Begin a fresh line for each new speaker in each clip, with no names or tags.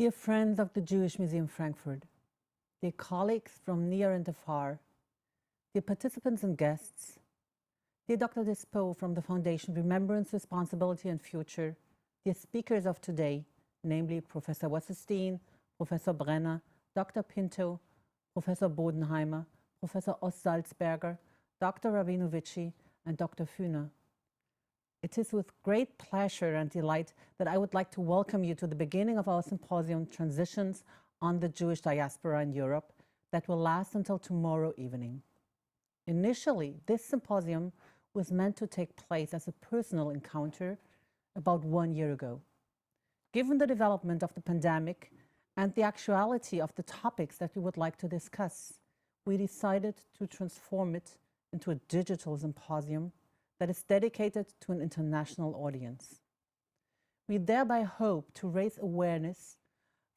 Dear friends of the Jewish Museum Frankfurt, dear colleagues from near and afar, dear participants and guests, dear Dr. Despot from the Foundation Remembrance, Responsibility and Future, dear speakers of today, namely Professor Wasserstein, Professor Brenner, Dr. Pinto, Professor Bodenheimer, Professor Salzberger, Dr. Rabinovici, and Dr. Fühner. It is with great pleasure and delight that I would like to welcome you to the beginning of our symposium, Transitions on the Jewish Diaspora in Europe, that will last until tomorrow evening. Initially, this symposium was meant to take place as a personal encounter about 1 year ago. Given the development of the pandemic and the actuality of the topics that we would like to discuss, we decided to transform it into a digital symposium that is dedicated to an international audience. We thereby hope to raise awareness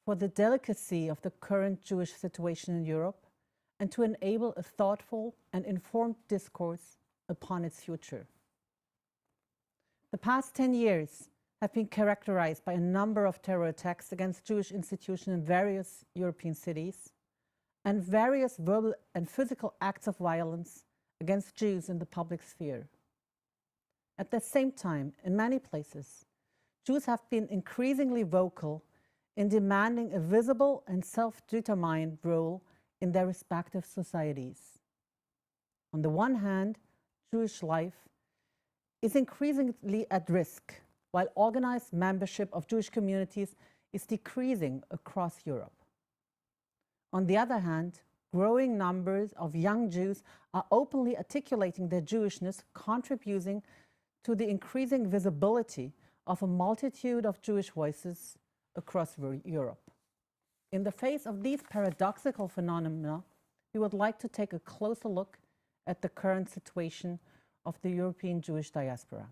for the delicacy of the current Jewish situation in Europe and to enable a thoughtful and informed discourse upon its future. The past 10 years have been characterized by a number of terror attacks against Jewish institutions in various European cities and various verbal and physical acts of violence against Jews in the public sphere. At the same time, in many places, Jews have been increasingly vocal in demanding a visible and self-determined role in their respective societies. On the one hand, Jewish life is increasingly at risk, while organized membership of Jewish communities is decreasing across Europe. On the other hand, growing numbers of young Jews are openly articulating their Jewishness, contributing to the increasing visibility of a multitude of Jewish voices across Europe. In the face of these paradoxical phenomena, we would like to take a closer look at the current situation of the European Jewish diaspora.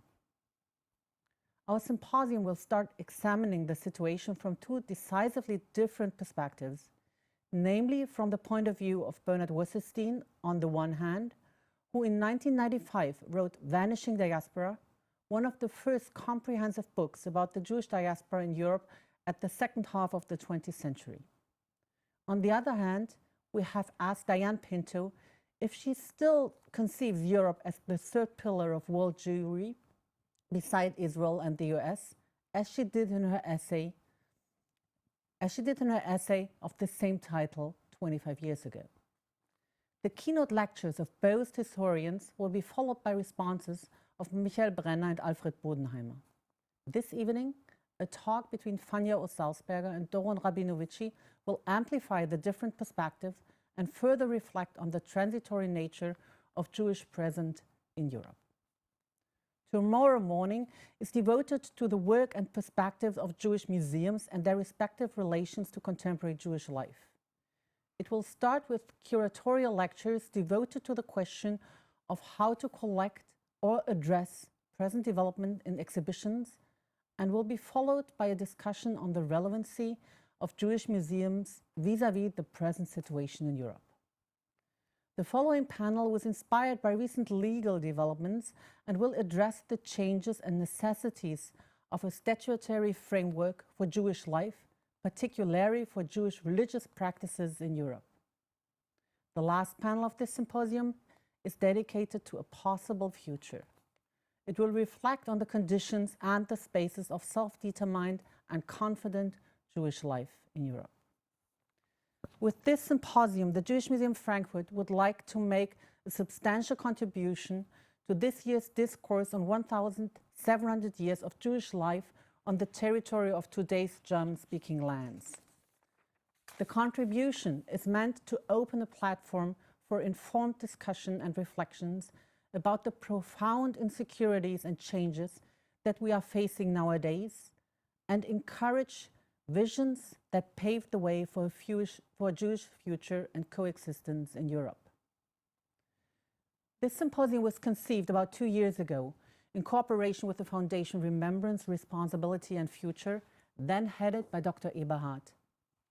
Our symposium will start examining the situation from two decisively different perspectives, namely from the point of view of Bernard Wasserstein on the one hand, who in 1995 wrote Vanishing Diaspora, one of the first comprehensive books about the Jewish diaspora in Europe at the second half of the 20th century. On the other hand, we have asked Diane Pinto if she still conceives Europe as the third pillar of world Jewry, beside Israel and the US, as she did in her essay of the same title 25 years ago. The keynote lectures of both historians will be followed by responses of Michael Brenner and Alfred Bodenheimer. This evening, a talk between Fania Salzberger and Doron Rabinovici will amplify the different perspectives and further reflect on the transitory nature of Jewish presence in Europe. Tomorrow morning is devoted to the work and perspectives of Jewish museums and their respective relations to contemporary Jewish life. It will start with curatorial lectures devoted to the question of how to collect or address present development in exhibitions, and will be followed by a discussion on the relevancy of Jewish museums vis-à-vis the present situation in Europe. The following panel was inspired by recent legal developments and will address the changes and necessities of a statutory framework for Jewish life, particularly for Jewish religious practices in Europe. The last panel of this symposium is dedicated to a possible future. It will reflect on the conditions and the spaces of self-determined and confident Jewish life in Europe. With this symposium, the Jewish Museum Frankfurt would like to make a substantial contribution to this year's discourse on 1,700 years of Jewish life on the territory of today's German-speaking lands. The contribution is meant to open a platform for informed discussion and reflections about the profound insecurities and changes that we are facing nowadays, and encourage visions that pave the way for a Jewish future and coexistence in Europe. This symposium was conceived about 2 years ago in cooperation with the Foundation Remembrance, Responsibility and Future, then headed by Dr. Eberhard.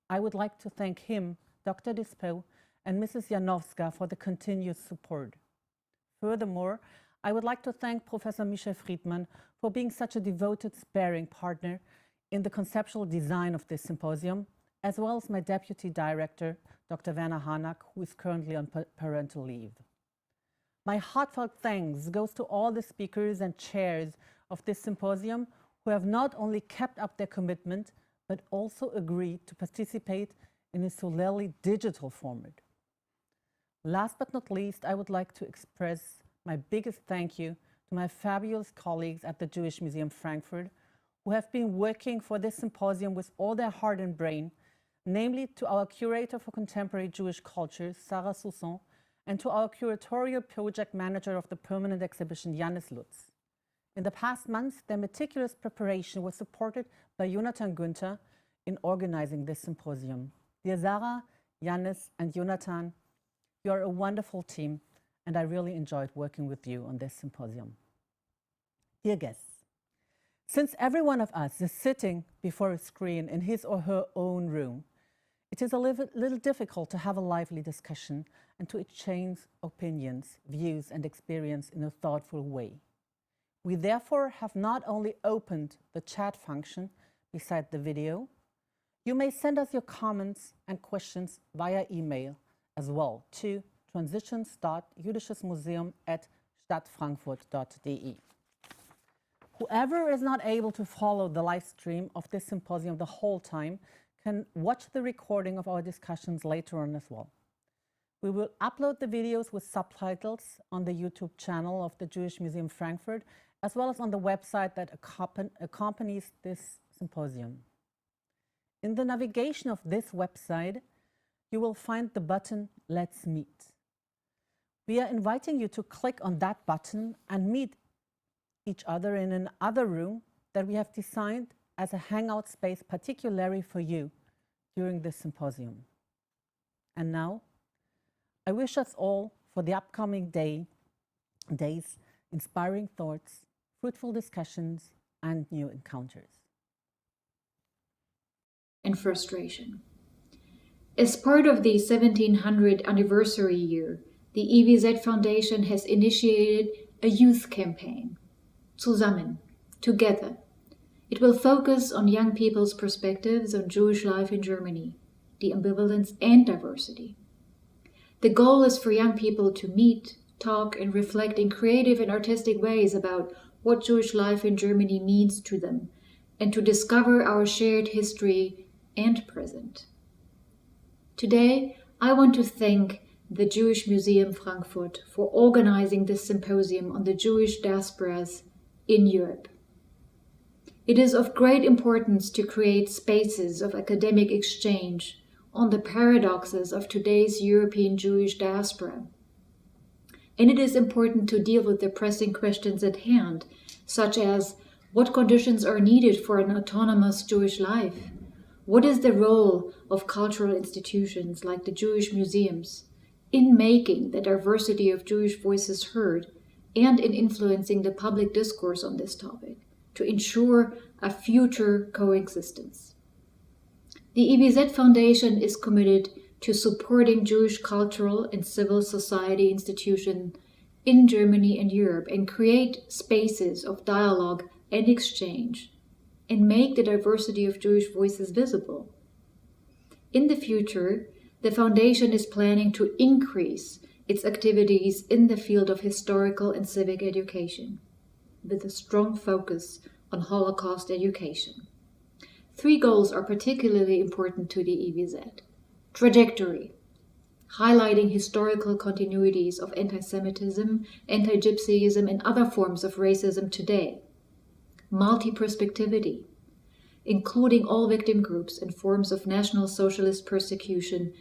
I would like to thank him, Dr. Despot, and Mrs. Janowska for the continuous support. Furthermore, I would like to thank Professor Michel Friedman for being such a devoted sparring partner in the conceptual design of this symposium, as well as my deputy director, Dr. Werner Hanak, who is currently on parental leave. My heartfelt thanks goes to all the speakers and chairs of this symposium who have not only kept up their commitment, but also agreed to participate in a solely digital format. Last but not least, I would like to express my biggest thank you to my fabulous colleagues at the Jewish Museum Frankfurt, who have been working for this symposium with all their heart and brain, namely to our curator for contemporary Jewish culture, Sarah Soussan, and to our curatorial project manager of the permanent exhibition, Janis Lutz. In the past months, their meticulous preparation was supported by Jonathan Günther in organizing this symposium. Dear Sarah, Janis, and Jonathan, you are a wonderful team, and I really enjoyed working with you on this symposium. Dear guests, since every one of us is sitting before a screen in his or her own room, it is a little difficult to have a lively discussion and to exchange opinions, views, and experience in a thoughtful way. We therefore have not only opened the chat function beside the video, you may send us your comments and questions via email as well to transitions.judisches-museum@stadtfrankfurt.de. Whoever is not able to follow the live stream of this symposium the whole time can watch the recording of our discussions later on as well. We will upload the videos with subtitles on the YouTube channel of the Jewish Museum Frankfurt, as well as on the website that accompanies this symposium. In the navigation of this website, you will find the button Let's Meet. We are inviting you to click on that button and meet each other in another room that we have designed as a hangout space particularly for you during this symposium. And now, I wish us all for the upcoming days inspiring thoughts, fruitful discussions, and new encounters.
And frustration. As part of the 1700 anniversary year, the EWZ Foundation has initiated a youth campaign, Zusammen, Together. It will focus on young people's perspectives on Jewish life in Germany, the ambivalence and diversity. The goal is for young people to meet, talk, and reflect in creative and artistic ways about what Jewish life in Germany means to them, and to discover our shared history and present. Today, I want to thank the Jewish Museum Frankfurt for organizing this symposium on the Jewish diasporas in Europe. It is of great importance to create spaces of academic exchange on the paradoxes of today's European Jewish diaspora. And it is important to deal with the pressing questions at hand, such as what conditions are needed for an autonomous Jewish life? What is the role of cultural institutions like the Jewish museums in making the diversity of Jewish voices heard and in influencing the public discourse on this topic to ensure a future coexistence? The EWZ Foundation is committed to supporting Jewish cultural and civil society institutions in Germany and Europe and create spaces of dialogue and exchange and make the diversity of Jewish voices visible. In the future, the Foundation is planning to increase its activities in the field of historical and civic education, with a strong focus on Holocaust education. 3 goals are particularly important to the EWZ. Trajectory, highlighting historical continuities of anti-Semitism, anti-Gypsyism, and other forms of racism today. Multi-perspectivity, including all victim groups and forms of National Socialist persecution,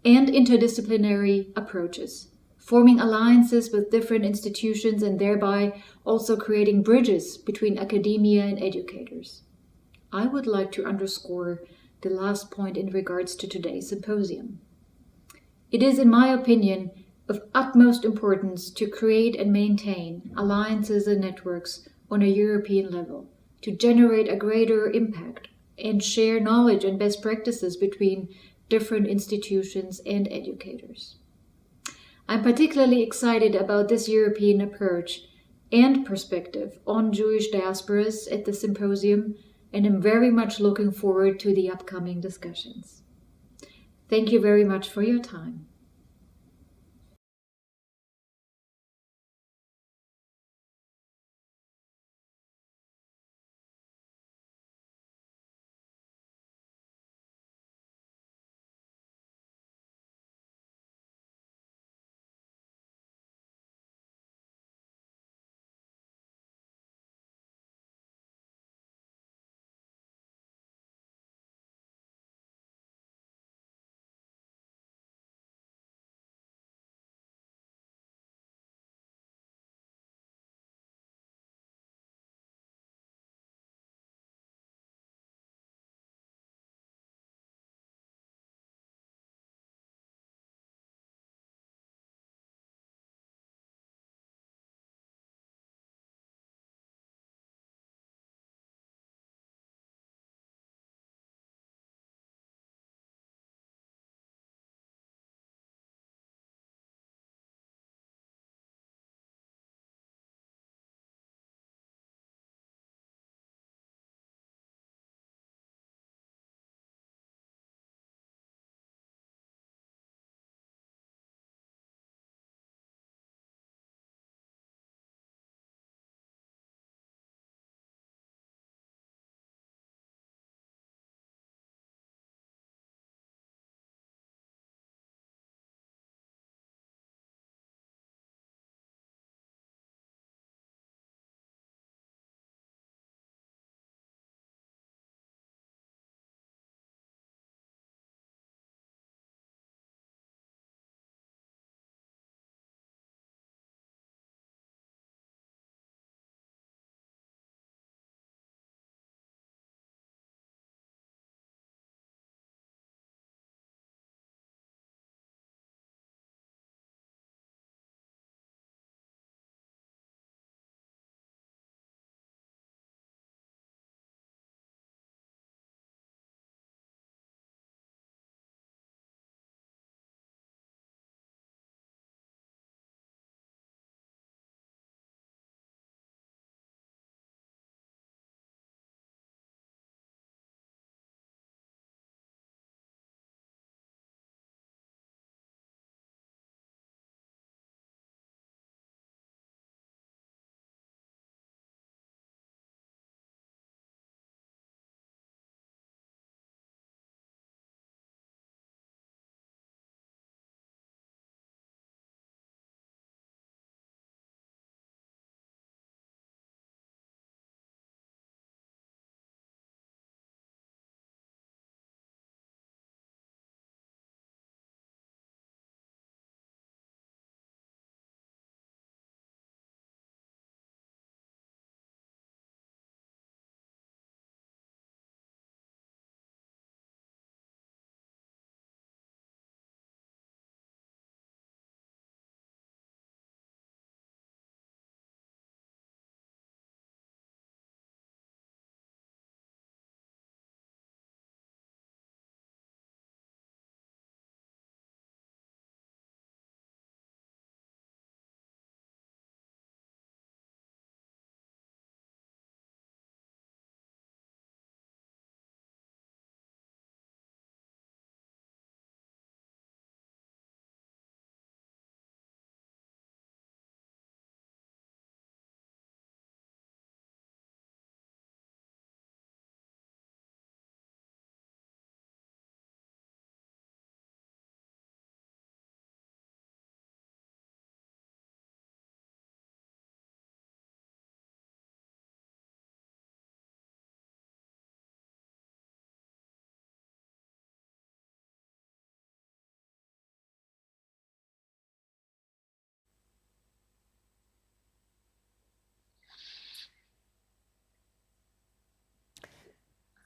and interdisciplinary approaches, forming alliances with different institutions and thereby also creating bridges between academia and educators. I would like to underscore the last point in regards to today's symposium. It is, in my opinion, of utmost importance to create and maintain alliances and networks on a European level to generate a greater impact and share knowledge and best practices between different institutions and educators. I'm particularly excited about this European approach and perspective on Jewish diasporas at the symposium, and I'm very much looking forward to the upcoming discussions. Thank you very much for your time.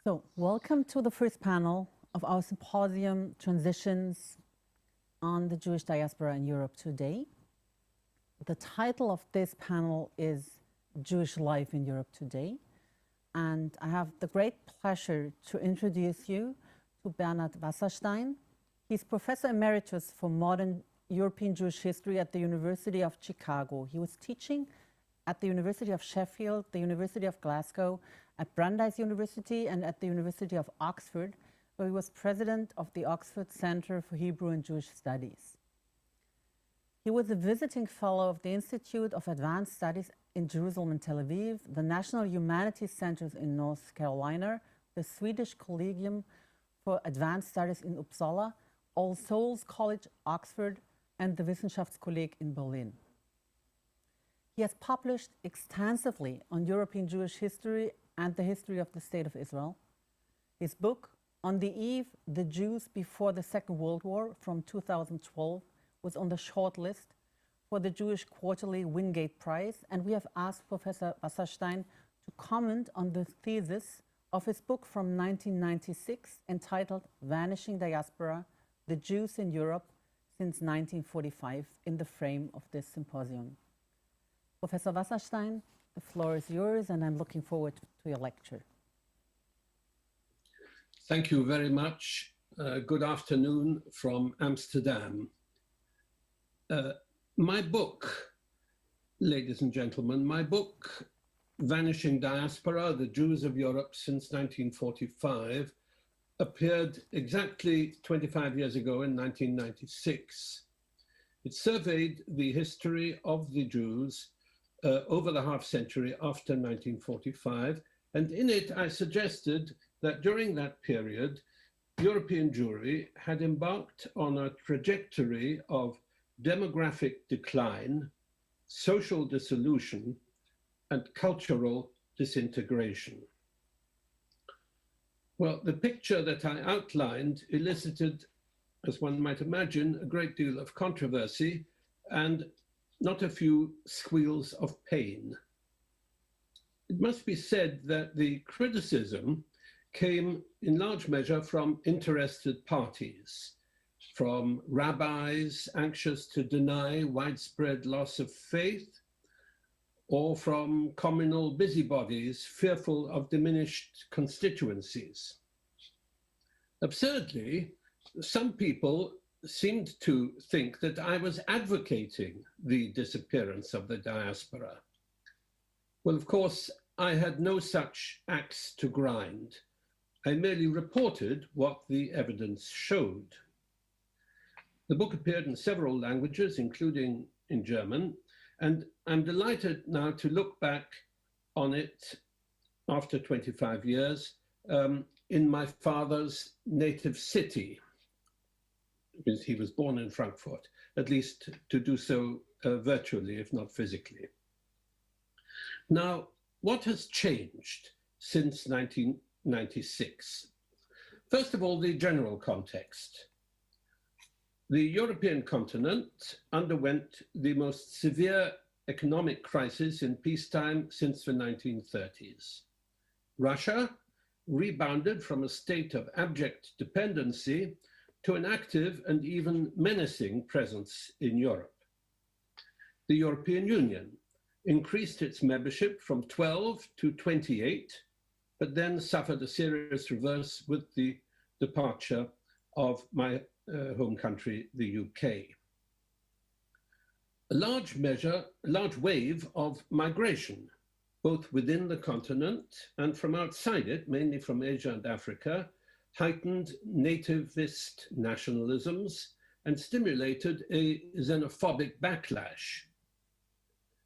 So, welcome to the first panel of our symposium, Transitions on the Jewish Diaspora in Europe Today. The title of this panel is Jewish Life in Europe Today. And I have the great pleasure to introduce you to Bernhard Wasserstein. He's Professor Emeritus for Modern European Jewish History at the University of Chicago. He was teaching at the University of Sheffield, the University of Glasgow, at Brandeis University and at the University of Oxford, where he was president of the Oxford Center for Hebrew and Jewish Studies. He was a visiting fellow of the Institute of Advanced Studies in Jerusalem and Tel Aviv, the National Humanities Centers in North Carolina, the Swedish Collegium for Advanced Studies in Uppsala, All Souls College, Oxford, and the Wissenschaftskolleg in Berlin. He has published extensively on European Jewish history and the history of the State of Israel. His book, On the Eve, The Jews Before the Second World War, from 2012, was on the short list for the Jewish Quarterly Wingate Prize, and we have asked Professor Wasserstein to comment on the thesis of his book from 1996 entitled Vanishing Diaspora, The Jews in Europe since 1945, in the frame of this symposium. Professor Wasserstein, the floor is yours, and I'm looking forward to your lecture.
Thank you very much. Good afternoon from Amsterdam. My book, ladies and gentlemen, my book, Vanishing Diaspora, The Jews of Europe Since 1945, appeared exactly 25 years ago in 1996. It surveyed the history of the Jews over the half century after 1945, and in it I suggested that during that period, European Jewry had embarked on a trajectory of demographic decline, social dissolution, and cultural disintegration. Well, the picture that I outlined elicited, as one might imagine, a great deal of controversy and not a few squeals of pain. It must be said that the criticism came in large measure from interested parties, from rabbis anxious to deny widespread loss of faith, or from communal busybodies fearful of diminished constituencies. Absurdly, some people seemed to think that I was advocating the disappearance of the diaspora. Well, of course, I had no such axe to grind. I merely reported what the evidence showed. The book appeared in several languages, including in German, and I'm delighted now to look back on it after 25 years in my father's native city. He was born in Frankfurt, at least to do so virtually, if not physically. Now, what has changed since 1996? First of all, the general context. The European continent underwent the most severe economic crisis in peacetime since the 1930s. Russia rebounded from a state of abject dependency to an active and even menacing presence in Europe. The European Union increased its membership from 12 to 28, but then suffered a serious reverse with the departure of my home country, the UK. A large wave of migration, both within the continent and from outside it, mainly from Asia and Africa, heightened nativist nationalisms and stimulated a xenophobic backlash.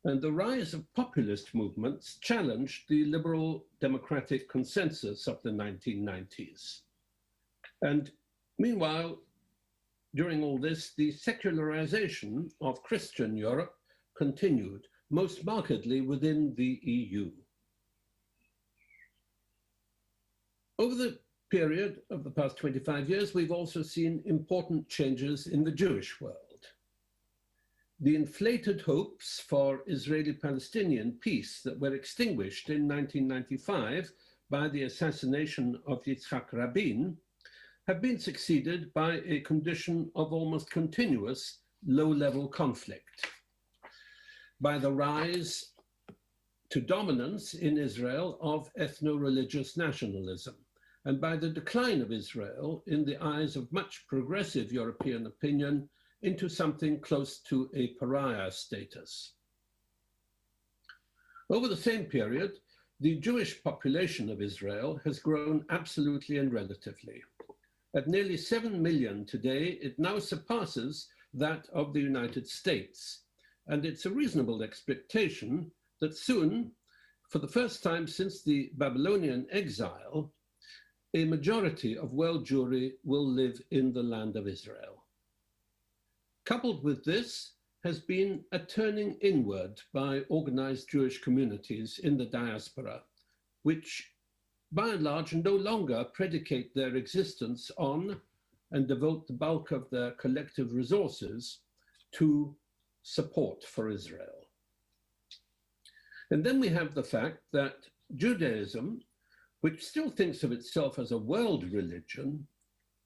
And the rise of populist movements challenged the liberal democratic consensus of the 1990s. And meanwhile, during all this, the secularization of Christian Europe continued, most markedly within the EU. Over the period of the past 25 years, we've also seen important changes in the Jewish world. The inflated hopes for Israeli-Palestinian peace that were extinguished in 1995 by the assassination of Yitzhak Rabin have been succeeded by a condition of almost continuous low-level conflict, by the rise to dominance in Israel of ethno-religious nationalism, and by the decline of Israel in the eyes of much progressive European opinion into something close to a pariah status. Over the same period, the Jewish population of Israel has grown absolutely and relatively. At nearly 7 million today, it now surpasses that of the United States. And it's a reasonable expectation that soon, for the first time since the Babylonian exile, a majority of world Jewry will live in the land of Israel. Coupled with this has been a turning inward by organized Jewish communities in the diaspora, which by and large no longer predicate their existence on and devote the bulk of their collective resources to support for Israel. And then we have the fact that Judaism, which still thinks of itself as a world religion,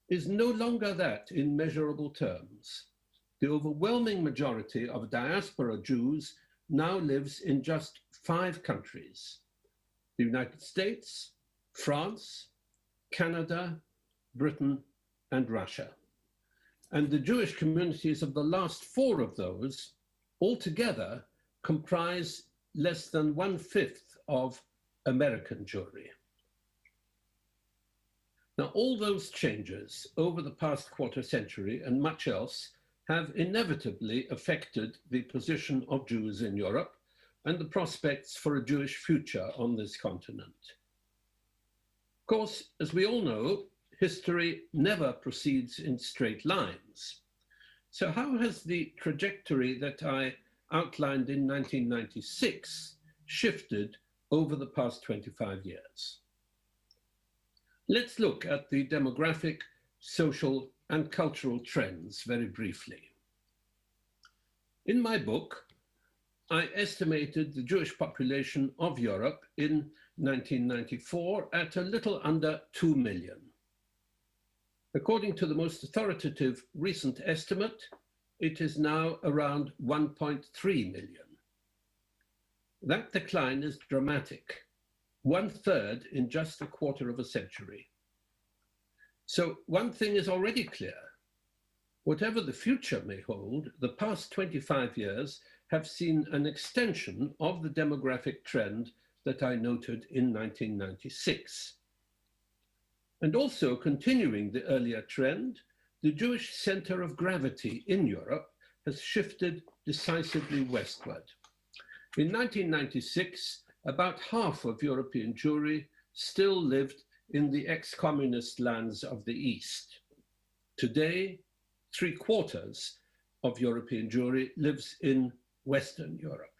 is no longer that in measurable terms. The overwhelming majority of diaspora Jews now lives in just 5 countries: the United States, France, Canada, Britain, and Russia. And the Jewish communities of the last 4 of those altogether comprise less than 1/5 of American Jewry. Now, all those changes over the past quarter century and much else have inevitably affected the position of Jews in Europe and the prospects for a Jewish future on this continent. Of course, as we all know, history never proceeds in straight lines. So how has the trajectory that I outlined in 1996 shifted over the past 25 years? Let's look at the demographic, social, and cultural trends very briefly. In my book, I estimated the Jewish population of Europe in 1994 at a little under 2 million. According to the most authoritative recent estimate, it is now around 1.3 million. That decline is dramatic, 1/3 in just a quarter of a century. So one thing is already clear. Whatever the future may hold, the past 25 years have seen an extension of the demographic trend that I noted in 1996. And also continuing the earlier trend, the Jewish center of gravity in Europe has shifted decisively westward. In 1996, about half of European Jewry still lived in the ex-communist lands of the East. Today, 3/4 of European Jewry lives in Western Europe.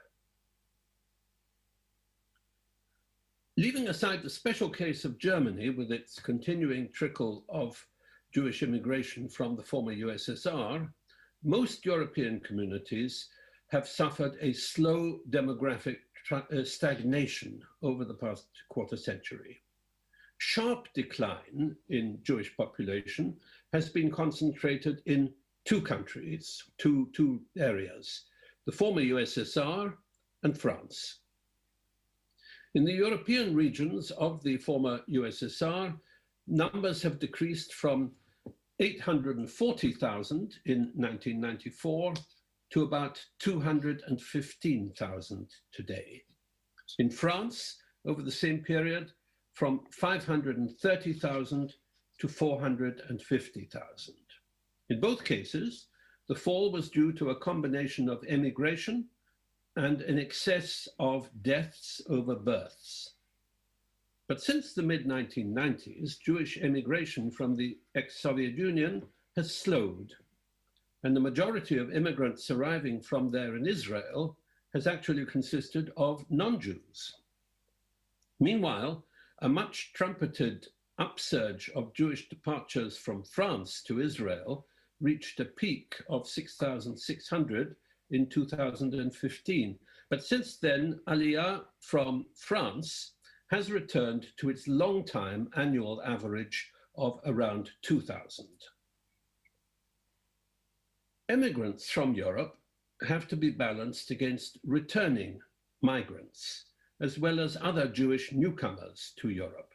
Leaving aside the special case of Germany with its continuing trickle of Jewish immigration from the former USSR, most European communities have suffered a slow demographic stagnation over the past quarter century. Sharp decline in Jewish population has been concentrated in 2 countries, two areas, the former USSR and France. In the European regions of the former USSR, numbers have decreased from 840,000 in 1994 to about 215,000 today. In France, over the same period, from 530,000 to 450,000. In both cases, the fall was due to a combination of emigration and an excess of deaths over births. But since the mid-1990s, Jewish emigration from the ex-Soviet Union has slowed, and the majority of immigrants arriving from there in Israel has actually consisted of non-Jews. Meanwhile, a much trumpeted upsurge of Jewish departures from France to Israel reached a peak of 6,600 in 2015. But since then, Aliyah from France has returned to its long-time annual average of around 2,000. Immigrants from Europe have to be balanced against returning migrants, as well as other Jewish newcomers to Europe.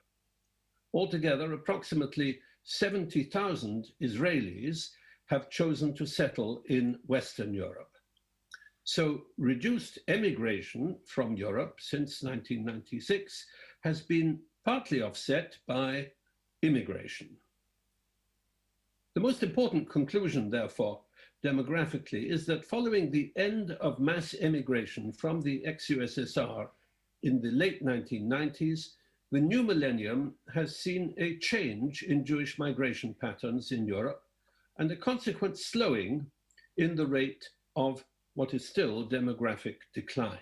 Altogether, approximately 70,000 Israelis have chosen to settle in Western Europe. So reduced emigration from Europe since 1996 has been partly offset by immigration. The most important conclusion, therefore, demographically, is that following the end of mass emigration from the ex-USSR in the late 1990s, the new millennium has seen a change in Jewish migration patterns in Europe and a consequent slowing in the rate of what is still demographic decline.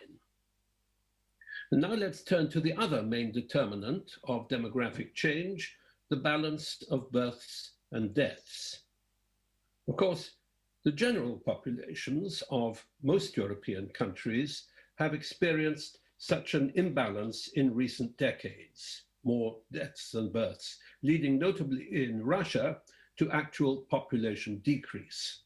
And now let's turn to the other main determinant of demographic change, the balance of births and deaths. Of course, the general populations of most European countries have experienced such an imbalance in recent decades, more deaths than births, leading notably in Russia to actual population decrease.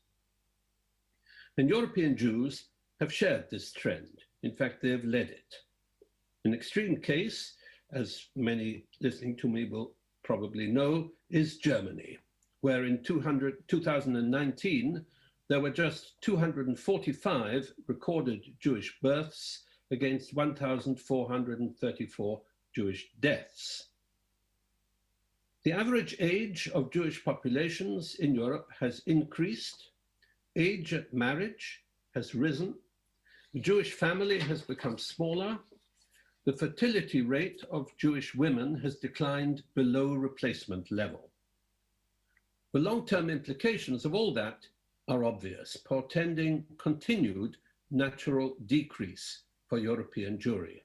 And European Jews have shared this trend. In fact, they have led it. An extreme case, as many listening to me will probably know, is Germany, where in 2019, there were just 245 recorded Jewish births against 1,434 Jewish deaths. The average age of Jewish populations in Europe has increased. Age at marriage has risen. The Jewish family has become smaller. The fertility rate of Jewish women has declined below replacement level. The long-term implications of all that are obvious, portending continued natural decrease for European Jewry.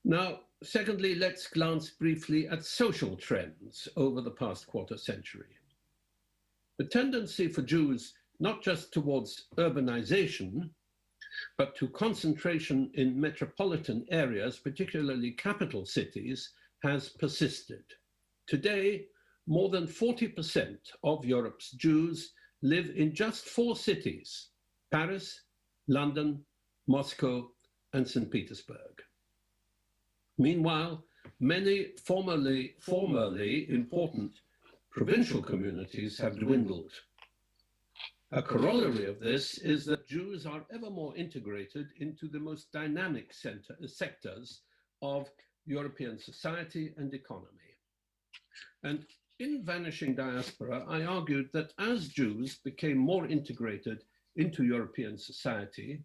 Now, secondly, let's glance briefly at social trends over the past quarter century. The tendency for Jews not just towards urbanization, but to concentration in metropolitan areas, particularly capital cities, has persisted. Today, more than 40% of Europe's Jews live in just 4 cities: Paris, London, Moscow, and St. Petersburg. Meanwhile, many formerly important provincial communities have dwindled. A corollary of this is that Jews are ever more integrated into the most dynamic sectors of European society and economy. And in Vanishing Diaspora, I argued that as Jews became more integrated into European society,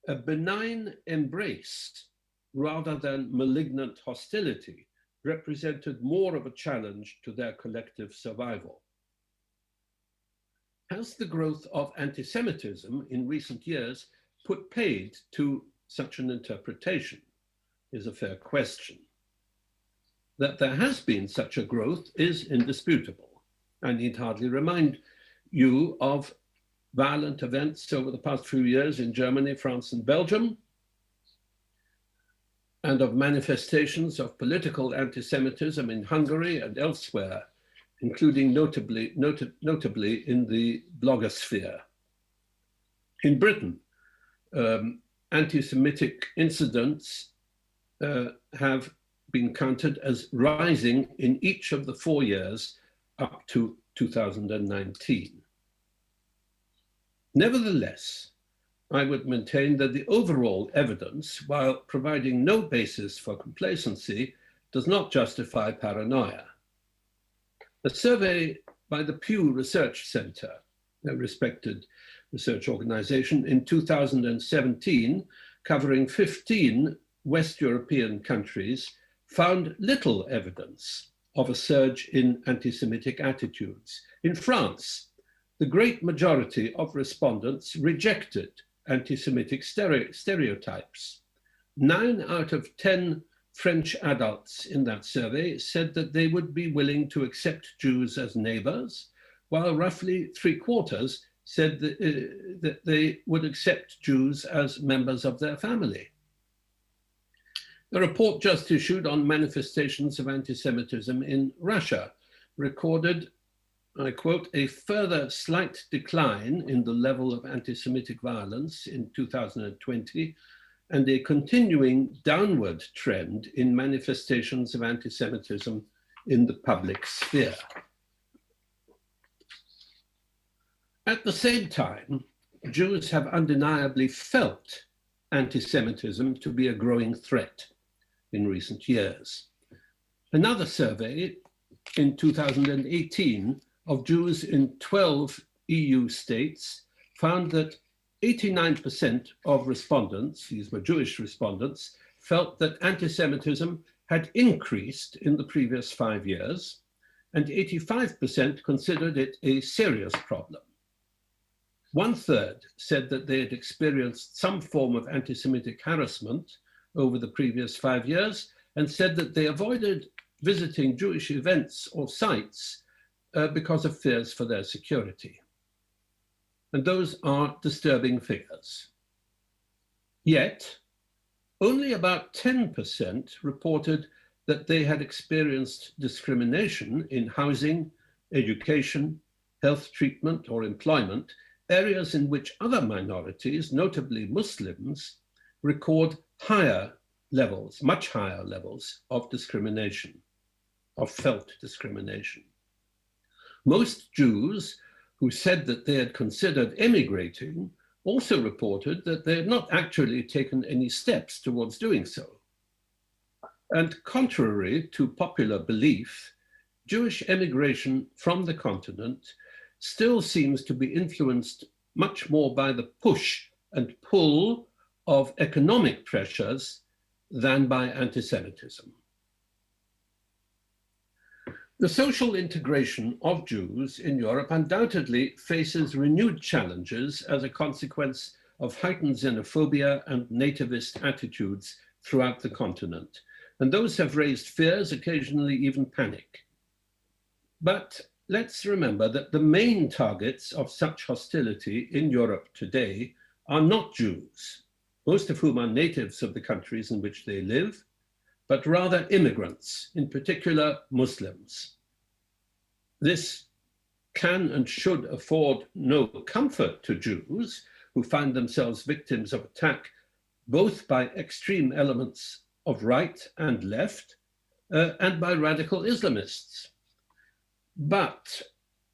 a benign embrace rather than malignant hostility represented more of a challenge to their collective survival. Has the growth of anti-Semitism in recent years put paid to such an interpretation is a fair question. That there has been such a growth is indisputable. I need hardly remind you of violent events over the past few years in Germany, France, and Belgium, and of manifestations of political anti-Semitism in Hungary and elsewhere, including notably in the blogosphere. In Britain, anti-Semitic incidents have been counted as rising in each of the 4 years up to 2019. Nevertheless, I would maintain that the overall evidence, while providing no basis for complacency, does not justify paranoia. A survey by the Pew Research Center, a respected research organization, in 2017, covering 15 West European countries, found little evidence of a surge in anti-Semitic attitudes. In France, the great majority of respondents rejected anti-Semitic stereotypes. 9 out of 10 French adults in that survey said that they would be willing to accept Jews as neighbors, while roughly 3/4 said that they would accept Jews as members of their family. A report just issued on manifestations of anti-Semitism in Russia recorded, I quote, a further slight decline in the level of anti-Semitic violence in 2020 and a continuing downward trend in manifestations of anti-Semitism in the public sphere. At the same time, Jews have undeniably felt anti-Semitism to be a growing threat in recent years. Another survey in 2018 of Jews in 12 EU states found that 89% of respondents, these were Jewish respondents, felt that anti-Semitism had increased in the previous 5 years, and 85% considered it a serious problem. 1/3 said that they had experienced some form of anti-Semitic harassment over the previous 5 years, and said that they avoided visiting Jewish events or sites because of fears for their security. And those are disturbing figures. Yet, only about 10% reported that they had experienced discrimination in housing, education, health treatment, or employment, areas in which other minorities, notably Muslims, record higher levels, much higher levels of discrimination, of felt discrimination. Most Jews who said that they had considered emigrating also reported that they had not actually taken any steps towards doing so. And contrary to popular belief, Jewish emigration from the continent still seems to be influenced much more by the push and pull of economic pressures than by anti-Semitism. The social integration of Jews in Europe undoubtedly faces renewed challenges as a consequence of heightened xenophobia and nativist attitudes throughout the continent, and those have raised fears, occasionally even panic. But let's remember that the main targets of such hostility in Europe today are not Jews, most of whom are natives of the countries in which they live, but rather immigrants, in particular Muslims. This can and should afford no comfort to Jews who find themselves victims of attack both by extreme elements of right and left and by radical Islamists. But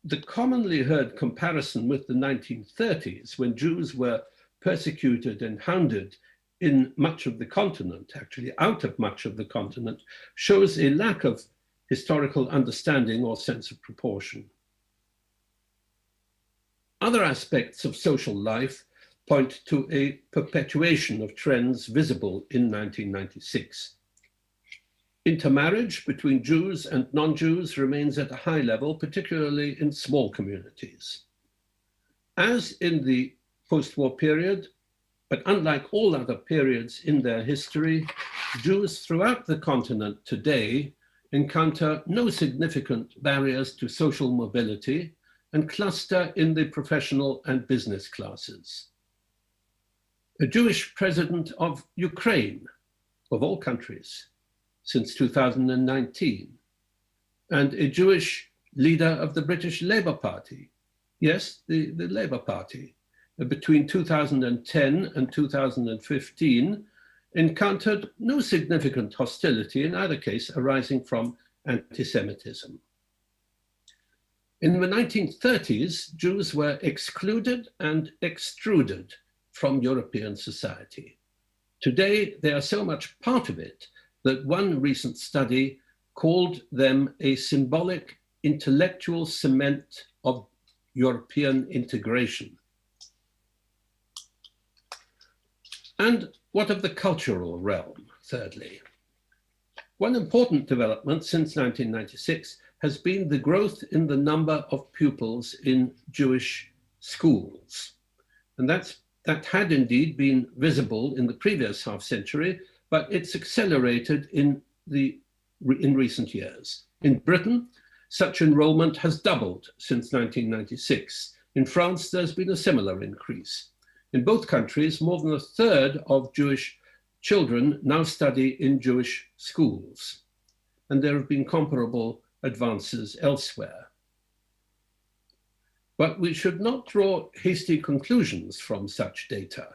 the commonly heard comparison with the 1930s, when Jews were persecuted and hounded in much of the continent, actually out of much of the continent, shows a lack of historical understanding or sense of proportion. Other aspects of social life point to a perpetuation of trends visible in 1996. Intermarriage between Jews and non-Jews remains at a high level, particularly in small communities. As in the post-war period, but unlike all other periods in their history, Jews throughout the continent today encounter no significant barriers to social mobility and cluster in the professional and business classes. A Jewish president of Ukraine, of all countries, since 2019, and a Jewish leader of the British Labour Party, yes, the Labour Party, between 2010 and 2015, encountered no significant hostility in either case arising from anti-Semitism. In the 1930s, Jews were excluded and extruded from European society. Today, they are so much part of it that one recent study called them a symbolic intellectual cement of European integration. And what of the cultural realm, thirdly? One important development since 1996 has been the growth in the number of pupils in Jewish schools. And that had indeed been visible in the previous half century, but it's accelerated in recent years. In Britain, such enrollment has doubled since 1996. In France, there's been a similar increase. In both countries, more than a third of Jewish children now study in Jewish schools, and there have been comparable advances elsewhere. But we should not draw hasty conclusions from such data.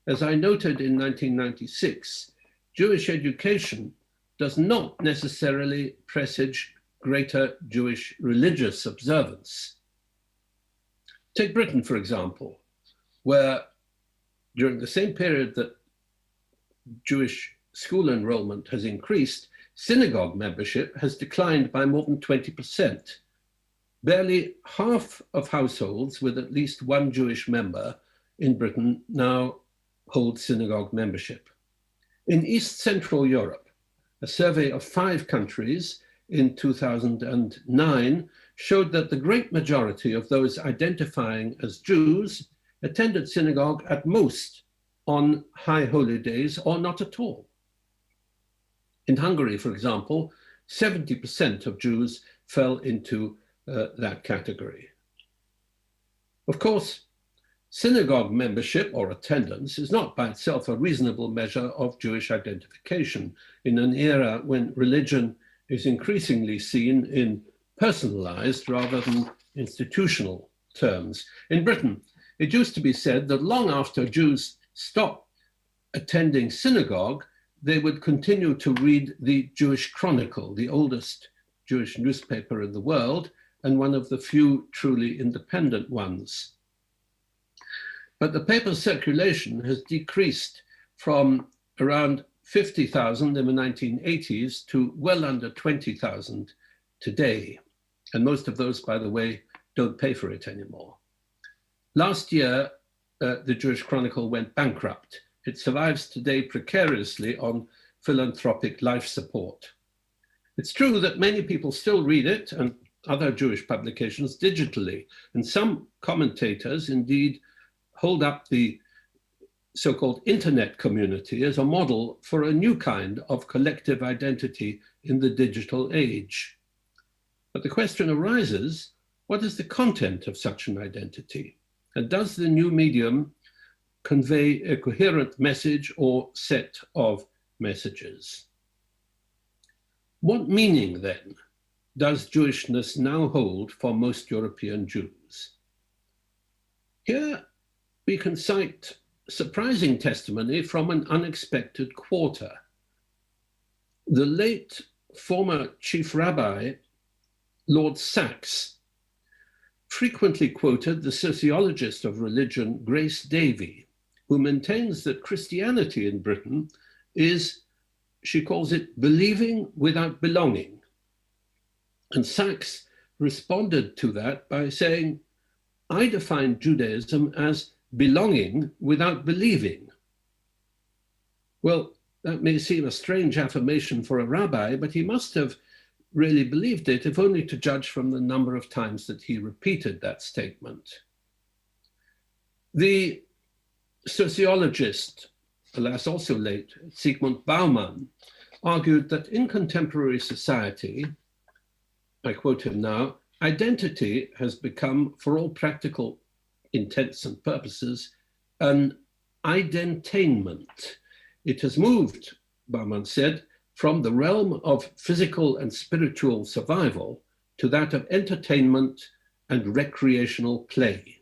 As I noted in 1996, Jewish education does not necessarily presage greater Jewish religious observance. Take Britain, for example, where during the same period that Jewish school enrollment has increased, synagogue membership has declined by more than 20%. Barely half of households with at least one Jewish member in Britain now hold synagogue membership. In East Central Europe, a survey of 5 countries in 2009 showed that the great majority of those identifying as Jews attended synagogue at most on high holy days or not at all. In Hungary, for example, 70% of Jews fell into that category. Of course, synagogue membership or attendance is not by itself a reasonable measure of Jewish identification in an era when religion is increasingly seen in personalized rather than institutional terms. In Britain, it used to be said that long after Jews stopped attending synagogue, they would continue to read the Jewish Chronicle, the oldest Jewish newspaper in the world, and one of the few truly independent ones. But the paper's circulation has decreased from around 50,000 in the 1980s to well under 20,000 today. And most of those, by the way, don't pay for it anymore. Last year, the Jewish Chronicle went bankrupt. It survives today precariously on philanthropic life support. It's true that many people still read it and other Jewish publications digitally, and some commentators indeed hold up the so-called internet community as a model for a new kind of collective identity in the digital age. But the question arises, what is the content of such an identity? And does the new medium convey a coherent message or set of messages? What meaning then does Jewishness now hold for most European Jews? Here we can cite surprising testimony from an unexpected quarter. The late former chief rabbi, Lord Sachs, frequently quoted the sociologist of religion, Grace Davy, who maintains that Christianity in Britain is, she calls it, believing without belonging. And Sachs responded to that by saying, I define Judaism as belonging without believing. Well, that may seem a strange affirmation for a rabbi, but he must have really believed it, if only to judge from the number of times that he repeated that statement. The sociologist, alas also late, Zygmunt Bauman, argued that in contemporary society, I quote him now, identity has become, for all practical intents and purposes, an identainment. It has moved, Bauman said, from the realm of physical and spiritual survival to that of entertainment and recreational play.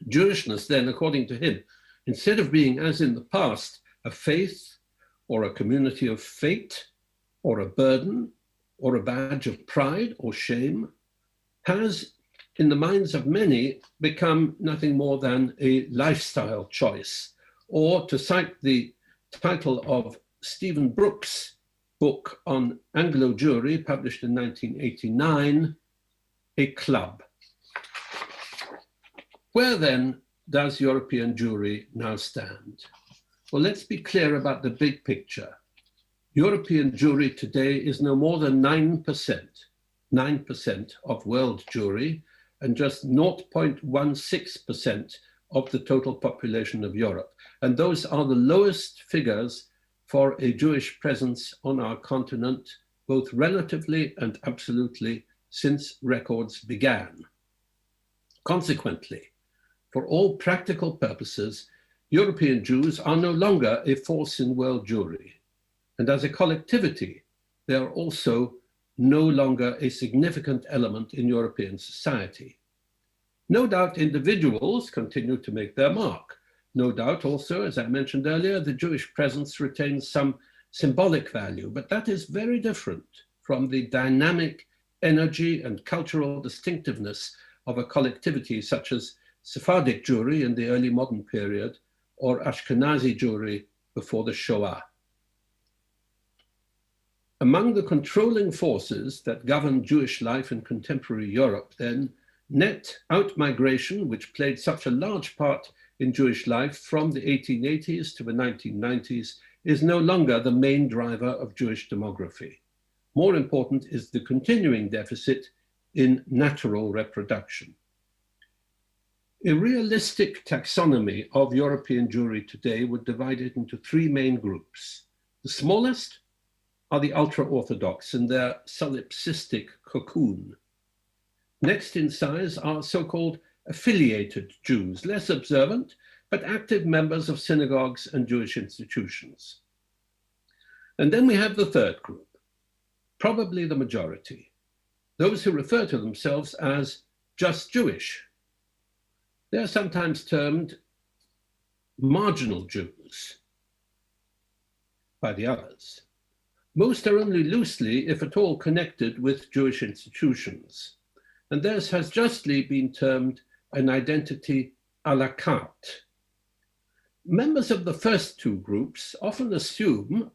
Jewishness then, according to him, instead of being, as in the past, a faith or a community of fate or a burden or a badge of pride or shame, has, in the minds of many, become nothing more than a lifestyle choice, or, to cite the title of Stephen Brooks' book on Anglo Jewry, published in 1989, a club. Where then does European Jewry now stand? Well, let's be clear about the big picture. European Jewry today is no more than 9% of world Jewry, and just 0.16% of the total population of Europe. And those are the lowest figures for a Jewish presence on our continent, both relatively and absolutely, since records began. Consequently, for all practical purposes, European Jews are no longer a force in world Jewry. And as a collectivity, they are also no longer a significant element in European society. No doubt individuals continue to make their mark. No doubt also, as I mentioned earlier, the Jewish presence retains some symbolic value, but that is very different from the dynamic energy and cultural distinctiveness of a collectivity such as Sephardic Jewry in the early modern period, or Ashkenazi Jewry before the Shoah. Among the controlling forces that governed Jewish life in contemporary Europe then, net out-migration, which played such a large part in Jewish life from the 1880s to the 1990s, is no longer the main driver of Jewish demography. More important is the continuing deficit in natural reproduction. A realistic taxonomy of European Jewry today would divide it into three main groups. The smallest are the ultra-Orthodox in their solipsistic cocoon. Next in size are so-called affiliated Jews, less observant, but active members of synagogues and Jewish institutions. And then we have the third group, probably the majority, those who refer to themselves as just Jewish. They're sometimes termed marginal Jews by the others. Most are only loosely, if at all, connected with Jewish institutions, and theirs has justly been termed an identity à la carte. Members of the first two groups often assume,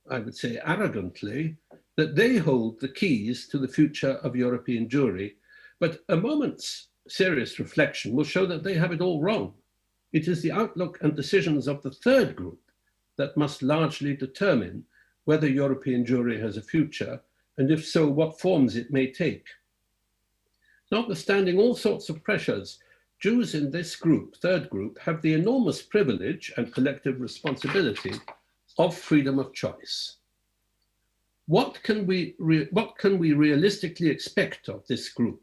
I would say arrogantly, that they hold the keys to the future of European Jewry, but a moment's serious reflection will show that they have it all wrong. It is the outlook and decisions of the third group that must largely determine whether European Jewry has a future, and if so, what forms it may take. Notwithstanding all sorts of pressures, Jews in this group, third group, have the enormous privilege and collective responsibility of freedom of choice. What can we realistically expect of this group?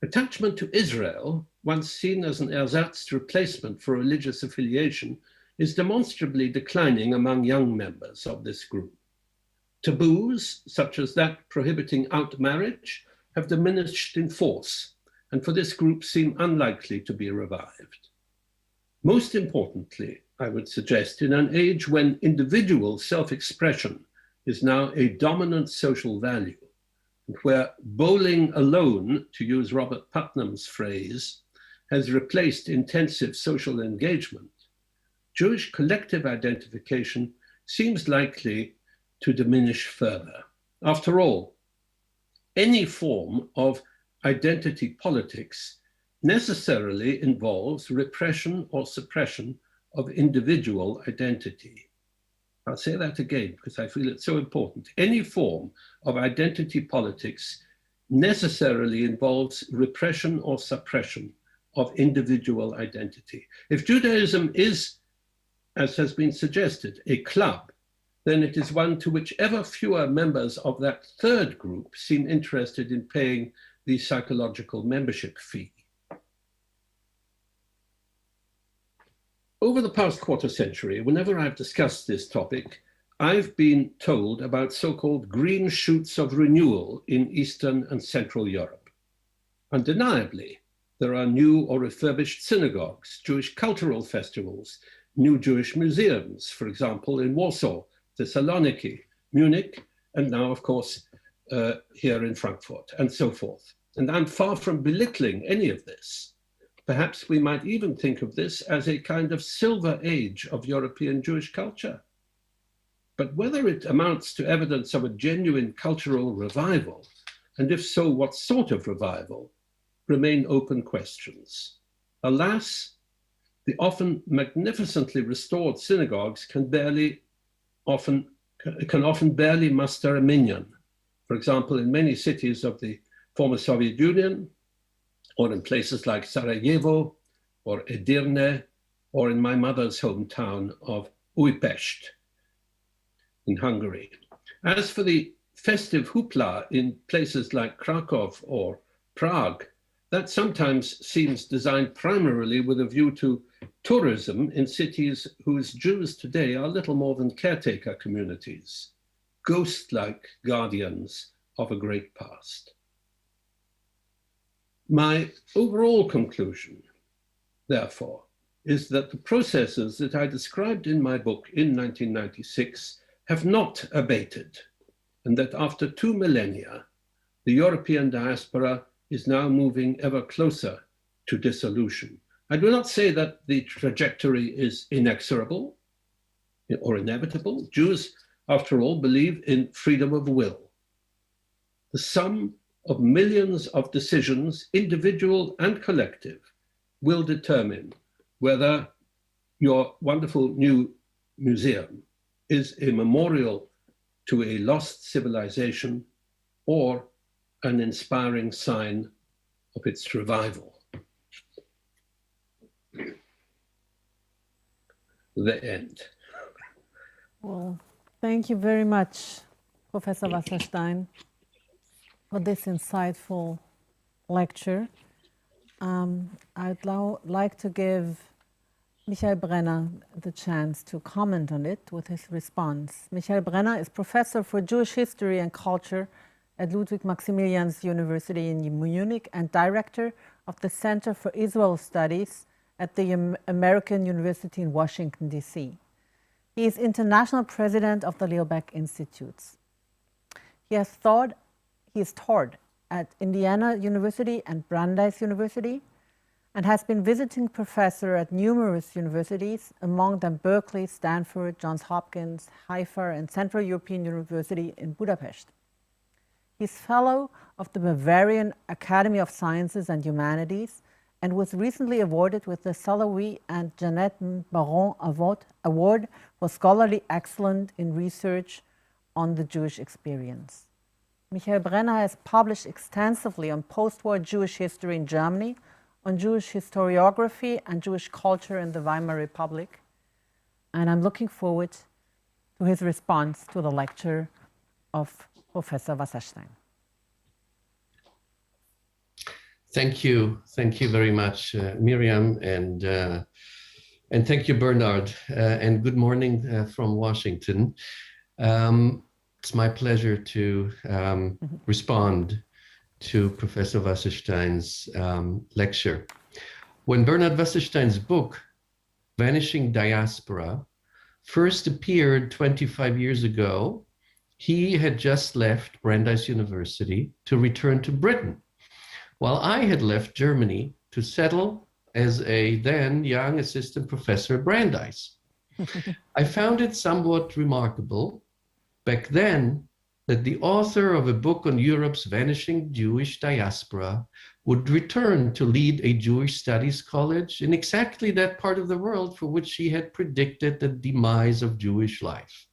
Attachment to Israel, once seen as an ersatz replacement for religious affiliation, is demonstrably declining among young members of this group. Taboos, such as that prohibiting out-marriage, have diminished in force, and for this group seem unlikely to be revived. Most importantly, I would suggest, in an age when individual self-expression is now a dominant social value, and where bowling alone, to use Robert Putnam's phrase, has replaced intensive social engagement, Jewish collective identification seems likely to diminish further. After all, any form of identity politics necessarily involves repression or suppression of individual identity. I'll say that again because I feel it's so important. Any form of identity politics necessarily involves repression or suppression of individual identity. If Judaism is, as has been suggested, a club, then it is one to which ever fewer members of that third group seem interested in paying the psychological membership fee. Over the past quarter century, whenever I've discussed this topic, I've been told about so-called green shoots of renewal in Eastern and Central Europe. Undeniably, there are new or refurbished synagogues, Jewish cultural festivals, new Jewish museums, for example, in Warsaw, Thessaloniki, Munich, and now, of course, here in Frankfurt, and so forth. And I'm far from belittling any of this. Perhaps we might even think of this as a kind of silver age of European Jewish culture. But whether it amounts to evidence of a genuine cultural revival, and if so, what sort of revival, remain open questions. Alas, the often magnificently restored synagogues can often barely muster a minyan. For example, in many cities of the former Soviet Union, or in places like Sarajevo, or Edirne, or in my mother's hometown of Újpest in Hungary. As for the festive hoopla in places like Krakow or Prague, that sometimes seems designed primarily with a view to tourism in cities whose Jews today are little more than caretaker communities, ghost-like guardians of a great past. My overall conclusion, therefore, is that the processes that I described in my book in 1996 have not abated, and that after 2 millennia, the European diaspora is now moving ever closer to dissolution. I do not say that the trajectory is inexorable or inevitable. Jews, after all, believe in freedom of will. The sum of millions of decisions, individual and collective, will determine whether your wonderful new museum is a memorial to a lost civilization or an inspiring sign of its revival. The end.
Well, thank you very much, Professor Wasserstein, for this insightful lecture. I'd now like to give Michael Brenner the chance to comment on it with his response. Michael Brenner is Professor for Jewish History and Culture at Ludwig-Maximilians-University in Munich and Director of the Center for Israel Studies at the American University in Washington, D.C. He is International President of the Leo Baeck Institutes. He is taught at Indiana University and Brandeis University, and has been visiting professor at numerous universities, among them Berkeley, Stanford, Johns Hopkins, Haifa, and Central European University in Budapest. He is fellow of the Bavarian Academy of Sciences and Humanities and was recently awarded with the Salawi and Jeanette Baron Award for Scholarly Excellence in Research on the Jewish Experience. Michael Brenner has published extensively on post-war Jewish history in Germany, on Jewish historiography and Jewish culture in the Weimar Republic. And I'm looking forward to his response to the lecture of Professor Wasserstein.
Thank you very much, Mirjam, and thank you, Bernard, and good morning from Washington. It's my pleasure to respond to Professor Wasserstein's lecture. When Bernard Wasserstein's book, Vanishing Diaspora, first appeared 25 years ago, he had just left Brandeis University to return to Britain, while I had left Germany to settle as a then young assistant professor at Brandeis. I found it somewhat remarkable back then that the author of a book on Europe's vanishing Jewish diaspora would return to lead a Jewish studies college in exactly that part of the world for which he had predicted the demise of Jewish life.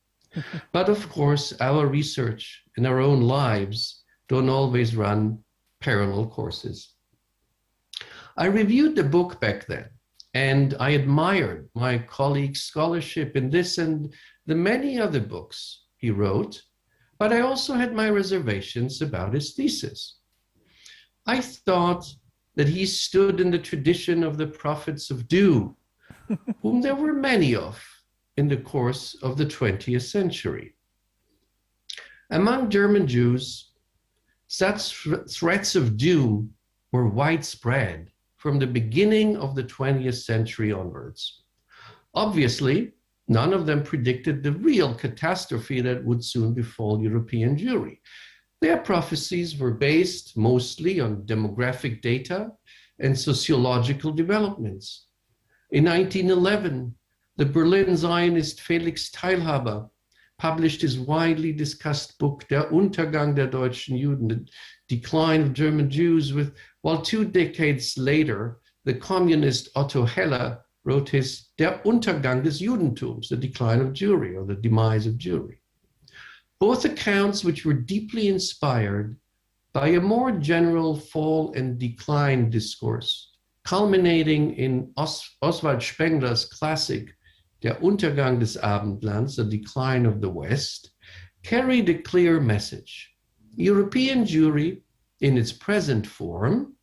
But of course, our research and our own lives don't always run parallel courses. I reviewed the book back then, and I admired my colleague's scholarship in this and the many other books he wrote, but I also had my reservations about his thesis. I thought that he stood in the tradition of the prophets of doom, whom there were many of in the course of the 20th century. Among German Jews, such threats of doom were widespread from the beginning of the 20th century onwards. Obviously, none of them predicted the real catastrophe that would soon befall European Jewry. Their prophecies were based mostly on demographic data and sociological developments. In 1911, the Berlin Zionist Felix Teilhaber published his widely discussed book, Der Untergang der deutschen Juden, The Decline of German Jews, while 2 decades later, the communist Otto Heller wrote his Der Untergang des Judentums, The Decline of Jewry, or The Demise of Jewry. Both accounts, which were deeply inspired by a more general fall and decline discourse, culminating in Oswald Spengler's classic Der Untergang des Abendlands, The Decline of the West, carried a clear message. European Jewry, in its present form,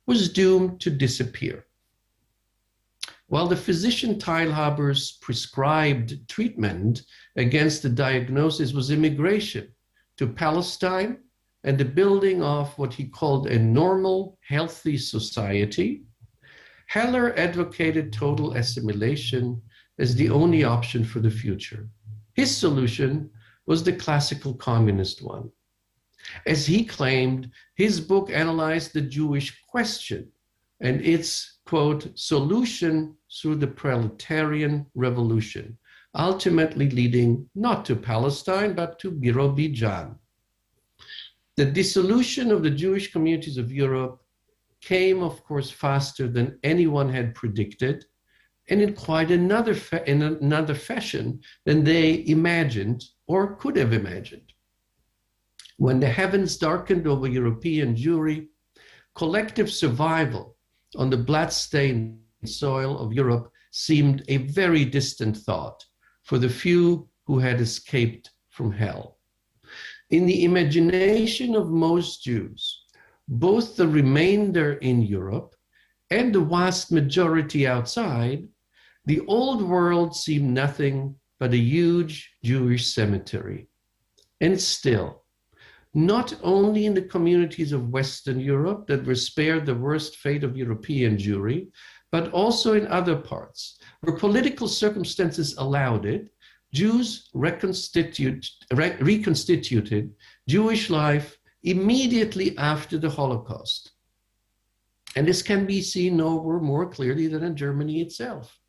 was doomed to disappear. While the physician Teilhaber's prescribed treatment against the diagnosis was immigration to Palestine and the building of what he called a normal, healthy society, Heller advocated total assimilation as the only option for the future. His solution was the classical communist one. As he claimed, his book analyzed the Jewish question, and its, quote, solution through the proletarian revolution, ultimately leading not to Palestine, but to Birobidzhan. The dissolution of the Jewish communities of Europe came, of course, faster than anyone had predicted, and in quite another fashion than they imagined or could have imagined. When the heavens darkened over European Jewry, collective survival on the blood-stained soil of Europe seemed a very distant thought for the few who had escaped from hell. In the imagination of most Jews, both the remainder in Europe and the vast majority outside, the old world seemed nothing but a huge Jewish cemetery. And still, not only in the communities of Western Europe that were spared the worst fate of European Jewry, but also in other parts, where political circumstances allowed it, Jews reconstituted Jewish life immediately after the Holocaust. And this can be seen nowhere more clearly than in Germany itself.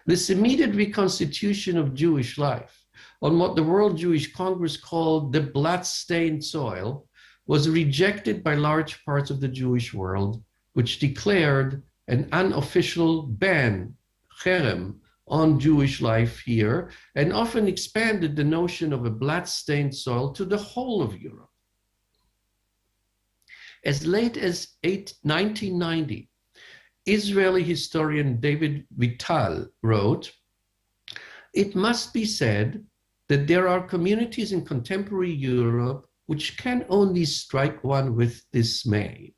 This immediate reconstitution of Jewish life on what the World Jewish Congress called the blood-stained soil was rejected by large parts of the Jewish world, which declared an unofficial ban, cherem, on Jewish life here, and often expanded the notion of a blood-stained soil to the whole of Europe. As late as 1990, Israeli historian David Vital wrote, "It must be said that there are communities in contemporary Europe which can only strike one with dismay.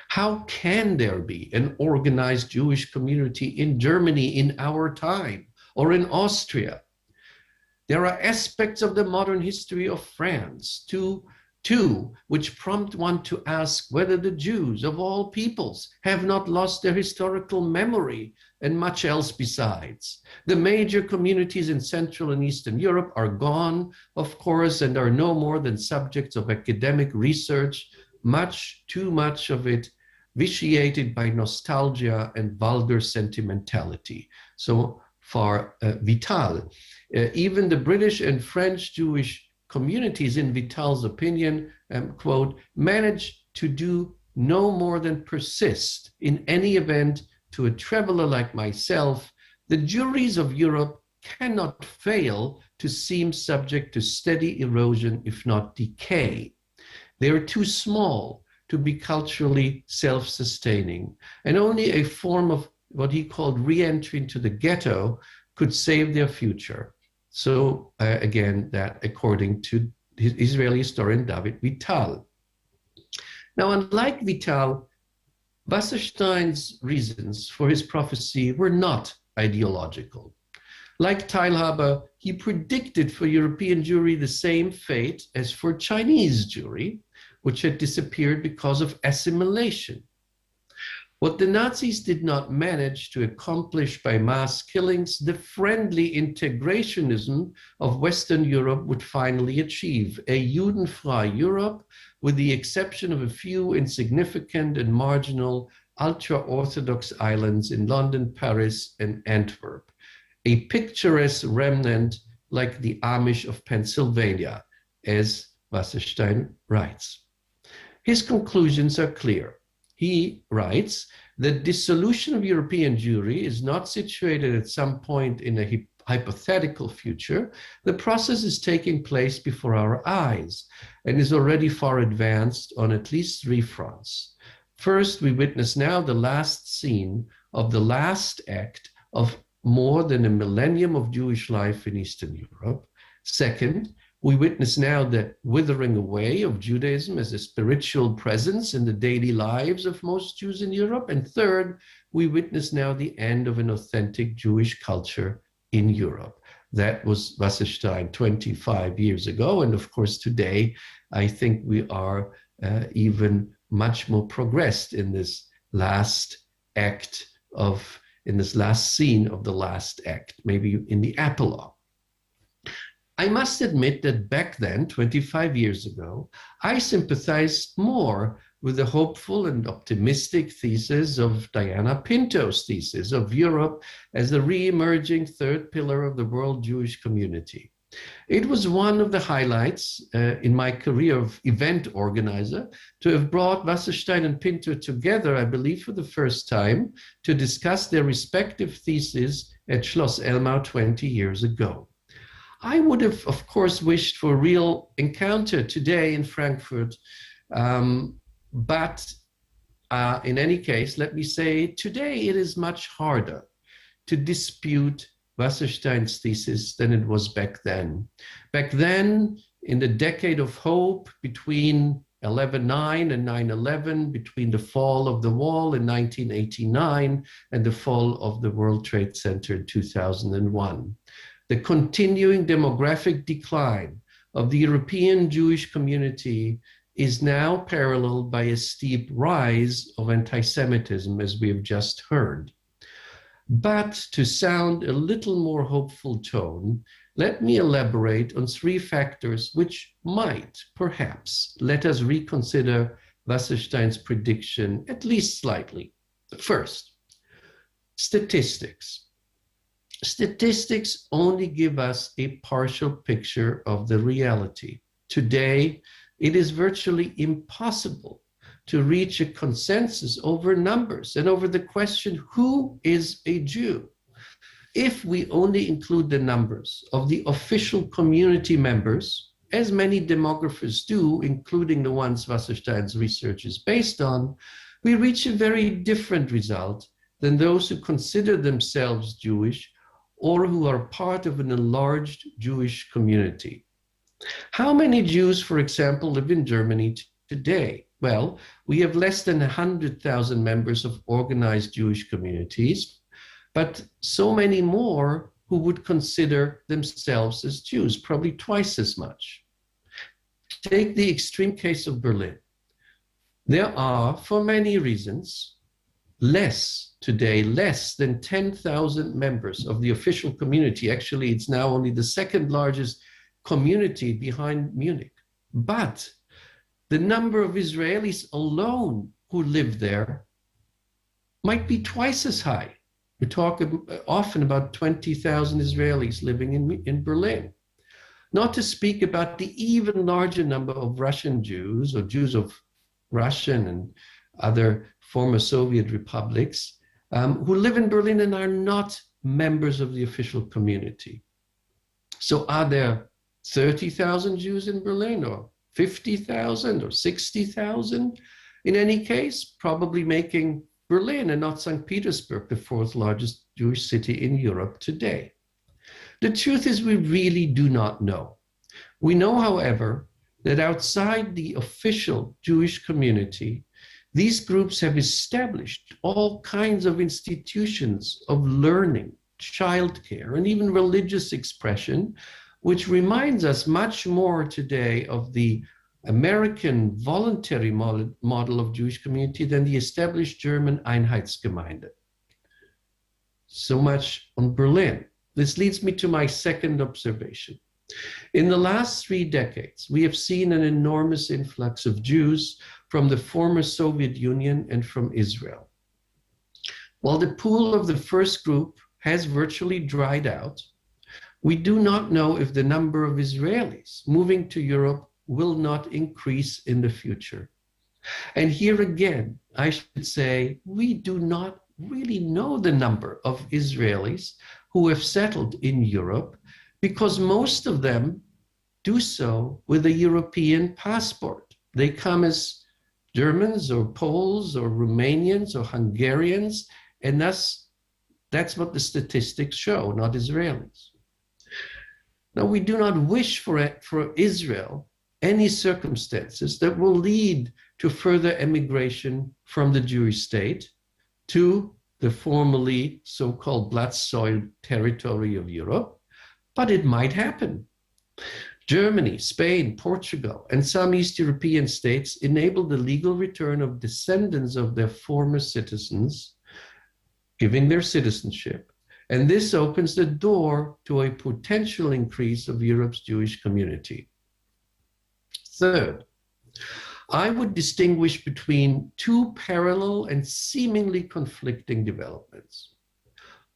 How can there be an organized Jewish community in Germany in our time, or in Austria? There are aspects of the modern history of France, too, which prompt one to ask whether the Jews of all peoples have not lost their historical memory, and much else besides. The major communities in Central and Eastern Europe are gone, of course, and are no more than subjects of academic research, too much of it vitiated by nostalgia and vulgar sentimentality." So far, Vital. Even the British and French Jewish communities, in Vital's opinion, quote, managed to do no more than persist in any event to a traveler like myself. The Jewries of Europe cannot fail to seem subject to steady erosion, if not decay. They are too small to be culturally self-sustaining, and only a form of what he called re-entry into the ghetto could save their future. So again, that according to his Israeli historian David Vital. Now, unlike Vital, Wasserstein's reasons for his prophecy were not ideological. Like Teilhaber, he predicted for European Jewry the same fate as for Chinese Jewry, which had disappeared because of assimilation. What the Nazis did not manage to accomplish by mass killings, the friendly integrationism of Western Europe would finally achieve, a Judenfrei Europe, with the exception of a few insignificant and marginal ultra-Orthodox islands in London, Paris, and Antwerp, a picturesque remnant like the Amish of Pennsylvania, as Wasserstein writes. His conclusions are clear. He writes, "The dissolution of European Jewry is not situated at some point in a hypothetical future. The process is taking place before our eyes and is already far advanced on at least three fronts. First, we witness now the last scene of the last act of more than a millennium of Jewish life in Eastern Europe. Second, we witness now the withering away of Judaism as a spiritual presence in the daily lives of most Jews in Europe. And third, we witness now the end of an authentic Jewish culture in Europe." That was Wasserstein 25 years ago. And of course, today, I think we are even much more progressed in this last act in this last scene of the last act, maybe in the epilogue. I must admit that back then, 25 years ago, I sympathized more with the hopeful and optimistic thesis of Diana Pinto's thesis of Europe as the re-emerging third pillar of the world Jewish community. It was one of the highlights in my career of event organizer to have brought Wasserstein and Pinto together, I believe for the first time, to discuss their respective theses at Schloss Elmau 20 years ago. I would have, of course, wished for a real encounter today in Frankfurt, but in any case, let me say, today it is much harder to dispute Wasserstein's thesis than it was back then. Back then, in the decade of hope between 11/9 and 9/11, between the fall of the wall in 1989 and the fall of the World Trade Center in 2001, the continuing demographic decline of the European Jewish community is now paralleled by a steep rise of anti-Semitism, as we have just heard. But to sound a little more hopeful tone, let me elaborate on three factors which might, perhaps, let us reconsider Wasserstein's prediction, at least slightly. First, statistics. Statistics only give us a partial picture of the reality. Today, it is virtually impossible to reach a consensus over numbers and over the question, who is a Jew? If we only include the numbers of the official community members, as many demographers do, including the ones Wasserstein's research is based on, we reach a very different result than those who consider themselves Jewish or who are part of an enlarged Jewish community. How many Jews, for example, live in Germany today? Well, we have less than 100,000 members of organized Jewish communities, but so many more who would consider themselves as Jews, probably twice as much. Take the extreme case of Berlin. There are, for many reasons, less than 10,000 members of the official community. Actually, it's now only the second largest community behind Munich. But the number of Israelis alone who live there might be twice as high. We talk often about 20,000 Israelis living in Berlin. Not to speak about the even larger number of Russian Jews or Jews of Russian and other former Soviet republics who live in Berlin and are not members of the official community. So are there 30,000 Jews in Berlin, or 50,000 or 60,000? In any case, probably making Berlin and not St. Petersburg the fourth largest Jewish city in Europe today. The truth is we really do not know. We know, however, that outside the official Jewish community, these groups have established all kinds of institutions of learning, childcare, and even religious expression, which reminds us much more today of the American voluntary model of Jewish community than the established German Einheitsgemeinde. So much on Berlin. This leads me to my second observation. In the last 3 decades, we have seen an enormous influx of Jews from the former Soviet Union and from Israel. While the pool of the first group has virtually dried out, we do not know if the number of Israelis moving to Europe will not increase in the future. And here again, I should say, we do not really know the number of Israelis who have settled in Europe, because most of them do so with a European passport. They come as Germans or Poles or Romanians or Hungarians, and thus that's what the statistics show, not Israelis. Now, we do not wish for Israel any circumstances that will lead to further emigration from the Jewish state to the formerly so-called blood soiled territory of Europe, but it might happen. Germany, Spain, Portugal, and some East European states enabled the legal return of descendants of their former citizens, giving their citizenship. And this opens the door to a potential increase of Europe's Jewish community. Third, I would distinguish between two parallel and seemingly conflicting developments.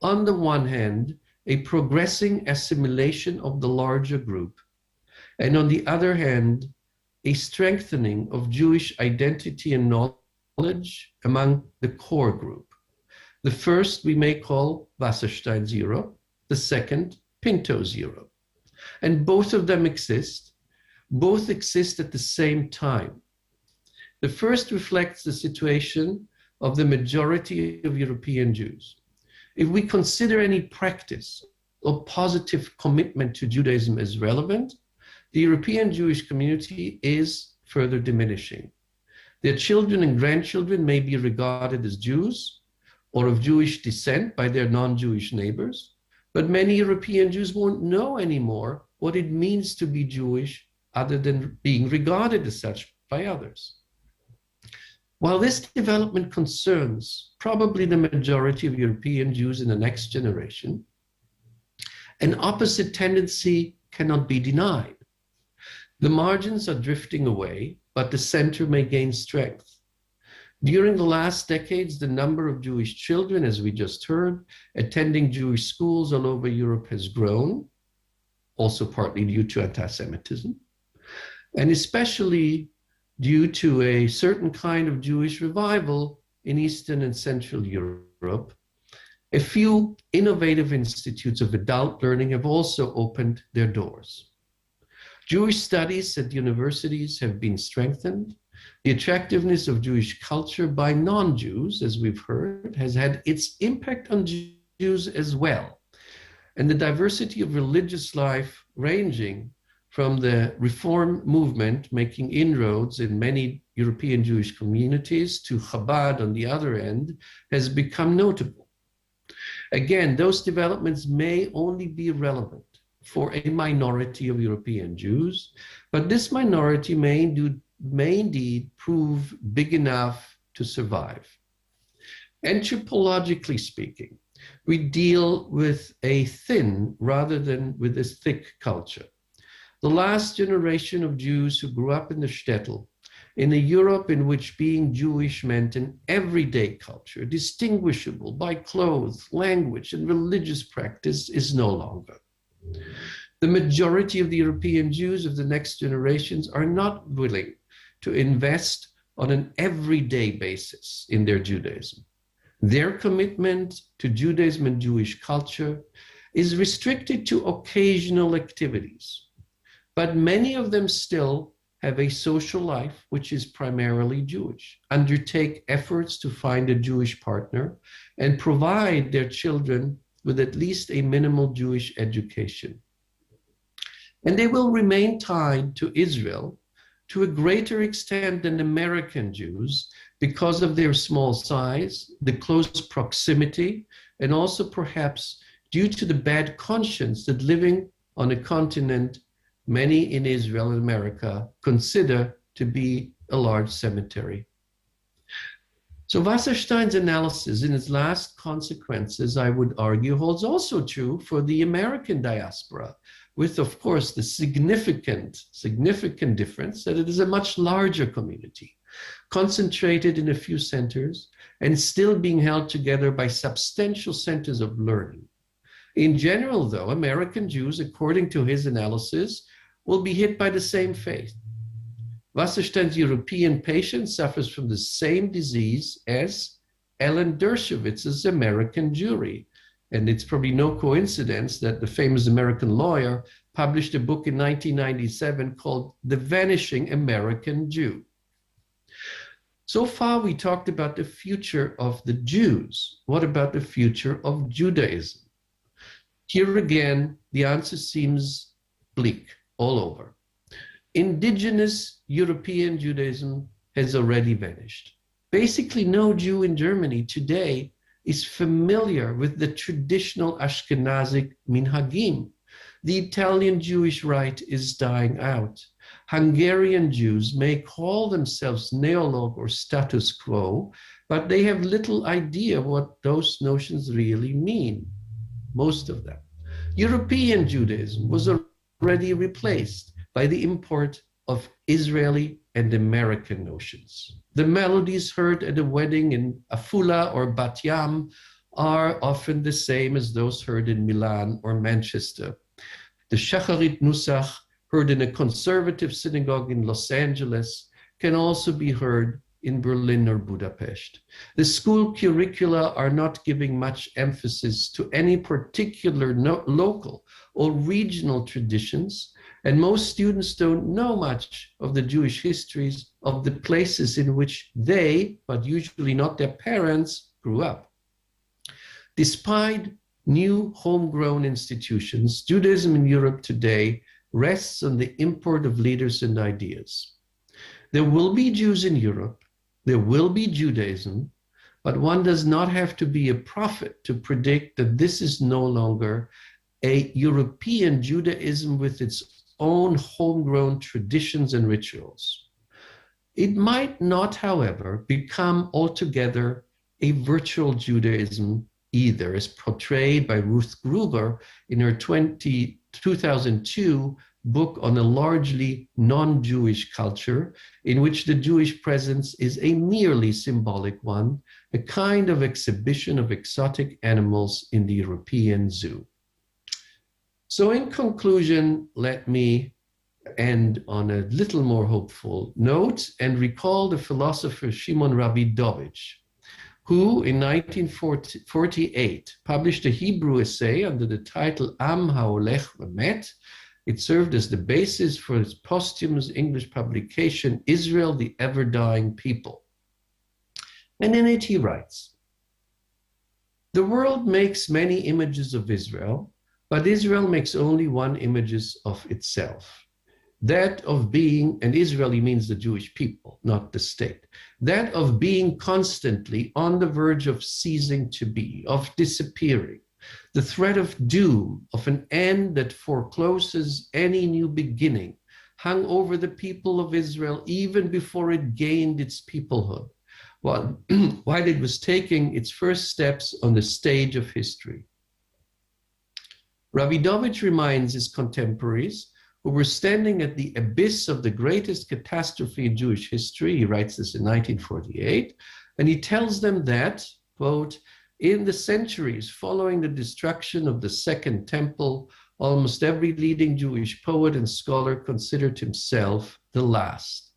On the one hand, a progressing assimilation of the larger group, and on the other hand, a strengthening of Jewish identity and knowledge among the core group. The first we may call Wasserstein's Europe, the second Pinto's Europe. And both of them exist. Both exist at the same time. The first reflects the situation of the majority of European Jews. If we consider any practice or positive commitment to Judaism as relevant, the European Jewish community is further diminishing. Their children and grandchildren may be regarded as Jews or of Jewish descent by their non-Jewish neighbors, but many European Jews won't know anymore what it means to be Jewish other than being regarded as such by others. While this development concerns probably the majority of European Jews in the next generation, an opposite tendency cannot be denied. The margins are drifting away, but the center may gain strength. During the last decades, the number of Jewish children, as we just heard, attending Jewish schools all over Europe has grown, also partly due to anti-Semitism, and especially due to a certain kind of Jewish revival in Eastern and Central Europe. A few innovative institutes of adult learning have also opened their doors. Jewish studies at universities have been strengthened. The attractiveness of Jewish culture by non-Jews, as we've heard, has had its impact on Jews as well. And the diversity of religious life, ranging from the Reform movement making inroads in many European Jewish communities to Chabad on the other end, has become notable. Again, those developments may only be relevant for a minority of European Jews, but this minority may indeed prove big enough to survive. Anthropologically speaking, we deal with a thin rather than with a thick culture. The last generation of Jews who grew up in the shtetl, in a Europe in which being Jewish meant an everyday culture, distinguishable by clothes, language, and religious practice, is no longer. The majority of the European Jews of the next generations are not willing to invest on an everyday basis in their Judaism. Their commitment to Judaism and Jewish culture is restricted to occasional activities. But many of them still have a social life which is primarily Jewish, undertake efforts to find a Jewish partner, and provide their children with at least a minimal Jewish education. And they will remain tied to Israel to a greater extent than American Jews because of their small size, the close proximity, and also perhaps due to the bad conscience that living on a continent many in Israel and America consider to be a large cemetery. So Wasserstein's analysis in its last consequences, I would argue, holds also true for the American diaspora, with, of course, the significant difference that it is a much larger community, concentrated in a few centers and still being held together by substantial centers of learning. In general, though, American Jews, according to his analysis, will be hit by the same fate. Wasserstein's European patient suffers from the same disease as Ellen Dershowitz's American Jewry. And it's probably no coincidence that the famous American lawyer published a book in 1997 called The Vanishing American Jew. So far, we talked about the future of the Jews. What about the future of Judaism? Here again, the answer seems bleak all over. Indigenous European Judaism has already vanished. Basically, no Jew in Germany today is familiar with the traditional Ashkenazic minhagim. The Italian Jewish rite is dying out. Hungarian Jews may call themselves neolog or status quo, but they have little idea what those notions really mean, most of them. European Judaism was already replaced by the import of Israeli and American notions. The melodies heard at a wedding in Afula or Bat Yam are often the same as those heard in Milan or Manchester. The Shacharit Nusach heard in a conservative synagogue in Los Angeles can also be heard in Berlin or Budapest. The school curricula are not giving much emphasis to any particular local or regional traditions, and most students don't know much of the Jewish histories of the places in which they, but usually not their parents, grew up. Despite new homegrown institutions, Judaism in Europe today rests on the import of leaders and ideas. There will be Jews in Europe, there will be Judaism, but one does not have to be a prophet to predict that this is no longer a European Judaism with its own homegrown traditions and rituals. It might not, however, become altogether a virtual Judaism either, as portrayed by Ruth Gruber in her 2002 book on a largely non-Jewish culture, in which the Jewish presence is a merely symbolic one, a kind of exhibition of exotic animals in the European zoo. So in conclusion, let me end on a little more hopeful note and recall the philosopher Shimon Rabidovich, who in 1948 published a Hebrew essay under the title Am Haolech V'Met. It served as the basis for his posthumous English publication, Israel, the Ever-Dying People. And in it he writes, "The world makes many images of Israel, but Israel makes only one image of itself. That of being," and Israeli means the Jewish people, not the state, "that of being constantly on the verge of ceasing to be, of disappearing, the threat of doom, of an end that forecloses any new beginning, hung over the people of Israel even before it gained its peoplehood, while it was taking its first steps on the stage of history." Rabidovich reminds his contemporaries who were standing at the abyss of the greatest catastrophe in Jewish history. He writes this in 1948, and he tells them that, quote, "In the centuries following the destruction of the Second Temple, almost every leading Jewish poet and scholar considered himself the last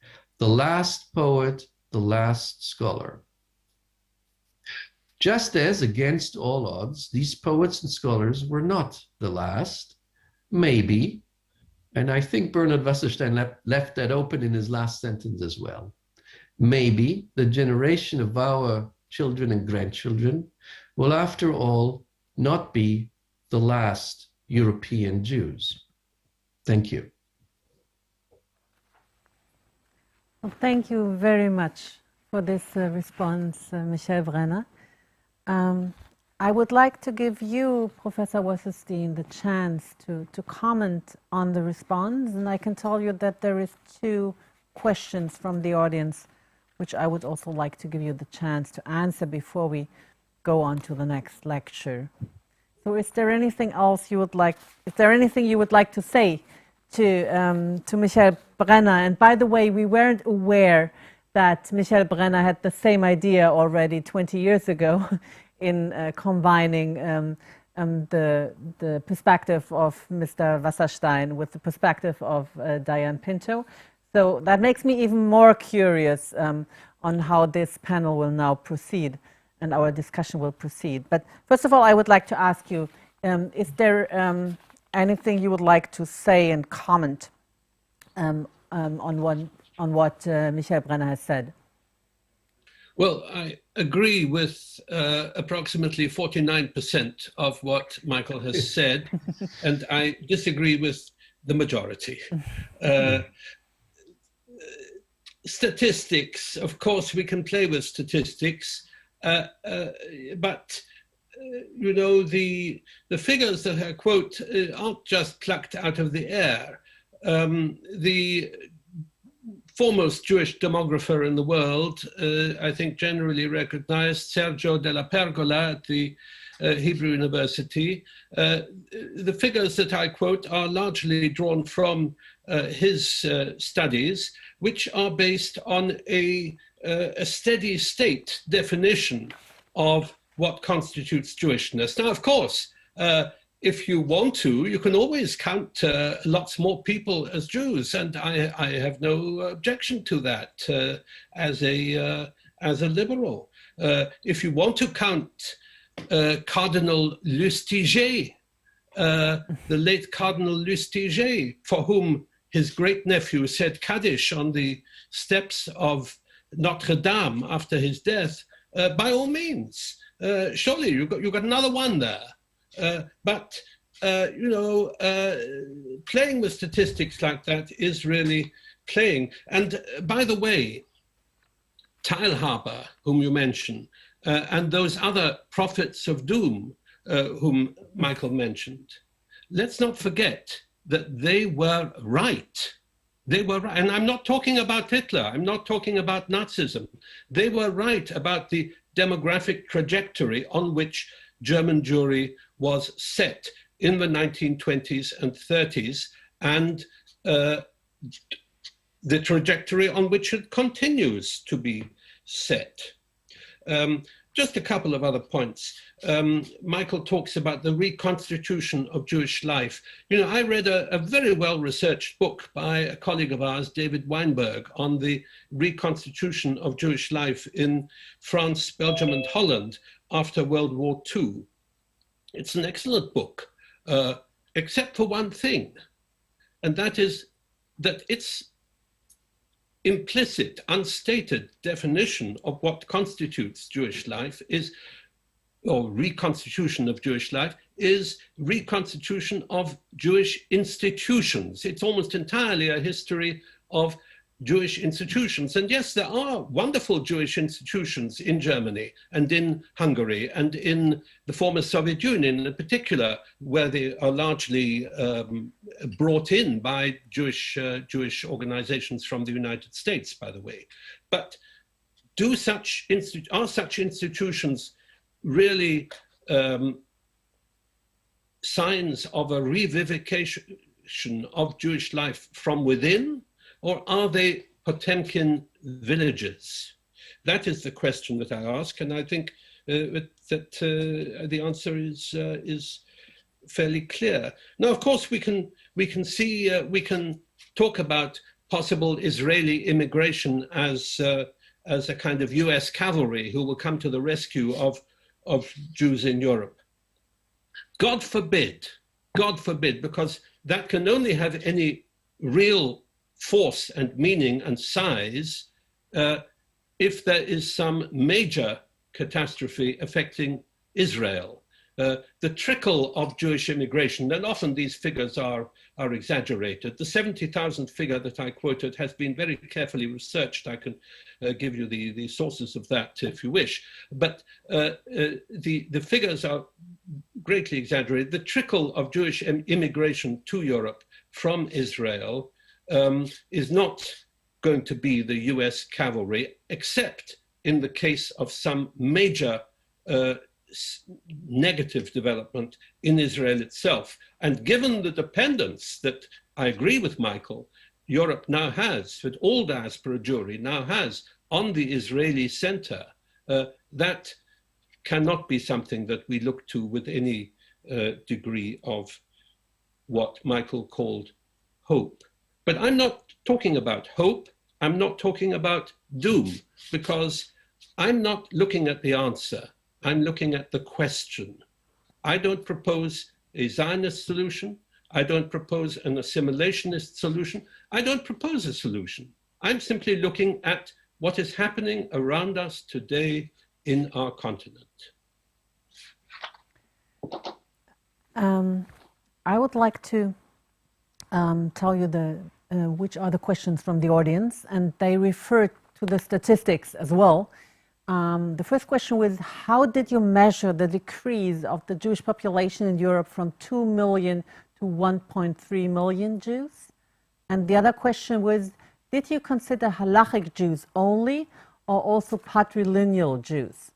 poet, the last scholar. Just as, against all odds, these poets and scholars were not the last, maybe," and I think Bernard Wasserstein left that open in his last sentence as well, "maybe the generation of our children and grandchildren will, after all, not be the last European Jews." Thank you.
Well, thank you very much for this response, Michel Brenner. I would like to give you, Professor Wasserstein, the chance to comment on the response, and I can tell you that there is 2 questions from the audience which I would also like to give you the chance to answer before we go on to the next lecture. So is there anything else you would like, is there anything you would like to say to Michel Brenner? And by the way, we weren't aware that Michel Brenner had the same idea already 20 years ago in combining the perspective of Mr. Wasserstein with the perspective of Diane Pinto. So that makes me even more curious on how this panel will now proceed and our discussion will proceed. But first of all, I would like to ask you, is there anything you would like to say and comment on what Michel Brenner has said?
Well, I agree with approximately 49% of what Michael has said, and I disagree with the majority. Statistics, of course, we can play with statistics, but you know, the figures that I quote aren't just plucked out of the air. foremost Jewish demographer in the world, I think generally recognized, Sergio della Pergola at the Hebrew University. The figures that I quote are largely drawn from his studies, which are based on a steady state definition of what constitutes Jewishness. Now, of course, if you want to, you can always count lots more people as Jews, and I have no objection to that as a liberal. If you want to count Cardinal Lustiger, the late Cardinal Lustiger, for whom his great-nephew said Kaddish on the steps of Notre Dame after his death, by all means, surely you've got another one there. But playing with statistics like that is really playing. And by the way, Teilhaber, whom you mentioned, and those other prophets of doom whom Michael mentioned, let's not forget that they were right. They were right. And I'm not talking about Hitler. I'm not talking about Nazism. They were right about the demographic trajectory on which German Jewry was set in the 1920s and 30s, and the trajectory on which it continues to be set. Just a couple of other points. Michael talks about the reconstitution of Jewish life. I read a very well-researched book by a colleague of ours, David Weinberg, on the reconstitution of Jewish life in France, Belgium, and Holland after World War II. It's an excellent book, except for one thing, and that is that its implicit, unstated definition of what constitutes Jewish life is, or reconstitution of Jewish life, is reconstitution of Jewish institutions. It's almost entirely a history of Jewish institutions. And yes, there are wonderful Jewish institutions in Germany and in Hungary and in the former Soviet Union in particular, where they are largely brought in by Jewish organizations from the United States, by the way. But are such institutions really signs of a revivification of Jewish life from within? Or are they Potemkin villages? That is the question that I ask, and I think that the answer is fairly clear. Now, of course, we can talk about possible Israeli immigration as a kind of U.S. cavalry who will come to the rescue of Jews in Europe. God forbid, because that can only have any real force and meaning and size if there is some major catastrophe affecting Israel. The trickle of Jewish immigration, and often these figures are exaggerated. The 70,000 figure that I quoted has been very carefully researched. I can give you the sources of that if you wish. But the figures are greatly exaggerated. The trickle of Jewish immigration to Europe from Israel is not going to be the US cavalry, except in the case of some major negative development in Israel itself. And given the dependence that I agree with Michael, Europe now has, that all diaspora Jewry now has on the Israeli center, that cannot be something that we look to with any degree of what Michael called hope. But I'm not talking about hope. I'm not talking about doom, because I'm not looking at the answer. I'm looking at the question. I don't propose a Zionist solution. I don't propose an assimilationist solution. I don't propose a solution. I'm simply looking at what is happening around us today in our continent.
I would like to tell you which are the questions from the audience, and they refer to the statistics as well. The first question was, how did you measure the decrease of the Jewish population in Europe from 2 million to 1.3 million Jews? And the other question was, did you consider halachic Jews only or also patrilineal Jews?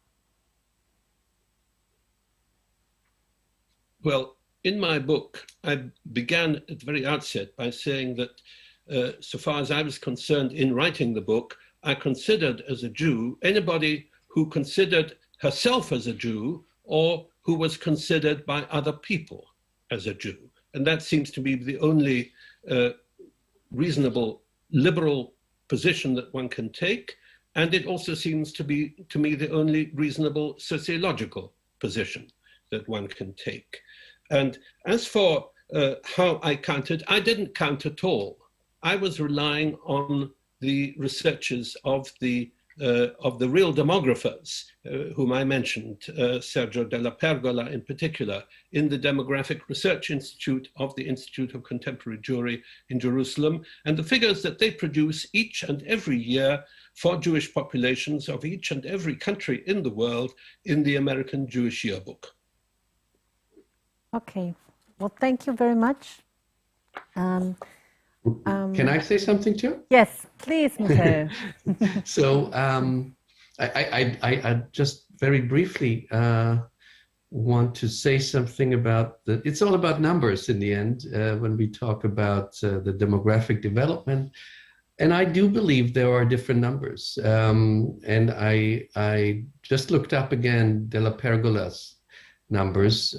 Well, in my book, I began at the very outset by saying that so far as I was concerned in writing the book, I considered as a Jew anybody who considered herself as a Jew or who was considered by other people as a Jew. And that seems to be the only reasonable liberal position that one can take. And it also seems to be, to me, the only reasonable sociological position that one can take. And as for how I counted, I didn't count at all. I was relying on the researches of the real demographers, whom I mentioned, Sergio Della Pergola in particular, in the Demographic Research Institute of the Institute of Contemporary Jewry in Jerusalem, and the figures that they produce each and every year for Jewish populations of each and every country in the world in the American Jewish Yearbook.
Okay, well, thank you very much.
Can I say something too?
Yes, please, Michael.
So I just very briefly want to say something about it's all about numbers in the end when we talk about the demographic development. And I do believe there are different numbers. And I just looked up again Della Pergola's numbers,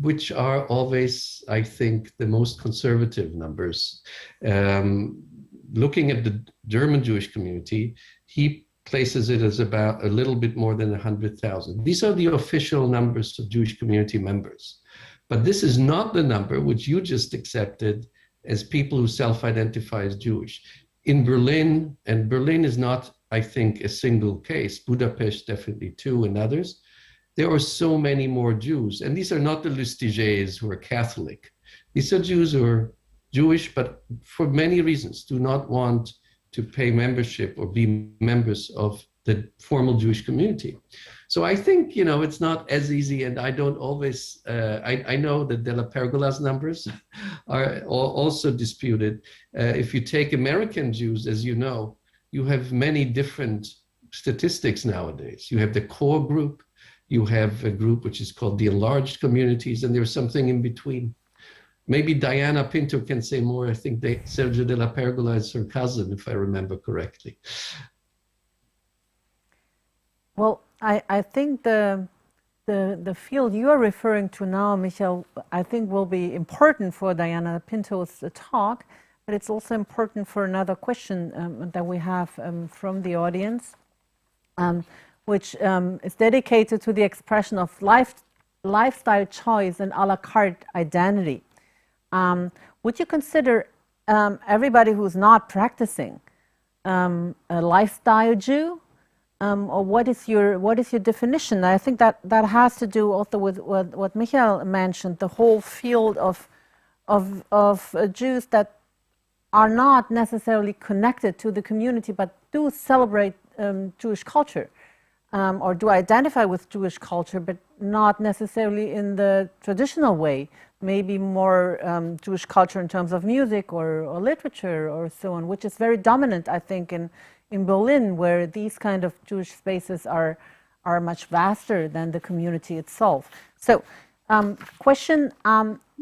which are always, I think, the most conservative numbers. Looking at the German Jewish community, he places it as about a little bit more than 100,000. These are the official numbers of Jewish community members. But this is not the number which you just accepted as people who self-identify as Jewish. In Berlin, and Berlin is not, I think, a single case, Budapest definitely too, and others, there are so many more Jews. And these are not the Lustigés who are Catholic. These are Jews who are Jewish, but for many reasons do not want to pay membership or be members of the formal Jewish community. So I think, you know, it's not as easy, and I don't always, I know that Della Pergola's numbers are also disputed. If you take American Jews, as you know, you have many different statistics nowadays. You have the core group, you have a group which is called the enlarged communities, and there's something in between. Maybe Diana Pinto can say more. I think Sergio Della Pergola is her cousin, if I remember correctly.
Well, I think the field you are referring to now, Michael, I think will be important for Diana Pinto's talk, but it's also important for another question that we have from the audience, which is dedicated to the expression of lifestyle choice and a la carte identity. Would you consider everybody who's not practicing a lifestyle Jew? Or what is your definition? I think that has to do also with what Michael mentioned, the whole field of Jews that are not necessarily connected to the community, but do celebrate Jewish culture, or do identify with Jewish culture, but not necessarily in the traditional way. Maybe more Jewish culture in terms of music or literature or so on, which is very dominant, I think, in Berlin, where these kind of Jewish spaces are much vaster than the community itself. So, question,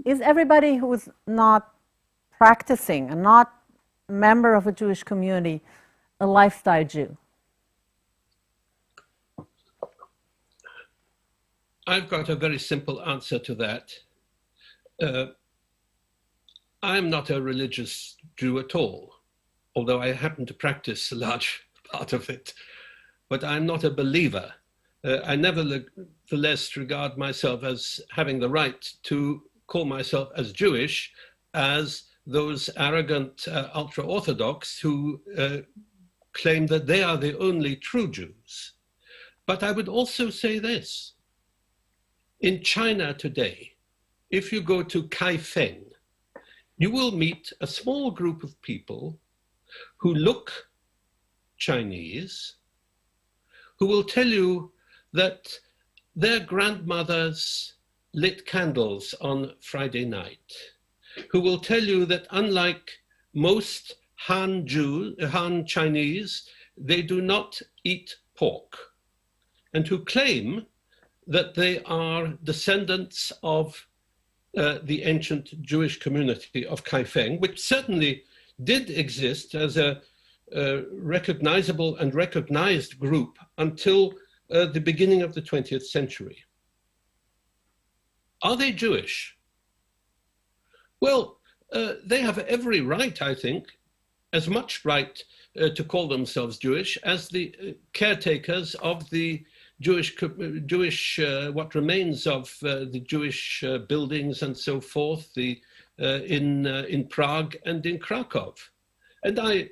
is everybody who is not practicing and not a member of a Jewish community a lifestyle Jew?
I've got a very simple answer to that. I'm not a religious Jew at all, although I happen to practice a large part of it, but I'm not a believer. I nevertheless regard myself as having the right to call myself as Jewish as those arrogant ultra-Orthodox who claim that they are the only true Jews. But I would also say this. In China today, if you go to Kaifeng, you will meet a small group of people who look Chinese, who will tell you that their grandmothers lit candles on Friday night, who will tell you that unlike most Han Chinese, they do not eat pork, and who claim that they are descendants of the ancient Jewish community of Kaifeng, which certainly did exist as a recognizable and recognized group until the beginning of the 20th century. Are they Jewish? Well, they have every right, I think, as much right to call themselves Jewish as the caretakers of the Jewish what remains of the Jewish buildings and so forth, in Prague and in Krakow. And I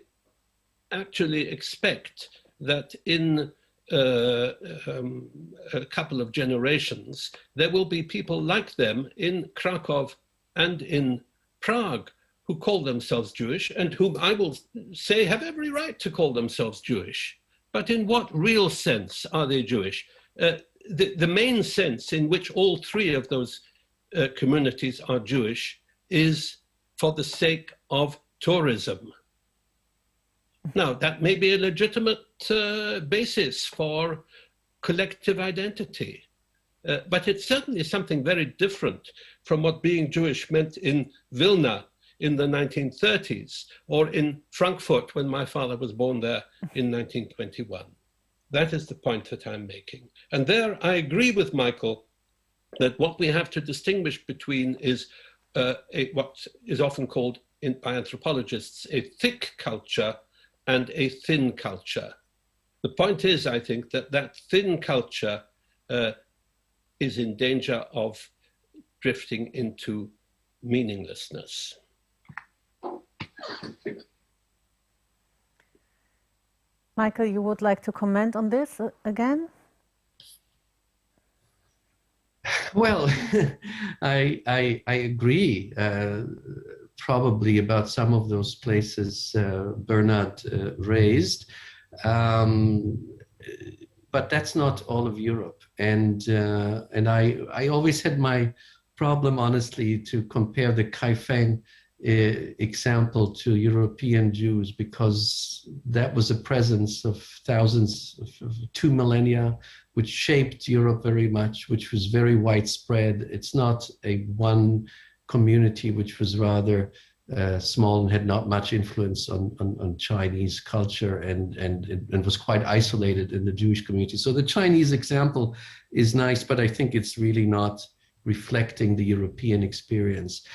actually expect that in a couple of generations, there will be people like them in Krakow and in Prague who call themselves Jewish and whom I will say have every right to call themselves Jewish. But in what real sense are they Jewish? The main sense in which all three of those communities are Jewish is for the sake of tourism. Now, that may be a legitimate basis for collective identity, but it's certainly something very different from what being Jewish meant in Vilna in the 1930s, or in Frankfurt when my father was born there in 1921. That is the point that I'm making. And there I agree with Michael that what we have to distinguish between is what is often called by anthropologists a thick culture and a thin culture. The point is, I think, that that thin culture is in danger of drifting into meaninglessness.
Michael, you would like to comment on this again?
Well, I agree probably about some of those places Bernard raised, but that's not all of Europe. And I always had my problem, honestly, to compare the Kaifeng example to European Jews, because that was a presence of thousands of 2 millennia, which shaped Europe very much, which was very widespread. It's not a one community which was rather small and had not much influence on Chinese culture and was quite isolated in the Jewish community. So the Chinese example is nice, but I think it's really not reflecting the European experience.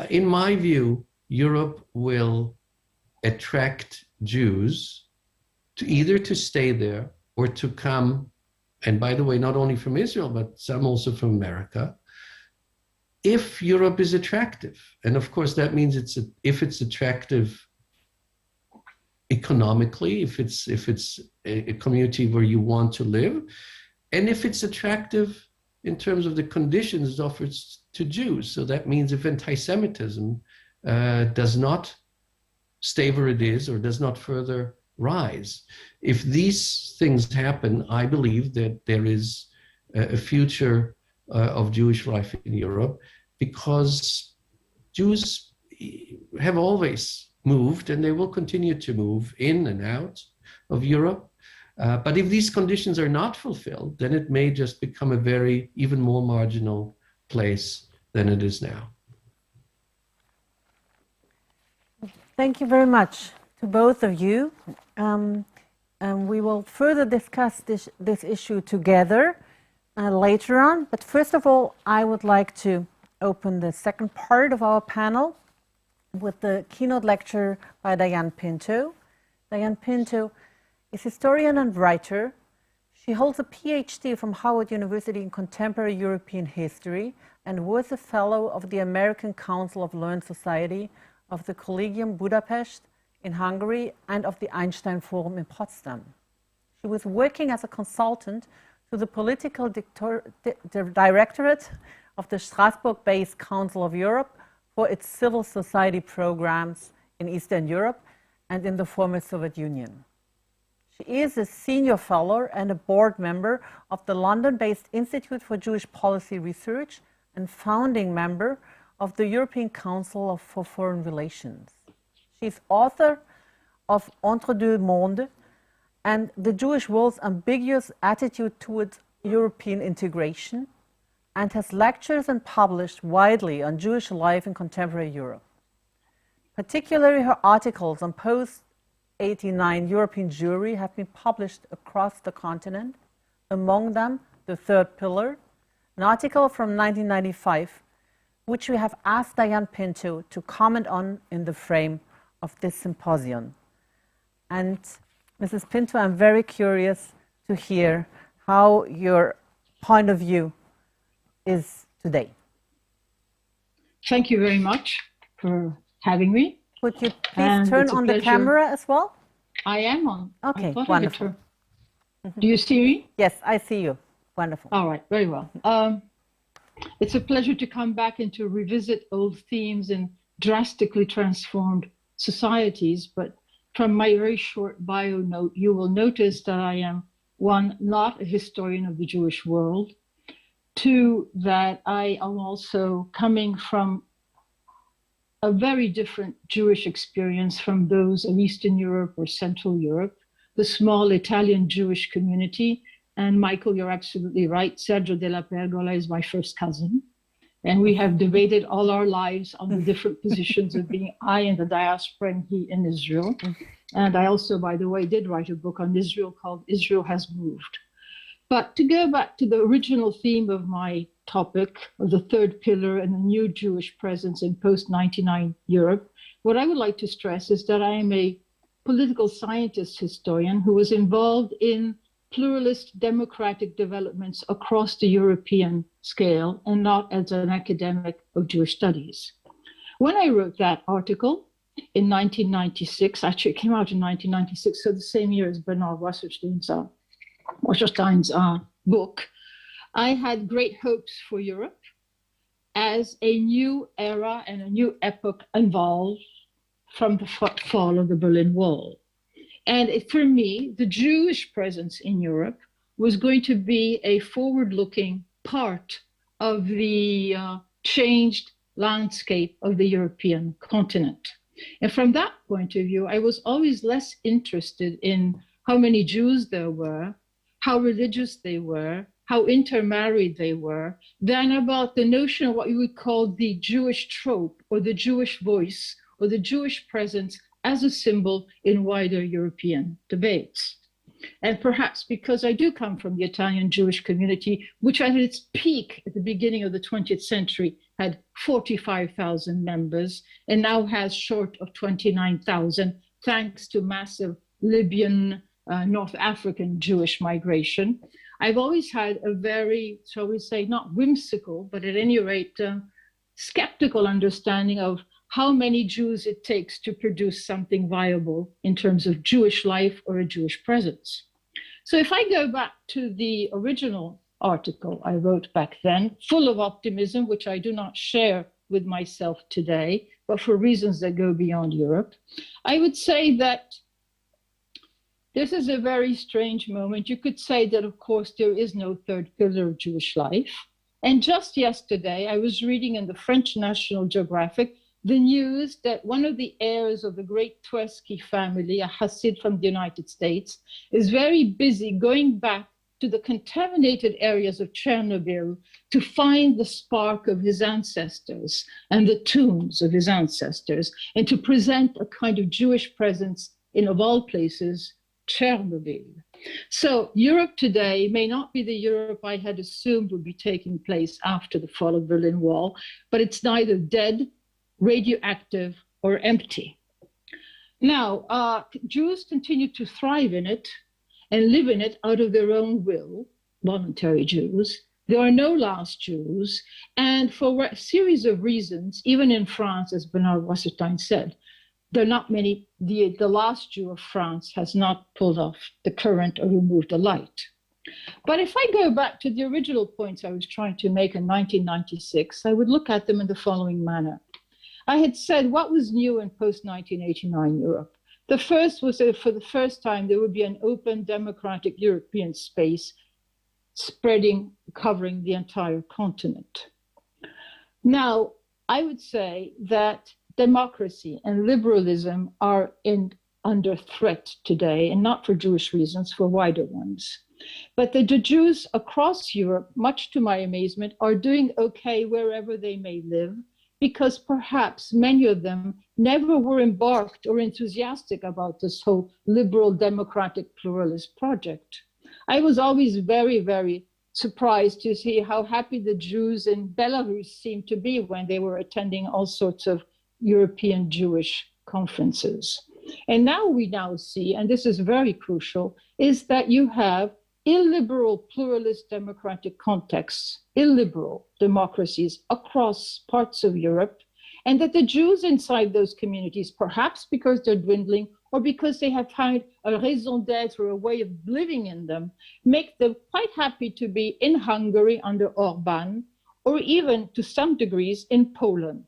In my view, Europe will attract Jews to either to stay there or to come, and by the way, not only from Israel, but some also from America, if Europe is attractive. And of course, that means if it's attractive economically, if it's a community where you want to live, and if it's attractive in terms of the conditions it offers to Jews. So that means if anti-Semitism does not stay where it is or does not further rise. If these things happen, I believe that there is a future of Jewish life in Europe, because Jews have always moved and they will continue to move in and out of Europe. But if these conditions are not fulfilled, then it may just become a very even more marginal place than it is now.
Thank you very much to both of you. And we will further discuss this issue together later on. But first of all, I would like to open the second part of our panel with the keynote lecture by Diane Pinto. Diane Pinto is historian and writer. She holds a PhD from Howard University in Contemporary European History and was a fellow of the American Council of Learned Society, of the Collegium Budapest in Hungary, and of the Einstein Forum in Potsdam. She was working as a consultant to the political directorate of the Strasbourg-based Council of Europe for its civil society programs in Eastern Europe and in the former Soviet Union. She is a senior fellow and a board member of the London-based Institute for Jewish Policy Research and founding member of the European Council for Foreign Relations. She's author of Entre deux mondes and the Jewish world's ambiguous attitude towards European integration, and has lectured and published widely on Jewish life in contemporary Europe. Particularly her articles on post-89 European Jewry have been published across the continent, among them The Third Pillar, an article from 1995, which we have asked Diane Pinto to comment on in the frame of this symposium. And Mrs. Pinto, I'm very curious to hear how your point of view is today.
Thank you very much for having me.
Would you please turn on the camera as well?
I am on.
Okay, wonderful.
Do you see me?
Yes, I see you. Wonderful.
All right, very well. It's a pleasure to come back and to revisit old themes in drastically transformed societies. But from my very short bio note, you will notice that I am, one, not a historian of the Jewish world. Two, that I am also coming from a very different Jewish experience from those of Eastern Europe or Central Europe, the small Italian Jewish community. And Michael, you're absolutely right. Sergio della Pergola is my first cousin. And we have debated all our lives on the different positions of being I in the diaspora and he in Israel. And I also, by the way, did write a book on Israel called Israel Has Moved. But to go back to the original theme of my topic, of the third pillar and the new Jewish presence in post-99 Europe, what I would like to stress is that I am a political scientist historian who was involved in pluralist democratic developments across the European scale and not as an academic of Jewish studies. When I wrote that article in 1996, actually it came out in 1996, so the same year as Brenner Wasserstein's book, I had great hopes for Europe as a new era and a new epoch evolved from the fall of the Berlin Wall. And for me, the Jewish presence in Europe was going to be a forward-looking part of the changed landscape of the European continent. And from that point of view, I was always less interested in how many Jews there were, how religious they were, how intermarried they were, than about the notion of what you would call the Jewish trope or the Jewish voice or the Jewish presence as a symbol in wider European debates. And perhaps because I do come from the Italian Jewish community, which at its peak at the beginning of the 20th century had 45,000 members and now has short of 29,000, thanks to massive Libyan, North African Jewish migration. I've always had a very, shall we say, not whimsical, but at any rate, skeptical understanding of how many Jews it takes to produce something viable in terms of Jewish life or a Jewish presence. So if I go back to the original article I wrote back then, full of optimism, which I do not share with myself today, but for reasons that go beyond Europe, I would say that this is a very strange moment. You could say that, of course, there is no third pillar of Jewish life. And just yesterday, I was reading in the French National Geographic the news that one of the heirs of the great Tversky family, a Hasid from the United States, is very busy going back to the contaminated areas of Chernobyl to find the spark of his ancestors and the tombs of his ancestors, and to present a kind of Jewish presence in, of all places, Chernobyl. So Europe today may not be the Europe I had assumed would be taking place after the fall of the Berlin Wall, but it's neither dead, radioactive, or empty. Now, Jews continue to thrive in it and live in it out of their own will, voluntary Jews. There are no last Jews, and for a series of reasons, even in France, as Bernard Wasserstein said, there are not many, the last Jew of France has not pulled off the current or removed the light. But if I go back to the original points I was trying to make in 1996, I would look at them in the following manner. I had said what was new in post-1989 Europe. The first was that for the first time, there would be an open democratic European space spreading, covering the entire continent. Now, I would say that democracy and liberalism are in under threat today, and not for Jewish reasons, for wider ones. But the Jews across Europe, much to my amazement, are doing okay wherever they may live, because perhaps many of them never were embarked or enthusiastic about this whole liberal, democratic, pluralist project. I was always very, very surprised to see how happy the Jews in Belarus seemed to be when they were attending all sorts of European Jewish conferences. And now we now see, and this is very crucial, is that you have illiberal pluralist democratic contexts, illiberal democracies across parts of Europe, and that the Jews inside those communities, perhaps because they're dwindling or because they have found a raison d'être or a way of living in them, make them quite happy to be in Hungary under Orban, or even to some degrees in Poland.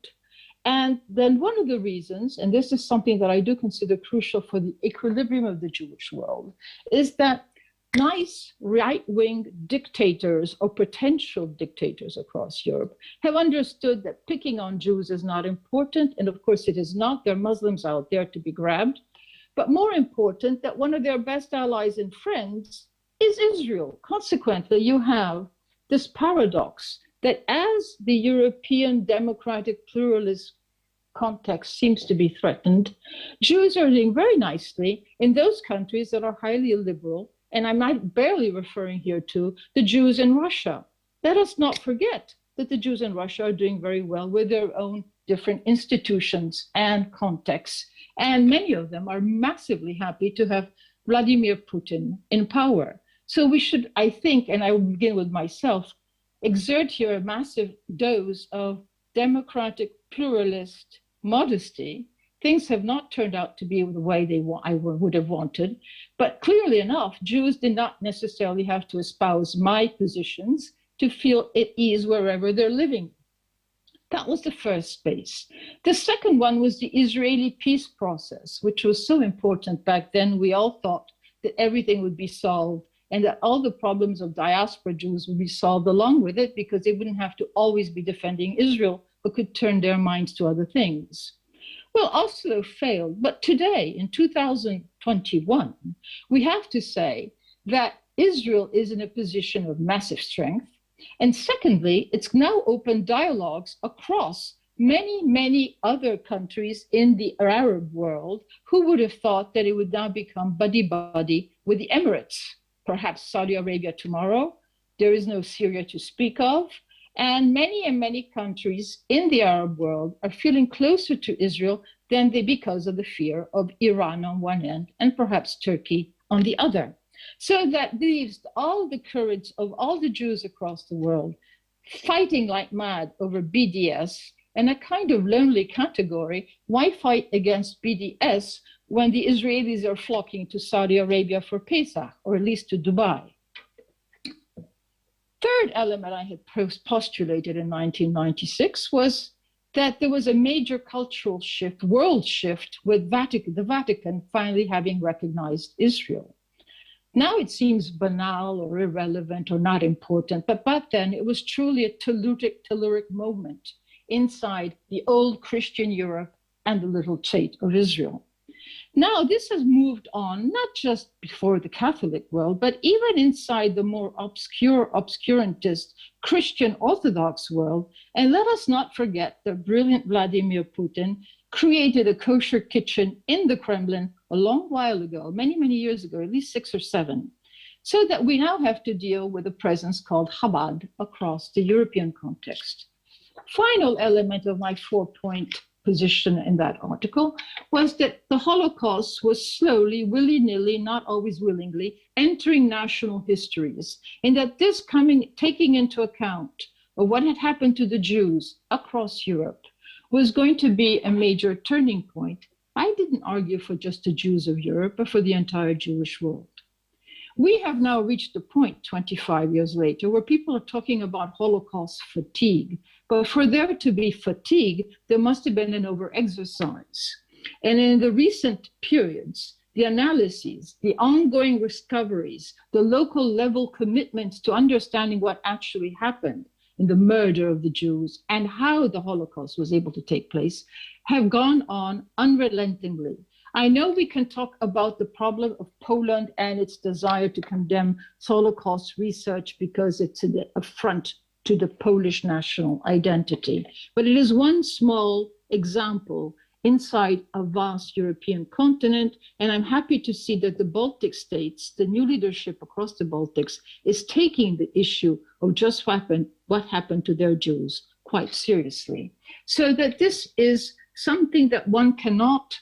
And then one of the reasons, and this is something that I do consider crucial for the equilibrium of the Jewish world, is that nice right-wing dictators or potential dictators across Europe have understood that picking on Jews is not important. And of course it is not. There are Muslims out there to be grabbed. But more important, that one of their best allies and friends is Israel. Consequently, you have this paradox that as the European democratic pluralist context seems to be threatened, Jews are doing very nicely in those countries that are highly illiberal. And I'm not barely referring here to the Jews in Russia. Let us not forget that the Jews in Russia are doing very well with their own different institutions and contexts. And many of them are massively happy to have Vladimir Putin in power. So we should, I think, and I will begin with myself, exert here a massive dose of democratic pluralist modesty. Things have not turned out to be the way I would have wanted, but clearly enough, Jews did not necessarily have to espouse my positions to feel at ease wherever they're living. That was the first space. The second one was the Israeli peace process, which was so important back then. We all thought that everything would be solved and that all the problems of diaspora Jews would be solved along with it, because they wouldn't have to always be defending Israel, but could turn their minds to other things. Well, Oslo failed, but today, in 2021, we have to say that Israel is in a position of massive strength. And secondly, it's now opened dialogues across many, many other countries in the Arab world. Who would have thought that it would now become buddy-buddy with the Emirates? Perhaps Saudi Arabia tomorrow. There is no Syria to speak of. And many countries in the Arab world are feeling closer to Israel than they, because of the fear of Iran on one end and perhaps Turkey on the other. So that leaves all the courage of all the Jews across the world fighting like mad over BDS, and a kind of lonely category. Why fight against BDS when the Israelis are flocking to Saudi Arabia for Pesach, or at least to Dubai? Third element I had postulated in 1996 was that there was a major cultural shift, world shift, with the Vatican finally having recognized Israel. Now it seems banal or irrelevant or not important, but back then it was truly a telluric moment inside the old Christian Europe and the little state of Israel. Now, this has moved on, not just before the Catholic world, but even inside the more obscurantist Christian Orthodox world. And let us not forget that brilliant Vladimir Putin created a kosher kitchen in the Kremlin a long while ago, many years ago, at least 6 or 7, so that we now have to deal with a presence called Chabad across the European context. Final element of my 4-point position in that article was that the Holocaust was slowly, willy-nilly, not always willingly, entering national histories, and that this taking into account of what had happened to the Jews across Europe was going to be a major turning point. I didn't argue for just the Jews of Europe, but for the entire Jewish world. We have now reached a point 25 years later where people are talking about Holocaust fatigue. But for there to be fatigue, there must have been an overexercise. And in the recent periods, the analyses, the ongoing discoveries, the local level commitments to understanding what actually happened in the murder of the Jews and how the Holocaust was able to take place have gone on unrelentingly. I know we can talk about the problem of Poland and its desire to condemn Holocaust research because it's an affront to the Polish national identity. But it is one small example inside a vast European continent. And I'm happy to see that the Baltic states, the new leadership across the Baltics, is taking the issue of just what happened to their Jews quite seriously. So that this is something that one cannot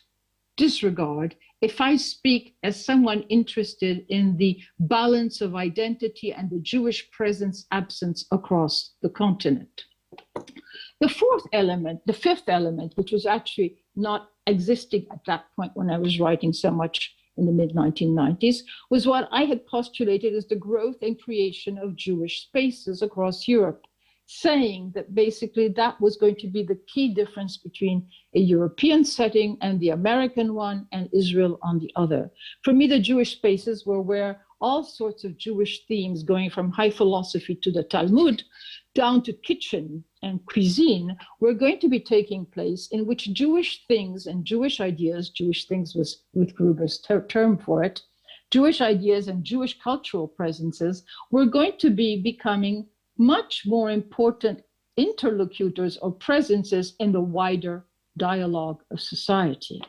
disregard if I speak as someone interested in the balance of identity and the Jewish presence absence across the continent. The fifth element, which was actually not existing at that point when I was writing so much in the mid-1990s, was what I had postulated as the growth and creation of Jewish spaces across Europe, saying that basically that was going to be the key difference between a European setting and the American one and Israel on the other. For me, the Jewish spaces were where all sorts of Jewish themes, going from high philosophy to the Talmud, down to kitchen and cuisine, were going to be taking place, in which Jewish things and Jewish ideas, Jewish things was Ruth Gruber's term for it, Jewish ideas and Jewish cultural presences were going to be becoming much more important interlocutors or presences in the wider dialogue of society.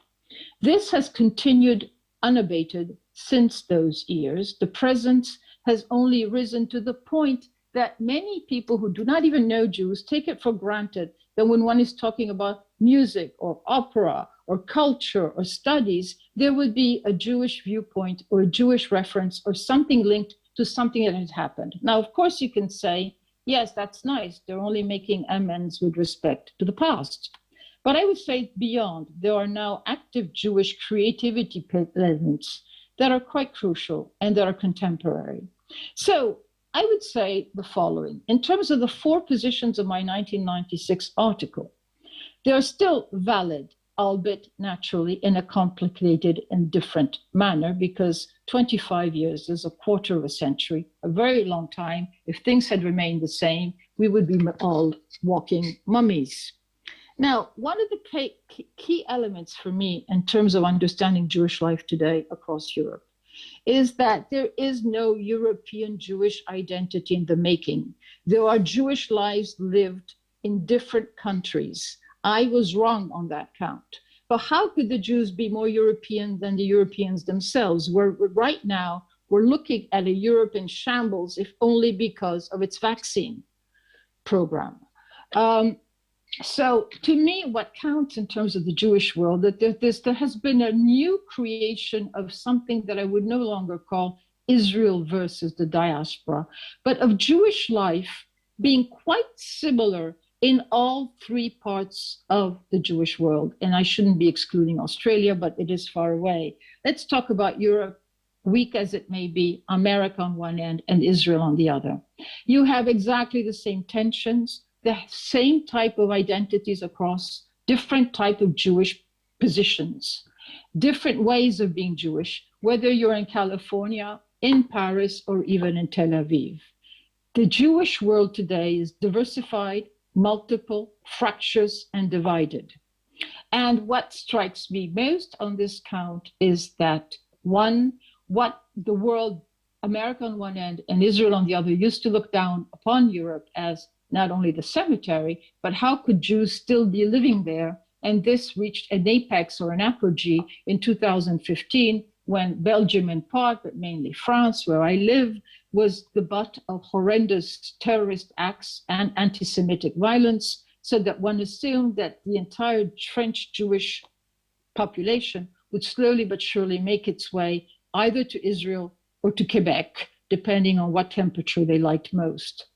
This has continued unabated since those years. The presence has only risen to the point that many people who do not even know Jews take it for granted that when one is talking about music or opera or culture or studies, there would be a Jewish viewpoint or a Jewish reference or something linked to something that has happened. Now, of course, you can say, yes, that's nice. They're only making amends with respect to the past. But I would say beyond, there are now active Jewish creativity elements that are quite crucial and that are contemporary. So I would say the following. In terms of the 4 positions of my 1996 article, they are still valid, albeit naturally in a complicated and different manner, because 25 years is a quarter of a century, a very long time. If things had remained the same, we would be all walking mummies. Now, one of the key elements for me in terms of understanding Jewish life today across Europe is that there is no European Jewish identity in the making. There are Jewish lives lived in different countries. I was wrong on that count. But how could the Jews be more European than the Europeans themselves? Right now, we're looking at a Europe in shambles, if only because of its vaccine program. So to me, what counts in terms of the Jewish world, that there has been a new creation of something that I would no longer call Israel versus the diaspora, but of Jewish life being quite similar in all 3 parts of the Jewish world. And I shouldn't be excluding Australia, but it is far away. Let's talk about Europe, weak as it may be, America on one end and Israel on the other. You have exactly the same tensions, the same type of identities across different type of Jewish positions, different ways of being Jewish, whether you're in California, in Paris, or even in Tel Aviv. The Jewish world today is diversified, multiple, fractious, and divided. And what strikes me most on this count is that what the world, America on one end and Israel on the other, used to look down upon Europe as not only the cemetery, but how could Jews still be living there? And this reached an apex or an apogee in 2015 when Belgium in part, but mainly France, where I live, was the butt of horrendous terrorist acts and anti-Semitic violence, so that one assumed that the entire French Jewish population would slowly but surely make its way either to Israel or to Quebec, depending on what temperature they liked most.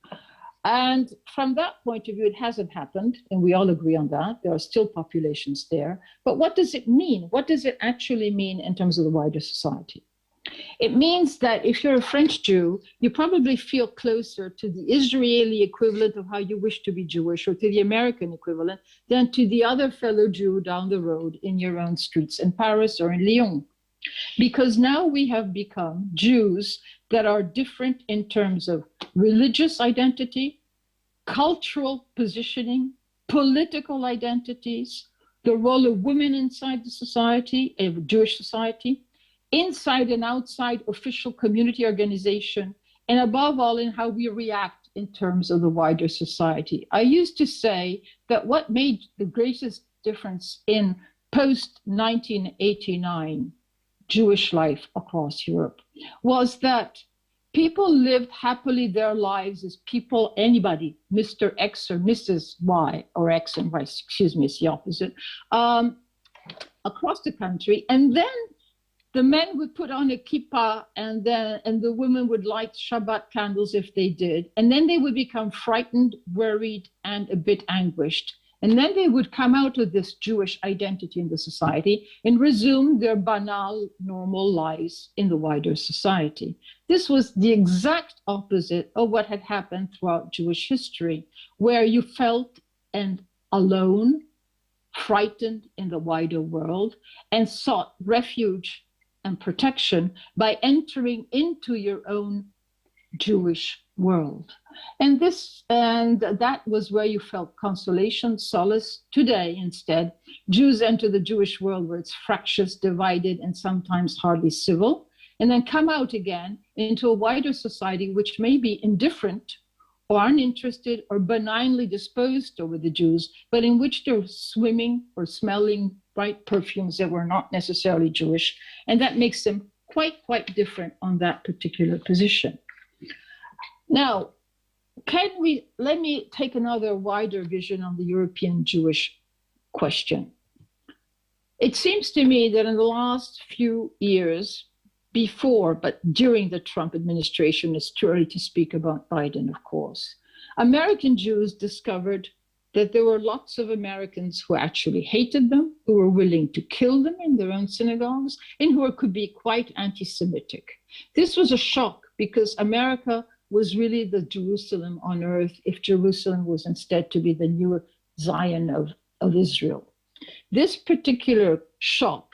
And from that point of view, it hasn't happened, and we all agree on that. There are still populations there. But what does it mean? What does it actually mean in terms of the wider society? It means that if you're a French Jew, you probably feel closer to the Israeli equivalent of how you wish to be Jewish, or to the American equivalent, than to the other fellow Jew down the road in your own streets in Paris or in Lyon. Because now we have become Jews that are different in terms of religious identity, cultural positioning, political identities, the role of women inside the society, a Jewish society, inside and outside official community organization, and above all, in how we react in terms of the wider society. I used to say that what made the greatest difference in post-1989 Jewish life across Europe was that people lived happily their lives as people, anybody, Mr. X or Mrs. Y, or X and Y, excuse me, it's the opposite, across the country. And then the men would put on a kippah, and the women would light Shabbat candles if they did. And then they would become frightened, worried, and a bit anguished. And then they would come out of this Jewish identity in the society and resume their banal, normal lives in the wider society. This was the exact opposite of what had happened throughout Jewish history, where you felt alone, frightened in the wider world, and sought refuge and protection by entering into your own Jewish world. And that was where you felt consolation, solace. Today, instead, Jews enter the Jewish world where it's fractious, divided, and sometimes hardly civil, and then come out again into a wider society which may be indifferent or uninterested or benignly disposed toward the Jews, but in which they're swimming or smelling bright perfumes that were not necessarily Jewish. And that makes them quite different on that particular position. Now, let me take another wider vision on the European Jewish question. It seems to me that in the last few years, before, but during the Trump administration, it's too early to speak about Biden, of course, American Jews discovered that there were lots of Americans who actually hated them, who were willing to kill them in their own synagogues, and who could be quite anti-Semitic. This was a shock because America was really the Jerusalem on earth if Jerusalem was instead to be the new Zion of Israel. This particular shock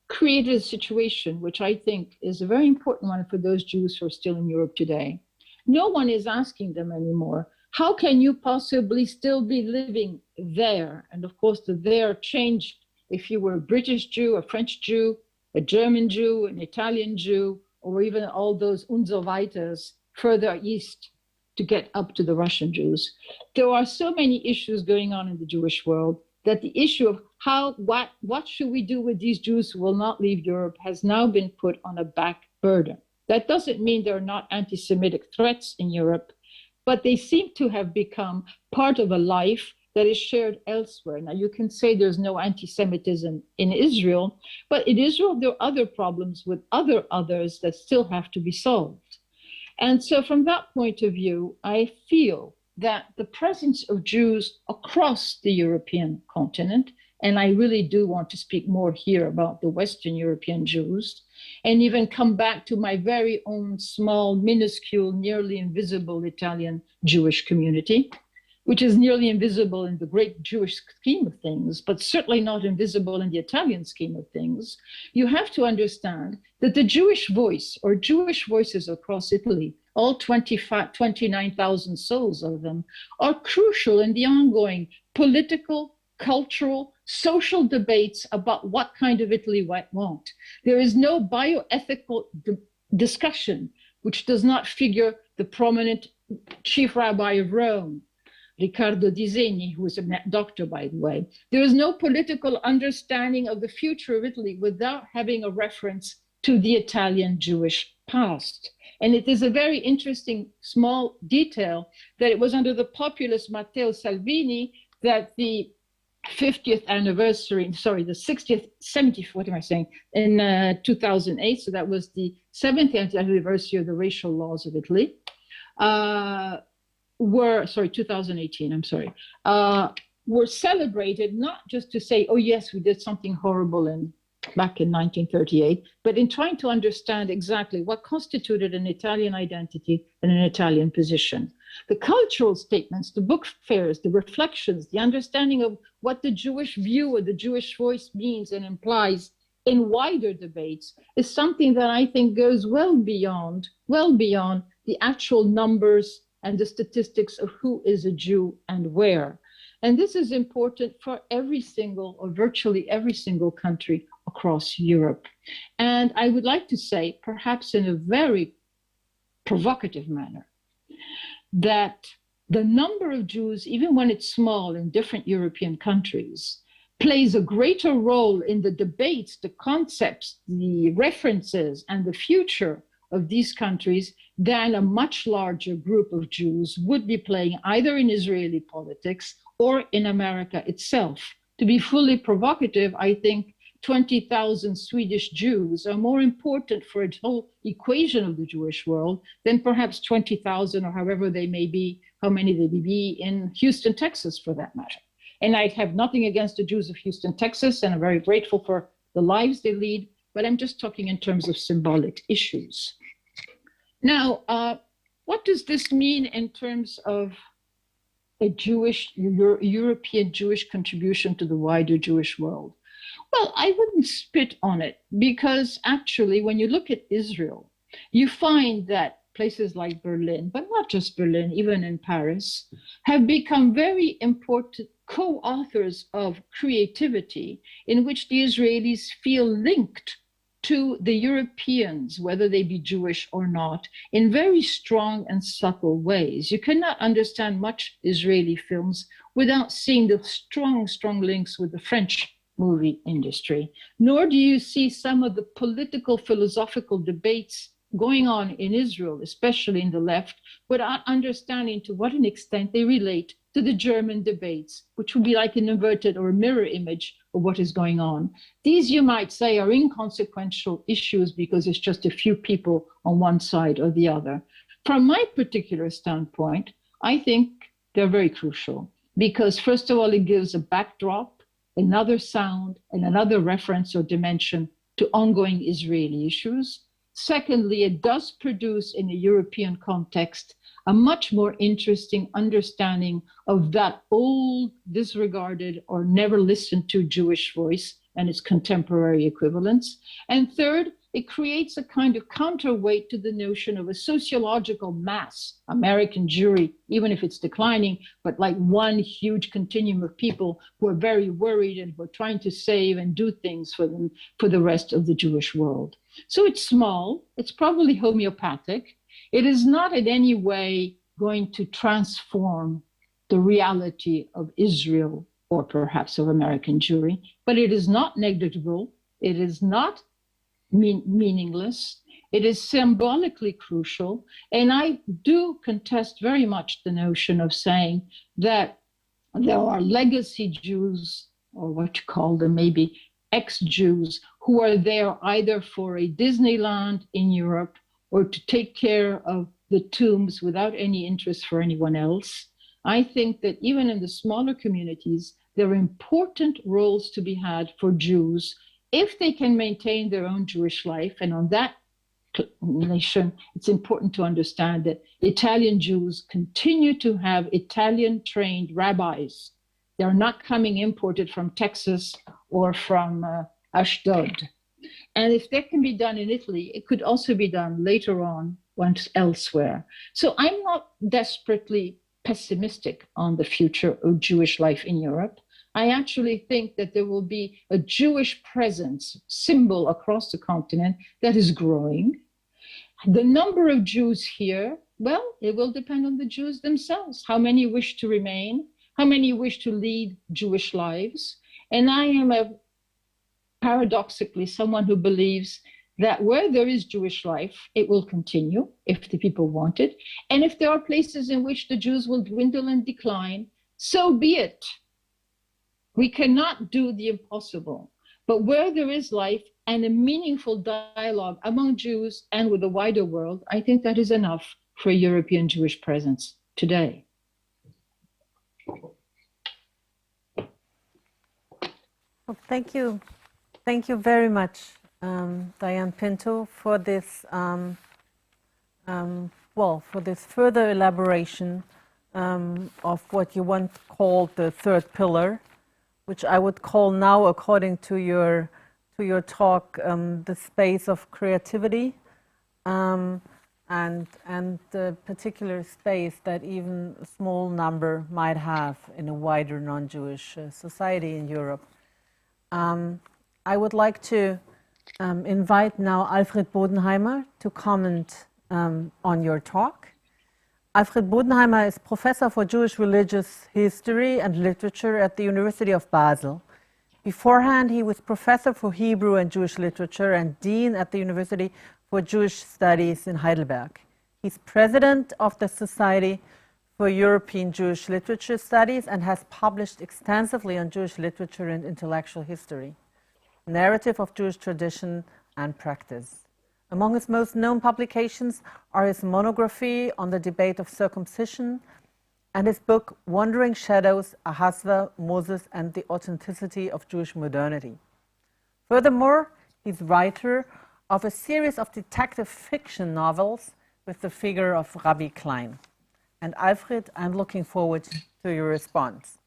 created a situation which I think is a very important one for those Jews who are still in Europe today. No one is asking them anymore, how can you possibly still be living there? And of course, the there changed if you were a British Jew, a French Jew, a German Jew, an Italian Jew, or even all those und so weiters further east to get up to the Russian Jews. There are so many issues going on in the Jewish world that the issue of what should we do with these Jews who will not leave Europe has now been put on a back burner. That doesn't mean there are not anti-Semitic threats in Europe, but they seem to have become part of a life that is shared elsewhere. Now, you can say there's no anti-Semitism in Israel, but in Israel, there are other problems with others that still have to be solved. And so from that point of view, I feel that the presence of Jews across the European continent, and I really do want to speak more here about the Western European Jews, and even come back to my very own small, minuscule, nearly invisible Italian Jewish community, which is nearly invisible in the great Jewish scheme of things, but certainly not invisible in the Italian scheme of things. You have to understand that the Jewish voice, or Jewish voices across Italy, all 29,000 souls of them, are crucial in the ongoing political, cultural, social debates about what kind of Italy we want. There is no bioethical discussion which does not figure the prominent chief rabbi of Rome, Riccardo Di Segni, who is a doctor, by the way. There is no political understanding of the future of Italy without having a reference to the Italian Jewish past. And it is a very interesting small detail that it was under the populist Matteo Salvini that the 50th anniversary, sorry, the 60th, 70th, what am I saying, in 2008, so that was the 70th anniversary of the racial laws of Italy, 2018, were celebrated not just to say, oh yes, we did something horrible back in 1938, but in trying to understand exactly what constituted an Italian identity and an Italian position. The cultural statements, the book fairs, the reflections, the understanding of what the Jewish view or the Jewish voice means and implies in wider debates is something that I think goes well beyond the actual numbers and the statistics of who is a Jew and where. And this is important for every single or virtually every single country across Europe. And I would like to say, perhaps in a very provocative manner, that the number of Jews, even when it's small in different European countries, plays a greater role in the debates, the concepts, the references, and the future of these countries than a much larger group of Jews would be playing either in Israeli politics or in America itself. To be fully provocative, I think 20,000 Swedish Jews are more important for a whole equation of the Jewish world than perhaps 20,000 or however they may be, how many they may be in Houston, Texas, for that matter. And I have nothing against the Jews of Houston, Texas, and I'm very grateful for the lives they lead, but I'm just talking in terms of symbolic issues. Now, what does this mean in terms of a European Jewish contribution to the wider Jewish world? Well, I wouldn't spit on it, because actually, when you look at Israel, you find that places like Berlin, but not just Berlin, even in Paris, have become very important co-authors of creativity in which the Israelis feel linked to the Europeans, whether they be Jewish or not, in very strong and subtle ways. You cannot understand much Israeli films without seeing the strong, strong links with the French movie industry, nor do you see some of the political, philosophical debates going on in Israel, especially in the left, without understanding to what an extent they relate to the German debates, which would be like an inverted or a mirror image of what is going on. These, you might say, are inconsequential issues because it's just a few people on one side or the other. From my particular standpoint, I think they're very crucial because, first of all, it gives a backdrop, another sound, and another reference or dimension to ongoing Israeli issues. Secondly, it does produce in a European context a much more interesting understanding of that old, disregarded, or never listened to Jewish voice and its contemporary equivalents. And third, it creates a kind of counterweight to the notion of a sociological mass, American Jewry, even if it's declining, but like one huge continuum of people who are very worried and who are trying to save and do things for them, for the rest of the Jewish world. So it's small, it's probably homeopathic. It is not in any way going to transform the reality of Israel or perhaps of American Jewry, but it is not negligible. It is not meaningless. It is symbolically crucial. And I do contest very much the notion of saying that there are legacy Jews, or what you call them, maybe ex-Jews, who are there either for a Disneyland in Europe or to take care of the tombs without any interest for anyone else. I think that even in the smaller communities, there are important roles to be had for Jews if they can maintain their own Jewish life. And on that nation, it's important to understand that Italian Jews continue to have Italian-trained rabbis. They're not coming imported from Texas or from Ashdod. And if that can be done in Italy, it could also be done later on once elsewhere. So I'm not desperately pessimistic on the future of Jewish life in Europe. I actually think that there will be a Jewish presence symbol across the continent that is growing. The number of Jews here, well, it will depend on the Jews themselves. How many wish to remain? How many wish to lead Jewish lives? And I am paradoxically someone who believes that where there is Jewish life, it will continue if the people want it. And if there are places in which the Jews will dwindle and decline, so be it. We cannot do the impossible. But where there is life and a meaningful dialogue among Jews and with the wider world, I think that is enough for a European Jewish presence today.
Well, thank you. Thank you very much, Diane Pinto, for this, for this further elaboration of what you once called the third pillar, which I would call now, according to your talk, the space of creativity. and the particular space that even a small number might have in a wider non-Jewish society in Europe. I would like to invite now Alfred Bodenheimer to comment on your talk. Alfred Bodenheimer is Professor for Jewish Religious History and Literature at the University of Basel. Beforehand, he was Professor for Hebrew and Jewish Literature and Dean at the University for Jewish Studies in Heidelberg. He's President of the Society for European Jewish Literature Studies and has published extensively on Jewish literature and intellectual history, narrative of Jewish tradition and practice. Among his most known publications are his monography on the debate of circumcision and his book, Wandering Shadows, Ahasver, Moses, and the Authenticity of Jewish Modernity. Furthermore, he's writer of a series of detective fiction novels with the figure of Rabbi Klein. And Alfred, I'm looking forward to your response.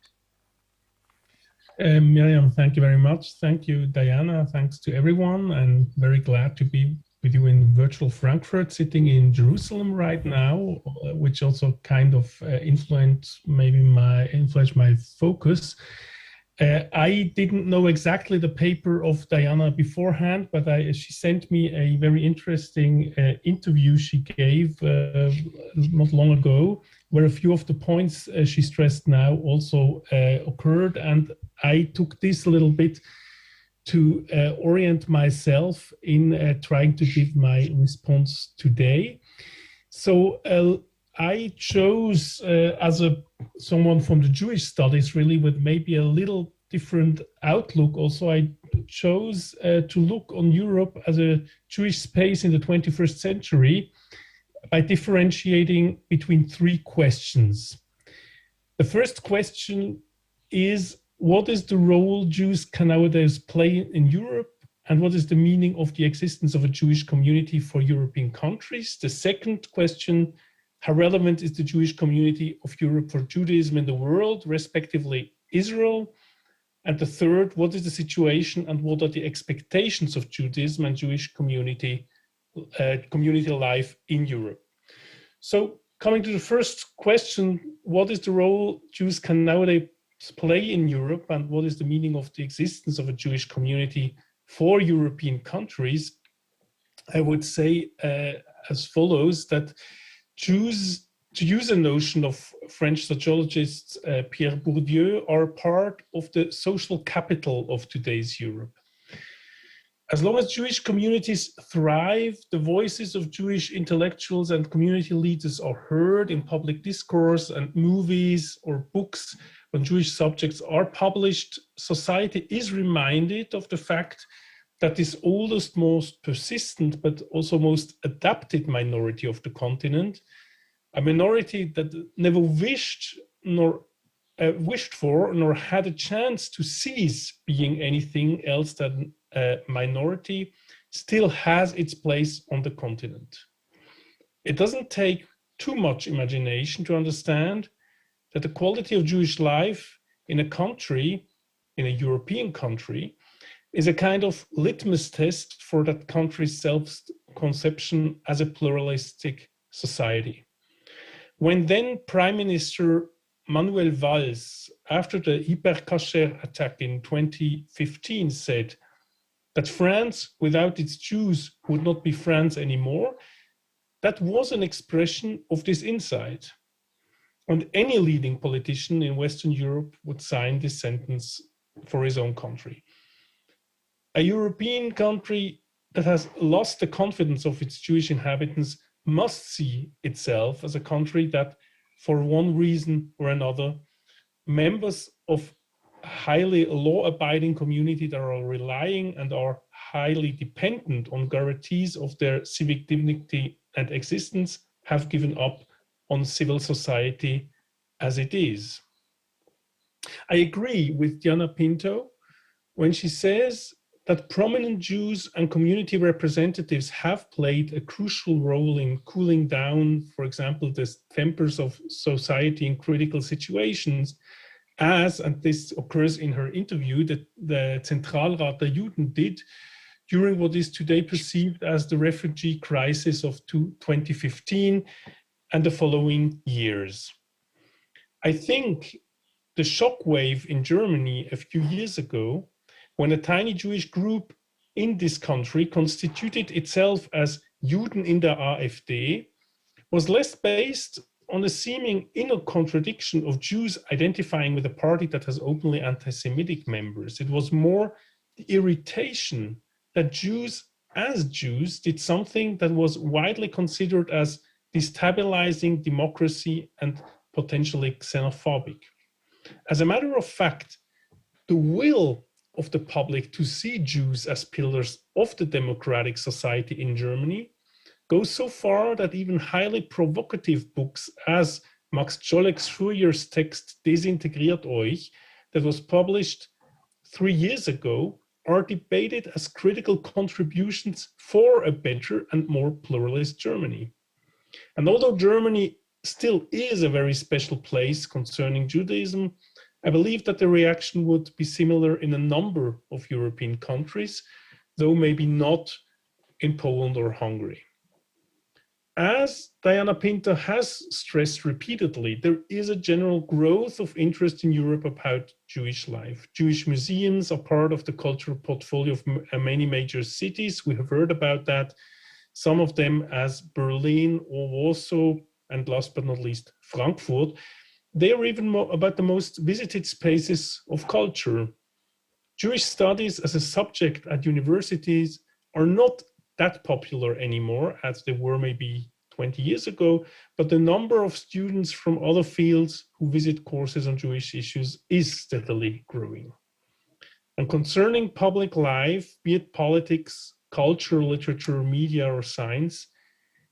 Mirjam, thank you very much. Thank you, Diana. Thanks to everyone. I'm very glad to be with you in virtual Frankfurt, sitting in Jerusalem right now, which also kind of influenced my focus. I didn't know exactly the paper of Diana beforehand, but she sent me a very interesting interview she gave not long ago, where a few of the points she stressed now also occurred. And I took this a little bit to orient myself in trying to give my response today. So I chose, as someone from the Jewish studies, really with maybe a little different outlook, also I chose to look on Europe as a Jewish space in the 21st century by differentiating between three questions. The first question is, what is the role Jews can nowadays play in Europe, and what is the meaning of the existence of a Jewish community for European countries? The second question, how relevant is the Jewish community of Europe for Judaism in the world, respectively Israel? And the third, what is the situation and what are the expectations of Judaism and Jewish community life in Europe? So coming to the first question, what is the role Jews can nowadays play in Europe, and what is the meaning of the existence of a Jewish community for European countries? I would say as follows, that Jews, to use a notion of French sociologist Pierre Bourdieu, are part of the social capital of today's Europe. As long as Jewish communities thrive, the voices of Jewish intellectuals and community leaders are heard in public discourse, and movies or books on Jewish subjects are published, society is reminded of the fact that this oldest, most persistent, but also most adapted minority of the continent, a minority that never wished for nor had a chance to cease being anything else than a minority, still has its place on the continent. It doesn't take too much imagination to understand that the quality of Jewish life in a country, in a European country, is a kind of litmus test for that country's self-conception as a pluralistic society. When then Prime Minister Manuel Valls, after the Hypercacher attack in 2015, said that France without its Jews would not be France anymore, that was an expression of this insight. And any leading politician in Western Europe would sign this sentence for his own country. A European country that has lost the confidence of its Jewish inhabitants must see itself as a country that, for one reason or another, members of a highly law-abiding community that are relying and are highly dependent on guarantees of their civic dignity and existence have given up on civil society as it is. I agree with Diana Pinto when she says that prominent Jews and community representatives have played a crucial role in cooling down, for example, the tempers of society in critical situations, as, and this occurs in her interview, that the Zentralrat der Juden did during what is today perceived as the refugee crisis of 2015 and the following years. I think the shockwave in Germany a few years ago, when a tiny Jewish group in this country constituted itself as Juden in der AfD, was less based on a seeming inner contradiction of Jews identifying with a party that has openly anti-Semitic members. It was more the irritation that Jews as Jews did something that was widely considered as destabilizing democracy and potentially xenophobic. As a matter of fact, the will of the public to see Jews as pillars of the democratic society in Germany goes so far that even highly provocative books as Max Czolek's Fourier's text Desintegriert euch, that was published 3 years ago, are debated as critical contributions for a better and more pluralist Germany. And although Germany still is a very special place concerning Judaism, I believe that the reaction would be similar in a number of European countries, though maybe not in Poland or Hungary. As Diana Pinto has stressed repeatedly, there is a general growth of interest in Europe about Jewish life. Jewish museums are part of the cultural portfolio of many major cities. We have heard about that, some of them as Berlin or Warsaw, and last but not least, Frankfurt. They are even more about the most visited spaces of culture. Jewish studies as a subject at universities are not that popular anymore as they were maybe 20 years ago, but the number of students from other fields who visit courses on Jewish issues is steadily growing. And concerning public life, be it politics, culture, literature, media, or science,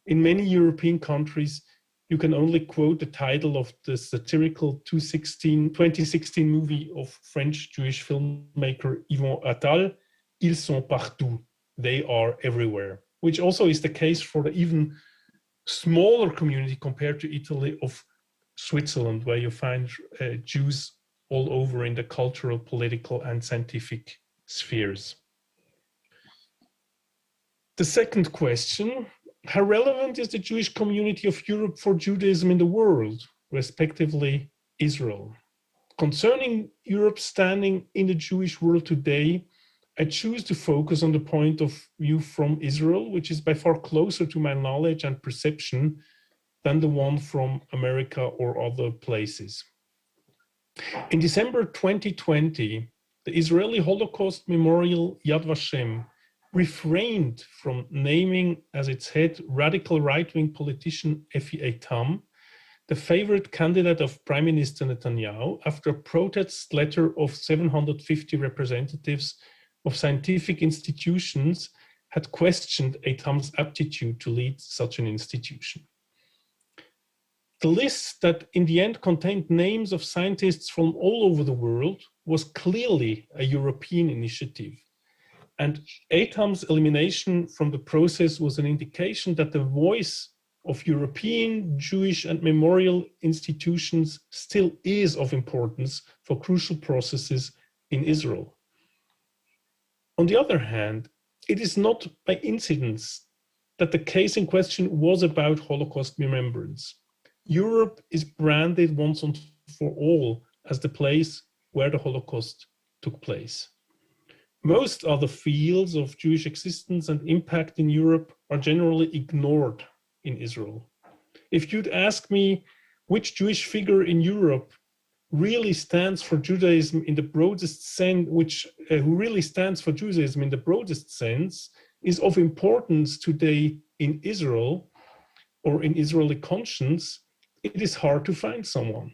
in many European countries, you can only quote the title of the satirical 2016 movie of French Jewish filmmaker Yvon Attal, Ils sont partout, they are everywhere, which also is the case for the even smaller community compared to Italy of Switzerland, where you find Jews all over in the cultural, political, and scientific spheres. The second question, how relevant is the Jewish community of Europe for Judaism in the world, respectively Israel? Concerning Europe's standing in the Jewish world today, I choose to focus on the point of view from Israel, which is by far closer to my knowledge and perception than the one from America or other places. In December 2020, the Israeli Holocaust Memorial Yad Vashem refrained from naming as its head radical right-wing politician Efi Eitam, the favorite candidate of Prime Minister Netanyahu, after a protest letter of 750 representatives of scientific institutions had questioned Eitam's aptitude to lead such an institution. The list that in the end contained names of scientists from all over the world was clearly a European initiative. And Eitam's elimination from the process was an indication that the voice of European, Jewish, and memorial institutions still is of importance for crucial processes in Israel. On the other hand, it is not by incidence that the case in question was about Holocaust remembrance. Europe is branded once and for all as the place where the Holocaust took place. Most other fields of Jewish existence and impact in Europe are generally ignored in Israel. If you'd ask me which Jewish figure in Europe really stands for Judaism in the broadest sense, who really stands for Judaism in the broadest sense, is of importance today in Israel or in Israeli conscience, it is hard to find someone,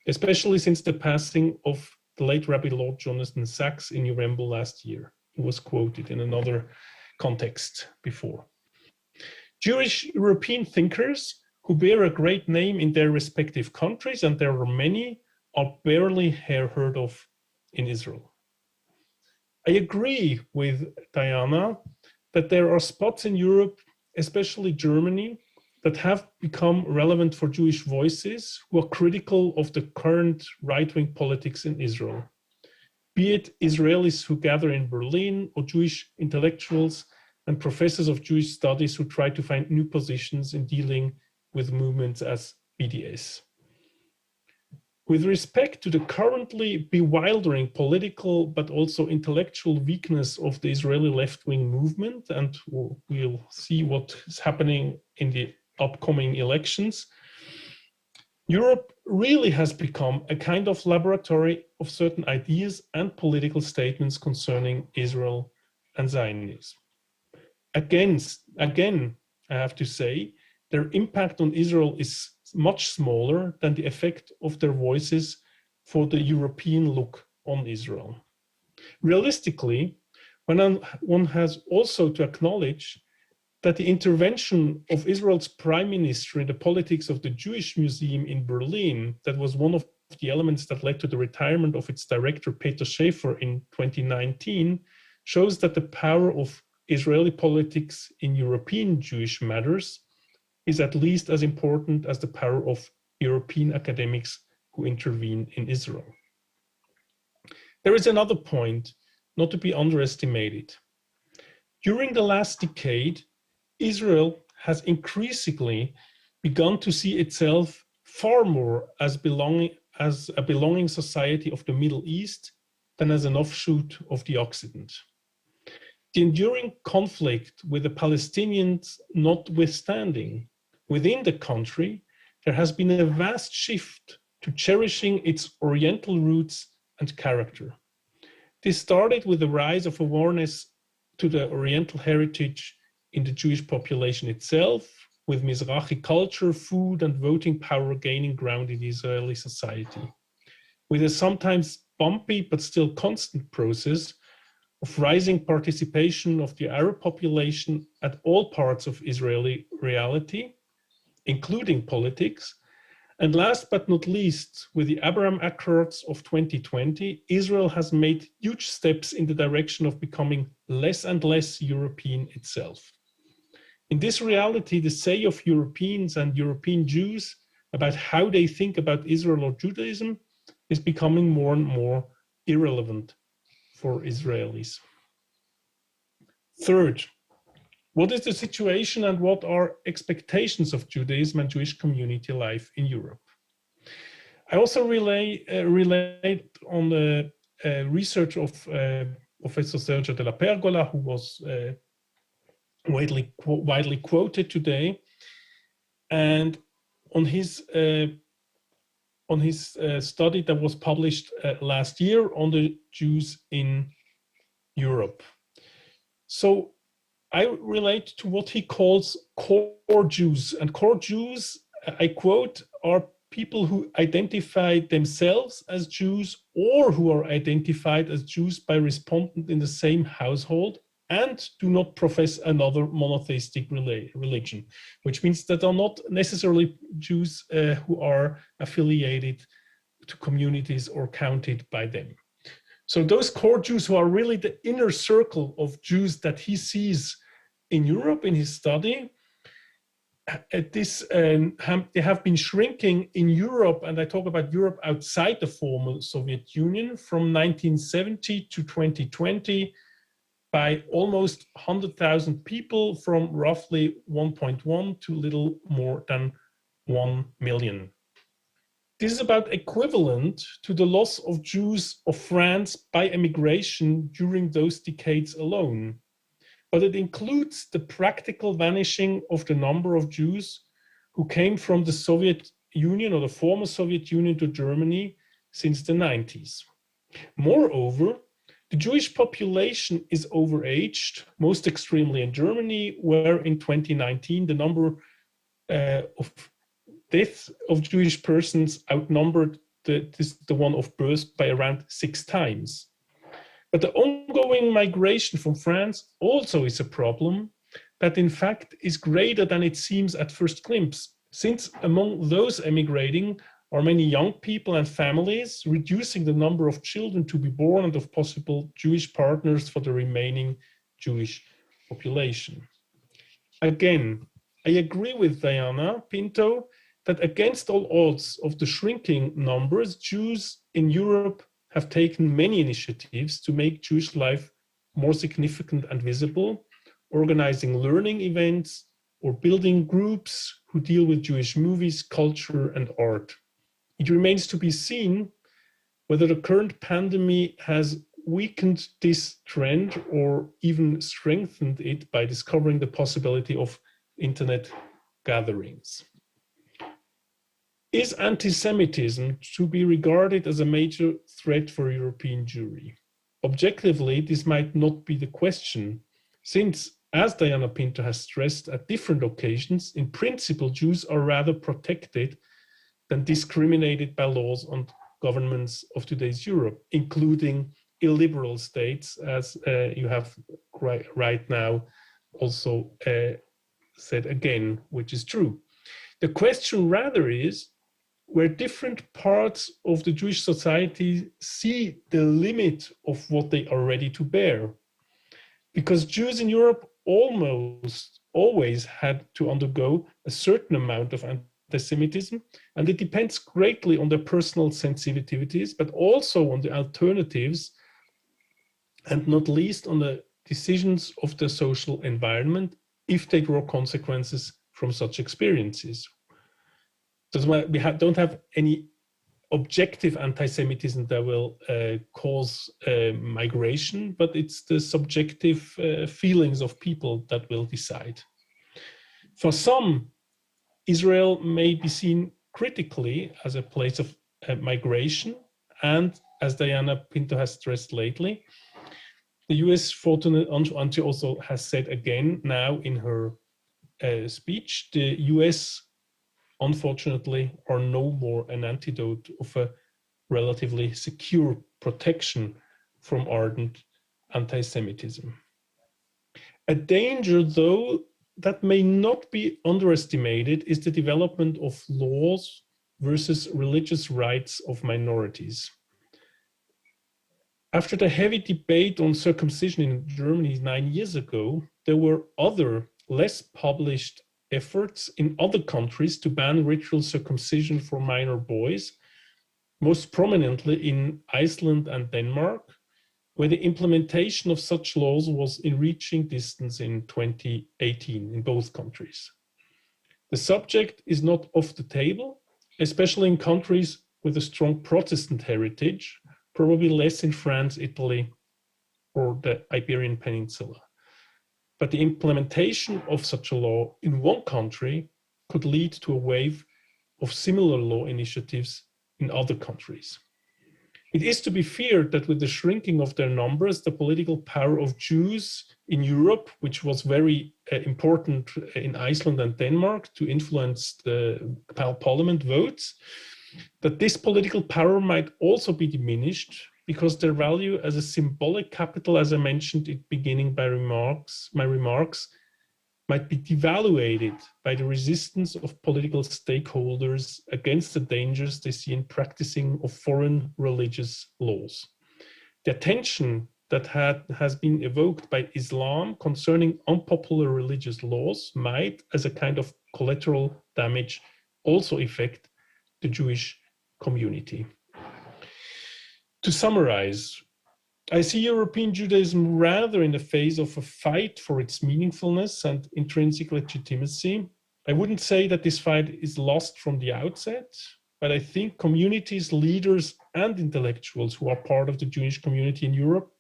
especially since the passing of the late Rabbi Lord Jonathan Sachs in November last year. He was quoted in another context before. Jewish European thinkers who bear a great name in their respective countries, and there are many, are barely heard of in Israel. I agree with Diana that there are spots in Europe, especially Germany, that have become relevant for Jewish voices who are critical of the current right-wing politics in Israel. be it Israelis who gather in Berlin or Jewish intellectuals and professors of Jewish studies who try to find new positions in dealing with movements as BDS. With respect to the currently bewildering political but also intellectual weakness of the Israeli left-wing movement, and we'll see what is happening in the upcoming elections, Europe really has become a kind of laboratory of certain ideas and political statements concerning Israel and Zionism. Again, I have to say, their impact on Israel is much smaller than the effect of their voices for the European look on Israel. Realistically, one has also to acknowledge that the intervention of Israel's prime minister in the politics of the Jewish Museum in Berlin, that was one of the elements that led to the retirement of its director, Peter Schäfer, in 2019, shows that the power of Israeli politics in European Jewish matters is at least as important as the power of European academics who intervene in Israel. There is another point not to be underestimated. During the last decade, Israel has increasingly begun to see itself far more as a belonging society of the Middle East than as an offshoot of the Occident. The enduring conflict with the Palestinians notwithstanding, within the country, there has been a vast shift to cherishing its Oriental roots and character. This started with the rise of awareness to the Oriental heritage in the Jewish population itself, with Mizrahi culture, food, and voting power gaining ground in Israeli society. With a sometimes bumpy but still constant process of rising participation of the Arab population at all parts of Israeli reality, including politics, and last but not least, with the Abraham Accords of 2020, Israel has made huge steps in the direction of becoming less and less European itself. In this reality, the say of Europeans and European Jews about how they think about Israel or Judaism is becoming more and more irrelevant for Israelis. Third, what is the situation and what are expectations of Judaism and Jewish community life in Europe? I also relate on the research of Professor Sergio de la Pergola, who was widely quoted today, and on his study that was published last year on the Jews in Europe. So I relate to what he calls core Jews. And core Jews, I quote, are people who identify themselves as Jews or who are identified as Jews by respondents in the same household and do not profess another monotheistic religion, which means that are not necessarily Jews who are affiliated to communities or counted by them. So those core Jews who are really the inner circle of Jews that he sees in Europe in his study, they have been shrinking in Europe, and I talk about Europe outside the former Soviet Union, from 1970 to 2020 by almost 100,000 people, from roughly 1.1 to little more than 1 million. This is about equivalent to the loss of Jews of France by emigration during those decades alone. But it includes the practical vanishing of the number of Jews who came from the Soviet Union or the former Soviet Union to Germany since the 90s. Moreover, the Jewish population is overaged, most extremely in Germany, where in 2019 the number of deaths of Jewish persons outnumbered the one of births by around 6 times. But the ongoing migration from France also is a problem that in fact is greater than it seems at first glimpse, since among those emigrating are many young people and families, reducing the number of children to be born and of possible Jewish partners for the remaining Jewish population. Again, I agree with Diana Pinto that against all odds of the shrinking numbers, Jews in Europe have taken many initiatives to make Jewish life more significant and visible, organizing learning events or building groups who deal with Jewish movies, culture, and art. It remains to be seen whether the current pandemic has weakened this trend or even strengthened it by discovering the possibility of internet gatherings. Is anti-Semitism to be regarded as a major threat for European Jewry? Objectively, this might not be the question, since, as Diana Pinto has stressed at different occasions, in principle, Jews are rather protected than discriminated by laws and governments of today's Europe, including illiberal states, as you have right now also said again, which is true. The question rather is, where different parts of the Jewish society see the limit of what they are ready to bear. Because Jews in Europe almost always had to undergo a certain amount of anti-Semitism, and it depends greatly on their personal sensitivities, but also on the alternatives, and not least on the decisions of the social environment, if they draw consequences from such experiences. So we don't have any objective anti-Semitism that will cause migration, but it's the subjective feelings of people that will decide. For some, Israel may be seen critically as a place of migration, and as Diana Pinto has stressed lately, the US, Andrea also has said again now in her speech, the US unfortunately are no more an antidote of a relatively secure protection from ardent anti-Semitism. A danger, though, that may not be underestimated is the development of laws versus religious rights of minorities. After the heavy debate on circumcision in Germany 9 years ago, there were other, less published efforts in other countries to ban ritual circumcision for minor boys, most prominently in Iceland and Denmark, where the implementation of such laws was in reaching distance in 2018 in both countries. The subject is not off the table, especially in countries with a strong Protestant heritage, probably less in France, Italy, or the Iberian Peninsula. But the implementation of such a law in one country could lead to a wave of similar law initiatives in other countries. It is to be feared that with the shrinking of their numbers, the political power of Jews in Europe, which was very important in Iceland and Denmark to influence the parliament votes, that this political power might also be diminished because their value as a symbolic capital, as I mentioned at the beginning by my remarks, might be devaluated by the resistance of political stakeholders against the dangers they see in practicing of foreign religious laws. The attention that has been evoked by Islam concerning unpopular religious laws might, as a kind of collateral damage, also affect the Jewish community. To summarize, I see European Judaism rather in the phase of a fight for its meaningfulness and intrinsic legitimacy. I wouldn't say that this fight is lost from the outset, but I think communities, leaders, and intellectuals who are part of the Jewish community in Europe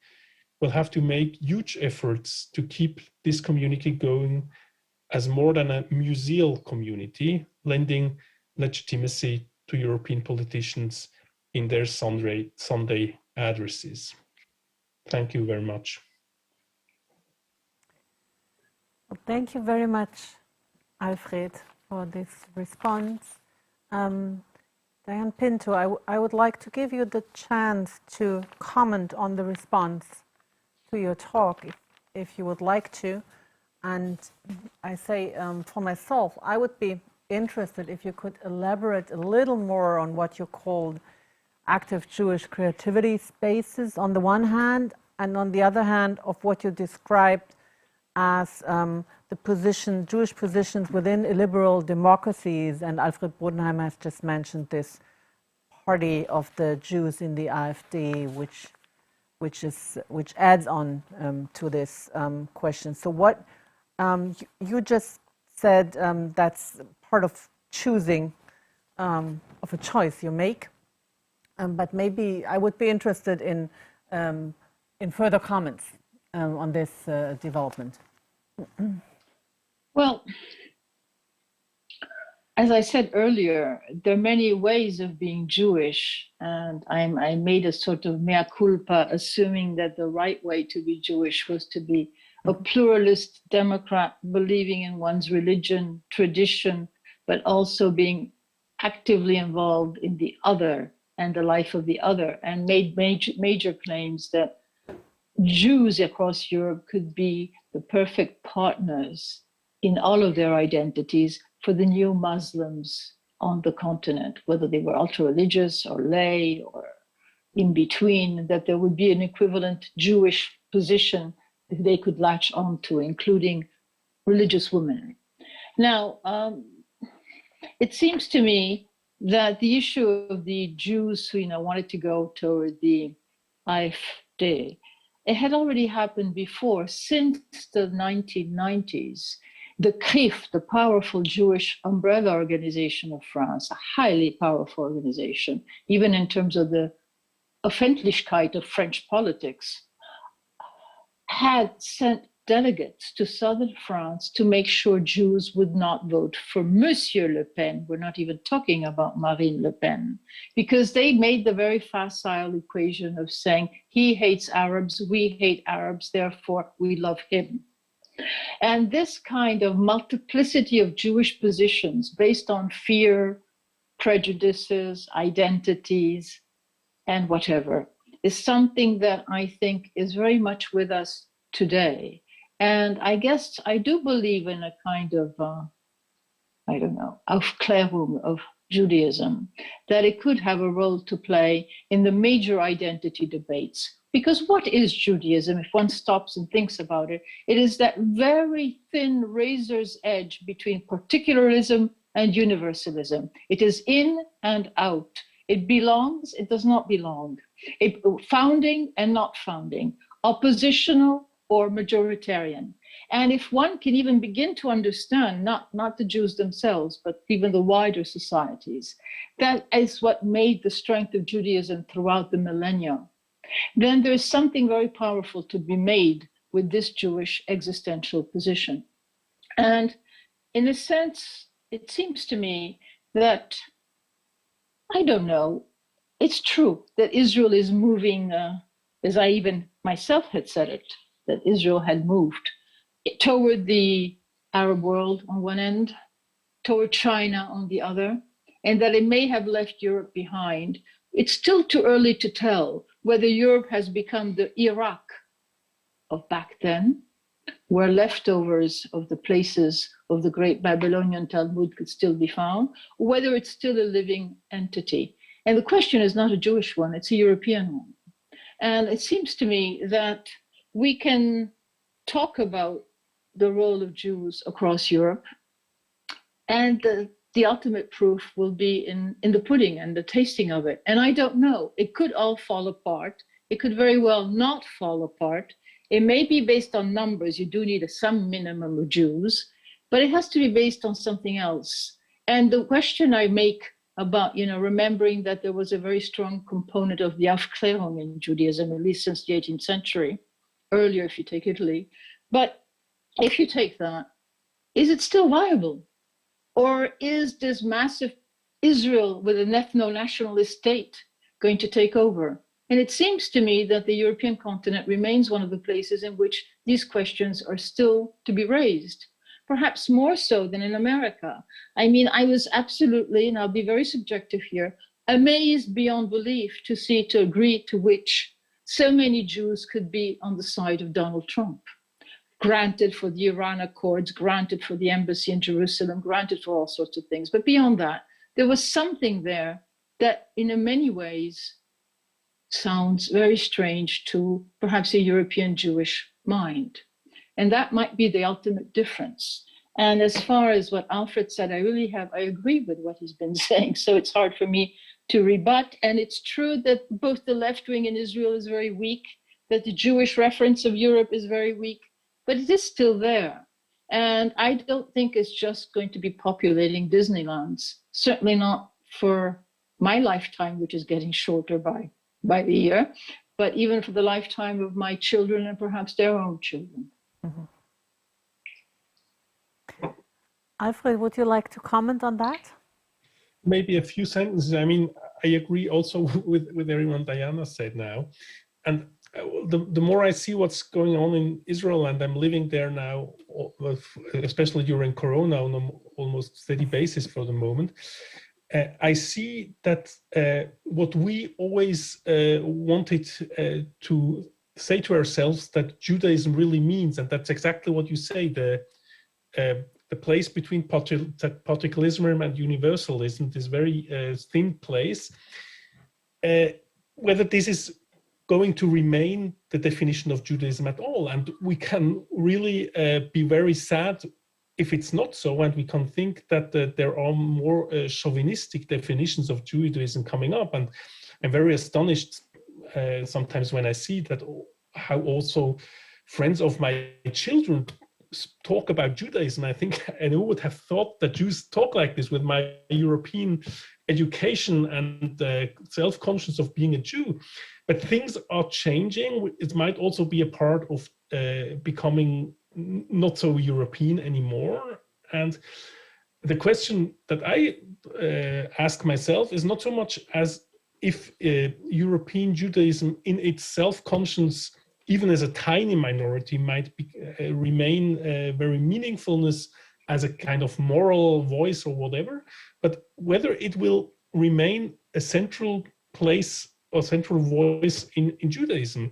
will have to make huge efforts to keep this community going as more than a museal community, lending legitimacy to European politicians in their Sunday addresses. Thank you very much.
Well, thank you very much, Alfred, for this response. Diana Pinto, I would like to give you the chance to comment on the response to your talk, if you would like to. And I say, for myself, I would be interested if you could elaborate a little more on what you called active Jewish creativity spaces on the one hand, and on the other hand of what you described as the Jewish positions within illiberal democracies, and Alfred Bodenheimer has just mentioned this party of the Jews in the AfD, which adds on to this question. So what you just said, that's part of choosing, of a choice you make. But maybe I would be interested in further comments on this development.
Well, as I said earlier, there are many ways of being Jewish, and I made a sort of mea culpa, assuming that the right way to be Jewish was to be a pluralist Democrat, believing in one's religion, tradition, but also being actively involved in the other and the life of the other, and made major claims that Jews across Europe could be the perfect partners in all of their identities for the new Muslims on the continent, whether they were ultra-religious or lay or in between, that there would be an equivalent Jewish position that they could latch onto, including religious women. Now, it seems to me that the issue of the Jews who wanted to go toward the AfD, it had already happened before. Since the 1990s, the CRIF, the powerful Jewish umbrella organization of France, a highly powerful organization, even in terms of the Öffentlichkeit of French politics, had sent delegates to southern France to make sure Jews would not vote for Monsieur Le Pen. We're not even talking about Marine Le Pen, because they made the very facile equation of saying he hates Arabs, we hate Arabs, therefore we love him. And this kind of multiplicity of Jewish positions based on fear, prejudices, identities, and whatever is something that I think is very much with us today. And I guess I do believe in a kind of, Aufklärung of Judaism, that it could have a role to play in the major identity debates. Because what is Judaism, if one stops and thinks about it? It is that very thin razor's edge between particularism and universalism. It is in and out. It belongs, it does not belong. Founding and not founding. Oppositional or majoritarian. And if one can even begin to understand, not the Jews themselves, but even the wider societies, that is what made the strength of Judaism throughout the millennia, then there's something very powerful to be made with this Jewish existential position. And in a sense, it seems to me that, I don't know, it's true that Israel is moving, as I even myself had said it, that Israel had moved toward the Arab world on one end, toward China on the other, and that it may have left Europe behind. It's still too early to tell whether Europe has become the Iraq of back then, where leftovers of the places of the great Babylonian Talmud could still be found, or whether it's still a living entity. And the question is not a Jewish one, it's a European one. And it seems to me that we can talk about the role of Jews across Europe, and the ultimate proof will be in the pudding and the tasting of it. And I don't know, it could all fall apart. It could very well not fall apart. It may be based on numbers. You do need some minimum of Jews, but it has to be based on something else. And the question I make about, remembering that there was a very strong component of the Aufklärung in Judaism, at least since the 18th century, earlier if you take Italy. But if you take that, is it still viable? Or is this massive Israel with an ethno-nationalist state going to take over? And it seems to me that the European continent remains one of the places in which these questions are still to be raised, perhaps more so than in America. I mean, I was absolutely, and I'll be very subjective here, amazed beyond belief to agree to which so many Jews could be on the side of Donald Trump. Granted for the Iran Accords, granted for the embassy in Jerusalem, granted for all sorts of things. But beyond that, there was something there that in many ways sounds very strange to perhaps a European Jewish mind. And that might be the ultimate difference. And as far as what Alfred said, I agree with what he's been saying. So it's hard for me to rebut. And it's true that both the left wing in Israel is very weak, that the Jewish reference of Europe is very weak, but it is still there. And I don't think it's just going to be populating Disneylands, certainly not for my lifetime, which is getting shorter by the year, but even for the lifetime of my children and perhaps their own children.
Mm-hmm. Alfred, would you like to comment on that?
Maybe a few sentences. I mean, I agree also with everyone Diana said now. And the more I see what's going on in Israel, and I'm living there now, especially during Corona, on an almost steady basis for the moment, I see that what we always wanted to say to ourselves that Judaism really means, and that's exactly what you say, the place between particularism and universalism, this very thin place, whether this is going to remain the definition of Judaism at all. And we can really be very sad if it's not so, and we can think that there are more chauvinistic definitions of Judaism coming up. And I'm very astonished sometimes when I see that, how also friends of my children talk about Judaism. I think, and who would have thought that Jews talk like this with my European education and self-conscious of being a Jew? But things are changing. It might also be a part of becoming not so European anymore. And the question that I ask myself is not so much as if European Judaism in its self-conscious, even as a tiny minority, might remain very meaningfulness as a kind of moral voice or whatever, but whether it will remain a central place or central voice in Judaism.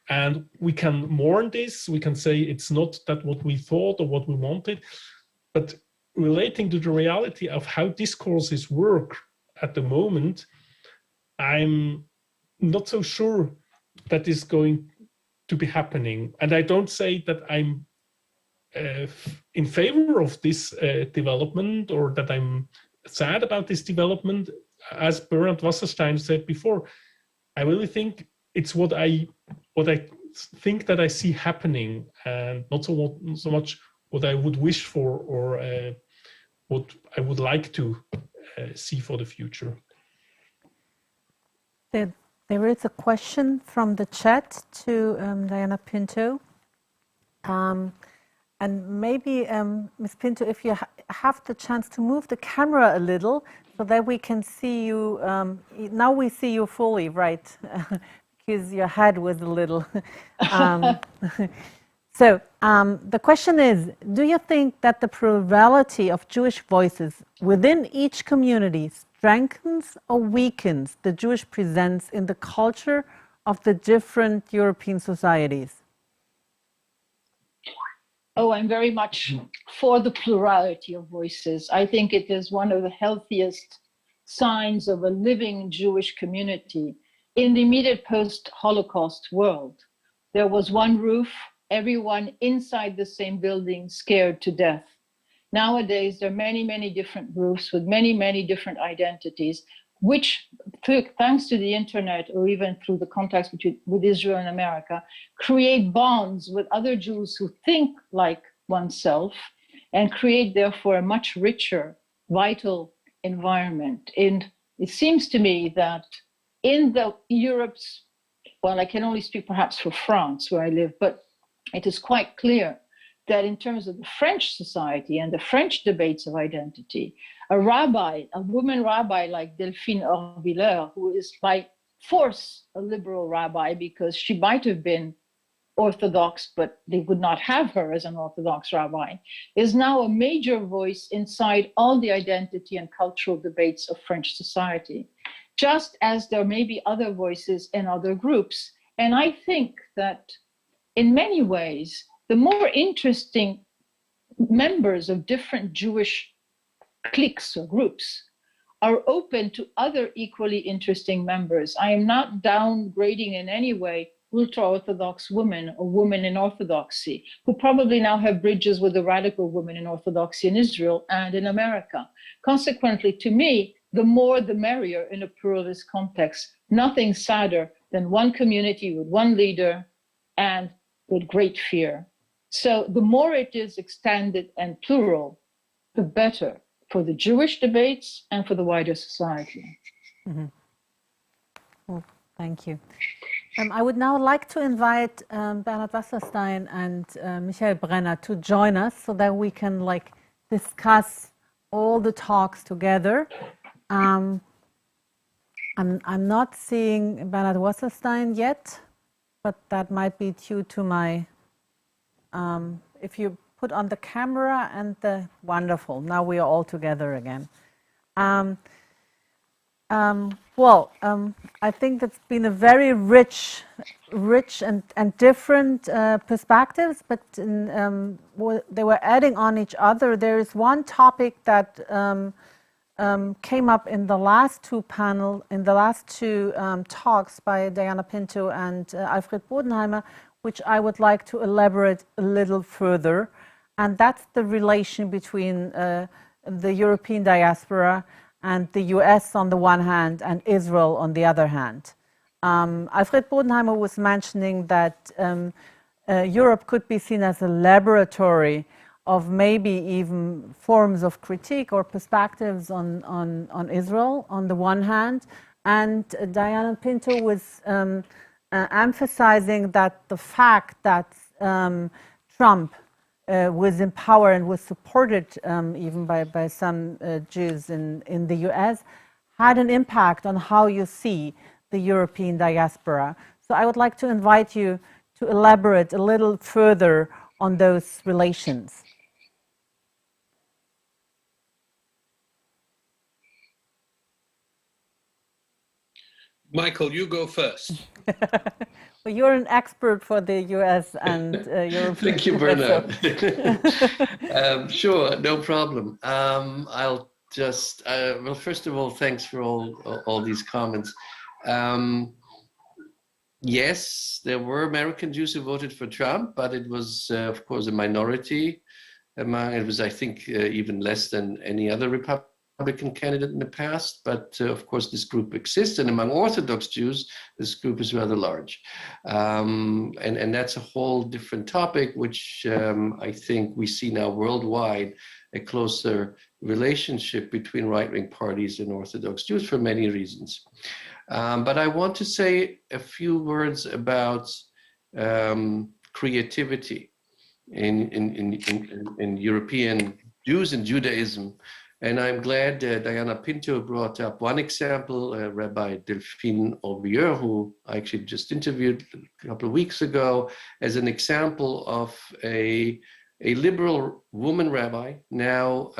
And we can mourn this, we can say it's not that what we thought or what we wanted, but relating to the reality of how discourses work at the moment, I'm not so sure that is going to be happening. And I don't say that I'm in favor of this development or that I'm sad about this development. As Bernd Wasserstein said before, I really think it's what I think that I see happening, and not so much what I would wish for or what I would like to see for the future.
There is a question from the chat to Diana Pinto. And maybe, Ms. Pinto, if you have the chance to move the camera a little so that we can see you. Now we see you fully, right? Because your head was a little. So the question is, do you think that the plurality of Jewish voices within each community strengthens or weakens the Jewish presence in the culture of the different European societies?
Oh, I'm very much for the plurality of voices. I think it is one of the healthiest signs of a living Jewish community. In the immediate post-Holocaust world, there was one roof, everyone inside the same building scared to death. Nowadays, there are many, many different roofs with many, many different identities, which, thanks to the internet or even through the contacts with Israel and America, create bonds with other Jews who think like oneself and create, therefore, a much richer, vital environment. And it seems to me that in Europe's, well, I can only speak perhaps for France, where I live, but it is quite clear that in terms of the French society and the French debates of identity, a rabbi, a woman rabbi like Delphine Orvilleur, who is by force a liberal rabbi because she might have been Orthodox, but they would not have her as an Orthodox rabbi, is now a major voice inside all the identity and cultural debates of French society, just as there may be other voices in other groups. And I think that in many ways, the more interesting members of different Jewish cliques or groups are open to other equally interesting members. I am not downgrading in any way ultra-Orthodox women or women in Orthodoxy, who probably now have bridges with the radical women in Orthodoxy in Israel and in America. Consequently, to me, the more the merrier in a pluralist context. Nothing sadder than one community with one leader and with great fear. So the more it is extended and plural, the better for the Jewish debates and for the wider society.
Mm-hmm. Well, thank you. I would now like to invite Bernhard Wasserstein and Michael Brenner to join us so that we can discuss all the talks together. I'm not seeing Bernhard Wasserstein yet, but that might be due to my, if you put on the camera and the, wonderful, now we are all together again. I think it's been a very rich and different perspectives, but they were adding on each other. There is one topic that came up in the last two talks by Diana Pinto and Alfred Bodenheimer, which I would like to elaborate a little further, and that's the relation between the European diaspora and the US on the one hand and Israel on the other hand. Alfred Bodenheimer was mentioning that Europe could be seen as a laboratory of maybe even forms of critique or perspectives on Israel on the one hand, and Diana Pinto was emphasizing that the fact that Trump was in power and was supported even by some Jews in the US had an impact on how you see the European diaspora. So I would like to invite you to elaborate a little further on those relations.
Michael, you go first.
Well, you're an expert for the US and European.
Thank you, Bernard. Sure, no problem. I'll just, well, first of all, thanks for all these comments. Yes, there were American Jews who voted for Trump, but it was, of course, a minority. It was, I think, even less than any other Republican candidate in the past, but of course this group exists, and among Orthodox Jews this group is rather large, and that's a whole different topic, which I think we see now worldwide, a closer relationship between right-wing parties and Orthodox Jews for many reasons. But I want to say a few words about creativity in European Jews and Judaism. And I'm glad Diana Pinto brought up one example, Rabbi Delphine Aubieux, who I actually just interviewed a couple of weeks ago, as an example of a liberal woman rabbi, now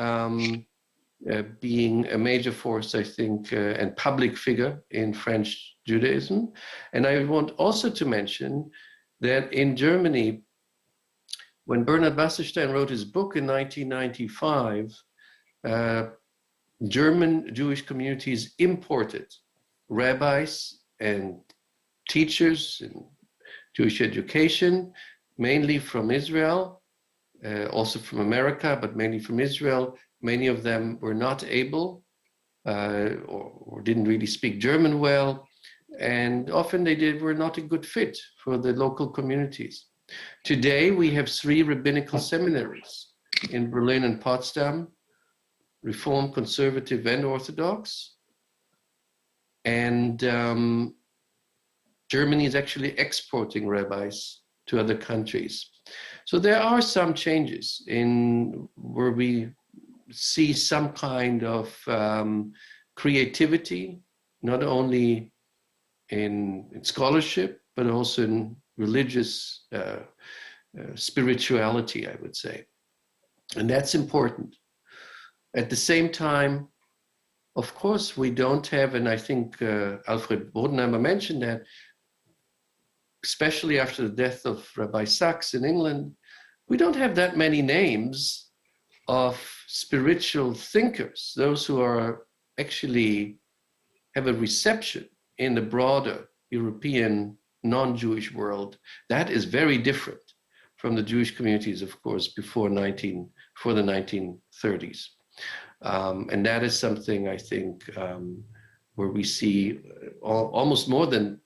being a major force, I think, and public figure in French Judaism. And I want also to mention that in Germany, when Bernhard Wasserstein wrote his book in 1995, German Jewish communities imported rabbis and teachers in Jewish education, mainly from Israel, also from America, but mainly from Israel. Many of them were not able or didn't really speak German well, and often were not a good fit for the local communities. Today, we have 3 rabbinical seminaries in Berlin and Potsdam, Reform, Conservative, and Orthodox. And Germany is actually exporting rabbis to other countries. So there are some changes in where we see some kind of creativity, not only in scholarship, but also in religious spirituality, I would say. And that's important. At the same time, of course, we don't have, and I think Alfred Bodenheimer mentioned that, especially after the death of Rabbi Sachs in England, we don't have that many names of spiritual thinkers, those who are actually have a reception in the broader European non-Jewish world. That is very different from the Jewish communities, of course, before the 1930s. And that is something I think where we see almost more than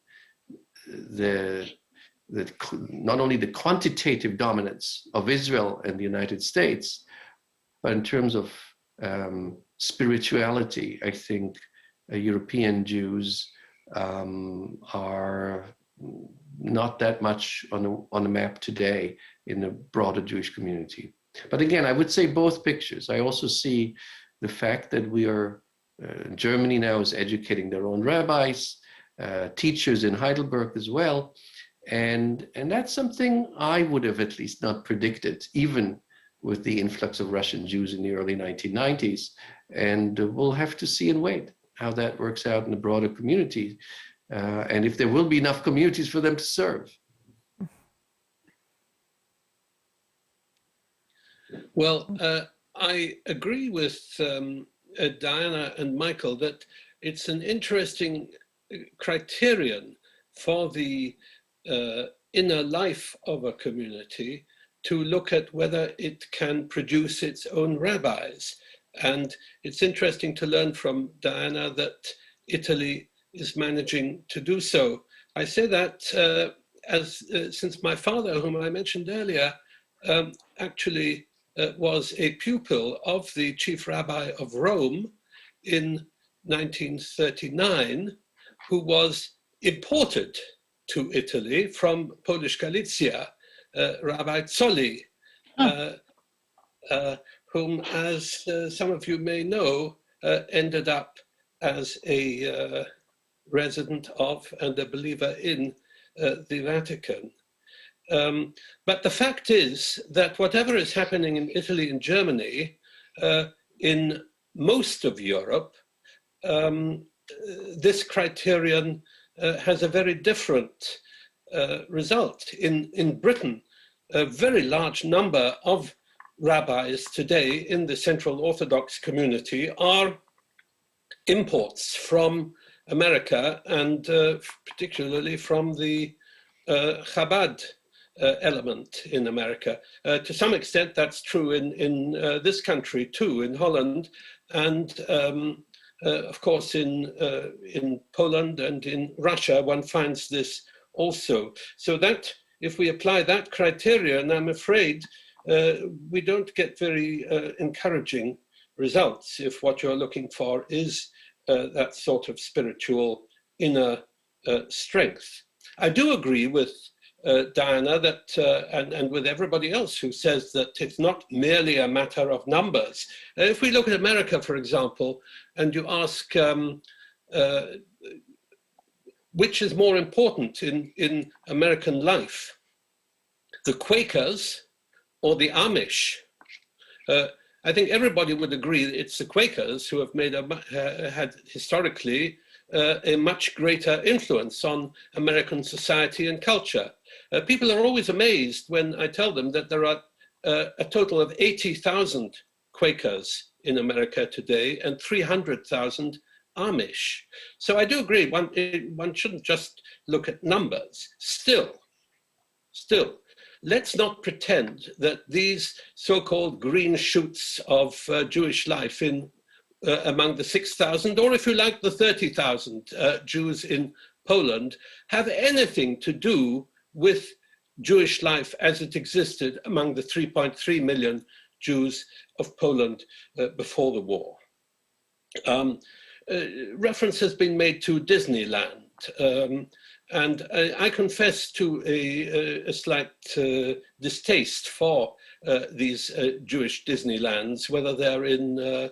not only the quantitative dominance of Israel and the United States, but in terms of spirituality, I think European Jews are not that much on the map today in the broader Jewish community. But again, I would say both pictures. I also see the fact that we are, Germany now is educating their own rabbis, teachers in Heidelberg as well. And that's something I would have at least not predicted, even with the influx of Russian Jews in the early 1990s. And we'll have to see and wait how that works out in the broader community, and if there will be enough communities for them to serve.
Well, I agree with Diana and Michael that it's an interesting criterion for the inner life of a community to look at whether it can produce its own rabbis. And it's interesting to learn from Diana that Italy is managing to do so. I say that since my father, whom I mentioned earlier, actually was a pupil of the chief rabbi of Rome in 1939, who was imported to Italy from Polish Galicia, Rabbi Zolli, whom, as some of you may know, ended up as a resident of and a believer in the Vatican. But the fact is that whatever is happening in Italy and Germany, in most of Europe, this criterion has a very different result. In Britain, a very large number of rabbis today in the Central Orthodox community are imports from America, and particularly from the Chabad element in America. To some extent, that's true in this country too, in Holland, and of course in Poland and in Russia, one finds this also. So that, if we apply that criterion, I'm afraid we don't get very encouraging results if what you're looking for is that sort of spiritual inner strength. I do agree with Diana that, and with everybody else who says that it's not merely a matter of numbers. If we look at America, for example, and you ask which is more important in American life, the Quakers or the Amish? I think everybody would agree that it's the Quakers who have had historically a much greater influence on American society and culture. People are always amazed when I tell them that there are a total of 80,000 Quakers in America today and 300,000 Amish. So I do agree, one shouldn't just look at numbers. Still, let's not pretend that these so-called green shoots of Jewish life among the 6,000, or if you like, the 30,000 Jews in Poland, have anything to do with Jewish life as it existed among the 3.3 million Jews of Poland before the war. Reference has been made to Disneyland. And I confess to a slight distaste for these Jewish Disneylands, whether they're in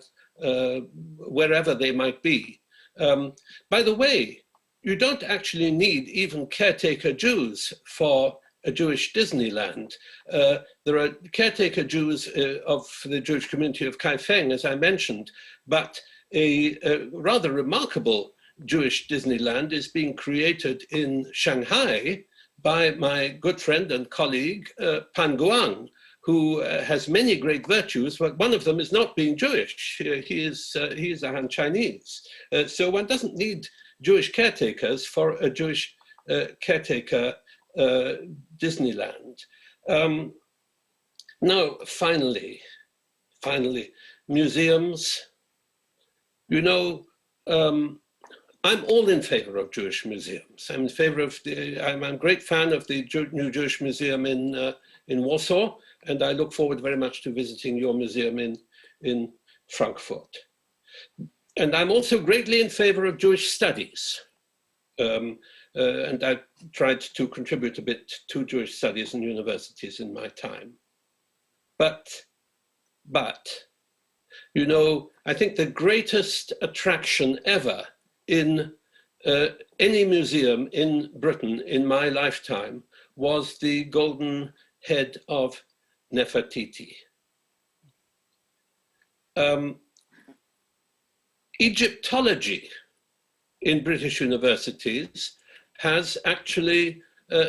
wherever they might be. By the way, you don't actually need even caretaker Jews for a Jewish Disneyland. There are caretaker Jews of the Jewish community of Kaifeng, as I mentioned, but a rather remarkable Jewish Disneyland is being created in Shanghai by my good friend and colleague, Pan Guang, who has many great virtues, but one of them is not being Jewish. He is a Han Chinese. So one doesn't need Jewish caretakers for a Jewish caretaker Disneyland. Now, finally, museums. You know, I'm all in favor of Jewish museums. I'm in favor of I'm a great fan of the new Jewish Museum in Warsaw, and I look forward very much to visiting your museum in Frankfurt. And I'm also greatly in favor of Jewish studies. And I've tried to contribute a bit to Jewish studies in universities in my time. But, you know, I think the greatest attraction ever in any museum in Britain in my lifetime was the golden head of Nefertiti. Egyptology in British universities has actually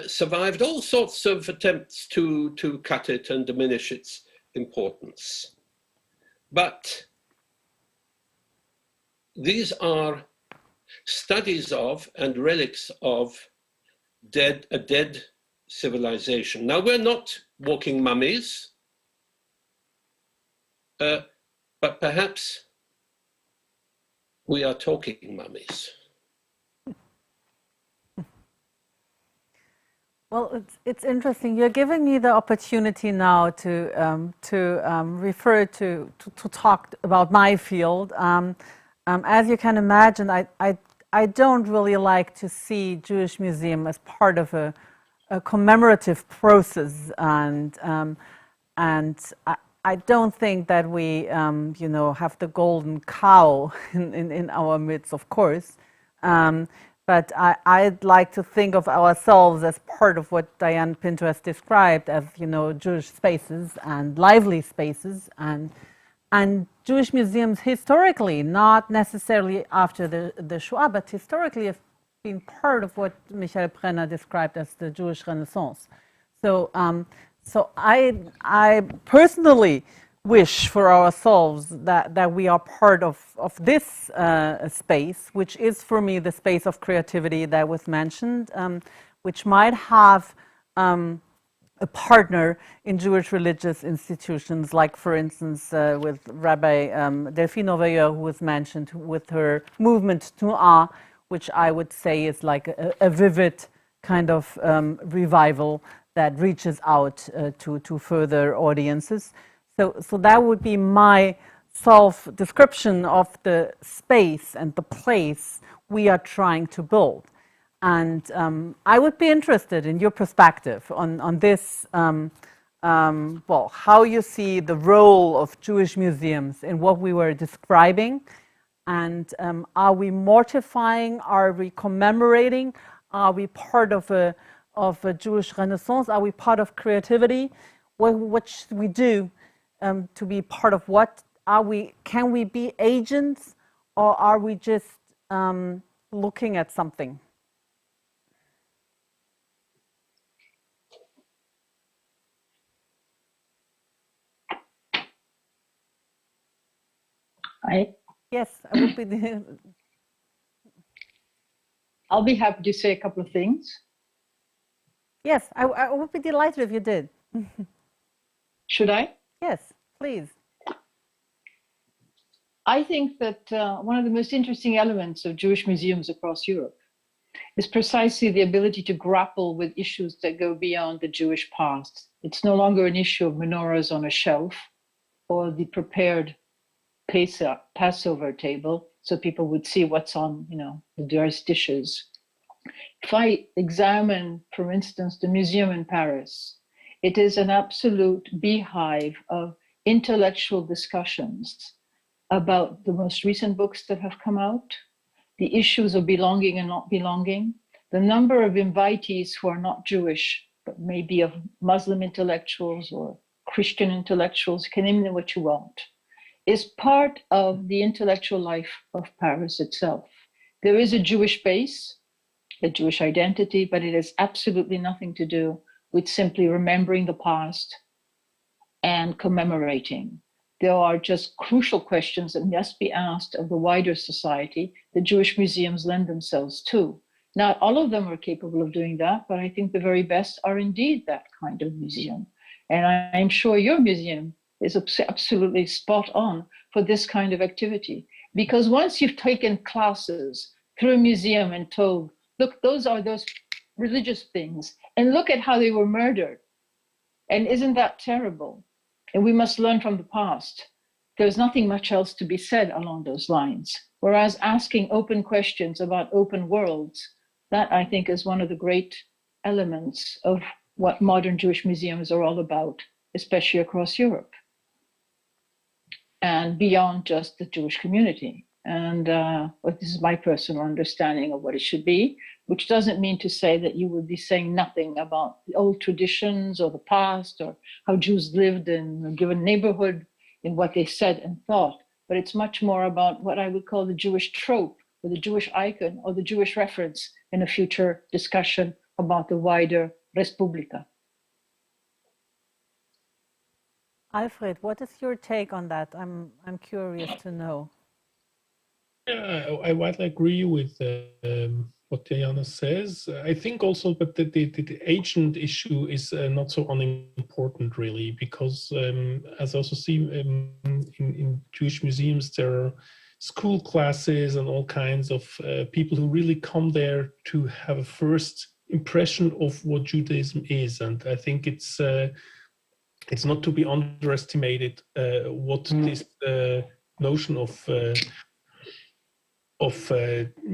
survived all sorts of attempts to cut it and diminish its importance. But these are studies of and relics of a dead civilization. Now, we're not walking mummies, but perhaps we are talking mummies.
Well, it's interesting. You're giving me the opportunity now to talk about my field. As you can imagine, I don't really like to see Jewish Museum as part of a commemorative process, and I don't think that we you know, have the golden cow in our midst, of course. But I'd like to think of ourselves as part of what Diane Pinto has described as, you know, Jewish spaces and lively spaces, and Jewish museums historically, not necessarily after the Shoah, but historically have been part of what Michael Brenner described as the Jewish Renaissance. So, so I personally wish for ourselves that we are part of this space, which is for me the space of creativity that was mentioned, which might have a partner in Jewish religious institutions, like, for instance, with Rabbi Delphine Auveilleur, who was mentioned, with her movement Tnu'ah, which I would say is like a vivid kind of revival that reaches out to further audiences. So that would be my self-description of the space and the place we are trying to build. And I would be interested in your perspective on this, well, how you see the role of Jewish museums in what we were describing. And are we mortifying? Are we commemorating? Are we part of a Jewish Renaissance? Are we part of creativity? What should we do to be part of what? Can we be agents, or are we just looking at something? Yes, I would be.
I'll be happy to say a couple of things.
Yes, I would be delighted if you did.
Should I?
Yes, please.
I think that one of the most interesting elements of Jewish museums across Europe is precisely the ability to grapple with issues that go beyond the Jewish past. It's no longer an issue of menorahs on a shelf or the prepared Passover table, so people would see what's on, you know, the various dishes. If I examine, for instance, the museum in Paris, it is an absolute beehive of intellectual discussions about the most recent books that have come out, the issues of belonging and not belonging, the number of invitees who are not Jewish, but maybe of Muslim intellectuals or Christian intellectuals, can name them what you want, is part of the intellectual life of Paris itself. There is a Jewish base, a Jewish identity, but it has absolutely nothing to do with simply remembering the past and commemorating. There are just crucial questions that must be asked of the wider society that Jewish museums lend themselves to. Not all of them are capable of doing that, but I think the very best are indeed that kind of museum. And I'm sure your museum is absolutely spot on for this kind of activity. Because once you've taken classes through a museum and told, look, those are those religious things, and look at how they were murdered. And isn't that terrible? And we must learn from the past. There's nothing much else to be said along those lines. Whereas asking open questions about open worlds, that I think is one of the great elements of what modern Jewish museums are all about, especially across Europe and beyond just the Jewish community. And this is my personal understanding of what it should be, which doesn't mean to say that you would be saying nothing about the old traditions or the past or how Jews lived in a given neighborhood, in what they said and thought. But it's much more about what I would call the Jewish trope or the Jewish icon or the Jewish reference in a future discussion about the wider Respublika.
Alfred, what is your take on that? I'm curious to know.
Yeah, I widely agree with what Diana says. I think also that the agent issue is not so unimportant, really, because as I also see in Jewish museums, there are school classes and all kinds of people who really come there to have a first impression of what Judaism is. And I think it's not to be underestimated what this notion of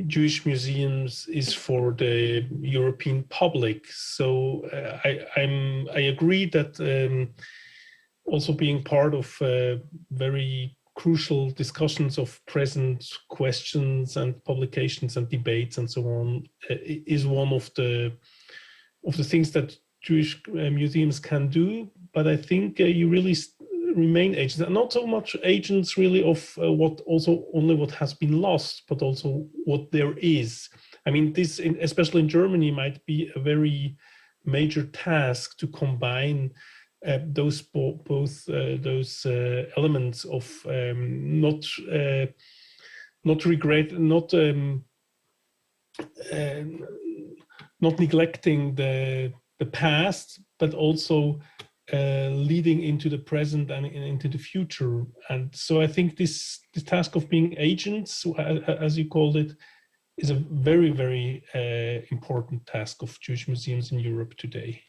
Jewish museums is for the European public. So I agree that also being part of very crucial discussions of present questions and publications and debates and so on is one of the things that Jewish museums can do. But I think you really remain agents, and not so much agents really of only what has been lost, but also what there is. I mean, this, especially in Germany, might be a very major task to combine those both those elements of not neglecting the past, but also leading into the present and into the future. And so I think this task of being agents, as you called it, is a very, very important task of Jewish museums in Europe today.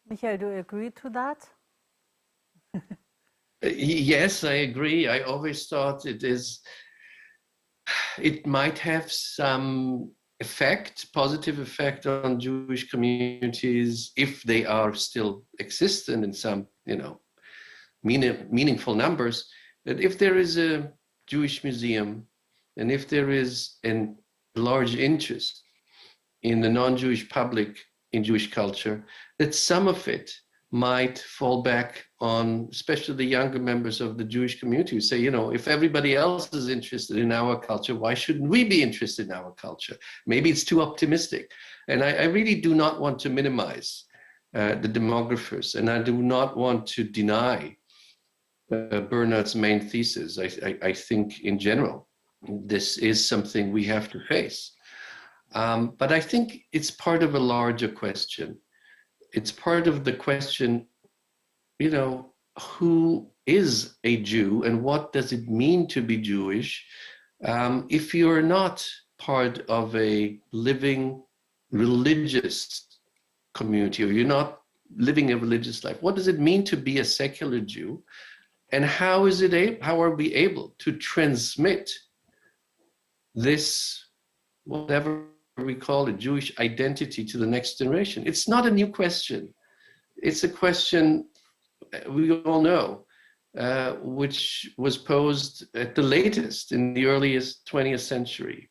Michael, do you agree to that?
Yes, I agree. I always thought it might have some positive effect on Jewish communities if they are still existent in some, meaningful numbers. That if there is a Jewish museum and if there is a large interest in the non-Jewish public in Jewish culture, that some of it might fall back on especially the younger members of the Jewish community who say, if everybody else is interested in our culture, why shouldn't we be interested in our culture? Maybe it's too optimistic. And I really do not want to minimize the demographers, and I do not want to deny Bernard's main thesis. I think in general, this is something we have to face. But I think it's part of a larger question. It's part of the question, who is a Jew and what does it mean to be Jewish? If you're not part of a living religious community, or you're not living a religious life, what does it mean to be a secular Jew? And how are we able to transmit this, whatever we call it, Jewish identity to the next generation? It's not a new question. It's a question we all know, which was posed at the latest in the earliest 20th century.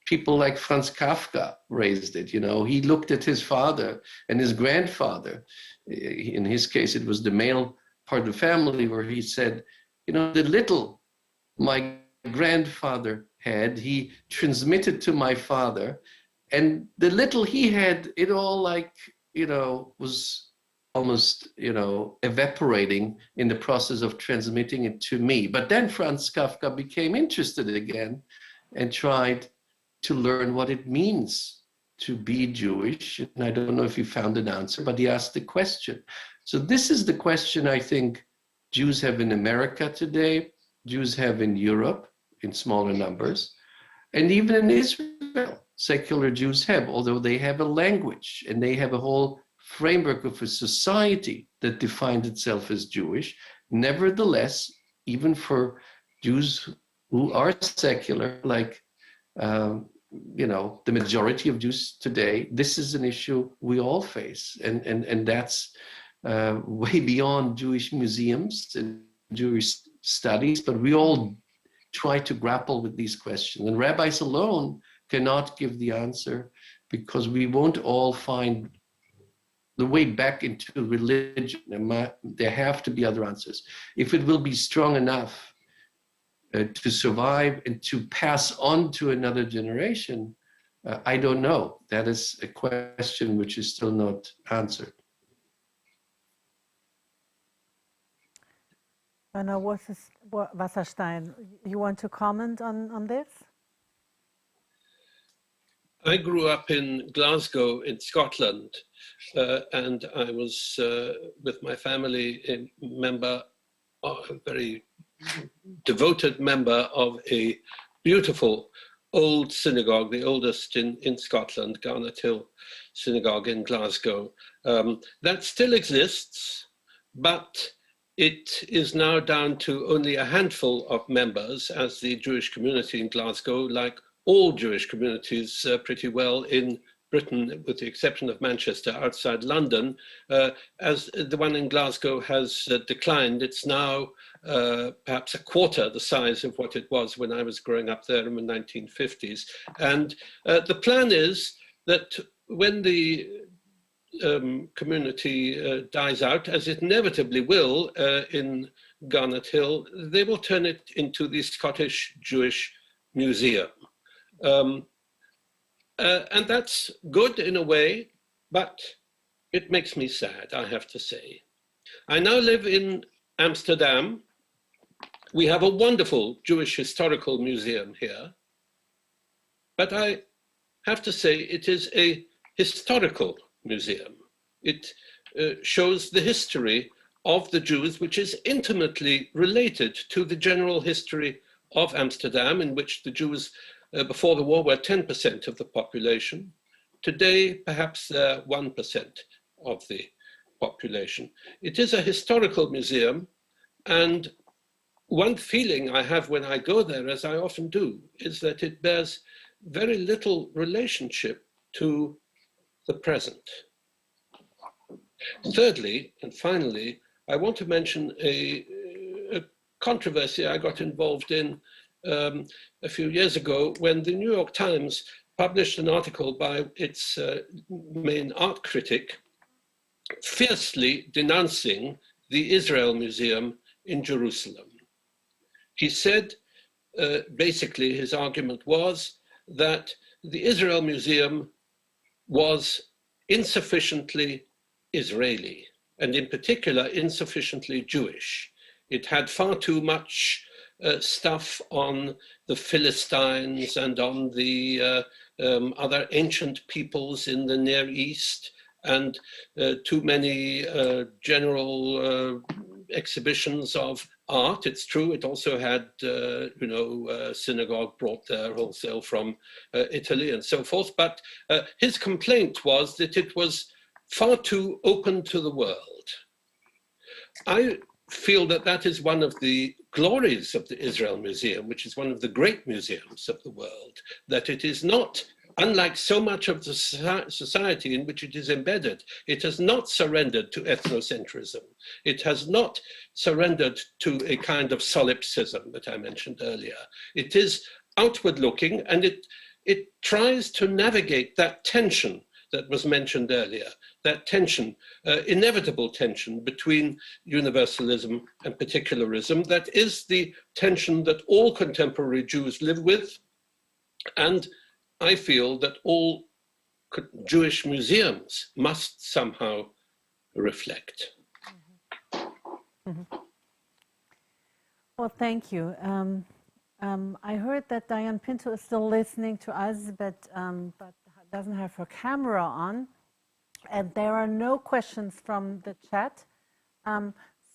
People like Franz Kafka raised it. He looked at his father and his grandfather. In his case, it was the male part of the family, where he said, the little my grandfather had, he transmitted to my father, and the little he had, it all was almost, evaporating in the process of transmitting it to me. But then Franz Kafka became interested again and tried to learn what it means to be Jewish? And I don't know if he found an answer, but he asked the question. So this is the question I think Jews have in America today, Jews have in Europe in smaller numbers, and even in Israel, secular Jews have, although they have a language and they have a whole framework of a society that defined itself as Jewish. Nevertheless, even for Jews who are secular, like the majority of Jews today, this is an issue we all face, and that's way beyond Jewish museums and Jewish studies, but we all try to grapple with these questions. And rabbis alone cannot give the answer, because we won't all find the way back into religion. There have to be other answers. If it will be strong enough to survive and to pass on to another generation, I don't know. That is a question which is still not answered.
Brenner, Wasserstein, you want to comment on this?
I grew up in Glasgow in Scotland, and I was with my family a very devoted member of a beautiful old synagogue, the oldest in Scotland, Garnet Hill Synagogue in Glasgow. That still exists, but it is now down to only a handful of members, as the Jewish community in Glasgow, like all Jewish communities pretty well in Britain, with the exception of Manchester outside London, as the one in Glasgow has declined. It's now perhaps a quarter the size of what it was when I was growing up there in the 1950s. And the plan is that when the community dies out, as it inevitably will in Garnet Hill, they will turn it into the Scottish Jewish Museum. And that's good in a way, but it makes me sad, I have to say. I now live in Amsterdam. We have a wonderful Jewish historical museum here, but I have to say it is a historical museum. It shows the history of the Jews, which is intimately related to the general history of Amsterdam, in which the Jews before the war were 10% of the population. Today, perhaps 1% of the population. It is a historical museum, and one feeling I have when I go there, as I often do, is that it bears very little relationship to the present. Thirdly, and finally, I want to mention a controversy I got involved in a few years ago, when the New York Times published an article by its main art critic, fiercely denouncing the Israel Museum in Jerusalem. He said, basically his argument was that the Israel Museum was insufficiently Israeli, and in particular insufficiently Jewish. It had far too much stuff on the Philistines and on the other ancient peoples in the Near East, and too many general exhibitions of art. It's true, it also had, synagogue brought there wholesale from Italy and so forth. But his complaint was that it was far too open to the world. I feel that that is one of the glories of the Israel Museum, which is one of the great museums of the world, that it is not, unlike so much of the society in which it is embedded, it has not surrendered to ethnocentrism. It has not surrendered to a kind of solipsism that I mentioned earlier. It is outward looking, and it tries to navigate that tension that was mentioned earlier, that tension, inevitable tension between universalism and particularism. That is the tension that all contemporary Jews live with, and I feel that all Jewish museums must somehow reflect.
Mm-hmm. Well, thank you. I heard that Diane Pinto is still listening to us, but doesn't have her camera on, and there are no questions from the chat.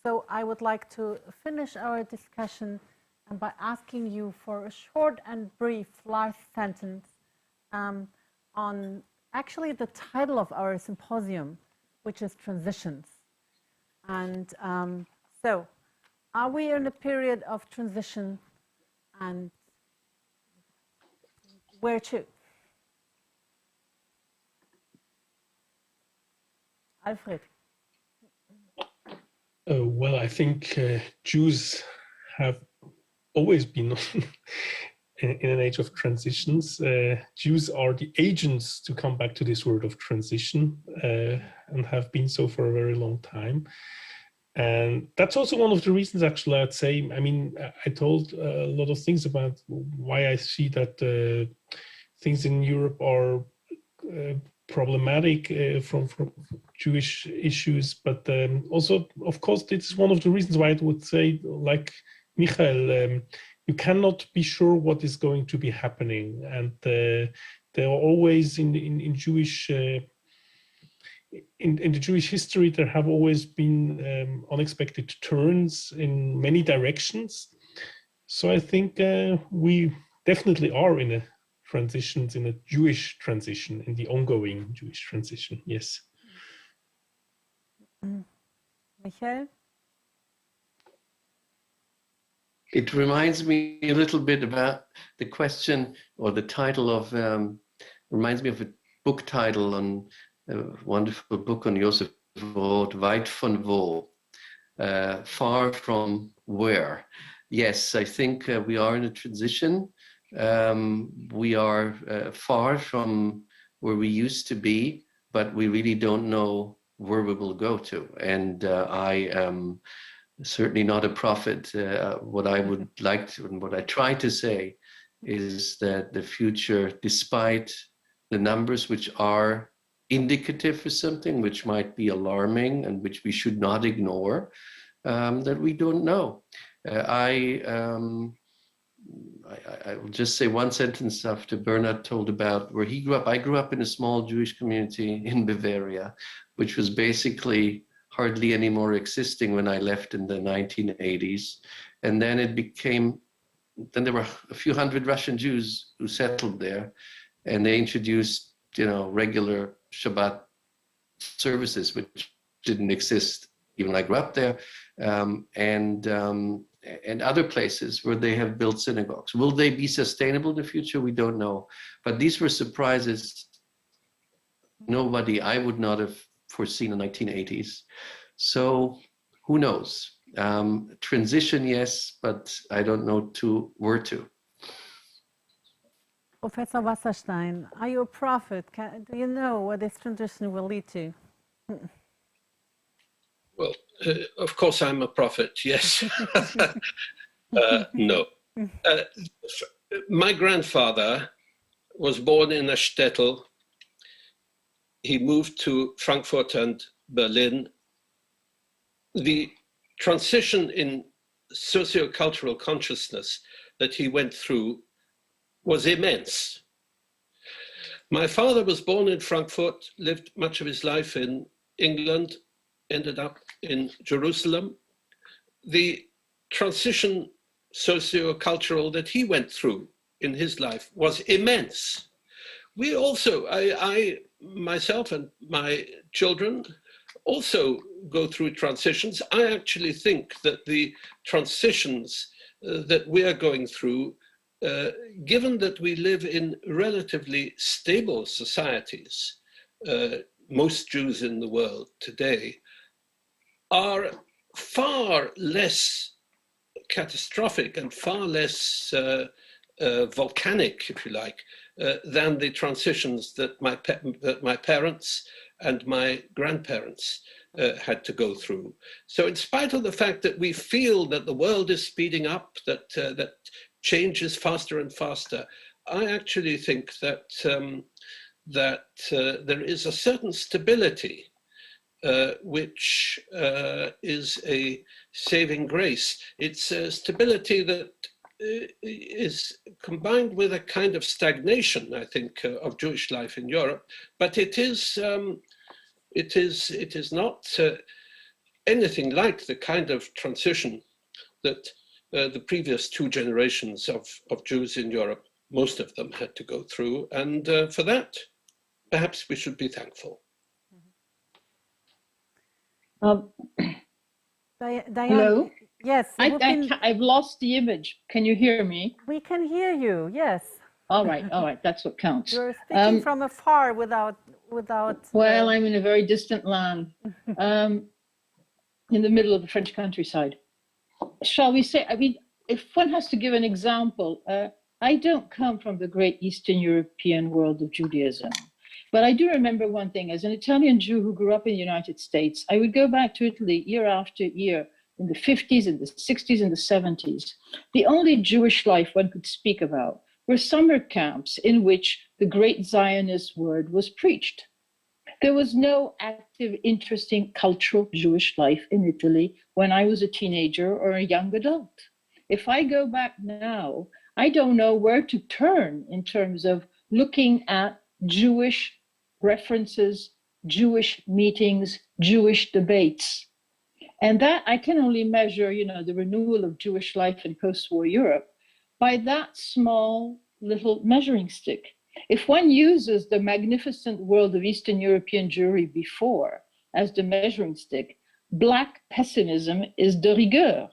So I would like to finish our discussion by asking you for a short and brief last sentence on actually the title of our symposium, which is Transitions. And so, are we in a period of transition, and where to? Alfred.
Well, I think Jews have always been in an age of transitions. Jews are the agents, to come back to this word of transition, and have been so for a very long time. And that's also one of the reasons, actually, I'd say, I mean, I told a lot of things about why I see that things in Europe are problematic from Jewish issues, but also, of course, this is one of the reasons why I would say, like Michael, you cannot be sure what is going to be happening, and there are always in Jewish in the Jewish history, there have always been unexpected turns in many directions. So I think we definitely are in a Jewish transition, in the ongoing Jewish transition. Yes.
Michael?
It reminds me a little bit about the question, or the title of, reminds me of a book title on a wonderful book on Joseph wrote, Weit von wo, far from where. Yes, I think we are in a transition. We are far from where we used to be, but we really don't know where we will go to. And I am certainly not a prophet. What I would like to, and what I try to say, is that the future, despite the numbers which are indicative for something which might be alarming and which we should not ignore, that we don't know. I will just say one sentence after Bernard told about where he grew up. I grew up in a small Jewish community in Bavaria, which was basically hardly any more existing when I left in the 1980s. And then it became, then there were a few hundred Russian Jews who settled there, and they introduced, regular Shabbat services, which didn't exist even when I grew up there, and other places where they have built synagogues. Will they be sustainable in the future? We don't know. But these were surprises I would not have foreseen in the 1980s. So who knows? Transition, yes, but I don't know where to.
Professor Wasserstein, are you a prophet? Do you know what this transition will lead to?
Well, of course I'm a prophet, yes. No. My grandfather was born in a shtetl. He moved to Frankfurt and Berlin. The transition in socio-cultural consciousness that he went through was immense. My father was born in Frankfurt, lived much of his life in England, ended up in Jerusalem. The transition socio-cultural that he went through in his life was immense. We also, I myself and my children also go through transitions. I actually think that the transitions that we are going through, given that we live in relatively stable societies, most Jews in the world today, are far less catastrophic and far less volcanic, if you like, than the transitions that my parents and my grandparents had to go through. So in spite of the fact that we feel that the world is speeding up, that change is faster and faster, I actually think that there is a certain stability which is a saving grace. It's a stability that is combined with a kind of stagnation, I think, of Jewish life in Europe. But it is not anything like the kind of transition that the previous two generations of Jews in Europe, most of them, had to go through. And for that, perhaps we should be thankful.
Diane,
Hello?
yes.
I've lost the image. Can you hear me?
We can hear you, yes.
All right, that's what counts.
You're speaking from afar without.
Well, I'm in a very distant land, in the middle of the French countryside. Shall we say, I mean, if one has to give an example, I don't come from the great Eastern European world of Judaism. But I do remember one thing. As an Italian Jew who grew up in the United States, I would go back to Italy year after year in the 50s, in the 60s, and the 70s. The only Jewish life one could speak about were summer camps in which the great Zionist word was preached. There was no active, interesting cultural Jewish life in Italy when I was a teenager or a young adult. If I go back now, I don't know where to turn in terms of looking at Jewish references, Jewish meetings, Jewish debates. And that I can only measure, the renewal of Jewish life in post-war Europe by that small little measuring stick. If one uses the magnificent world of Eastern European Jewry before as the measuring stick, Black pessimism is de rigueur.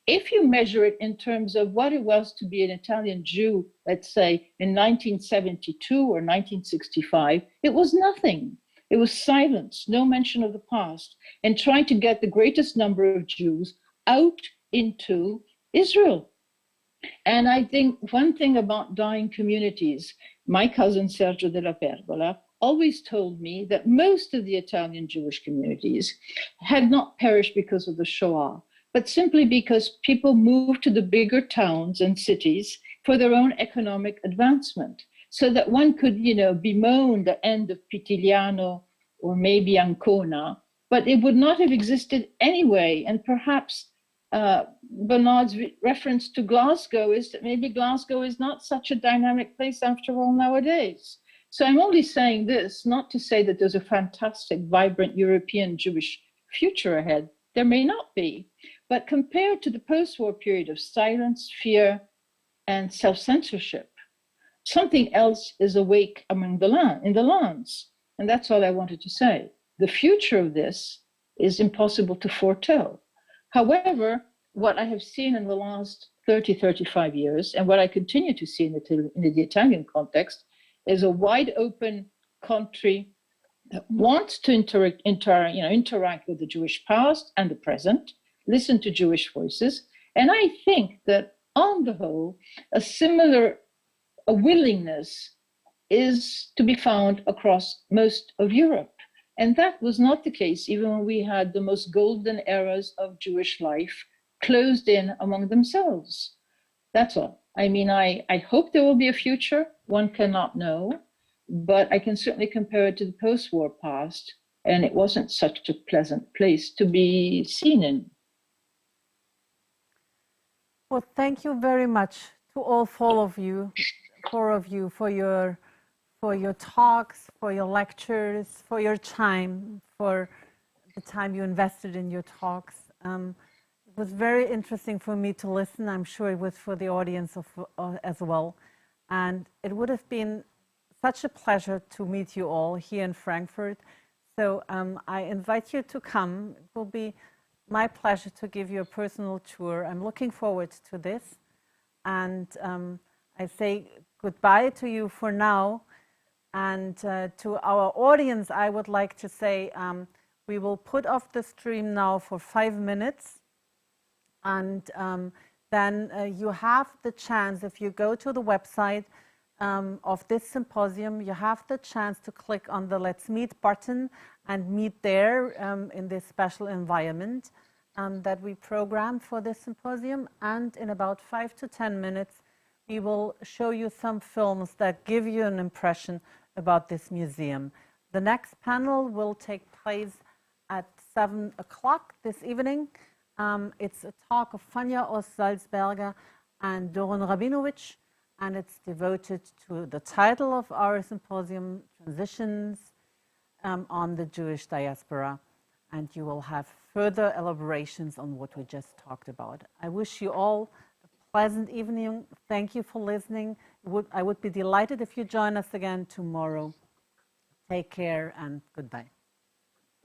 If you measure it in terms of what it was to be an Italian Jew, let's say in 1972 or 1965, it was nothing. It was silence, no mention of the past, and trying to get the greatest number of Jews out into Israel. And I think one thing about dying communities, my cousin Sergio della Pergola always told me that most of the Italian Jewish communities had not perished because of the Shoah, but simply because people moved to the bigger towns and cities for their own economic advancement, so that one could, bemoan the end of Pitigliano or maybe Ancona, but it would not have existed anyway. And perhaps Bernard's reference to Glasgow is that maybe Glasgow is not such a dynamic place after all nowadays. So I'm only saying this, not to say that there's a fantastic, vibrant European Jewish future ahead. There may not be, but compared to the post-war period of silence, fear, and self-censorship, something else is awake in the lands. And that's all I wanted to say. The future of this is impossible to foretell. However, what I have seen in the last 30, 35 years, and what I continue to see in the Italian context, is a wide open country that wants to interact with the Jewish past and the present, listen to Jewish voices. And I think that on the whole, a willingness is to be found across most of Europe. And that was not the case even when we had the most golden eras of Jewish life closed in among themselves. That's all. I mean, I hope there will be a future. One cannot know, but I can certainly compare it to the post-war past, and it wasn't such a pleasant place to be seen in.
Well, thank you very much to all four of you for your talks, for your lectures, for your time, for the time you invested in your talks. It was very interesting for me to listen. I'm sure it was for the audience as well. And it would have been such a pleasure to meet you all here in Frankfurt. So I invite you to come. It will be my pleasure to give you a personal tour. I'm looking forward to this. And I say goodbye to you for now. And to our audience, I would like to say we will put off the stream now for 5 minutes. And then you have the chance, if you go to the website of this symposium, you have the chance to click on the Let's Meet button and meet there in this special environment that we programmed for this symposium. And in about 5 to 10 minutes, we will show you some films that give you an impression about this museum. The next panel will take place at 7 o'clock this evening. It's a talk of Fania Ost-Salzberger, and Doron Rabinovich, and it's devoted to the title of our symposium, Transitions on the Jewish Diaspora. And you will have further elaborations on what we just talked about. I wish you all a pleasant evening. Thank you for listening. I would be delighted if you join us again tomorrow. Take care and goodbye.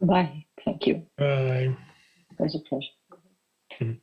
Bye. Thank you.
Bye.
It was a pleasure.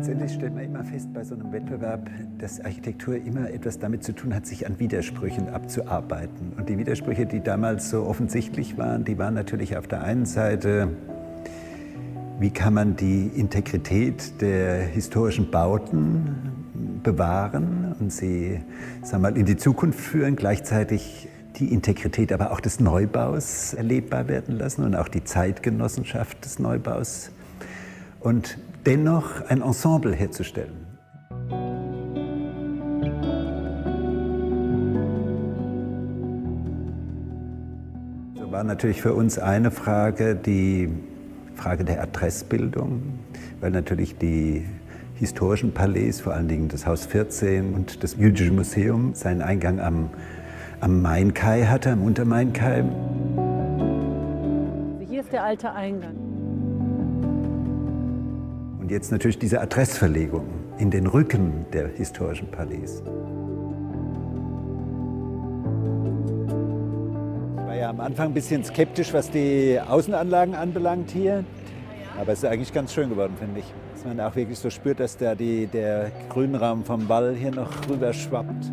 Letztendlich stellt man immer fest bei so einem Wettbewerb, dass Architektur immer etwas damit zu tun hat, sich an Widersprüchen abzuarbeiten. Und die Widersprüche, die damals so offensichtlich waren, die waren natürlich auf der einen Seite, wie kann man die Integrität der historischen Bauten bewahren und sie, sagen wir mal, in die Zukunft führen, gleichzeitig die Integrität aber auch des Neubaus erlebbar werden lassen und auch die Zeitgenossenschaft des Neubaus und dennoch ein Ensemble herzustellen. So war natürlich für uns eine Frage die Frage der Adressbildung, weil natürlich die historischen Palais, vor allen Dingen das Haus 14 und das Jüdische Museum, seinen Eingang am Mainkai hatte, am Untermainkai.
Hier ist der alte Eingang.
Und jetzt natürlich diese Adressverlegung in den Rücken der historischen Palais. Ich war ja am Anfang ein bisschen skeptisch, was die Außenanlagen anbelangt hier. Aber es ist eigentlich ganz schön geworden, finde ich. Dass man auch wirklich so spürt, dass da der Grünraum vom Wall hier noch rüber schwappt.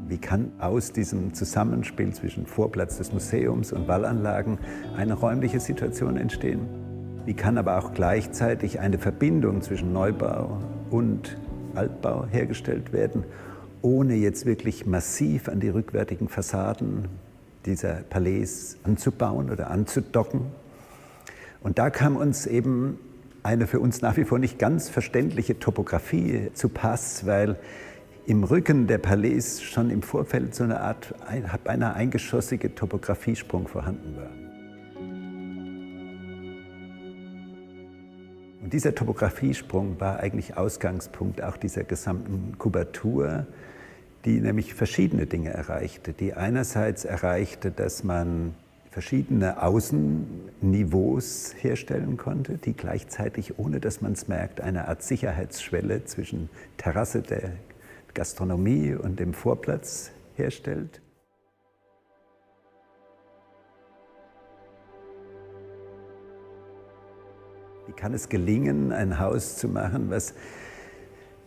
Wie kann aus diesem Zusammenspiel zwischen Vorplatz des Museums und Wallanlagen eine räumliche Situation entstehen? Wie kann aber auch gleichzeitig eine Verbindung zwischen Neubau und Altbau hergestellt werden, ohne jetzt wirklich massiv an die rückwärtigen Fassaden dieser Palais anzubauen oder anzudocken? Und da kam uns eben eine für uns nach wie vor nicht ganz verständliche Topographie zu Pass, weil im Rücken der Palais schon im Vorfeld so eine Art beinahe eingeschossige Topografiesprung vorhanden war. Und dieser Topografiesprung war eigentlich Ausgangspunkt auch dieser gesamten Kubatur, die nämlich verschiedene Dinge erreichte. Die einerseits erreichte, dass man verschiedene Außenniveaus herstellen konnte, die gleichzeitig, ohne dass man es merkt, eine Art Sicherheitsschwelle zwischen Terrasse der Gastronomie und dem Vorplatz herstellt. Wie kann es gelingen, ein Haus zu machen, was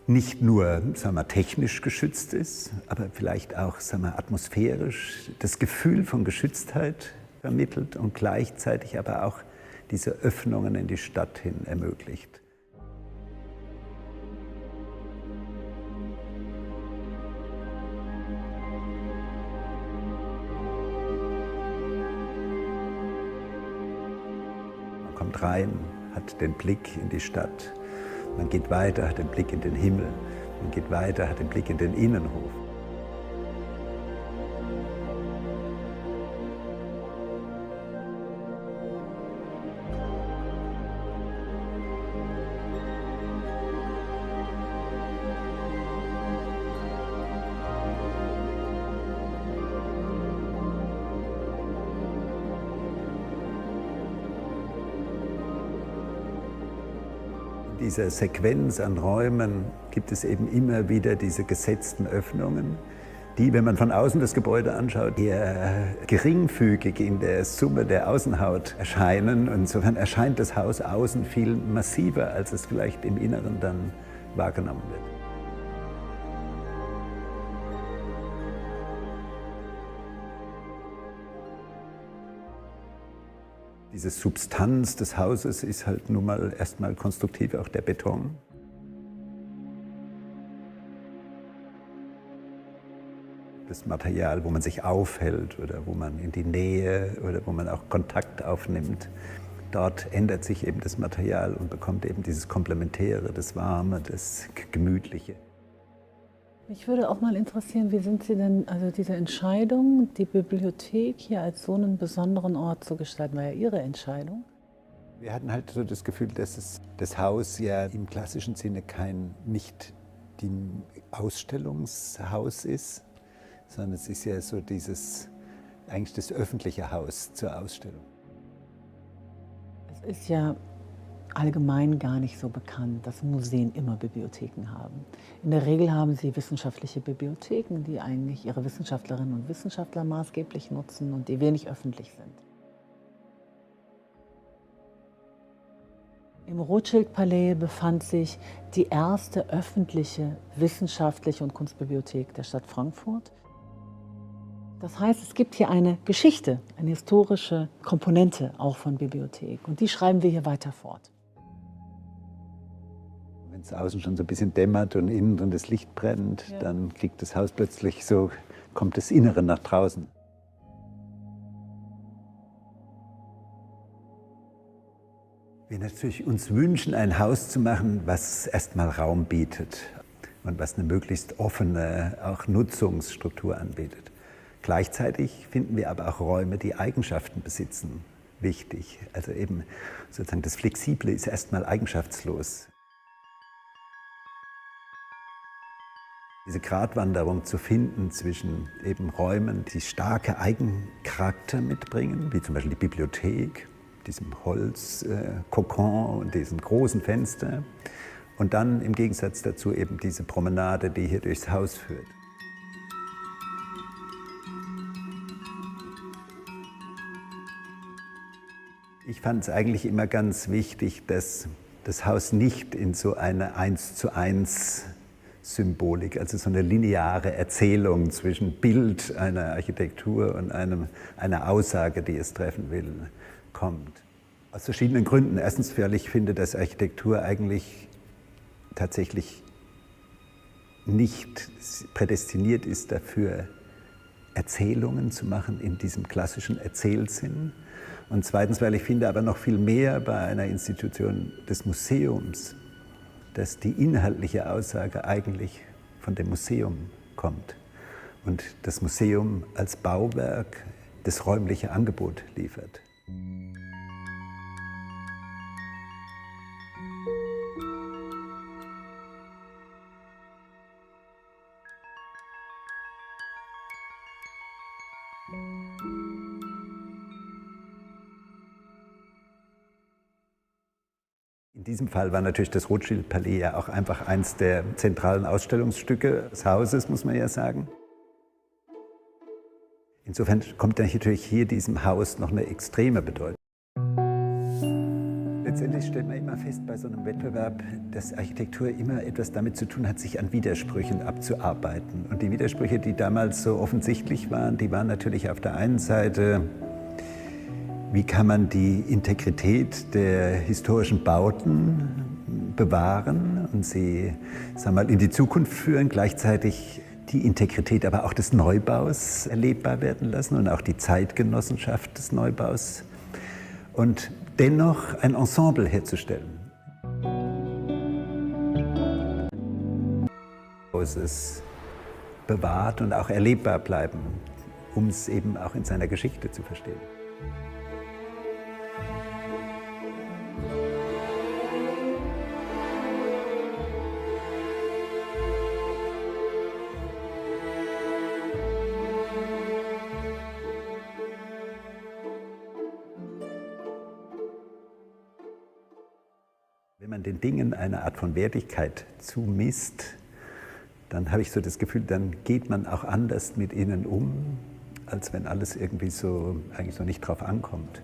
nicht nur, sagen wir, technisch geschützt ist, aber vielleicht auch, sagen wir, atmosphärisch das Gefühl von Geschütztheit vermittelt und gleichzeitig aber auch diese Öffnungen in die Stadt hin ermöglicht. Man kommt rein, hat den Blick in die Stadt. Man geht weiter, hat den Blick in den Himmel. Man geht weiter, hat den Blick in den Innenhof. In dieser Sequenz an Räumen gibt es eben immer wieder diese gesetzten Öffnungen, die, wenn man von außen das Gebäude anschaut, eher geringfügig in der Summe der Außenhaut erscheinen. Und insofern erscheint das Haus außen viel massiver, als es vielleicht im Inneren dann wahrgenommen wird. Diese Substanz des Hauses ist halt nun mal erstmal konstruktiv auch der Beton. Das Material, wo man sich aufhält oder wo man in die Nähe oder wo man auch Kontakt aufnimmt. Dort ändert sich eben das Material und bekommt eben dieses Komplementäre, das Warme, das Gemütliche.
Mich würde auch mal interessieren, wie sind Sie denn, also diese Entscheidung, die Bibliothek hier als so einen besonderen Ort zu gestalten, war ja Ihre Entscheidung?
Wir hatten halt so das Gefühl, dass das Haus ja im klassischen Sinne nicht die Ausstellungshaus ist, sondern es ist ja so eigentlich das öffentliche Haus zur Ausstellung.
Es ist ja allgemein gar nicht so bekannt, dass Museen immer Bibliotheken haben. In der Regel haben sie wissenschaftliche Bibliotheken, die eigentlich ihre Wissenschaftlerinnen und Wissenschaftler maßgeblich nutzen und die wenig öffentlich sind. Im Rothschild-Palais befand sich die erste öffentliche wissenschaftliche und Kunstbibliothek der Stadt Frankfurt. Das heißt, es gibt hier eine Geschichte, eine historische Komponente auch von Bibliothek und die schreiben wir hier weiter fort.
Wenn es außen schon so ein bisschen dämmert und innen drin das Licht brennt, ja, dann kriegt das Haus plötzlich so, kommt das Innere nach draußen. Wir natürlich uns wünschen, ein Haus zu machen, was erstmal Raum bietet und was eine möglichst offene auch Nutzungsstruktur anbietet. Gleichzeitig finden wir aber auch Räume, die Eigenschaften besitzen, wichtig. Also eben sozusagen das Flexible ist erstmal eigenschaftslos. Diese Gratwanderung zu finden zwischen eben Räumen, die starke Eigencharakter mitbringen, wie zum Beispiel die Bibliothek, diesem Holzkokon und diesem großen Fenster, und dann im Gegensatz dazu eben diese Promenade, die hier durchs Haus führt. Ich fand es eigentlich immer ganz wichtig, dass das Haus nicht in so eine 1:1 Symbolik, also so eine lineare Erzählung zwischen Bild einer Architektur und einer Aussage, die es treffen will, kommt. Aus verschiedenen Gründen. Erstens, weil ich finde, dass Architektur eigentlich tatsächlich nicht prädestiniert ist dafür, Erzählungen zu machen in diesem klassischen Erzählsinn. Und zweitens, weil ich finde aber noch viel mehr bei einer Institution des Museums, dass die inhaltliche Aussage eigentlich von dem Museum kommt und das Museum als Bauwerk das räumliche Angebot liefert. In diesem Fall war natürlich das Rothschild-Palais ja auch einfach eines der zentralen Ausstellungsstücke des Hauses, muss man ja sagen. Insofern kommt natürlich hier diesem Haus noch eine extreme Bedeutung. Letztendlich stellt man immer fest bei so einem Wettbewerb, dass Architektur immer etwas damit zu tun hat, sich an Widersprüchen abzuarbeiten. Und die Widersprüche, die damals so offensichtlich waren, die waren natürlich auf der einen Seite: Wie kann man die Integrität der historischen Bauten bewahren und sie, sagen wir mal, in die Zukunft führen, gleichzeitig die Integrität aber auch des Neubaus erlebbar werden lassen und auch die Zeitgenossenschaft des Neubaus und dennoch ein Ensemble herzustellen. Es bewahrt und auch erlebbar bleiben, um es eben auch in seiner Geschichte zu verstehen. Wenn man den Dingen eine Art von Wertigkeit zumisst, dann habe ich so das Gefühl, dann geht man auch anders mit ihnen um, als wenn alles irgendwie so eigentlich so nicht drauf ankommt.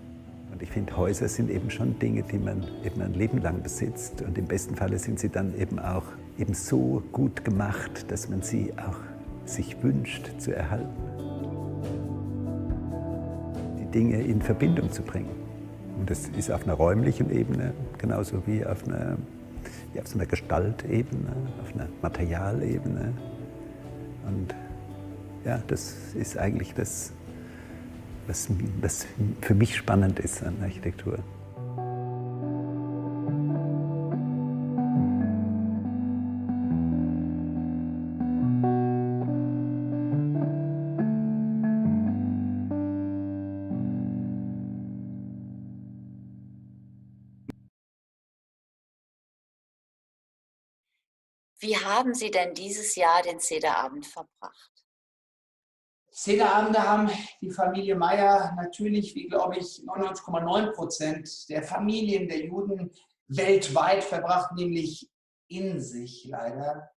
Und ich finde, Häuser sind eben schon Dinge, die man eben ein Leben lang besitzt. Und im besten Falle sind sie dann eben auch eben so gut gemacht, dass man sie auch sich wünscht zu erhalten. Die Dinge in Verbindung zu bringen. Und das ist auf einer räumlichen Ebene, genauso wie auf so einer Gestaltebene, auf einer Materialebene. Und ja, das ist eigentlich das, was für mich spannend ist an Architektur.
Wie haben Sie denn dieses Jahr den Sederabend verbracht?
Sederabende haben die Familie Meyer natürlich, wie glaube ich 99,9% der Familien der Juden weltweit verbracht, nämlich in sich leider,